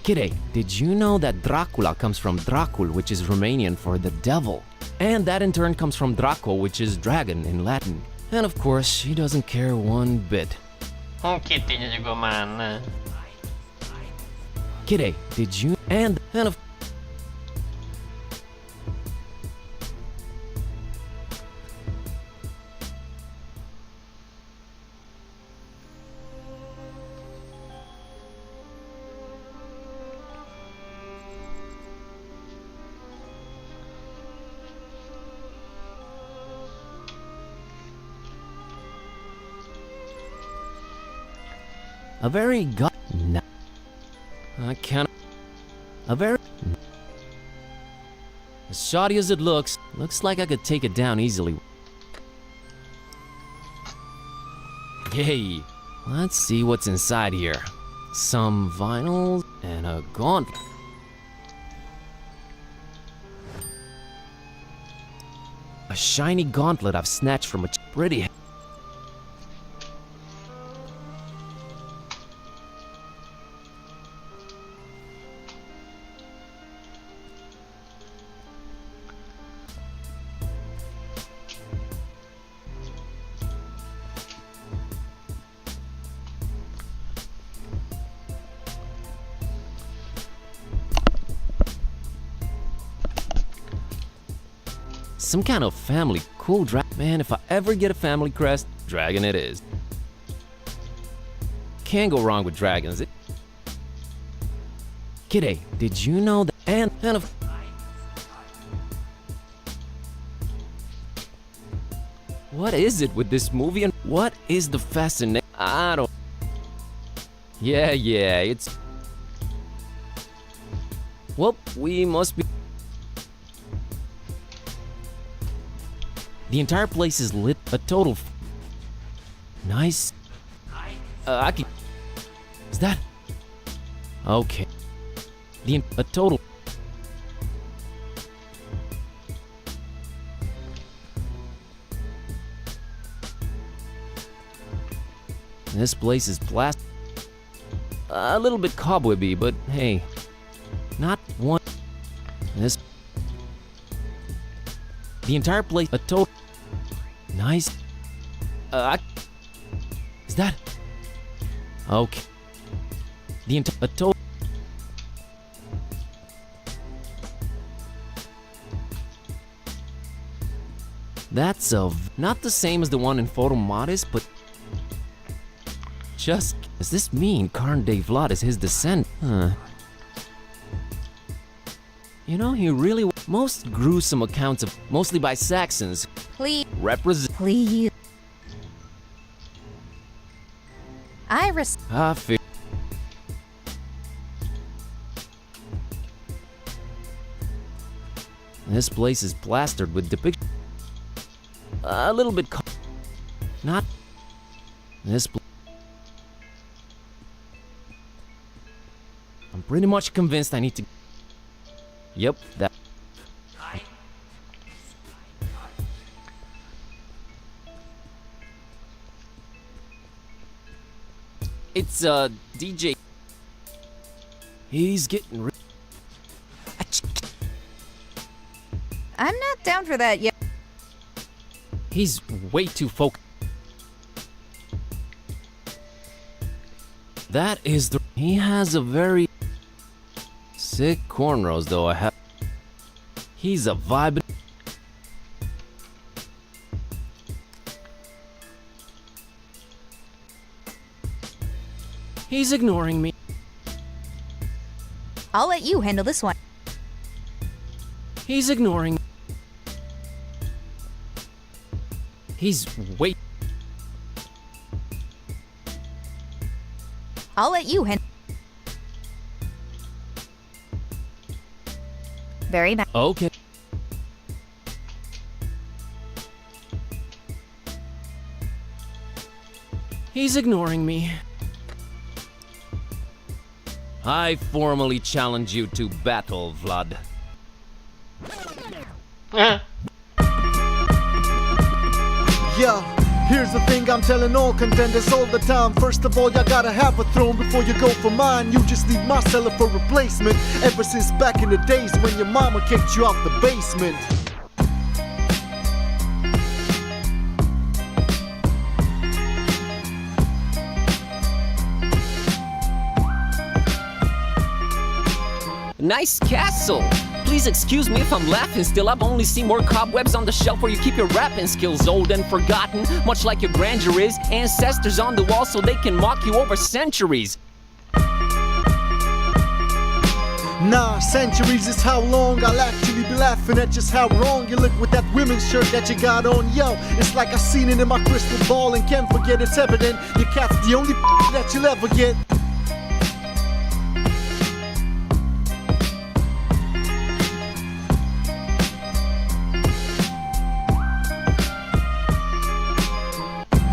Kitty, did you know that Dracula comes from Dracul, which is Romanian for the devil? And that in turn comes from Draco, which is dragon in Latin. And of course, she doesn't care one bit. Oh, Kitty-nya juga mana? Kitty, did you... And of... A very no. I can't. A very... As shoddy as it looks like I could take it down easily. Yay! Let's see what's inside here. Some vinyl and a gauntlet. A shiny gauntlet I've snatched from a pretty. Some kind of family cool man, if I ever get a family crest, dragon it is. Can't go wrong with dragons. Kidday, did you know that and of what is it with this movie and what is the fascination? I don't. Yeah, it's. Well, we must be. The entire place is lit. A total. Nice. I can. Is that? Okay. A total. This place is plastic. A little bit cobwebby, but hey, not one. This. The entire place. A total. Nice. Is that? Okay. A total. That's not the same as the one in Photo Modest, but just does this mean Karn de Vlad is his descendant? Huh. You know, he really most gruesome accounts of mostly by Saxons. Please. Please. I feel. This place is plastered with depictions. A little bit. Not. This. I'm pretty much convinced I need to. Yep, that. It's DJ. He's getting. I'm not down for that yet. He's way too focused. That is the. He has a very sick cornrows, though. He's a vibe. He's ignoring me. I'll let you handle this one. He's ignoring me. He's wait. I'll let you handle. Very nice. Okay. He's ignoring me. I formally challenge you to battle, Vlad. Yeah, here's the thing I'm telling all contenders all the time. First of all, you gotta have a throne before you go for mine. You just need my cellar for replacement. Ever since back in the days when your mama kicked you out the basement. Nice castle! Please excuse me if I'm laughing still. I've only seen more cobwebs on the shelf where you keep your rapping skills. Old and forgotten, much like your grandeur is. Ancestors on the wall so they can mock you over centuries. Nah, centuries is how long I'll actually be laughing at just how wrong you look with that women's shirt that you got on. Yo, it's like I seen it in my crystal ball and can't forget it's evident. Your cat's the only that you'll ever get.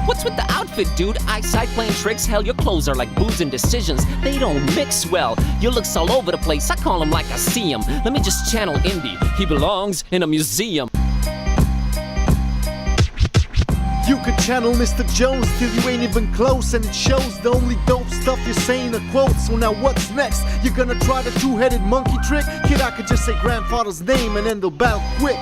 What's with the outfit? outfit, dude. Eyesight playing tricks. Hell, your clothes are like booze and decisions. They don't mix well. Your looks all over the place. I call him like I see him. Let me just channel Indy. He belongs in a museum. You could channel Mr. Jones till you ain't even close, and it shows the only dope stuff you're saying are quotes. So now what's next? You're gonna try the two-headed monkey trick? Kid, I could just say grandfather's name and end the bout quick.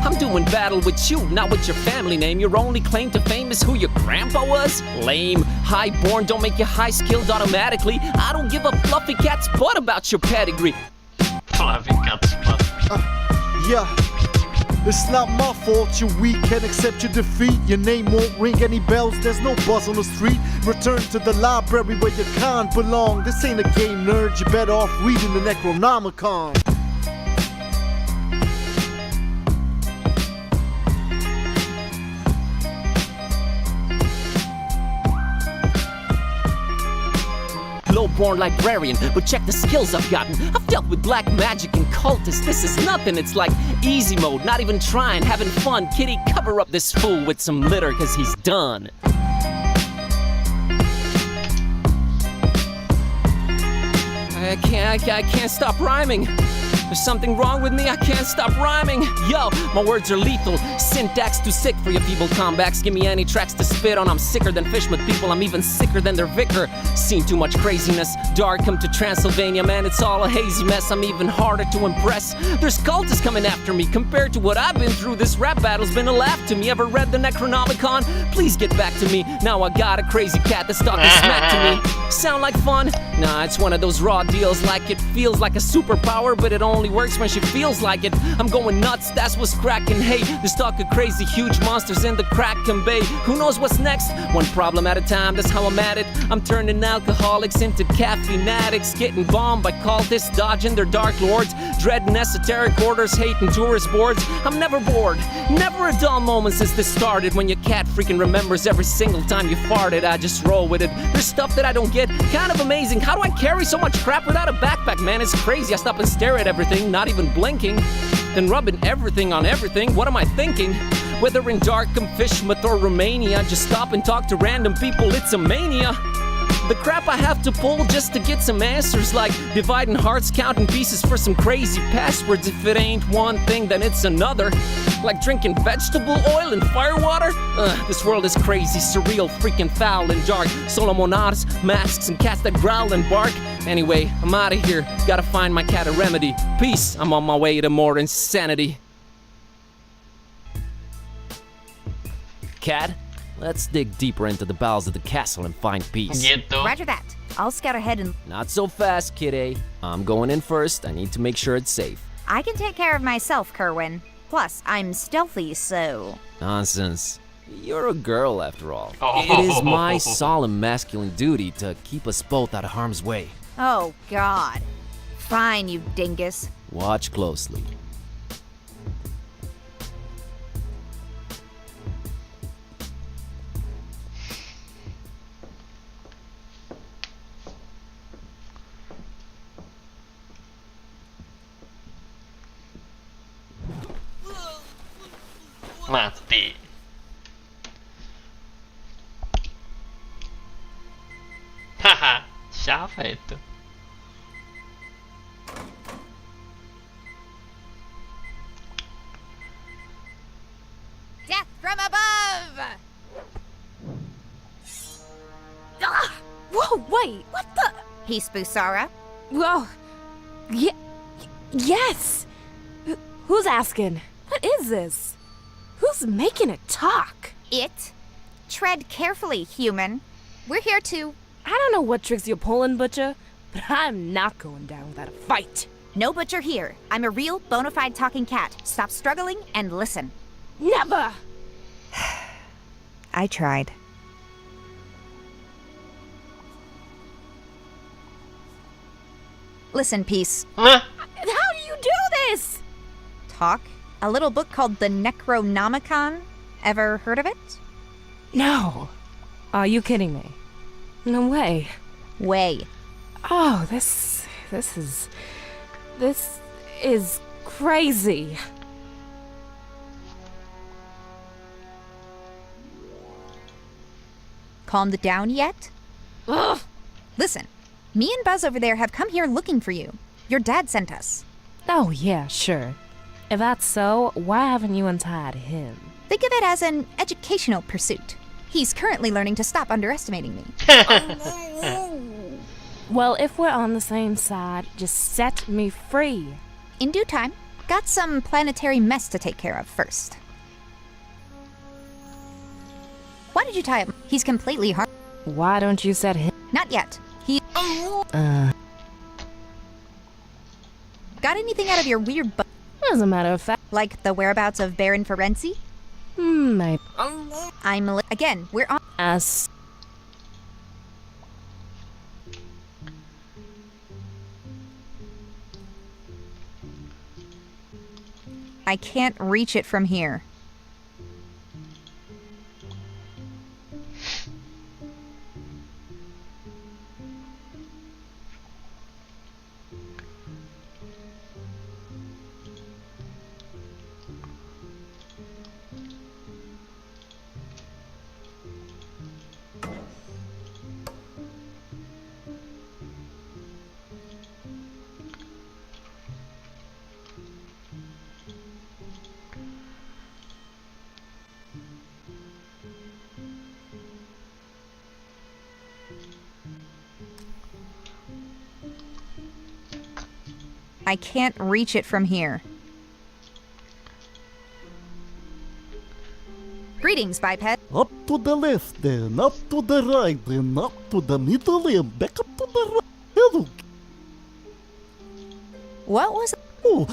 I'm doing battle with you, not with your family name. Your only claim to fame is who your grandpa was? Lame. Highborn don't make you high-skilled automatically. I don't give a fluffy cat's butt about your pedigree. Fluffy cat's butt. Yeah. It's not my fault you're weak, can't accept your defeat. Your name won't ring any bells, there's no buzz on the street. Return to the library where your kind belong. This ain't a game, nerd, you're better off reading the Necronomicon. Low-born librarian, but check the skills I've gotten. I've dealt with black magic and cultists. This is nothing, it's like easy mode. Not even trying, having fun. Kitty, cover up this fool with some litter, cause he's done. I can't stop rhyming. There's something wrong with me, I can't stop rhyming. Yo, my words are lethal. Syntax too sick for your feeble comebacks. Give me any tracks to spit on. I'm sicker than Fishmouth people, I'm even sicker than their vicar. Seen too much craziness. Dark come to Transylvania, man, it's all a hazy mess. I'm even harder to impress. There's cultists coming after me. Compared to what I've been through, this rap battle's been a laugh to me. Ever read the Necronomicon? Please get back to me. Now I got a crazy cat that's talking smack to me. Sound like fun? Nah, it's one of those raw deals. Like it feels like a superpower, but it only works when she feels like it. I'm going nuts, that's what's cracking. Hey, there's talk of crazy huge monsters in the Kraken Bay. Who knows what's next? One problem at a time, that's how I'm at it. I'm turning alcoholics into caffeine addicts, getting bombed by cultists, dodging their dark lords, dreading esoteric orders, hating tourist boards. I'm never bored, never a dull moment since this started. When your cat freaking remembers every single time you farted, I just roll with it. There's stuff that I don't get, kind of amazing. How do I carry so much crap without a backpack, man? It's crazy. I stop and stare at everything, not even blinking, then rubbing everything on everything. What am I thinking? Whether in Darkham, Fishmouth, or Romania, just stop and talk to random people, it's a mania. The crap I have to pull just to get some answers, like dividing hearts, counting pieces for some crazy passwords. If it ain't one thing, then it's another. Like drinking vegetable oil and firewater? This world is crazy, surreal, freaking foul and dark. Solomonars, masks, and cats that growl and bark. Anyway, I'm out of here. Gotta find my cat a remedy. Peace, I'm on my way to more insanity. Cat? Let's dig deeper into the bowels of the castle and find peace. Roger that. I'll scout ahead and... Not so fast, kidday. I'm going in first. I need to make sure it's safe. I can take care of myself, Kerwin. Plus, I'm stealthy, so... Nonsense. You're a girl, after all. It is my solemn masculine duty to keep us both out of harm's way. Oh, God. Fine, you dingus. Watch closely. Mati. Haha, siapa itu? Death from above! Ah! Whoa, wait, what the? Peace, Busara. Whoa. Yes! Who's asking? What is this? Who's making it talk? It? Tread carefully, human. We're here to... I don't know what tricks you're pulling, Butcher, but I'm not going down without a fight. No Butcher here. I'm a real, bona fide talking cat. Stop struggling and listen. Never! I tried. Listen, Peace. How do you do this? Talk? A little book called the Necronomicon. Ever heard of it? No. Are you kidding me? No way. Way. Oh, this is crazy. Calmed down yet? Ugh. Listen, me and Buzz over there have come here looking for you. Your dad sent us. Oh, yeah, sure. If that's so, why haven't you untied him? Think of it as an educational pursuit. He's currently learning to stop underestimating me. Well, if we're on the same side, just set me free. In due time. Got some planetary mess to take care of first. Why did you tie him? He's completely harm. Why don't you set him? Not yet. He... Got anything out of your weird As a matter of fact. Like the whereabouts of Baron Ferenzi? Maybe. Again, we're on... As... I can't reach it from here. I can't reach it from here. Greetings, biped. Up to the left, then up to the right, then up to the middle, and back up to the right. Hello. What was... Oh,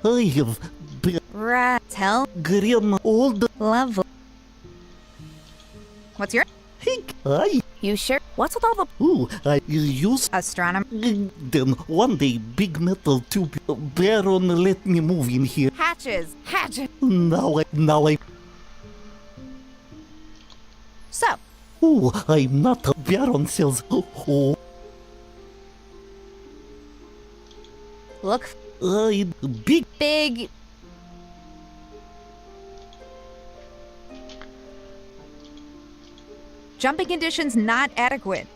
I have been... Right. Tell... Grandma old... Lovely. What's your... I... You sure? What's with all the... Oh, I use... Astronomer. Then one day, big metal tube. Baron let me move in here. Hatches. Now I... So. Oh, I'm not a Baron sells... Oh. Look. Big... Jumping conditions not adequate.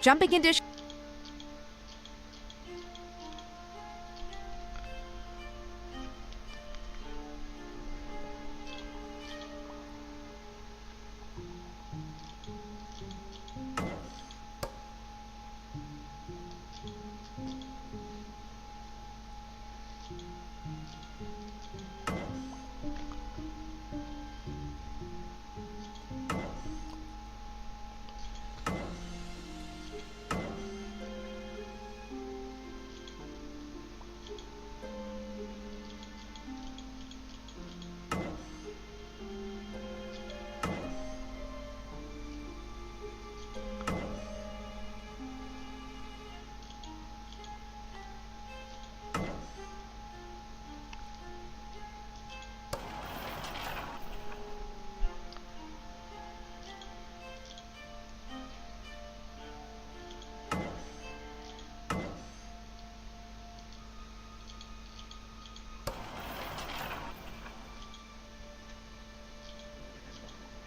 Jumping condition...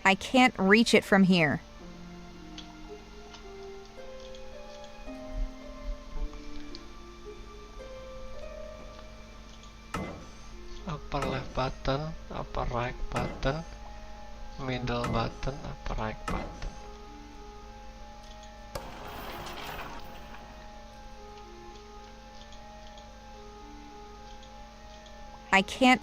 I can't reach it from here. Upper left button, upper right button, middle button, upper right button. I can't...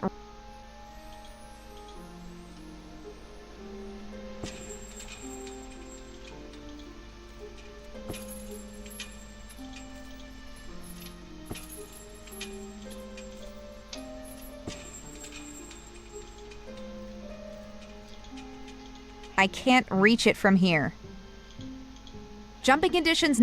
I can't reach it from here. Jumping conditions...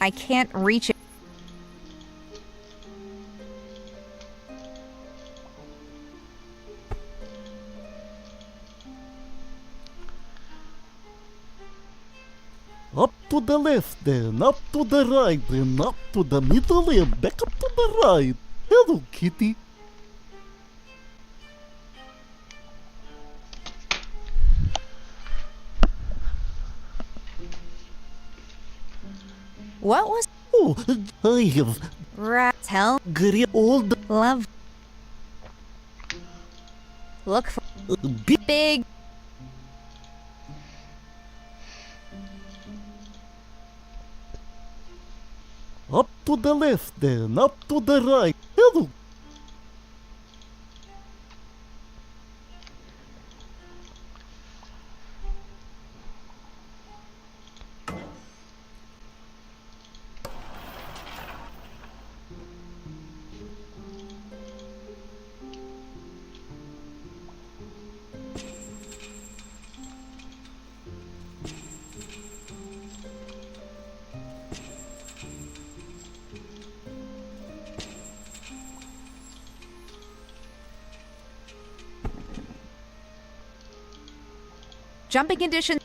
I can't reach it. Up to the left then, up to the right then, up to the middle and back up to the right. Hello, kitty. What was? Oh, I have Tell great old love. Look for big. Up to the left then, up to the right. Hello. Jumping condition.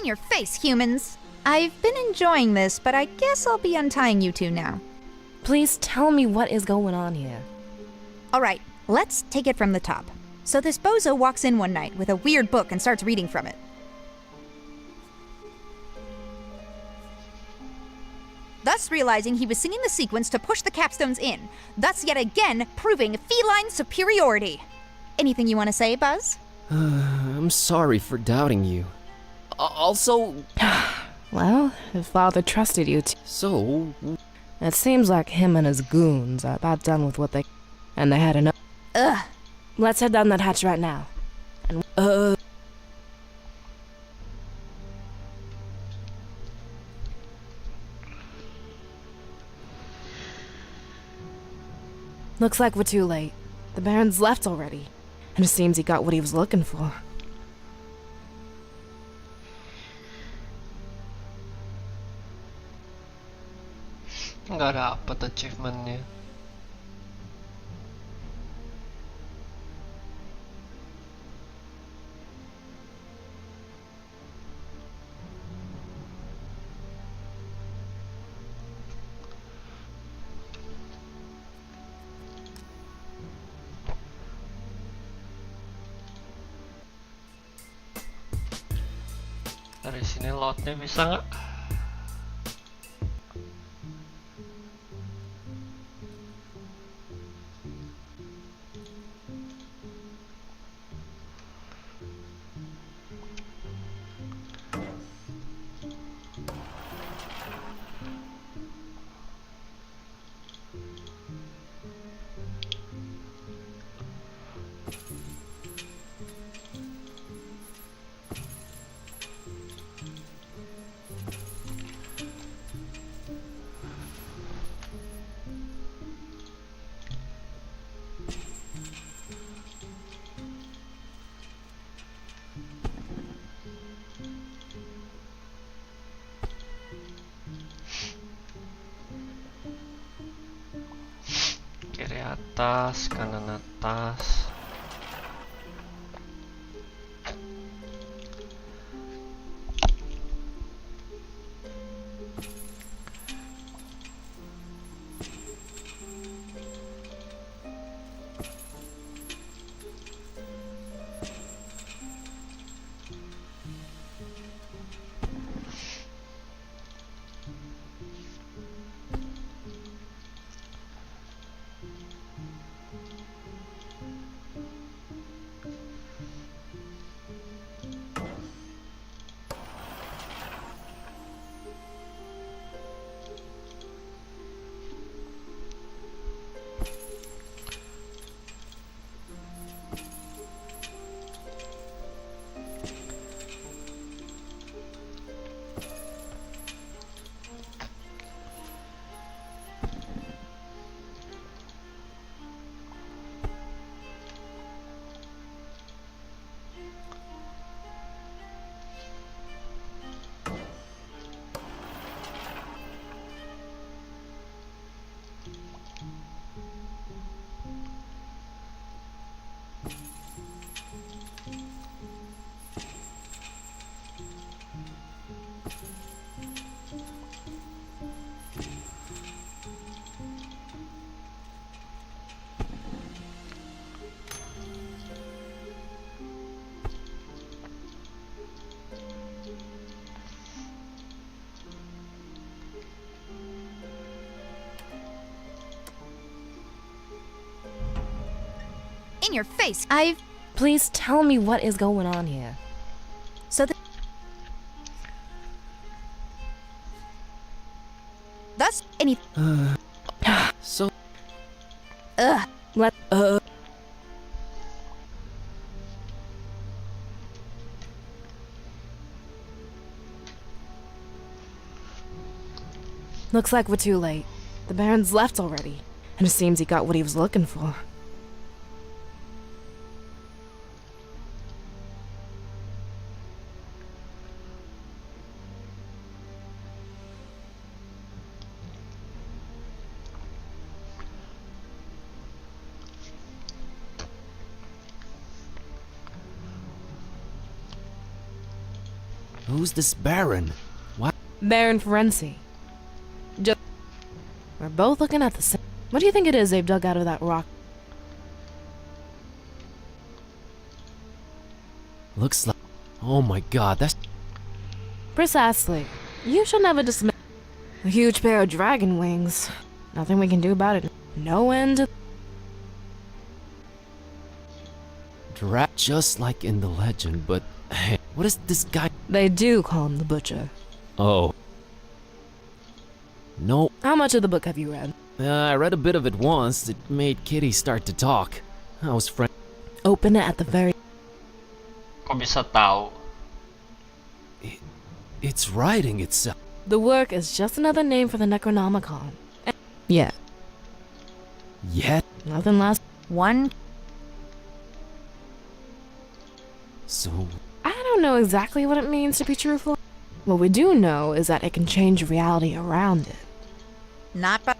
In your face, humans! I've been enjoying this, but I guess I'll be untying you two now. Please tell me what is going on here. Alright, let's take it from the top. So this bozo walks in one night with a weird book and starts reading from it. Thus realizing he was singing the sequence to push the capstones in, thus yet again proving feline superiority. Anything you want to say, Buzz? I'm sorry for doubting you. Also... Well, if Father trusted you So... It seems like him and his goons are about done with what they... And they had enough... Ugh. Let's head down that hatch right now. And... Looks like we're too late. The Baron's left already. And it seems he got what he was looking for. Nggak dapet achievementnya. Dari sini loadnya bisa nggak? Kiri atas, kanan atas. In your face! Please tell me what is going on here. So thus, any. So. Looks like we're too late. The Baron's left already, and it seems he got what he was looking for. Who's this Baron? What? Baron Ferenczi. We're both looking at the same. What do you think it is they've dug out of that rock? Looks like. Oh my god, that's. Precisely. You should never dismiss a huge pair of dragon wings. Nothing we can do about it. No end. Just like in the legend, but hey, what is this guy? They do call him the Butcher. Oh. No. How much of the book have you read? I read a bit of it once. It made Kitty start to talk. I was Open it at the very. Kok bisa tahu? It's writing itself. The work is just another name for the Necronomicon. Yeah. Yet? Nothing less. One. So. I don't know exactly what it means to be truthful. What we do know is that it can change reality around it. Not but.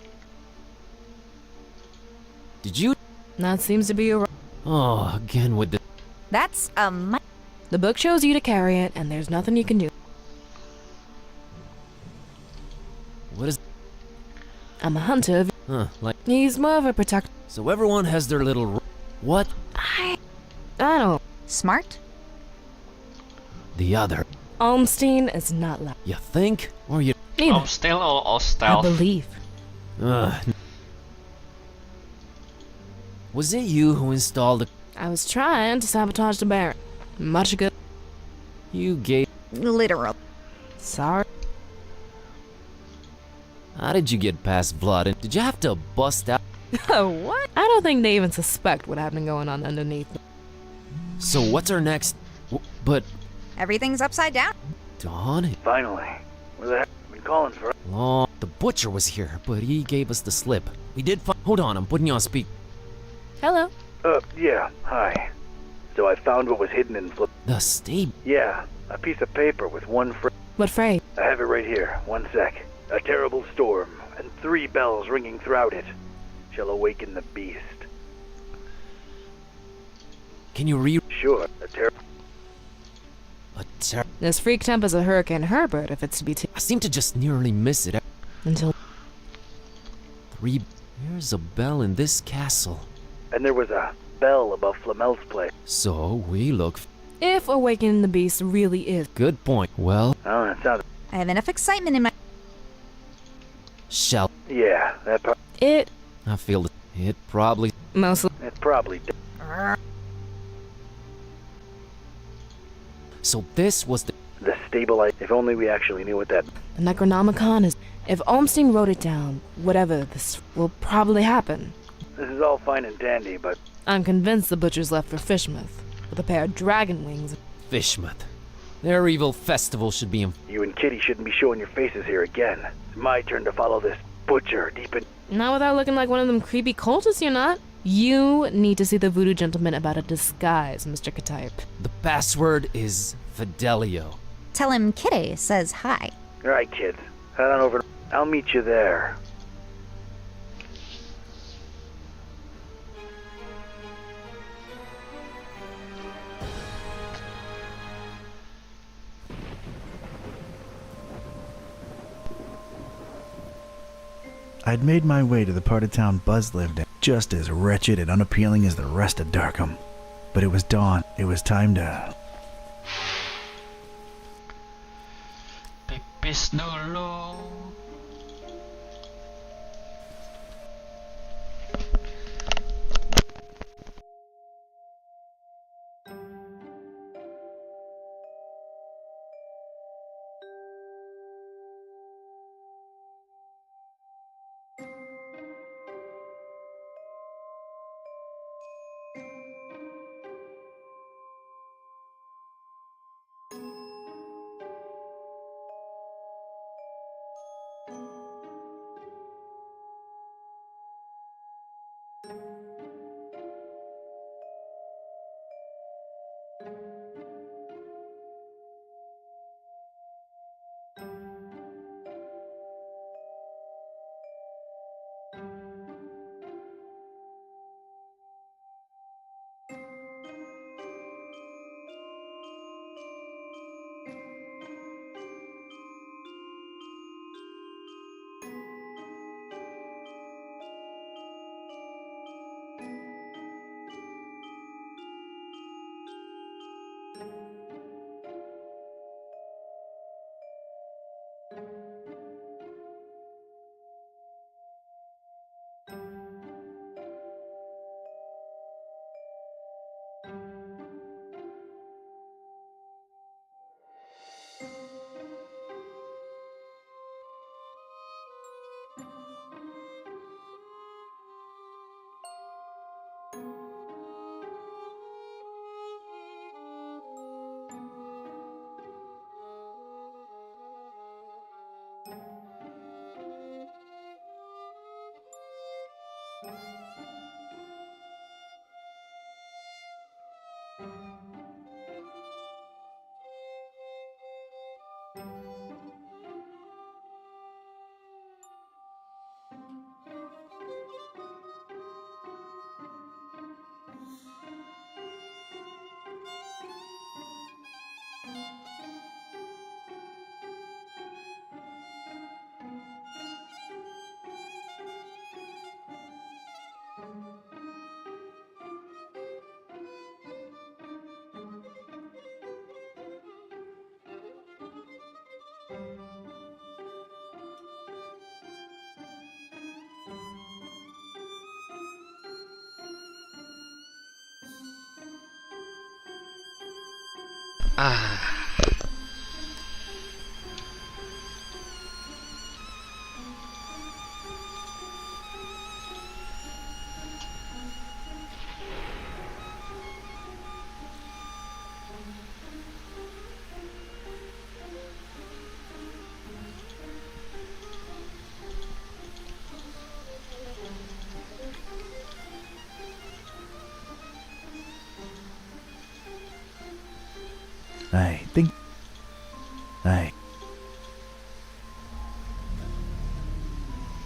Did you? That seems to be a. Oh, again with the. That's The book shows you to carry it, and there's nothing you can do. What is? I'm a hunter. Huh, like. He's more of a protector. So everyone has their little. What? I don't. Smart? The other. Almstein is not loud. You think? Or you... Neither. Still or I stealth? believe. Was it you who installed the... I was trying to sabotage the Baron. Much good. You gave... Literal. Sorry. How did you get past blood? And did you have to bust out? What? I don't think they even suspect what happened going on underneath. So what's our next... But... Everything's upside down. Dawn? Finally. Where the heck have you been calling for? Long... The butcher was here, but he gave us the slip. We did find... Hold on, I'm putting you on speak. Hello. Yeah, hi. So I found what was hidden in The stable? Yeah, a piece of paper with one phrase. What phrase? I have it right here. One sec. A terrible storm, and 3 bells ringing throughout it, shall awaken the beast. Can you read? Sure, As freaked up as a Hurricane Herbert, if it's to be I seem to just nearly miss it. Until... 3... There's a bell in this castle. And there was a bell above Flamel's place. So we look... If awakening the beast really is... Good point. Well... Oh, that sounds... I have enough excitement in my... Shall... Yeah, that part... It... I feel it probably... Mostly... It's probably... So this was the... The stable... If only we actually knew what that... The Necronomicon is... If Olmstein wrote it down, whatever this will probably happen. This is all fine and dandy, but... I'm convinced the butcher's left for Fishmouth, with a pair of dragon wings. Fishmouth. Their evil festival should be in... You and Kitty shouldn't be showing your faces here again. It's my turn to follow this butcher deep in... Not without looking like one of them creepy cultists, you're not. You need to see the voodoo gentleman about a disguise, Mr. Katype. The password is Fidelio. Tell him Kitty says hi. Alright, kids. Head on over. I'll meet you there. I'd made my way to the part of town Buzz lived in, just as wretched and unappealing as the rest of Darkham. But it was dawn. It was time to... Pipis dulu. Ah. I think...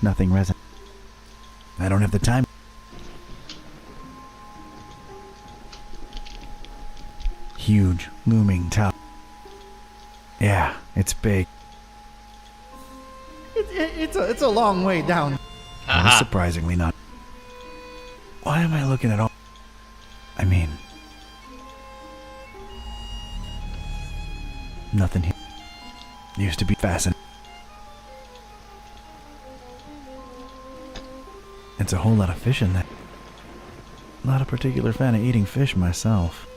Nothing resonates. I don't have the time. Huge, looming tower. Yeah, it's big. It's a long way down. Surprisingly not. Why am I looking at all... I mean... Nothing here. Used to be fascinating. It's a whole lot of fish in there. Not a particular fan of eating fish myself.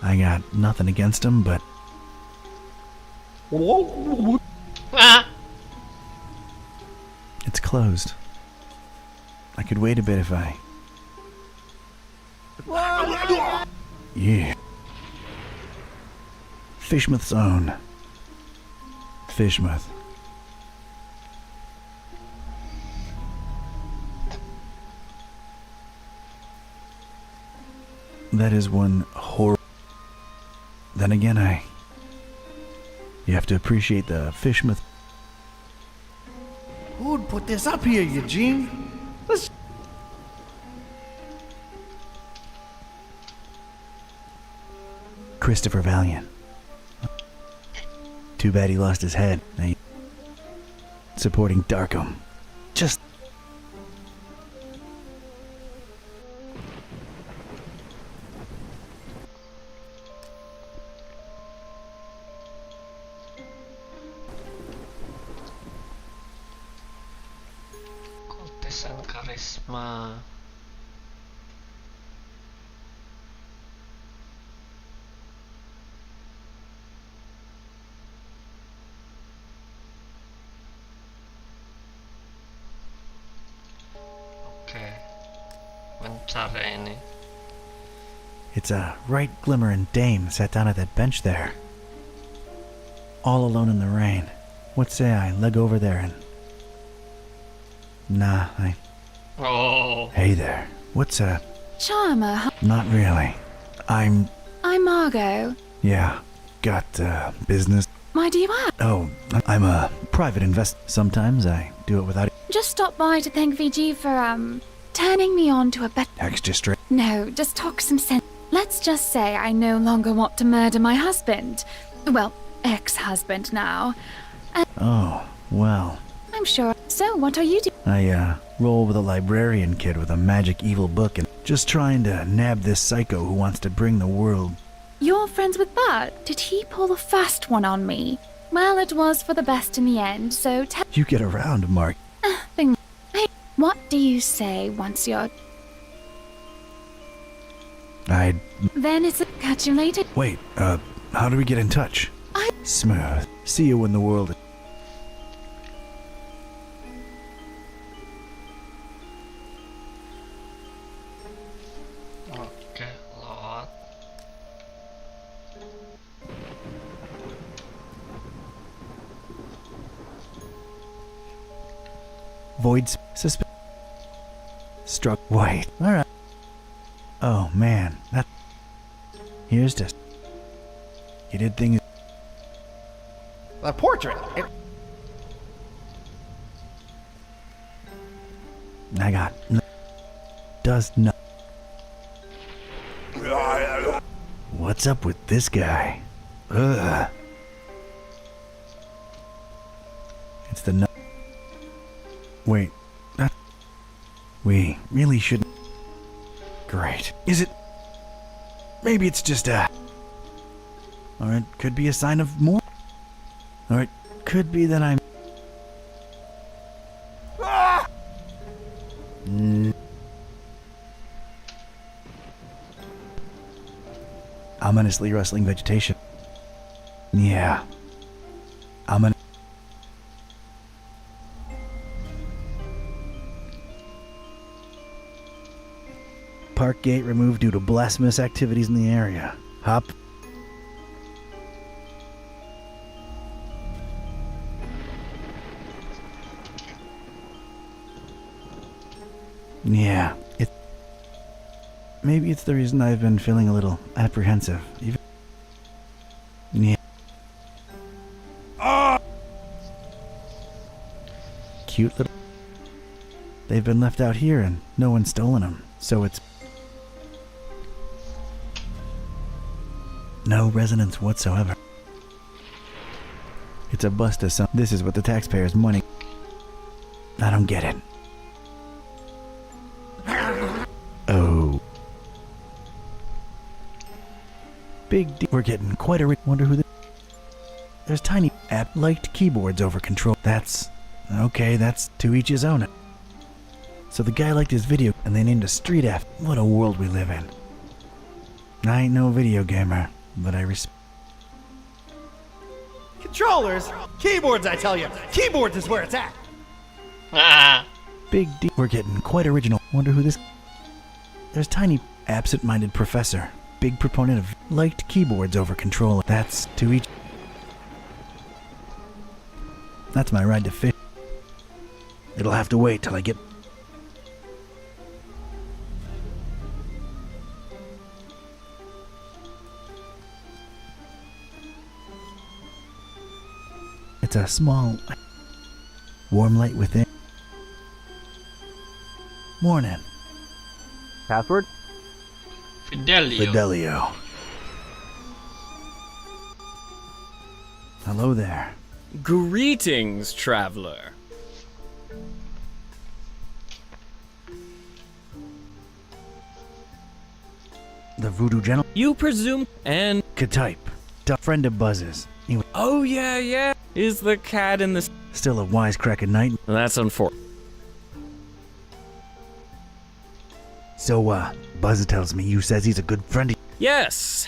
I got nothing against them, but... It's closed. I could wait a bit if I... Yeah. Fishmouth's own. Fishmouth. That is one horror. Then again, you have to appreciate the Fishmouth. Who'd put this up here, Eugene? Let's... Christopher Valiant. Too bad he lost his head. Supporting Darkham. Just... Kontesan karisma. Mencari ini. It's a right glimmering dame sat down at that bench there. All alone in the rain. What say I leg over there and... Nah, Oh. Hey there. What's Charmer. Not really. I'm Margot. Yeah. Got, business. Why do you ask? Oh, I'm a private investor. Sometimes I do it without... Just stop by to thank VG for, turning me on to a better... Extra straight. No, just talk some sense. Let's just say I no longer want to murder my husband. Well, ex-husband now. Oh, well. I'm sure. So, what are you doing? I, roll with a librarian kid with a magic evil book and just trying to nab this psycho who wants to bring the world... You're friends with Bart. Did he pull the fast one on me? Well, it was for the best in the end, so tell... You get around, Mark. Hey, what do you say once you're... Then it's a catch you later. Wait, how do we get in touch? Smooth. See you when the world... Oke, lot. Void's struck white. Alright. Oh man, that... Here's just... You did things... The portrait. I got... Does not... What's up with this guy? Ugh. It's the... Wait. That... We really shouldn't... Great. Is it... Maybe it's just a... Or it could be a sign of more... Or it could be that I'm... Ominously rustling vegetation. Yeah. I'm an... Park gate removed due to blasphemous activities in the area. Hop. Yeah, maybe it's the reason I've been feeling a little apprehensive. Yeah. Cute little... They've been left out here and no one's stolen them, so it's... No resonance whatsoever. It's a bust of some... This is what the taxpayers' money... I don't get it. Oh. Big D. We're getting quite a... Wonder who the... There's tiny app-liked keyboards over control. That's... Okay, that's to each his own. So the guy liked his video, and they named a street app. What a world we live in. I ain't no video gamer, but I respect... Controllers? Keyboards, I tell you. Keyboards is where it's at. Big D. We're getting quite original. Wonder who this... There's tiny absent-minded professor. Big proponent of liked keyboards over controller. That's to each... That's my ride to fish. It'll have to wait till I get... It's a small... warm light within. Morning. Password? Fidelio. Hello there. Greetings, traveler. The voodoo gentleman? You presume and... Ktype. Friend of Buzz's. Oh, yeah. Is the cat in the... Still a wisecracking knight. That's unfortunate. So, Buzz tells me you says he's a good friend. Yes.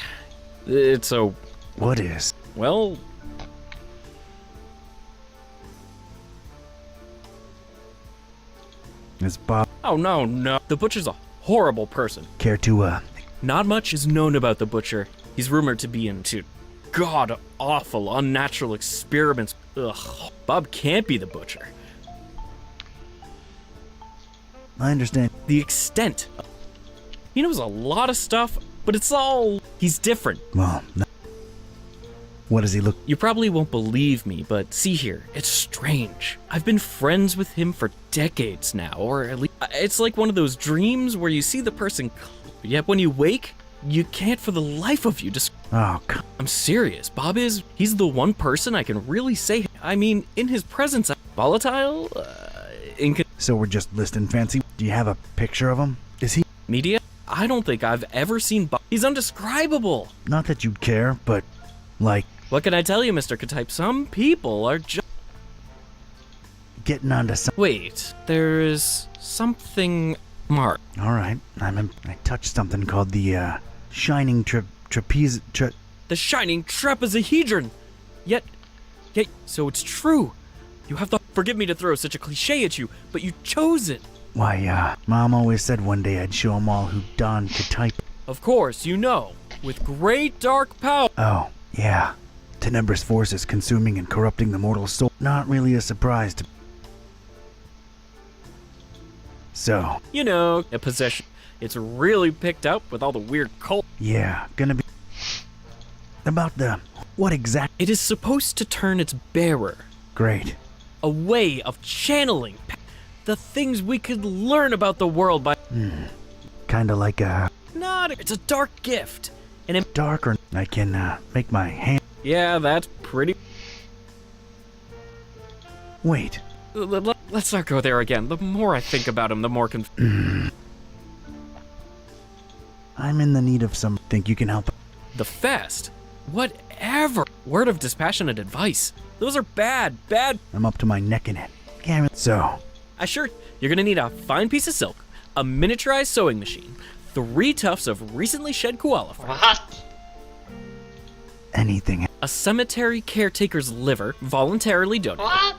It's a... What is? Well... Is Bob... Oh, no. The butcher's a horrible person. Care to, Not much is known about the butcher. He's rumored to be into god-awful, unnatural experiments. Ugh. Bob can't be the butcher. I understand. The extent. He knows a lot of stuff, but it's all... He's different. Well, no. What does he look... You probably won't believe me, but see here, it's strange. I've been friends with him for decades now, or at least... It's like one of those dreams where you see the person, yet when you wake, you can't for the life of you just... Oh, God. I'm serious. Bob is... He's the one person I can really say... I mean, in his presence, volatile? So we're just listing fancy. Do you have a picture of him? Is he... Media? I don't think I've ever seen Bob. He's undescribable. Not that you'd care, but, like... What can I tell you, Mr. Ktype? Some people are just... Getting onto some... Wait, there is something... Mark. Alright, I touched something called the, Shining Trapeze... The Shining Trapezohedron! Yet, so it's true. You have the... Forgive me to throw such a cliche at you, but you chose it. Why, Mom always said one day I'd show 'em all who donned Ktype. Of course, you know. With great dark power... Oh, yeah. Tenebrous forces consuming and corrupting the mortal soul. Not really a surprise to... So... You know, a possession. It's really picked up with all the weird cult... Yeah, gonna be... About the... What exact... It is supposed to turn its bearer. Great. A way of channeling the things we could learn about the world by... Kinda like a... It's a dark gift. And darker... I can, make my hand... Yeah, that's pretty... Wait. Let's not go there again. The more I think about him, the more I'm in the need of some... Think you can help? The fest? Whatever. Word of dispassionate advice. Those are bad. I'm up to my neck in it. Damn it. So... You're gonna need a fine piece of silk, a miniaturized sewing machine, 3 tufts of recently shed koala fur. Anything. a cemetery caretaker's liver, voluntarily donated.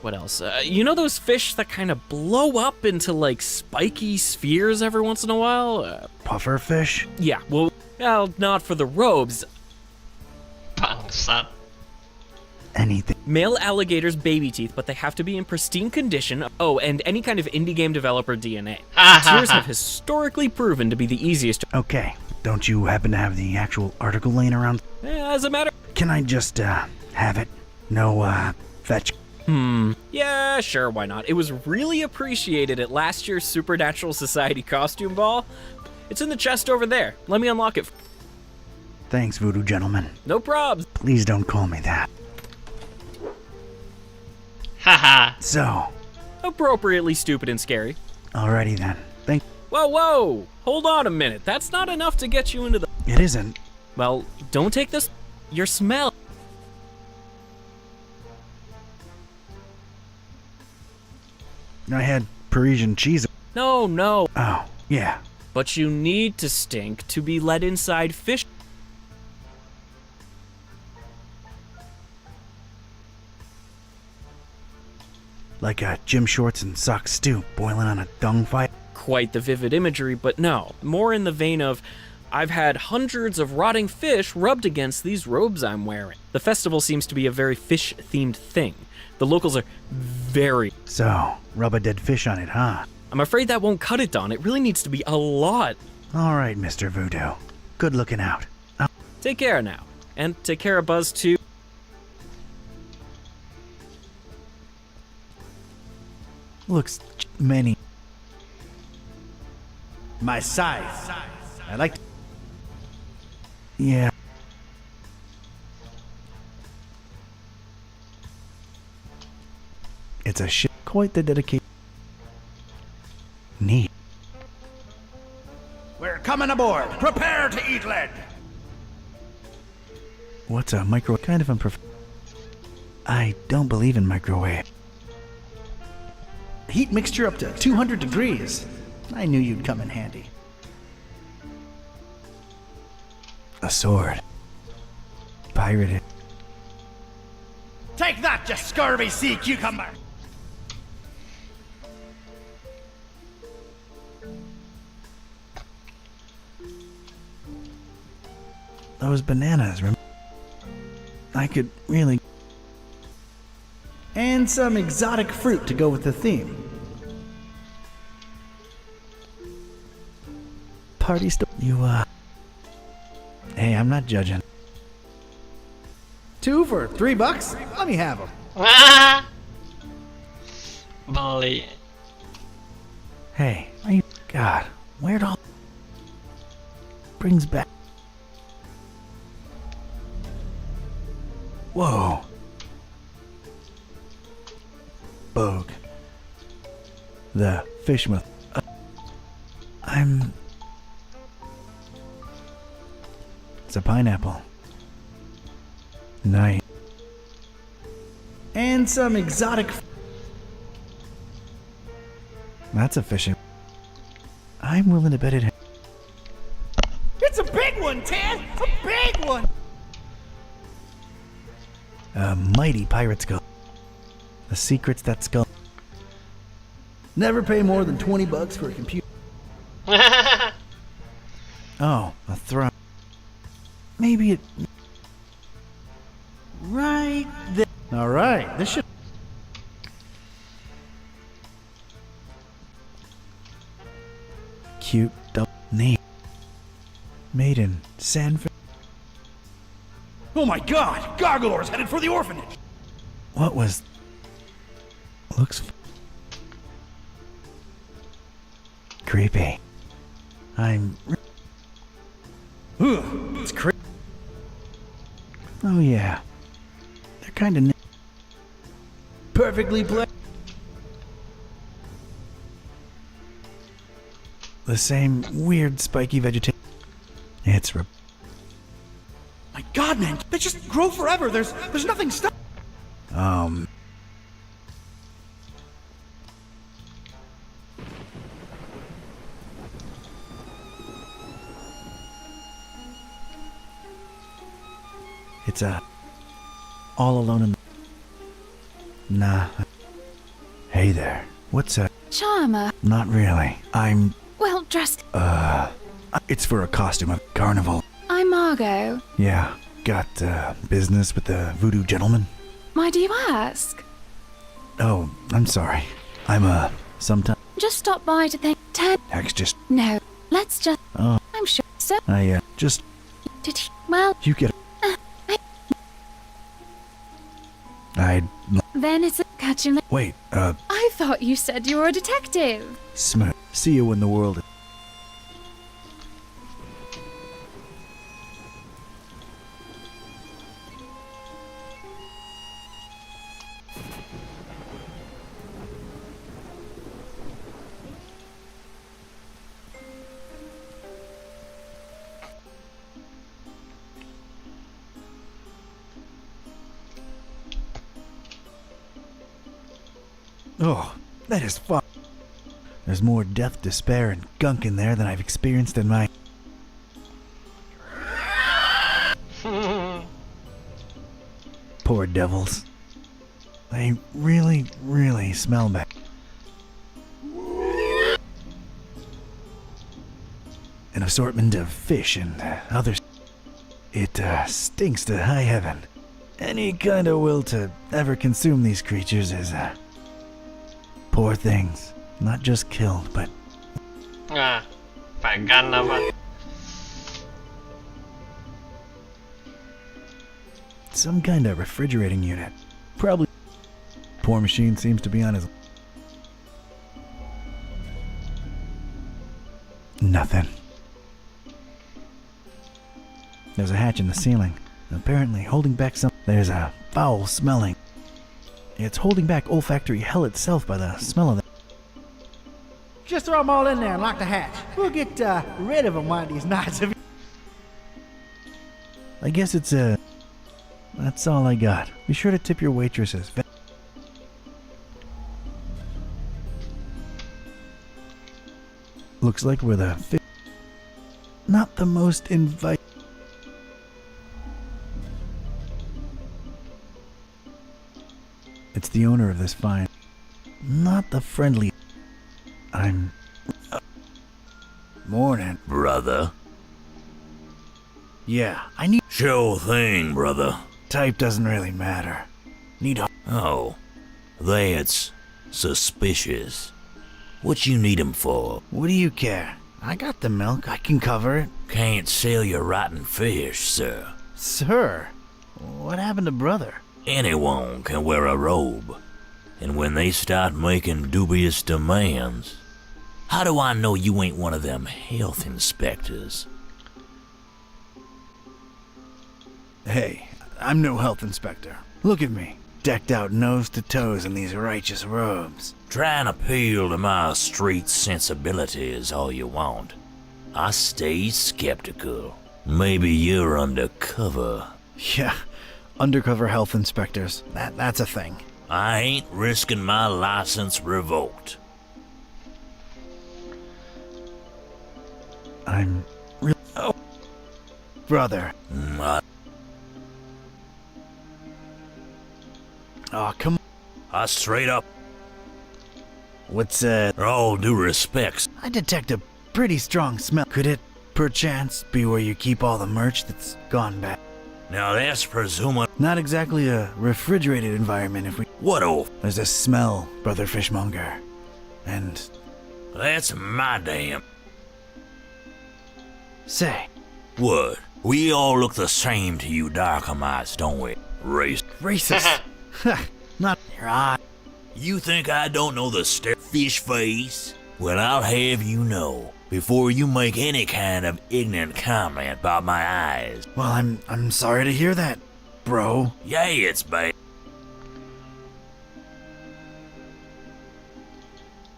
What else? You know those fish that kind of blow up into like spiky spheres every once in a while? Puffer fish? Yeah, well, not for the robes. Bangsat. Anything. Male alligators' baby teeth, but they have to be in pristine condition. Oh, and any kind of indie game developer DNA. Tears have historically proven to be the easiest to... Okay, don't you happen to have the actual article laying around? As a matter... Can I just, have it? No, fetch... Yeah, sure, why not? It was really appreciated at last year's Supernatural Society costume ball. It's in the chest over there. Let me unlock it. Thanks, voodoo gentleman. No probs. Please don't call me that. Haha. So. Appropriately stupid and scary. Alrighty then. Whoa! Hold on a minute. That's not enough to get you into the... It isn't. Well, don't take this... Your smell. I had Parisian cheese. No. Oh, yeah. But you need to stink to be let inside fish. Like a gym shorts and socks stew boiling on a dung fire. Quite the vivid imagery, but no. More in the vein of, I've had hundreds of rotting fish rubbed against these robes I'm wearing. The festival seems to be a very fish-themed thing. The locals are very... So, rub a dead fish on it, huh? I'm afraid that won't cut it, Don. It really needs to be a lot. Alright, Mr. Voodoo. Good looking out. Take care now. And take care of Buzz, too. Looks many. My size. I like... Yeah. It's a shit. Quite the dedication. Neat. We're coming aboard. Prepare to eat lead. What's a micro? Kind of I don't believe in microwave. Heat mixture up to 200 degrees. I knew you'd come in handy. A sword. Pirated. Take that, you scurvy sea cucumber! Those bananas, I could really... And some exotic fruit to go with the theme. Party still... You, Hey, I'm not judging. 2 for $3? Let me have them. Beli. Hey, are you... God, where'd all... Brings back... Whoa. Bogue. The fishmouth. It's a pineapple. Nice. And some exotic... That's a fishing. I'm willing to bet it... It's a big one, Tan! A big one! A mighty pirate skull. The secrets that skull... Never pay more than $20 for a computer. Oh, a throne. Maybe it... Right there. Alright, this should... Cute double knee. Made in San Fran... Oh my god! Gargoyle's headed for the orphanage! What was... Looks... Creepy. I'm... It's crazy. Oh yeah. They're kinda... Perfectly black. The same weird spiky vegetation. It's... My god, man! They just grow forever! There's nothing stuck. It's all alone in. Nah. Hey there. What's Charmer. Not really. I'm. Well dressed. It's for a costume of carnival. I'm Margot. Yeah. Got business with the voodoo gentleman? Why do you ask? Oh, I'm sorry. I'm sometime. Just stop by to think. Hex just. No. Let's just. Oh. I'm sure. So. Just. Did he? Well. You get. I'd. Then it's a catching. Wait, I thought you said you were a detective. Smooth. See you when the world. Oh, that is fun. There's more death, despair, and gunk in there than I've experienced in my... Poor devils. They really, really smell bad. An assortment of fish and others. It stinks to high heaven. Any kind of will to ever consume these creatures is... Poor things. Not just killed, but... vegan apa? Some kind of refrigerating unit. Probably... Poor machine seems to be on his... Nothing. There's a hatch in the ceiling. Apparently holding back some... There's a foul smelling. It's holding back olfactory hell itself by the smell of it. Just throw them all in there and lock the hatch. We'll get rid of them one of these nights. I guess it's that's all I got. Be sure to tip your waitresses. Looks like we're the not the most invite. It's the owner of this find. Not the friendly. I'm... Morning. Brother. Yeah, I need... Sure thing, brother. Type doesn't really matter. Need a... Oh, that's suspicious. What you need him for? What do you care? I got the milk. I can cover it. Can't sell your rotten fish, sir. Sir? What happened to brother? Anyone can wear a robe. And when they start making dubious demands... How do I know you ain't one of them health inspectors? Hey, I'm no health inspector. Look at me. Decked out nose to toes in these righteous robes. Try and appeal to my street sensibilities all you want. I stay skeptical. Maybe you're undercover. Yeah, undercover health inspectors. That's a thing. I ain't risking my license revoked. I'm real... Oh, brother. Oh, come on. I straight up. What's, all due respects. I detect a pretty strong smell. Could it, perchance, be where you keep all the merch that's gone bad? Now that's presuming... Not exactly a refrigerated environment if we... What oh? There's a smell, Brother Fishmonger. And... That's my damn... Say. What? We all look the same to you Darkhamites, don't we? Racist. Not your eye. You think I don't know the fish face? Well, I'll have you know, before you make any kind of ignorant comment about my eyes. Well, I'm sorry to hear that, bro. Yeah, it's bad.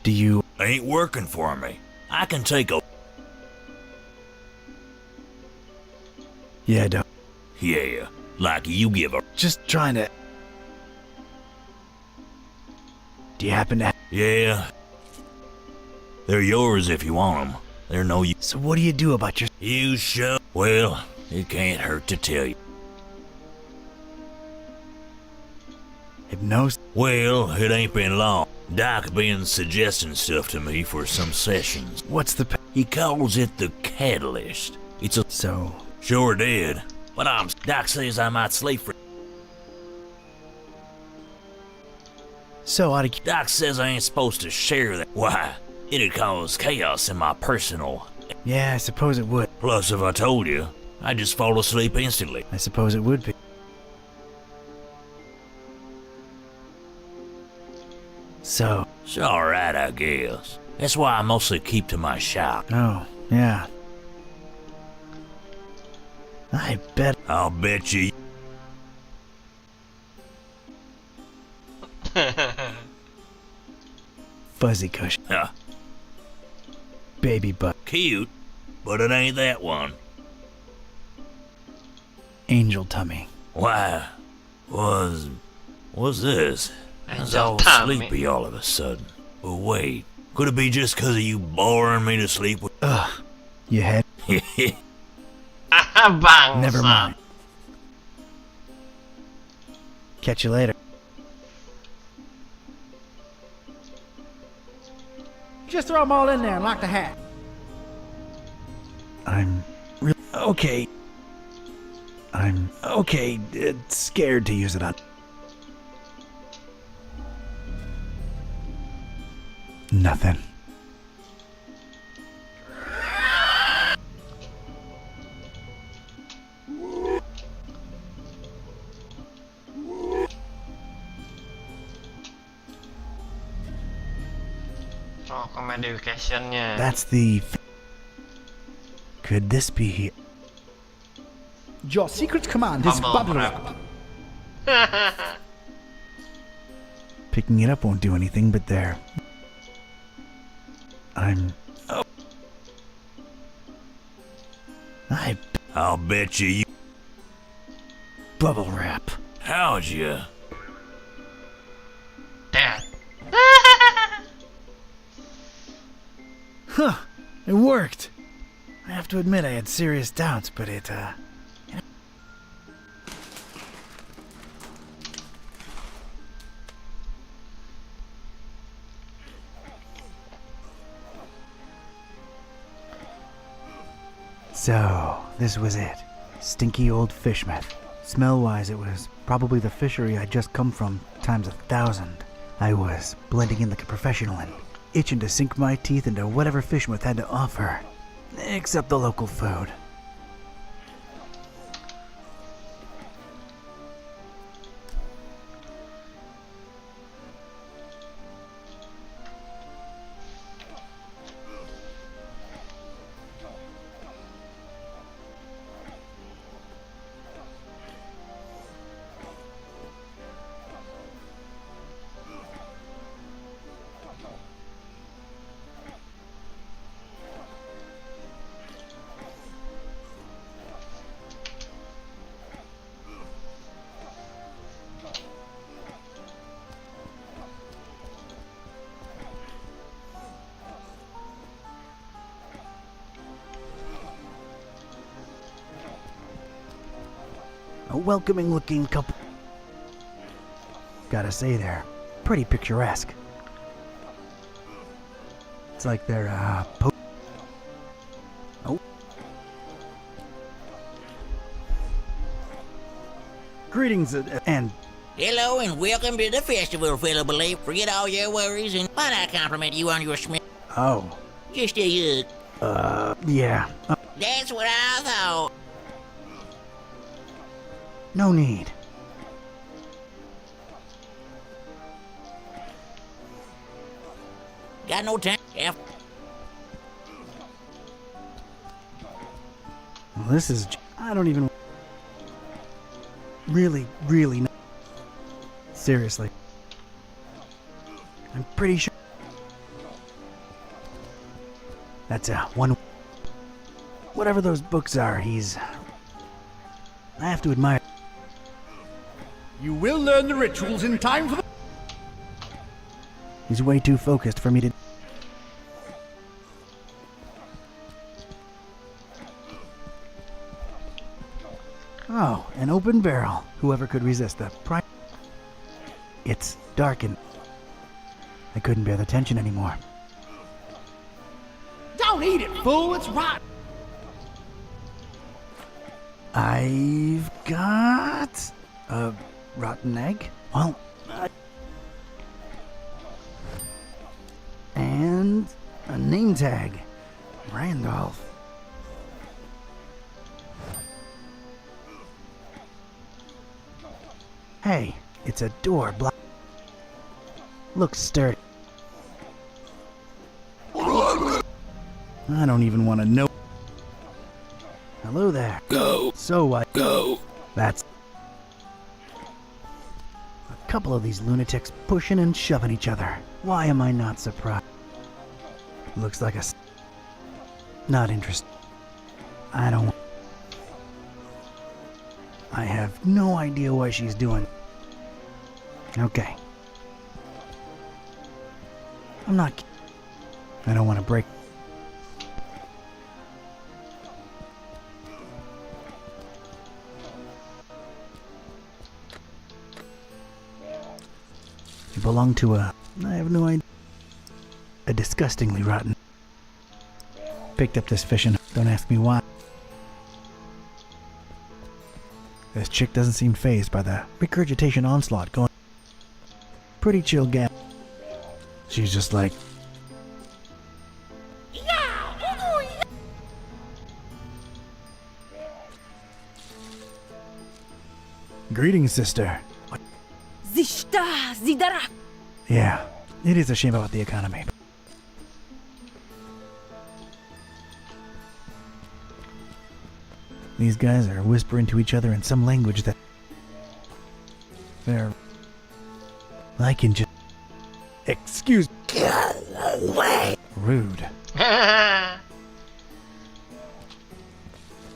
Do you... Ain't working for me. I can take a... Yeah, don't. Yeah, like you give a... Just trying to... Do you happen to... Yeah. They're yours if you want them. They're no use. So what do you do about your... You show... Well, it can't hurt to tell you. Hypnosis? Well, it ain't been long. Doc been suggesting stuff to me for some sessions. What's the He calls it the catalyst. It's a... So... Sure did. But Doc says I might sleep for... So Doc says I ain't supposed to share that. Why? It'd cause chaos in my personal... Yeah, I suppose it would. Plus, if I told you, I'd just fall asleep instantly. I suppose it would be. So... It's alright, I guess. That's why I mostly keep to my shop. Oh, yeah. I bet... I'll bet you... Fuzzy cushion. Huh. Baby butt. Cute, but it ain't that one. Angel tummy. Why? What's this? I was all tummy. sleepy all of a sudden. But wait, could it be just 'cause of you boring me to sleep with? Ugh. You had... Bangsa. Never mind. Catch you later. Just throw them all in there and lock the hatch. I'm really... Okay. I'm... Okay, scared to use it on... Nothing. Oh, comedy educationnya. That's the... Could this be... Your secret command is Bubble bubble wrap. wrap. Picking it up won't do anything, but there. I'm... Oh. I'll bet you... Bubble wrap. How'd you? Dad. Huh. It worked. I have to admit I had serious doubts, but it, So, this was it. Stinky old fishmeth. Smell-wise, it was probably the fishery I'd just come from times 1,000. I was blending in like a professional and itching to sink my teeth into whatever fishmeth had to offer. Except the local food. A welcoming looking couple. Gotta say they're pretty picturesque. It's like they're, Oh. Greetings, and... Hello and welcome to the festival, fellow believer. Forget all your worries and why not compliment you on your smell? Oh. Just a Yeah. That's what I thought. No need. Got no time. Well, this is... I don't even... Really... Seriously. I'm pretty sure... That's one... Whatever those books are, he's... I have to admire... You will learn the rituals in time for the... He's way too focused for me to... Oh, an open barrel. Whoever could resist the It's dark and I couldn't bear the tension anymore. Don't eat it, fool. It's rotten. I've got a rotten egg. Well, and a name tag. Randolph. Hey, it's a door looks sturdy. I don't even want to know. Hello there. Go. So what? Go. That's a couple of these lunatics pushing and shoving each other. Why am I not surprised? Looks like not interested. I don't. I have no idea what she's doing. Okay. I'm not. I don't want to break. It belonged to I have no idea. A disgustingly rotten. Picked up this fish and don't ask me why. This chick doesn't seem fazed by the regurgitation onslaught going. Pretty chill gal. She's just like. Greetings, sister. Zishta zidara. Yeah, it is a shame about the economy. These guys are whispering to each other in some language that they're. I can just. Excuse. Rude.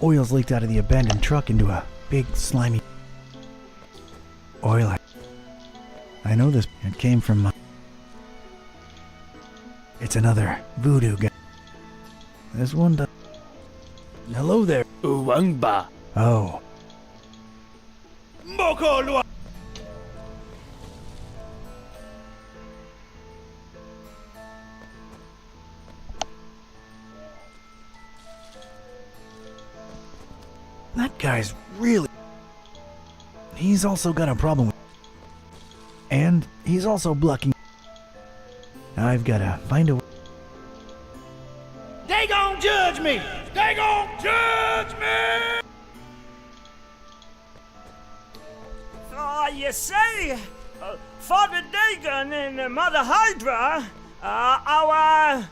Oil's leaked out of the abandoned truck into a big slimy oil. I know this. It came from. It's another voodoo guy. This one does. Hello there. Uwangba. Oh. That guy's really. He's also got a problem with. And he's also blocking. I've gotta find a. They gon' judge me! They gon' judge me! You see, Father Dagon and Mother Hydra, our,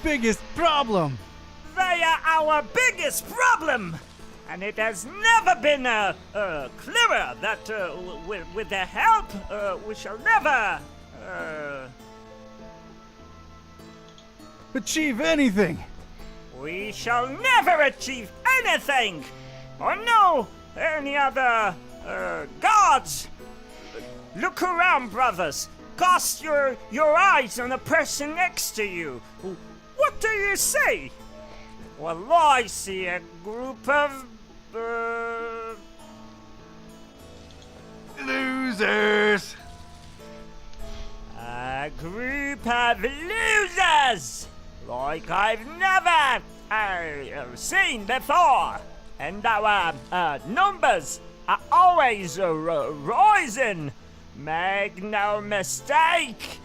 biggest problem! They are our biggest problem! And it has never been clearer that with their help, we shall never achieve anything! We shall never achieve anything! Or know any other gods! Look around, brothers! Cast your eyes on the person next to you! What do you see? Well, I see a group of losers! A group of losers! Like I've never seen before! And our numbers are always rising! Make no mistake!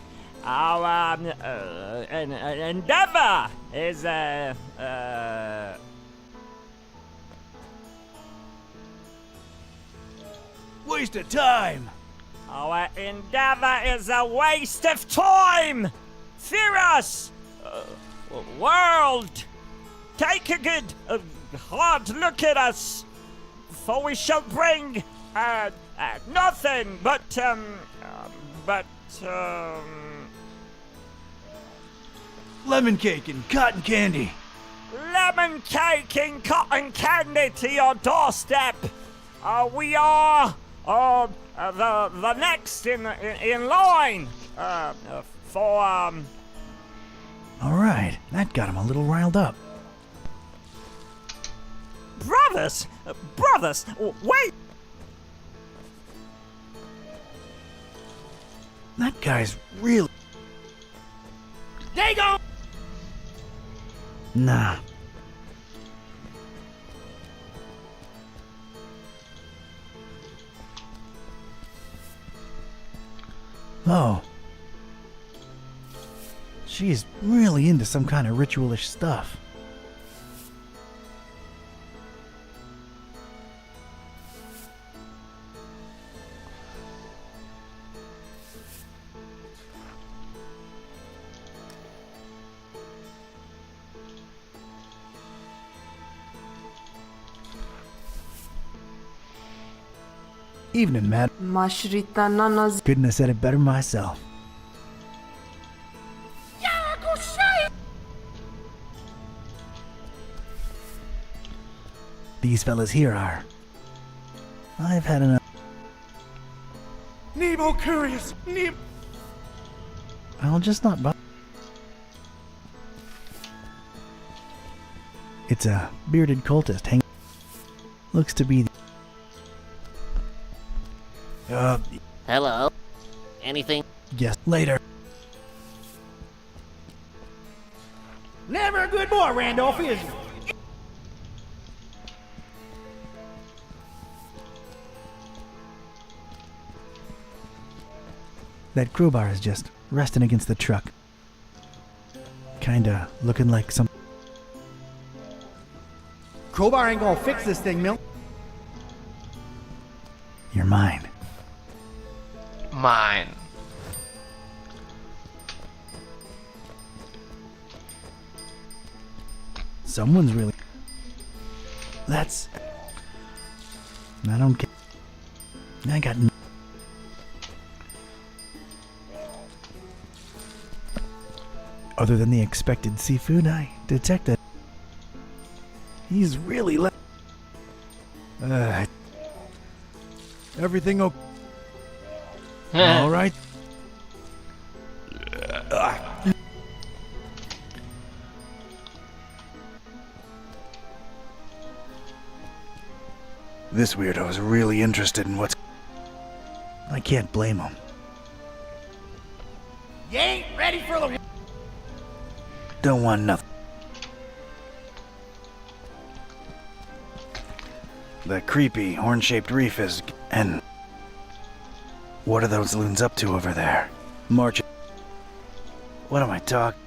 Our endeavor is waste of time! Our endeavor is a waste of time! Fear us! World! Take a good, hard look at us! For we shall bring, nothing but, lemon cake and cotton candy! Lemon cake and cotton candy to your doorstep! We are, the next in line, for, Alright, that got him a little riled up. Bravo! Brothers! Brothers! Wait! That guy's really... Dago! Nah. Oh. She's really into some kind of ritualish stuff. Evening, Matt. Couldn't have said it better myself. These fellas here are. I've had enough. Nemo curious. I'll just not buy. It's a bearded cultist hanging. Looks to be. Hello? Anything? Yes, later. Never a good boy, Randolph, is he? That crowbar is just resting against the truck. Kinda looking like some. Crowbar ain't gonna fix this thing, Milt. You're mine. Mine. Someone's really. That's. I don't care. I got. Other than the expected seafood, I detect that he's really everything okay? All right. This weirdo is really interested in what's. I can't blame him. You ain't ready for the. Don't want nothing. The creepy horn-shaped reef is. And. What are those loons up to over there? Marching. What am I talking?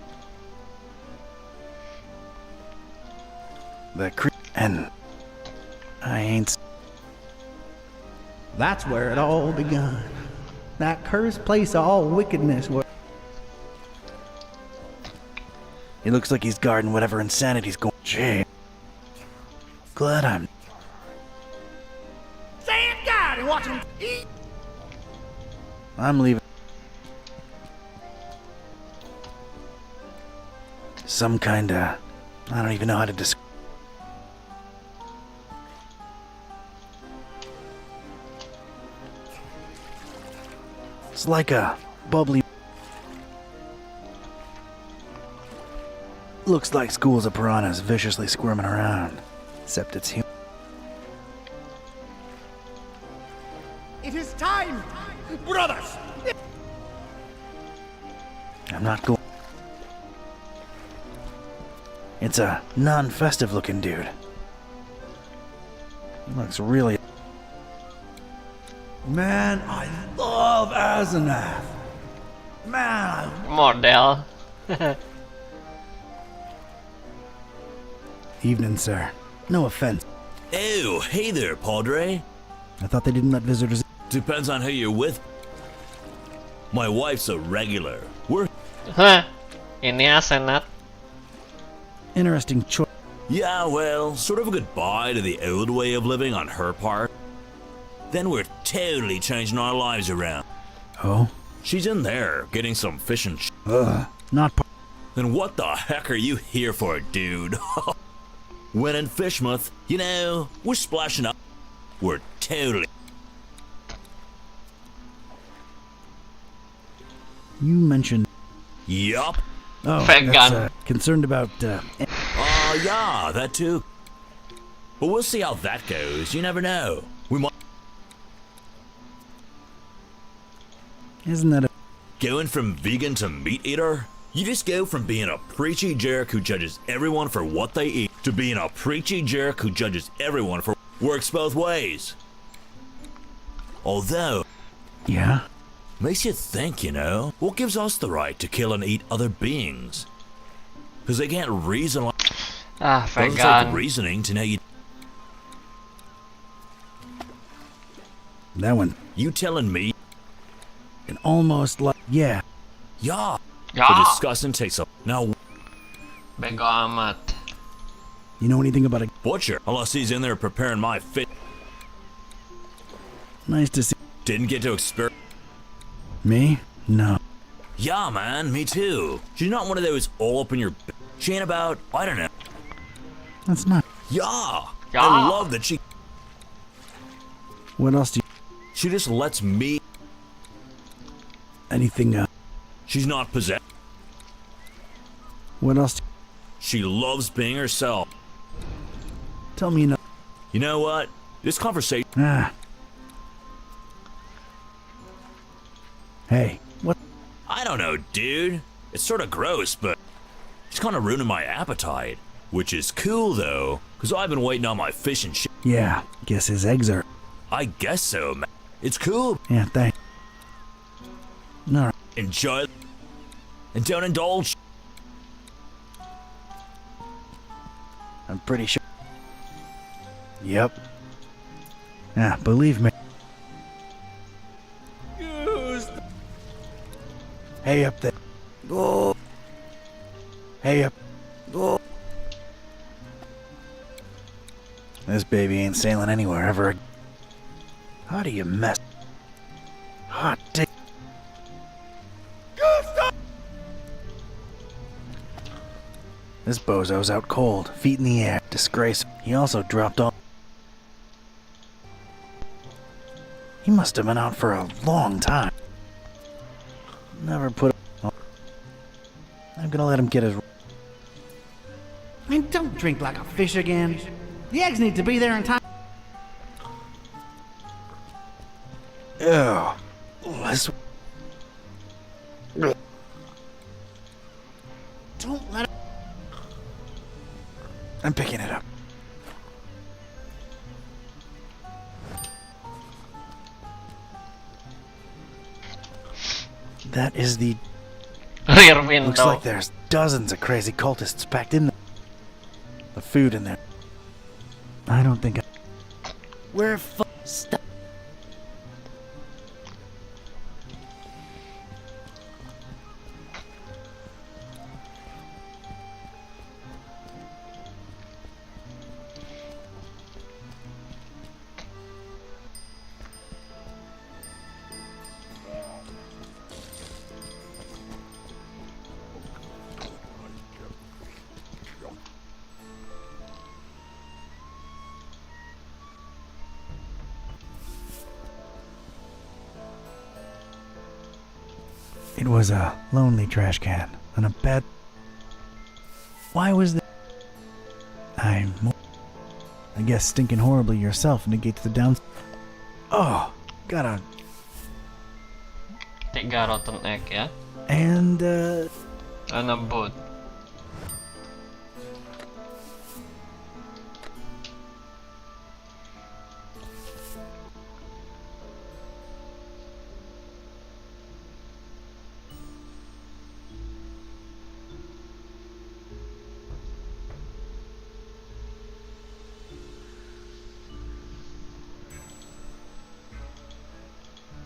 The and I ain't. That's where it all begun. That cursed place of all wickedness where. He looks like he's guarding whatever insanity's going. Gee. Glad I'm. Stand guard and watch him eat. I'm leaving. Some kinda. I don't even know how to describe. It's like a bubbly. Looks like schools of piranhas viciously squirming around. Except it's human. It is time, brothers. I'm not going. It's a non-festive looking dude. He looks really. Man, I love Asenath. Man, Model. Evening, sir. No offense. Oh, hey there, Padre. I thought they didn't let visitors. Depends on who you're with. My wife's a regular. We're. Hah. Ini Asenat. Interesting choice. Yeah, well, sort of a goodbye to the old way of living on her part. Then we're totally changing our lives around. Oh? She's in there, getting some fish and not Then what the heck are you here for, dude? When in Fishmouth, you know, we're splashing up. We're totally... You mentioned. Yup. Oh, Fake that's, gun. concerned about. Yeah, that too. But we'll see how that goes. You never know. We might. Isn't that a... Going from vegan to meat eater? You just go from being a preachy jerk who judges everyone for what they eat to being a preachy jerk who judges everyone for... Works both ways. Although... Yeah? Makes you think, you know? What gives us the right to kill and eat other beings? Because they can't reason like... Doesn't take reasoning to know you... That one. You telling me? Can almost like... Yeah. Yeah. Yeah. The disgusting takes up. Now... Bego amat. You know anything about a... Butcher. Unless he's in there preparing my fit. Nice to see... Didn't get to experiment. Me? No. Yeah, man, me too. She's not one of those all up in your... She ain't about... I don't know. That's not... Yeah. Yeah. I love that she... What else do you... She just lets me... Anything, She's not possessed. What else do She loves being herself. Tell me no... You know what? This conversation... Hey, what... I don't know, dude. It's sort of gross, but... It's kind of ruining my appetite. Which is cool, though, because I've been waiting on my fish and shit. Yeah, guess his eggs are... I guess so, man. It's cool. Yeah, thanks. No. Enjoy. And don't indulge. I'm pretty sure... Yep. Yeah, believe me. Hey up there. Go. Hey up. Go. This baby ain't sailing anywhere ever again. How do you mess? Hot dick. This bozo's out cold, feet in the air. Disgrace. He also dropped off. He must have been out for a long time. Never put... I'm gonna let him get his... I mean, don't drink like a fish again. The eggs need to be there in time. Ew. Let's... Don't let it... I'm picking it up. That is the... Rear window. Looks like there's dozens of crazy cultists packed in there. The food in there. I don't think We're stuck. It was a lonely trash can and a bad... Why was that? I guess stinking horribly yourself negates the downs... Oh, got a... 3 rotten egg ya. And, And a boat.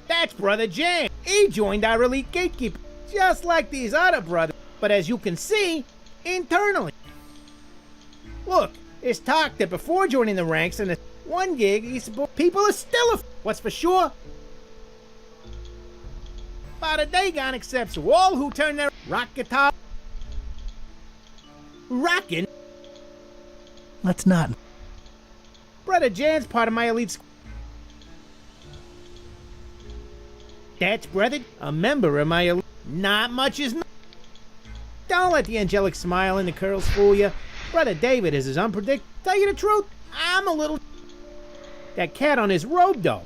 That's Brother James. He joined our elite gatekeeper, just like these other brothers, but as you can see, internally. Look, it's talk that before joining the ranks in the one gig, he's supposed people are still what's for sure. Father Dagon accepts all who turn their rock guitar. Rockin'. let's not... Brother Jan's part of my elite squad. That's Brother, a member of my elite. Not much is... Don't let the angelic smile and the curls fool you. Brother David is as unpredictable. Tell you the truth, I'm a little... That cat on his robe, though.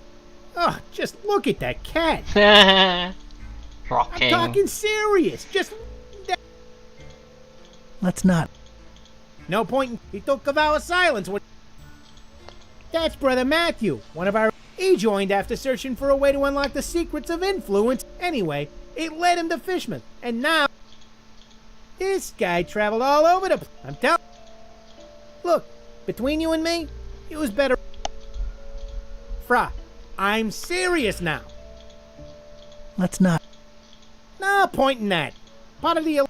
Oh, just look at that cat. Rocking. I'm talking serious. Just... Let's not. No point in... He took a vow of silence when... That's Brother Matthew, one of our... He joined after searching for a way to unlock the secrets of influence. Anyway, it led him to Fishman. And now... This guy traveled all over the... I'm telling... Look, between you and me, it was better... Fra, I'm serious now. Let's not. No point in that. Part of the...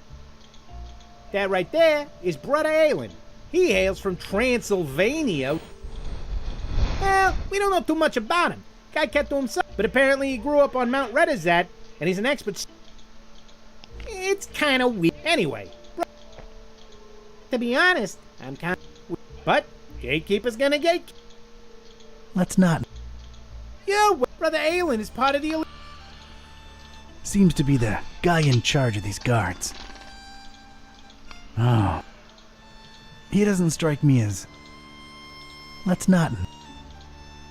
That right there is Brother Aylin. He hails from Transylvania. Well, we don't know too much about him. Guy kept to himself. But apparently he grew up on Mount Redazat, and he's an expert. It's kind of weird. Anyway, to be honest, I'm kind of... But gatekeeper's gonna gatekeep. Let's not. Yeah, Brother Aylin is part of the... Seems to be the guy in charge of these guards. Oh. He doesn't strike me as... Let's not.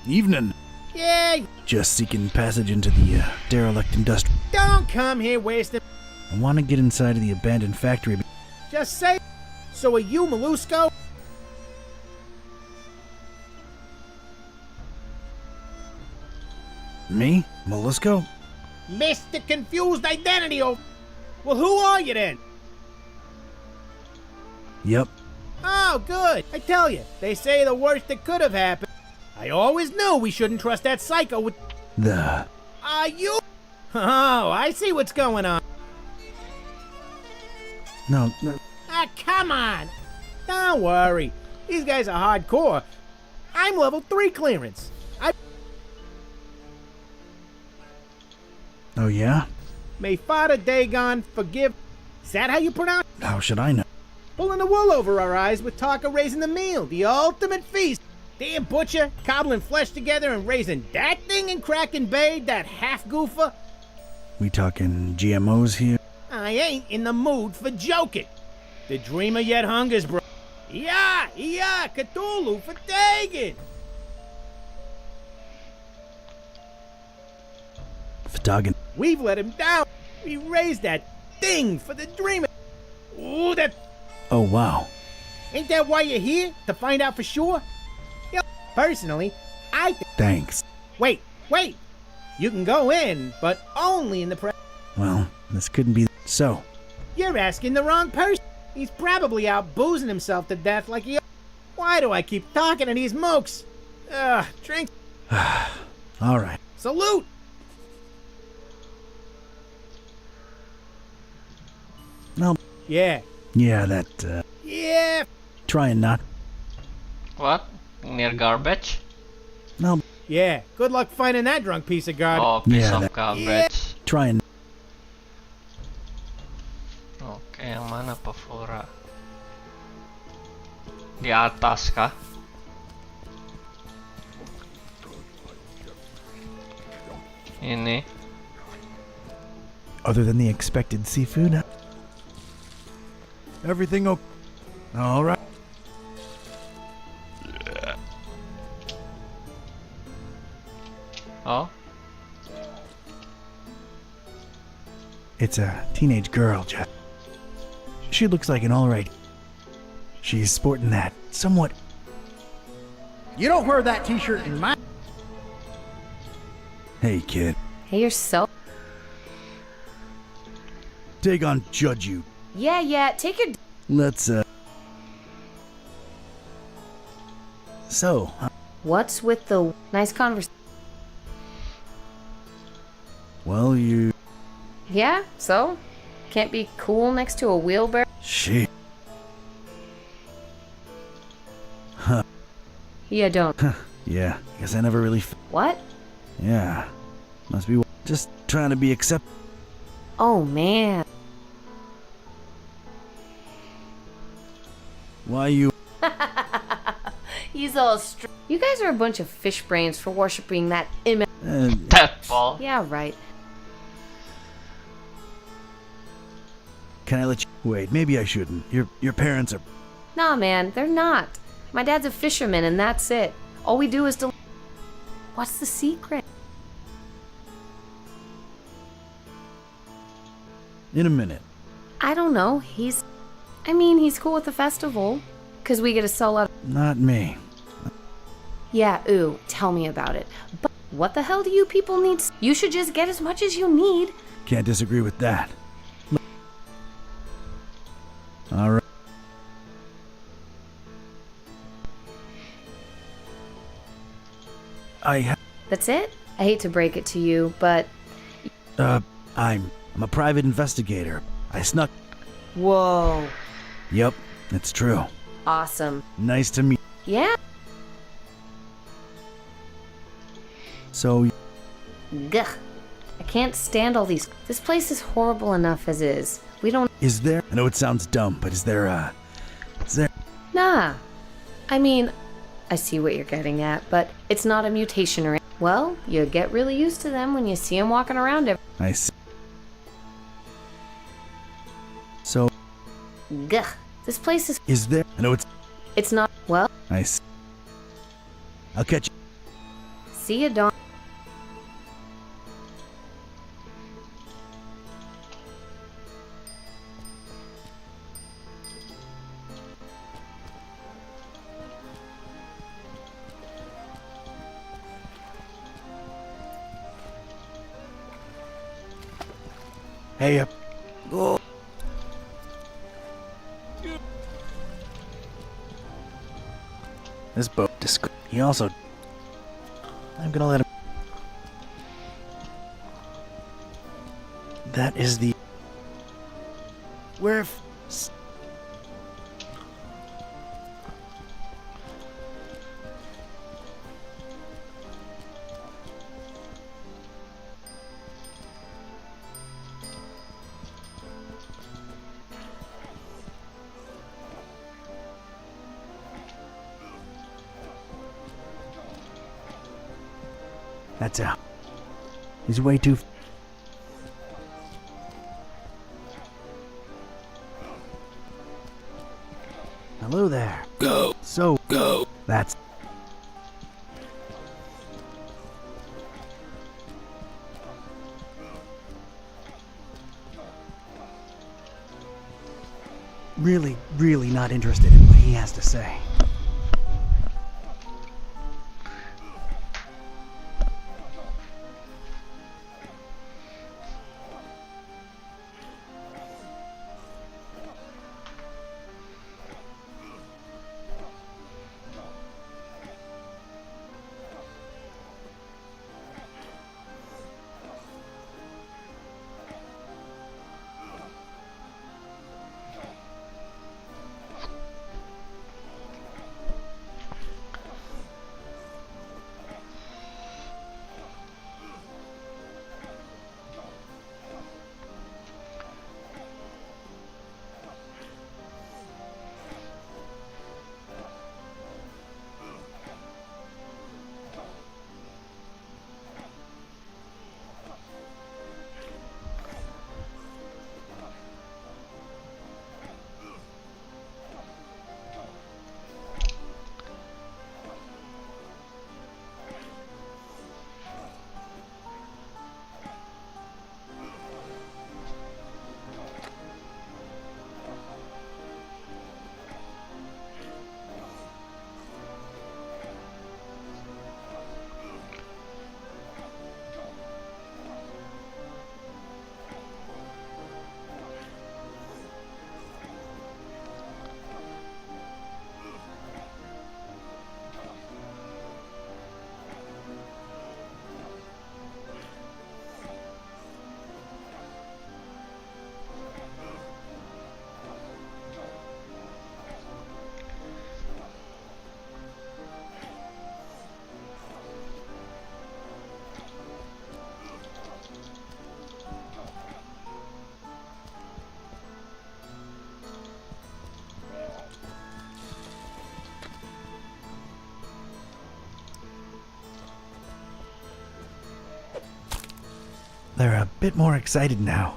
Evening. Yeah. Just seeking passage into the derelict industrial. Don't come here wasting... I want to get inside of the abandoned factory. Just say... So are you, Molusco? Me? Molusco? Mr. Confused Identity, oh... Well, who are you then? Yep. Oh, good. I tell you, they say the worst that could have happened. I always knew we shouldn't trust that psycho with... The... Are you... Oh, I see what's going on. No. Ah, come on. Don't worry. These guys are hardcore. I'm level 3 clearance. Oh, yeah? May Father Dagon forgive... Is that how you pronounce it? How should I know? Pulling the wool over our eyes with talk of raising the meal. The ultimate feast. Damn butcher, cobbling flesh together and raising that thing in Kraken Bay, that half-goofer. We talking GMOs here? I ain't in the mood for joking. The dreamer yet hungers, bro. Yeah, Cthulhu for Dagon. Fatagan. We've let him down. We raised that thing for the dreamer. Ooh, that... Oh, wow. Ain't that why you're here? To find out for sure? Yeah, personally, I think... Thanks. Wait. You can go in, but only in the Well, this couldn't be... So? You're asking the wrong person. He's probably out boozing himself to death like he... Why do I keep talking to these mooks? Drink... All right. Salute! No. Yeah. Yeah, that, Yeah. Try and not. What? Near garbage? No. Yeah. Good luck finding that drunk piece of garbage. Oh, piece of garbage. Yeah. Try and... Oke, yang mana Pavora? Di atas kah? Ini. Other than the expected seafood? Everything okay? All right. Oh? It's a teenage girl, Jeff. She looks like an alright. She's sporting that somewhat... You don't wear that t-shirt in my... Hey, kid. Hey, you're so... Dagon judge you. Yeah, take your... Let's, So, What's with the nice conversation? well, you... Yeah, so? Can't be cool next to a wheelbarrow? Shit. Huh. Yeah, don't. Yeah, guess I never really... What? Yeah. Must be... Just trying to be accept... Oh, man. Why you... He's all You guys are a bunch of fish brains for worshipping that image. That ball. Yeah, right. Can I let you... Wait, maybe I shouldn't. Your parents are... Nah, man, they're not. My dad's a fisherman and that's it. All we do is What's the secret? In a minute. I don't know. He's cool with the festival. 'Cause we get to sell out. Not me. Yeah, ooh, tell me about it. But what the hell do you people need? You should just get as much as you need. Can't disagree with that. All right. That's it? I hate to break it to you, but... I'm a private investigator. I snuck... Whoa. Yep, it's true. Awesome. Nice to meet... Yeah. So... Gah. I can't stand all these... This place is horrible enough as is. We don't... Is there... I know it sounds dumb, but is there... Nah. I mean, I see what you're getting at, but it's not a mutation or... Well, you get really used to them when you see them walking around I see. So... Gah. This place is... Is there... I know it's... It's not... Well... I see. I'll catch you. See ya, Dawn. Hey, oh. This boat he also... I'm gonna let him... That is the... Where if... That's out. He's way too... Hello there. Go. So... Go. That's... Really not interested in what he has to say. They're a bit more excited now.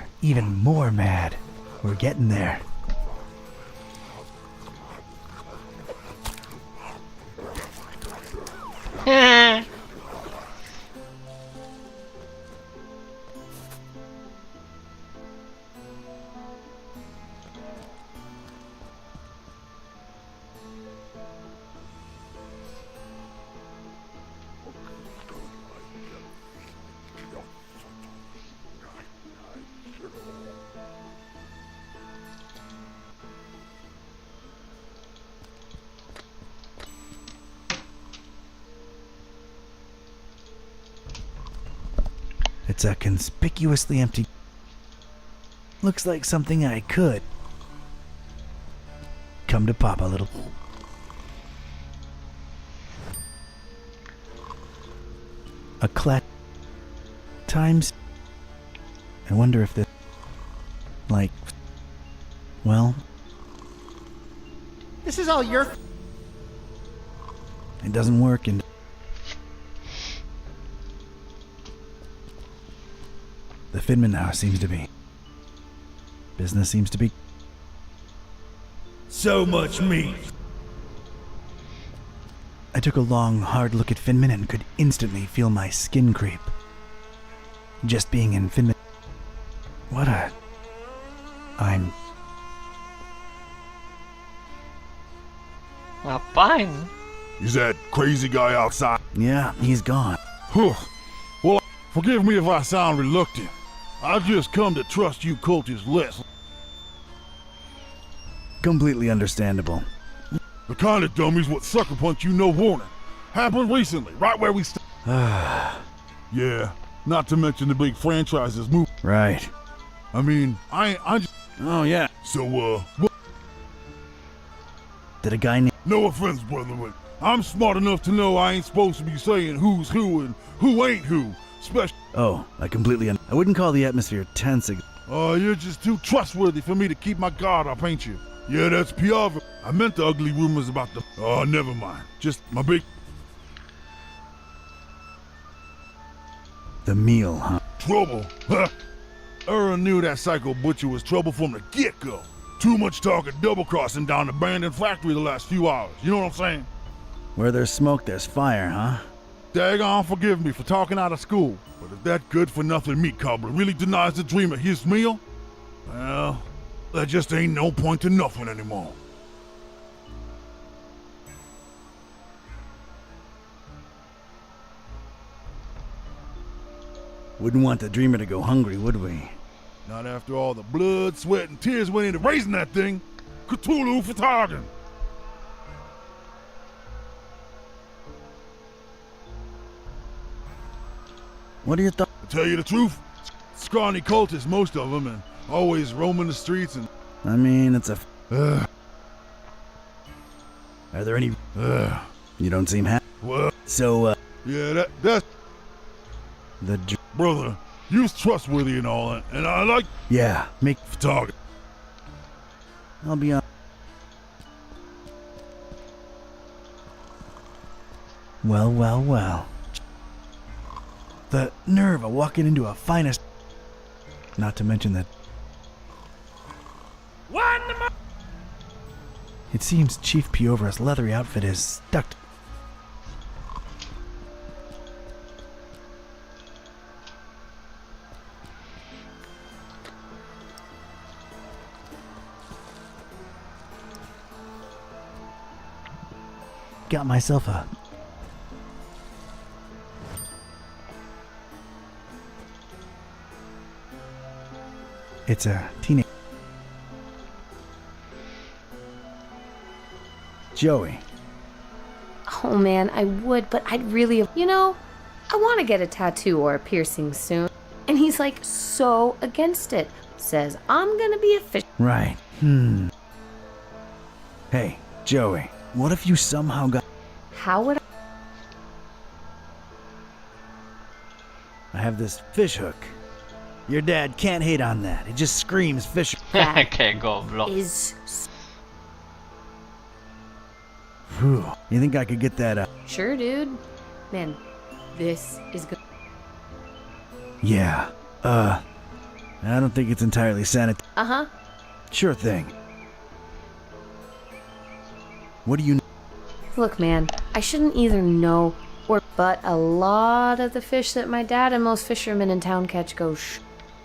are even more mad. We're getting there. It's a conspicuously empty... Looks like something I could come to pop a little. A times. I wonder if this... Like... Well... This is all your... It doesn't work and... The Finman house seems to be... Business seems to be... So much meat. I took a long, hard look at Finman and could instantly feel my skin creep. Just being in Finman... What a... I'm... Ngapain? Is that crazy guy outside? Yeah, he's gone. Whew. Well, forgive me if I sound reluctant. I've just come to trust you cultists less. Completely understandable. The kind of dummies what sucker punch you no warning. Happened recently, right where we Yeah, not to mention the big franchises move. Right. I mean, I just... Oh, yeah. So, Did a guy named... No offense, brother, but I'm smart enough to know I ain't supposed to be saying who's who and who ain't who. Oh, I completely I wouldn't call the atmosphere tense. You're just too trustworthy for me to keep my guard up, ain't you? Yeah, that's Piava. I meant the ugly rumors about the... Oh, never mind. Just my big... The meal, huh? Trouble? Huh? Earl knew that psycho butcher was trouble from the get-go. Too much talk of double-crossing down the abandoned factory the last few hours. You know what I'm saying? Where there's smoke, there's fire, huh? Daggone forgive me for talking out of school, but if that good-for-nothing meat cobbler really denies the dream of his meal, well, there just ain't no point to nothing anymore. Wouldn't want the dreamer to go hungry, would we? Not after all the blood, sweat, and tears went into raising that thing. Cthulhu for target. What are your thoughts? To tell you the truth, scrawny cultists, most of them, and always roaming the streets and... I mean, it's a... Are there any... You don't seem happy. Well... So, Yeah, that's... The... Brother, you's trustworthy and all that, and I like... Yeah, make... Target. I'll be on... Well. The nerve of walking into a finest... Not to mention that... It seems Chief Piover's leathery outfit is stuck. Got myself a... It's a teenage... Joey. Oh man, I would, but I'd really... You know, I want to get a tattoo or a piercing soon. And he's like so against it. Says, I'm gonna be a fish. Right. Hey, Joey, what if you somehow got... How would I have this fish hook. Your dad can't hate on that. It just screams fish. Kayak goblok. Is... Whew. You think I could get that Sure, dude. Man, this is good. Yeah. I don't think it's entirely sanitary. Uh-huh. Sure thing. What do you... Look, man, I shouldn't either know but a lot of the fish that my dad and most fishermen in town catch go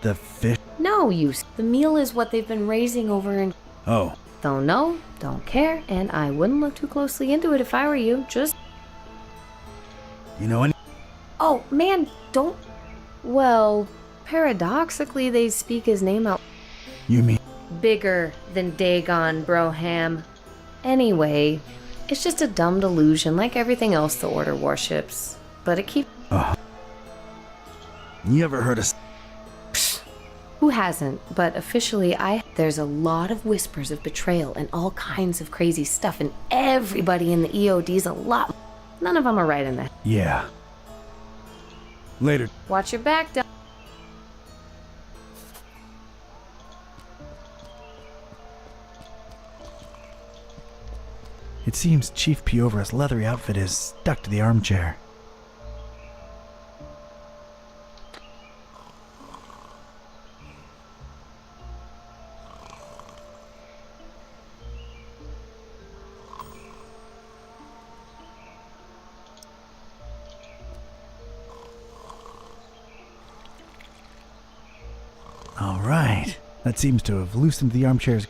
The fish? No use. The meal is what they've been raising over in... Oh. Don't know, don't care, and I wouldn't look too closely into it if I were you. Just... You know any... Oh, man, don't... Well, paradoxically, they speak his name out... You mean... Bigger than Dagon, Broham. Anyway, it's just a dumb delusion like everything else the Order worships. But it keeps... You ever heard of... Who hasn't? But officially, there's a lot of whispers of betrayal and all kinds of crazy stuff, and everybody in the EOD's a lot. None of them are right in that. Yeah. Later. Watch your back, Doc. It seems Chief Piovra's leathery outfit is stuck to the armchair. All right. That seems to have loosened the armchair's...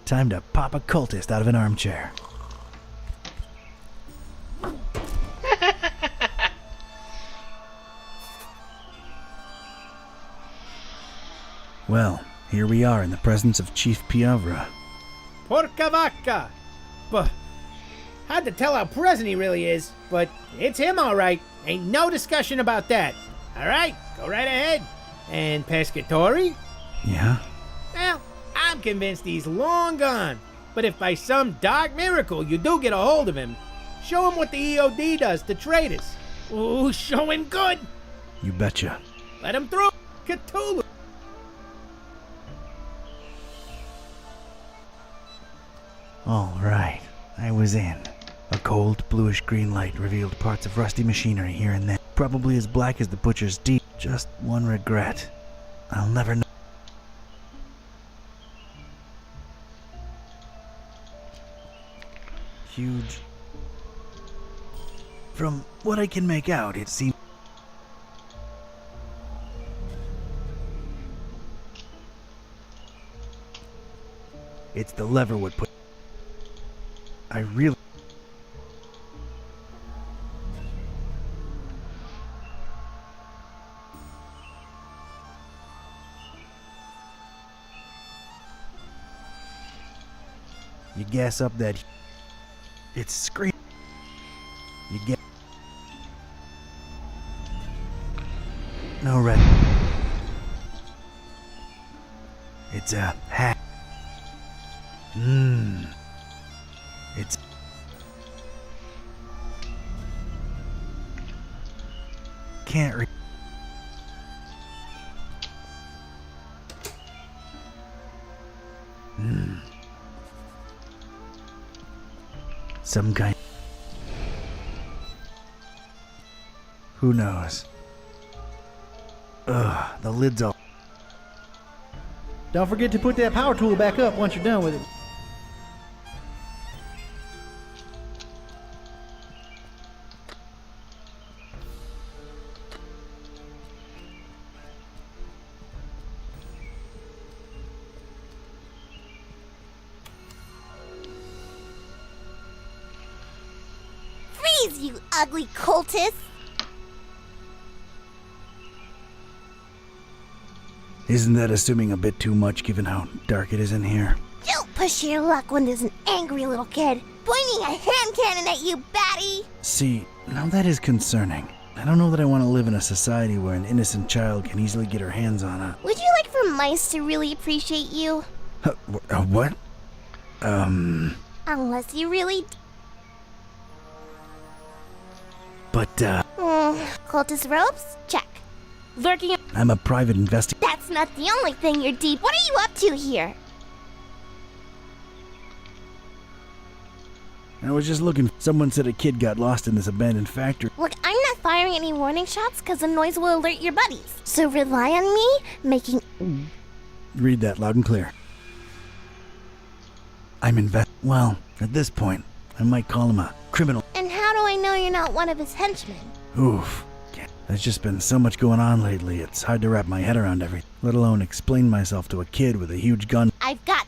Time to pop a cultist out of an armchair. Well, here we are in the presence of Chief Piovra. Porca vaca! But hard to tell how present he really is, but it's him all right. Ain't no discussion about that. All right, go right ahead. And Pescatori? Yeah? Well, I'm convinced he's long gone. But if by some dark miracle you do get a hold of him, show him what the EOD does to traitors. Ooh, show him good. You betcha. Let him through. Cthulhu. All right, I was in. A cold, bluish-green light revealed parts of rusty machinery here and there, probably as black as the butcher's teeth. Just one regret. I'll never know. Huge. From what I can make out, it seems... It's the lever would put... I really... You gas up that... It's scream... You get... No red... It's a hat. It's... Can't re... Some kind... Who knows? Ugh, the lid's all... Don't forget to put that power tool back up once you're done with it. Freeze, you ugly cultist! Isn't that assuming a bit too much given how dark it is in here? Don't push your luck when there's an angry little kid pointing a hand cannon at you, batty! See, now that is concerning. I don't know that I want to live in a society where an innocent child can easily get her hands on a... Would you like for mice to really appreciate you? What? Unless you really... But, cultist robes? Check. Lurking... I'm a private investigator. That's not the only thing you're deep. What are you up to here? I was just looking. Someone said a kid got lost in this abandoned factory. Look, I'm not firing any warning shots because the noise will alert your buddies. So rely on me making... Read that loud and clear. Well, at this point, I might call him a criminal. And how do I know you're not one of his henchmen? Oof. There's just been so much going on lately, it's hard to wrap my head around everything, let alone explain myself to a kid with a huge gun. I've got...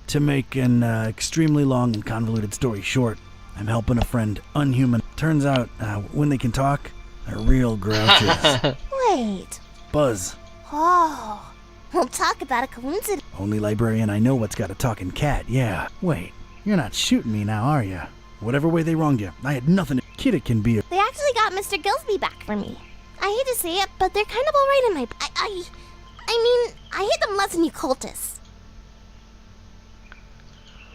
To make an extremely long and convoluted story short, I'm helping a friend unhuman. Turns out, when they can talk, they're real grouches. Wait. Buzz, Oh. We'll talk about a coincidence. only librarian I know what's got a talking cat, yeah. Wait, you're not shooting me now, are you? Whatever way they wronged you, I had nothing to... Kid, it can be a... They actually got Mr. Gillsby back for me. I hate to say it, but they're kind of alright in my... I mean, I hate them less than you cultists.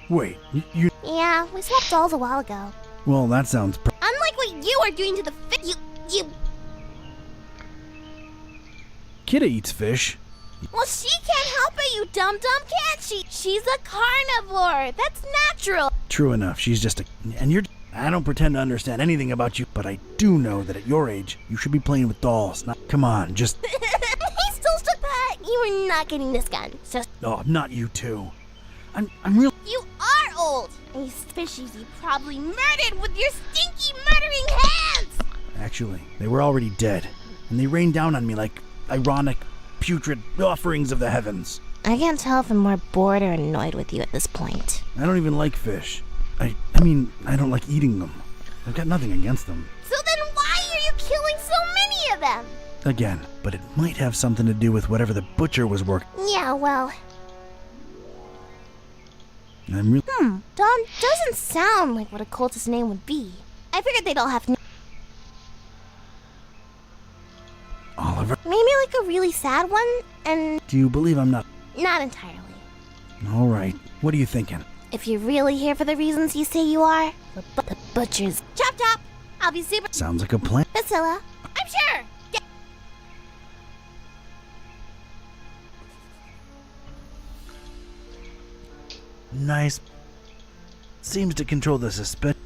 Wait, you... Yeah, we swapped dolls a while ago. Well, that sounds... Unlike what you are doing to the you... Kidda eats fish. Well, she can't help it, you dum-dum, can't she? She's a carnivore. That's natural. True enough, she's just a... And you're... I don't pretend to understand anything about you, but I do know that at your age, you should be playing with dolls. Not... Come on, just... He still stuck that. You are not getting this gun. So... Oh, not you two. I'm real... You are old. And these fishies you probably murdered with your stinky murdering hands. Actually, they were already dead, and they rained down on me like ironic, putrid offerings of the heavens. I can't tell if I'm more bored or annoyed with you at this point. I don't even like fish. I mean, I don't like eating them. I've got nothing against them. So then why are you killing so many of them? Again, but it might have something to do with whatever the butcher was working. Yeah, well... I'm real... Don doesn't sound like what a cultist name would be. I figured they'd all have... Oliver? Maybe like a really sad one, and... Do you believe I'm not... Not entirely. All right. What are you thinking? If you're really here for the reasons you say you are, the butchers. Chop chop! I'll be super... Sounds like a plan. Priscilla, I'm sure! Yeah. Nice. Seems to control the suspicion.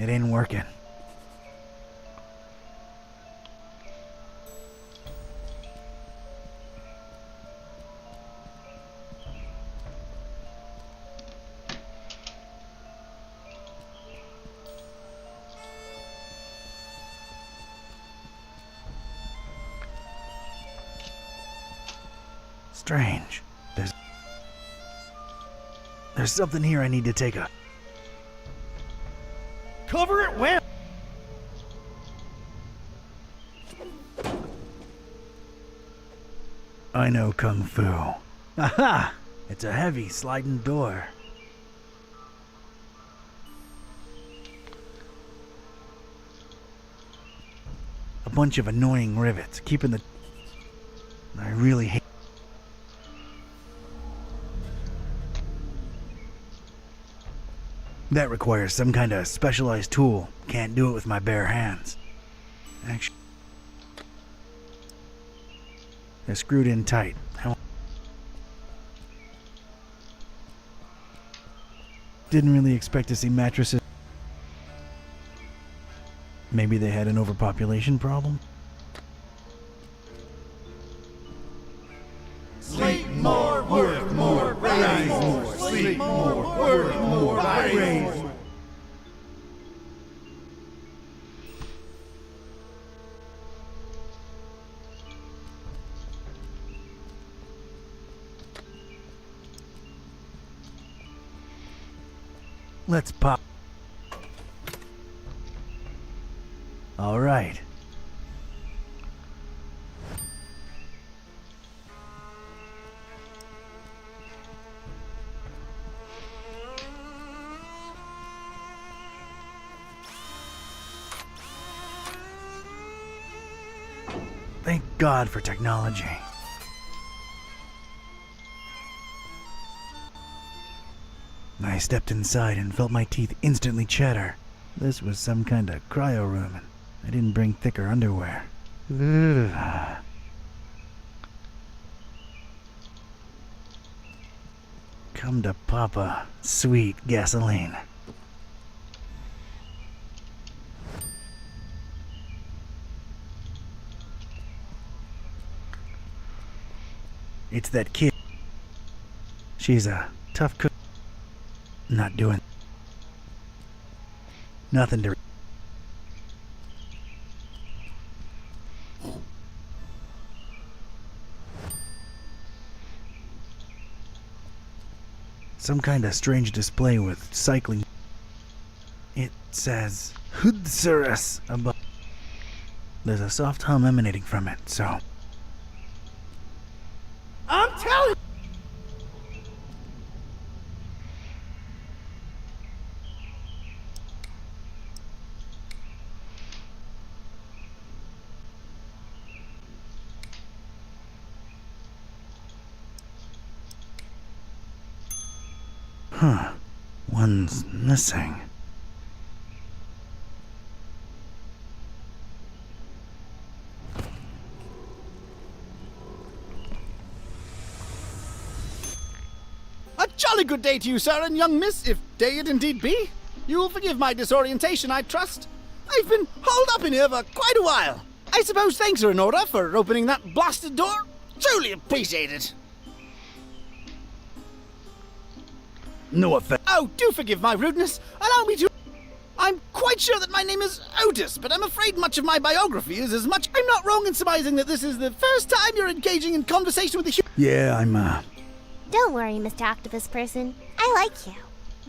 It ain't working. Strange. There's something here I need to take a... Cover it well. I know Kung Fu. Aha! It's a heavy sliding door. A bunch of annoying rivets, keeping the... I really hate... That requires some kind of specialized tool. Can't do it with my bare hands. Actually, they're screwed in tight. Didn't really expect to see mattresses. Maybe they had an overpopulation problem? Sleep more, work more, raise more. Sleep more, work more, raise more. Let's pop. All right. Thank God for technology. I stepped inside and felt my teeth instantly chatter. This was some kind of cryo room, and I didn't bring thicker underwear. Come to Papa, sweet gasoline. It's that kid. She's a tough cook. Not doing nothing to. Some kind of strange display with cycling. It says Hudsurus above. There's a soft hum emanating from it, so. I'm telling Huh. One's missing. A jolly good day to you, sir and young miss, if day it indeed be. You will forgive my disorientation, I trust. I've been holed up in here for quite a while. I suppose thanks are in order for opening that blasted door. Truly appreciated. No offense. Oh, do forgive my rudeness. Allow me to... I'm quite sure that my name is Otis, but I'm afraid much of my biography is as much... I'm not wrong in surmising that this is the first time you're engaging in conversation with a human... Yeah, I'm, Don't worry, Mr. Octopus Person. I like you.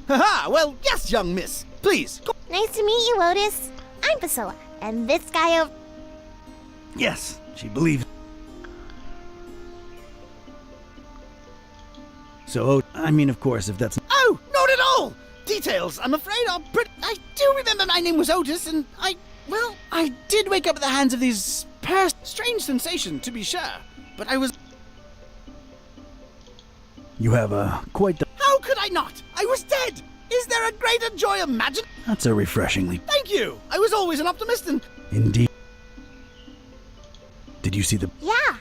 Haha, well, yes, young miss. Please. Nice to meet you, Otis. I'm Priscilla, and this guy over... Yes, she believes. So, I mean, of course, if that's... Oh, not at all! Details, I'm afraid, are pretty... I do remember my name was Otis, and I did wake up at the hands of these... Strange sensation, to be sure. But I was... You have, quite the... How could I not? I was dead! Is there a greater joy imagined? That's a refreshingly... Thank you! I was always an optimist and... Indeed. Did you see the... Yeah.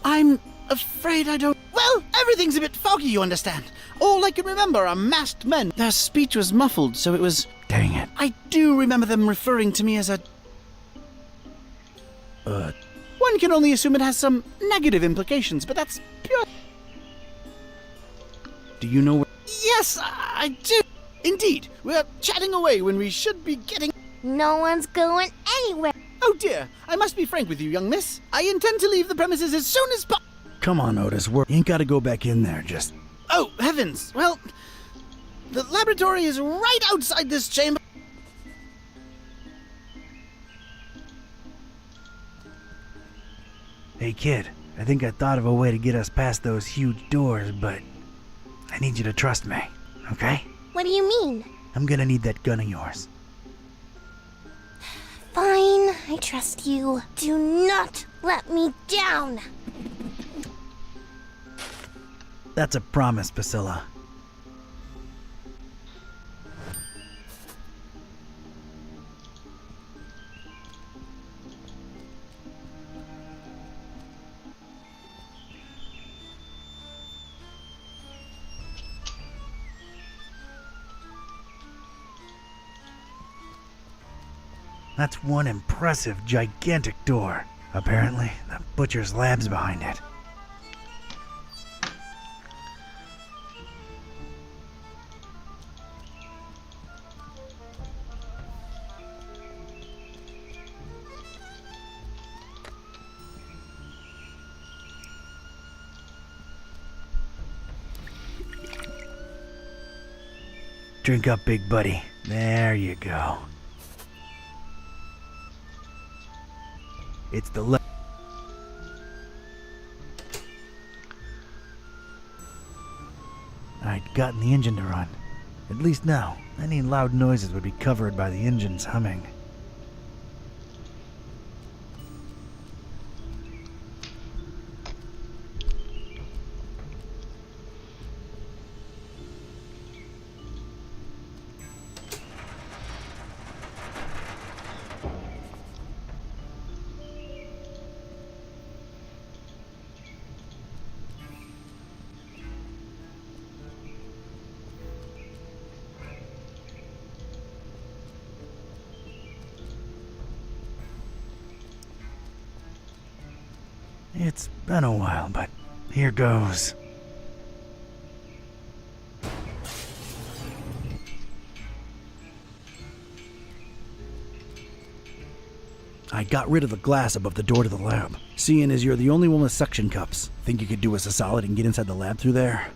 I'm afraid I don't... Well, everything's a bit foggy, you understand. All I can remember are masked men. Their speech was muffled, so it was... Dang it. I do remember them referring to me as a... One can only assume it has some negative implications, but that's pure... Do you know where... Yes, I do. Indeed, we're chatting away when we should be getting... No one's going anywhere. Oh dear, I must be frank with you, young miss. I intend to leave the premises as soon as possible. Come on, Otis, you ain't gotta go back in there, just... Oh, heavens. Well, the laboratory is right outside this chamber. Hey, kid, I think I thought of a way to get us past those huge doors, but... I need you to trust me, okay? What do you mean? I'm gonna need that gun of yours. Fine, I trust you. Do not let me down. That's a promise, Priscilla. That's one impressive, gigantic door. Apparently, the butcher's lab's behind it. Drink up, big buddy. There you go. It's the I'd gotten the engine to run. At least now, any loud noises would be covered by the engine's humming. It's been a while, but here goes. I got rid of the glass above the door to the lab. Seeing as you're the only one with suction cups, think you could do us a solid and get inside the lab through there?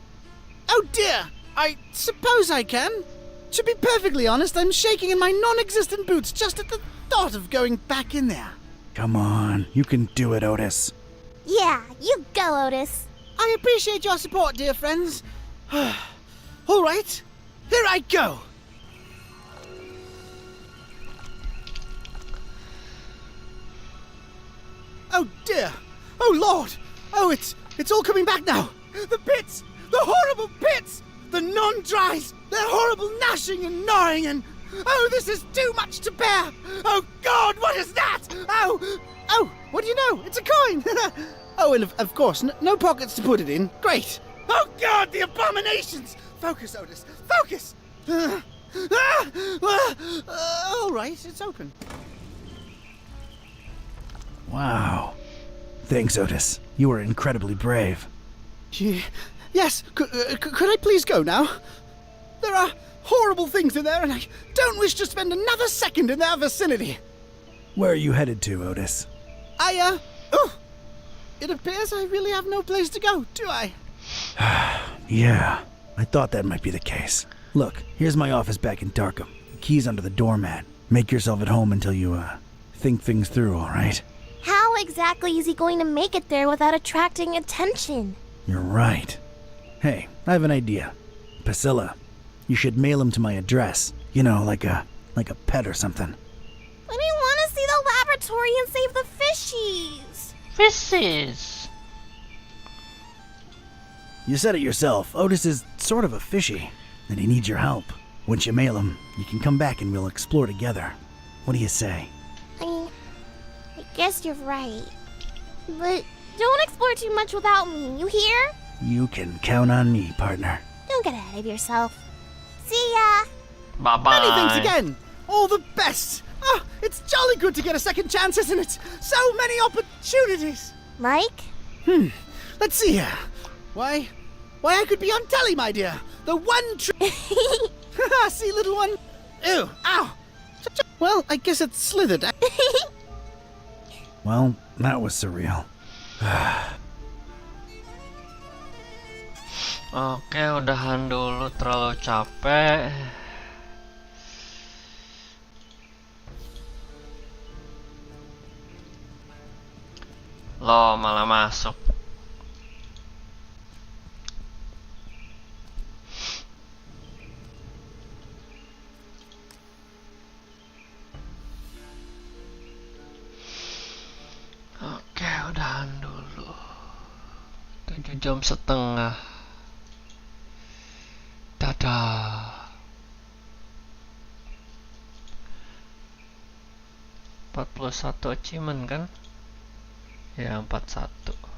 Oh dear! I suppose I can. To be perfectly honest, I'm shaking in my non-existent boots just at the thought of going back in there. Come on, you can do it, Otis. Yeah, you go, Otis. I appreciate your support, dear friends. All right, here I go. Oh dear! Oh Lord! Oh, it's all coming back now! The pits! The horrible pits! The non-dries! Their horrible gnashing and gnawing and... Oh, this is too much to bear! Oh God, what is that? Oh! Oh, what do you know? It's a coin! Oh, and of course, no pockets to put it in. Great! Oh God, the abominations! Focus, Otis, focus! All right, it's open. Wow. Thanks, Otis. You were incredibly brave. Yes, could I please go now? There are horrible things in there, and I don't wish to spend another second in their vicinity. Where are you headed to, Otis? It appears I really have no place to go, do I? Yeah, I thought that might be the case. Look, here's my office back in Darkham. The key's under the doormat. Make yourself at home until you, think things through, all right? How exactly is he going to make it there without attracting attention? You're right. Hey, I have an idea. Priscilla, you should mail him to my address. You know, like a pet or something. But I want to see the laboratory and save the fishies. Fishes! You said it yourself. Otis is sort of a fishy, and he needs your help. Once you mail him, you can come back and we'll explore together. What do you say? I guess you're right. But don't explore too much without me, you hear? You can count on me, partner. Don't get ahead of yourself. See ya! Bye-bye. Many thanks again! All the best! Oh, it's jolly good to get a second chance, isn't it? So many opportunities! Mike? Let's see here. Why, I could be on telly, my dear. The one See, little one? Ew, ow! Well, I guess it slithered. Well, that was surreal. Oke, udahan dulu, terlalu capek. Loh, malah masuk. Oke, udahan dulu. 7,5 jam. Dadah. 41 achievement kan? Ya, 41.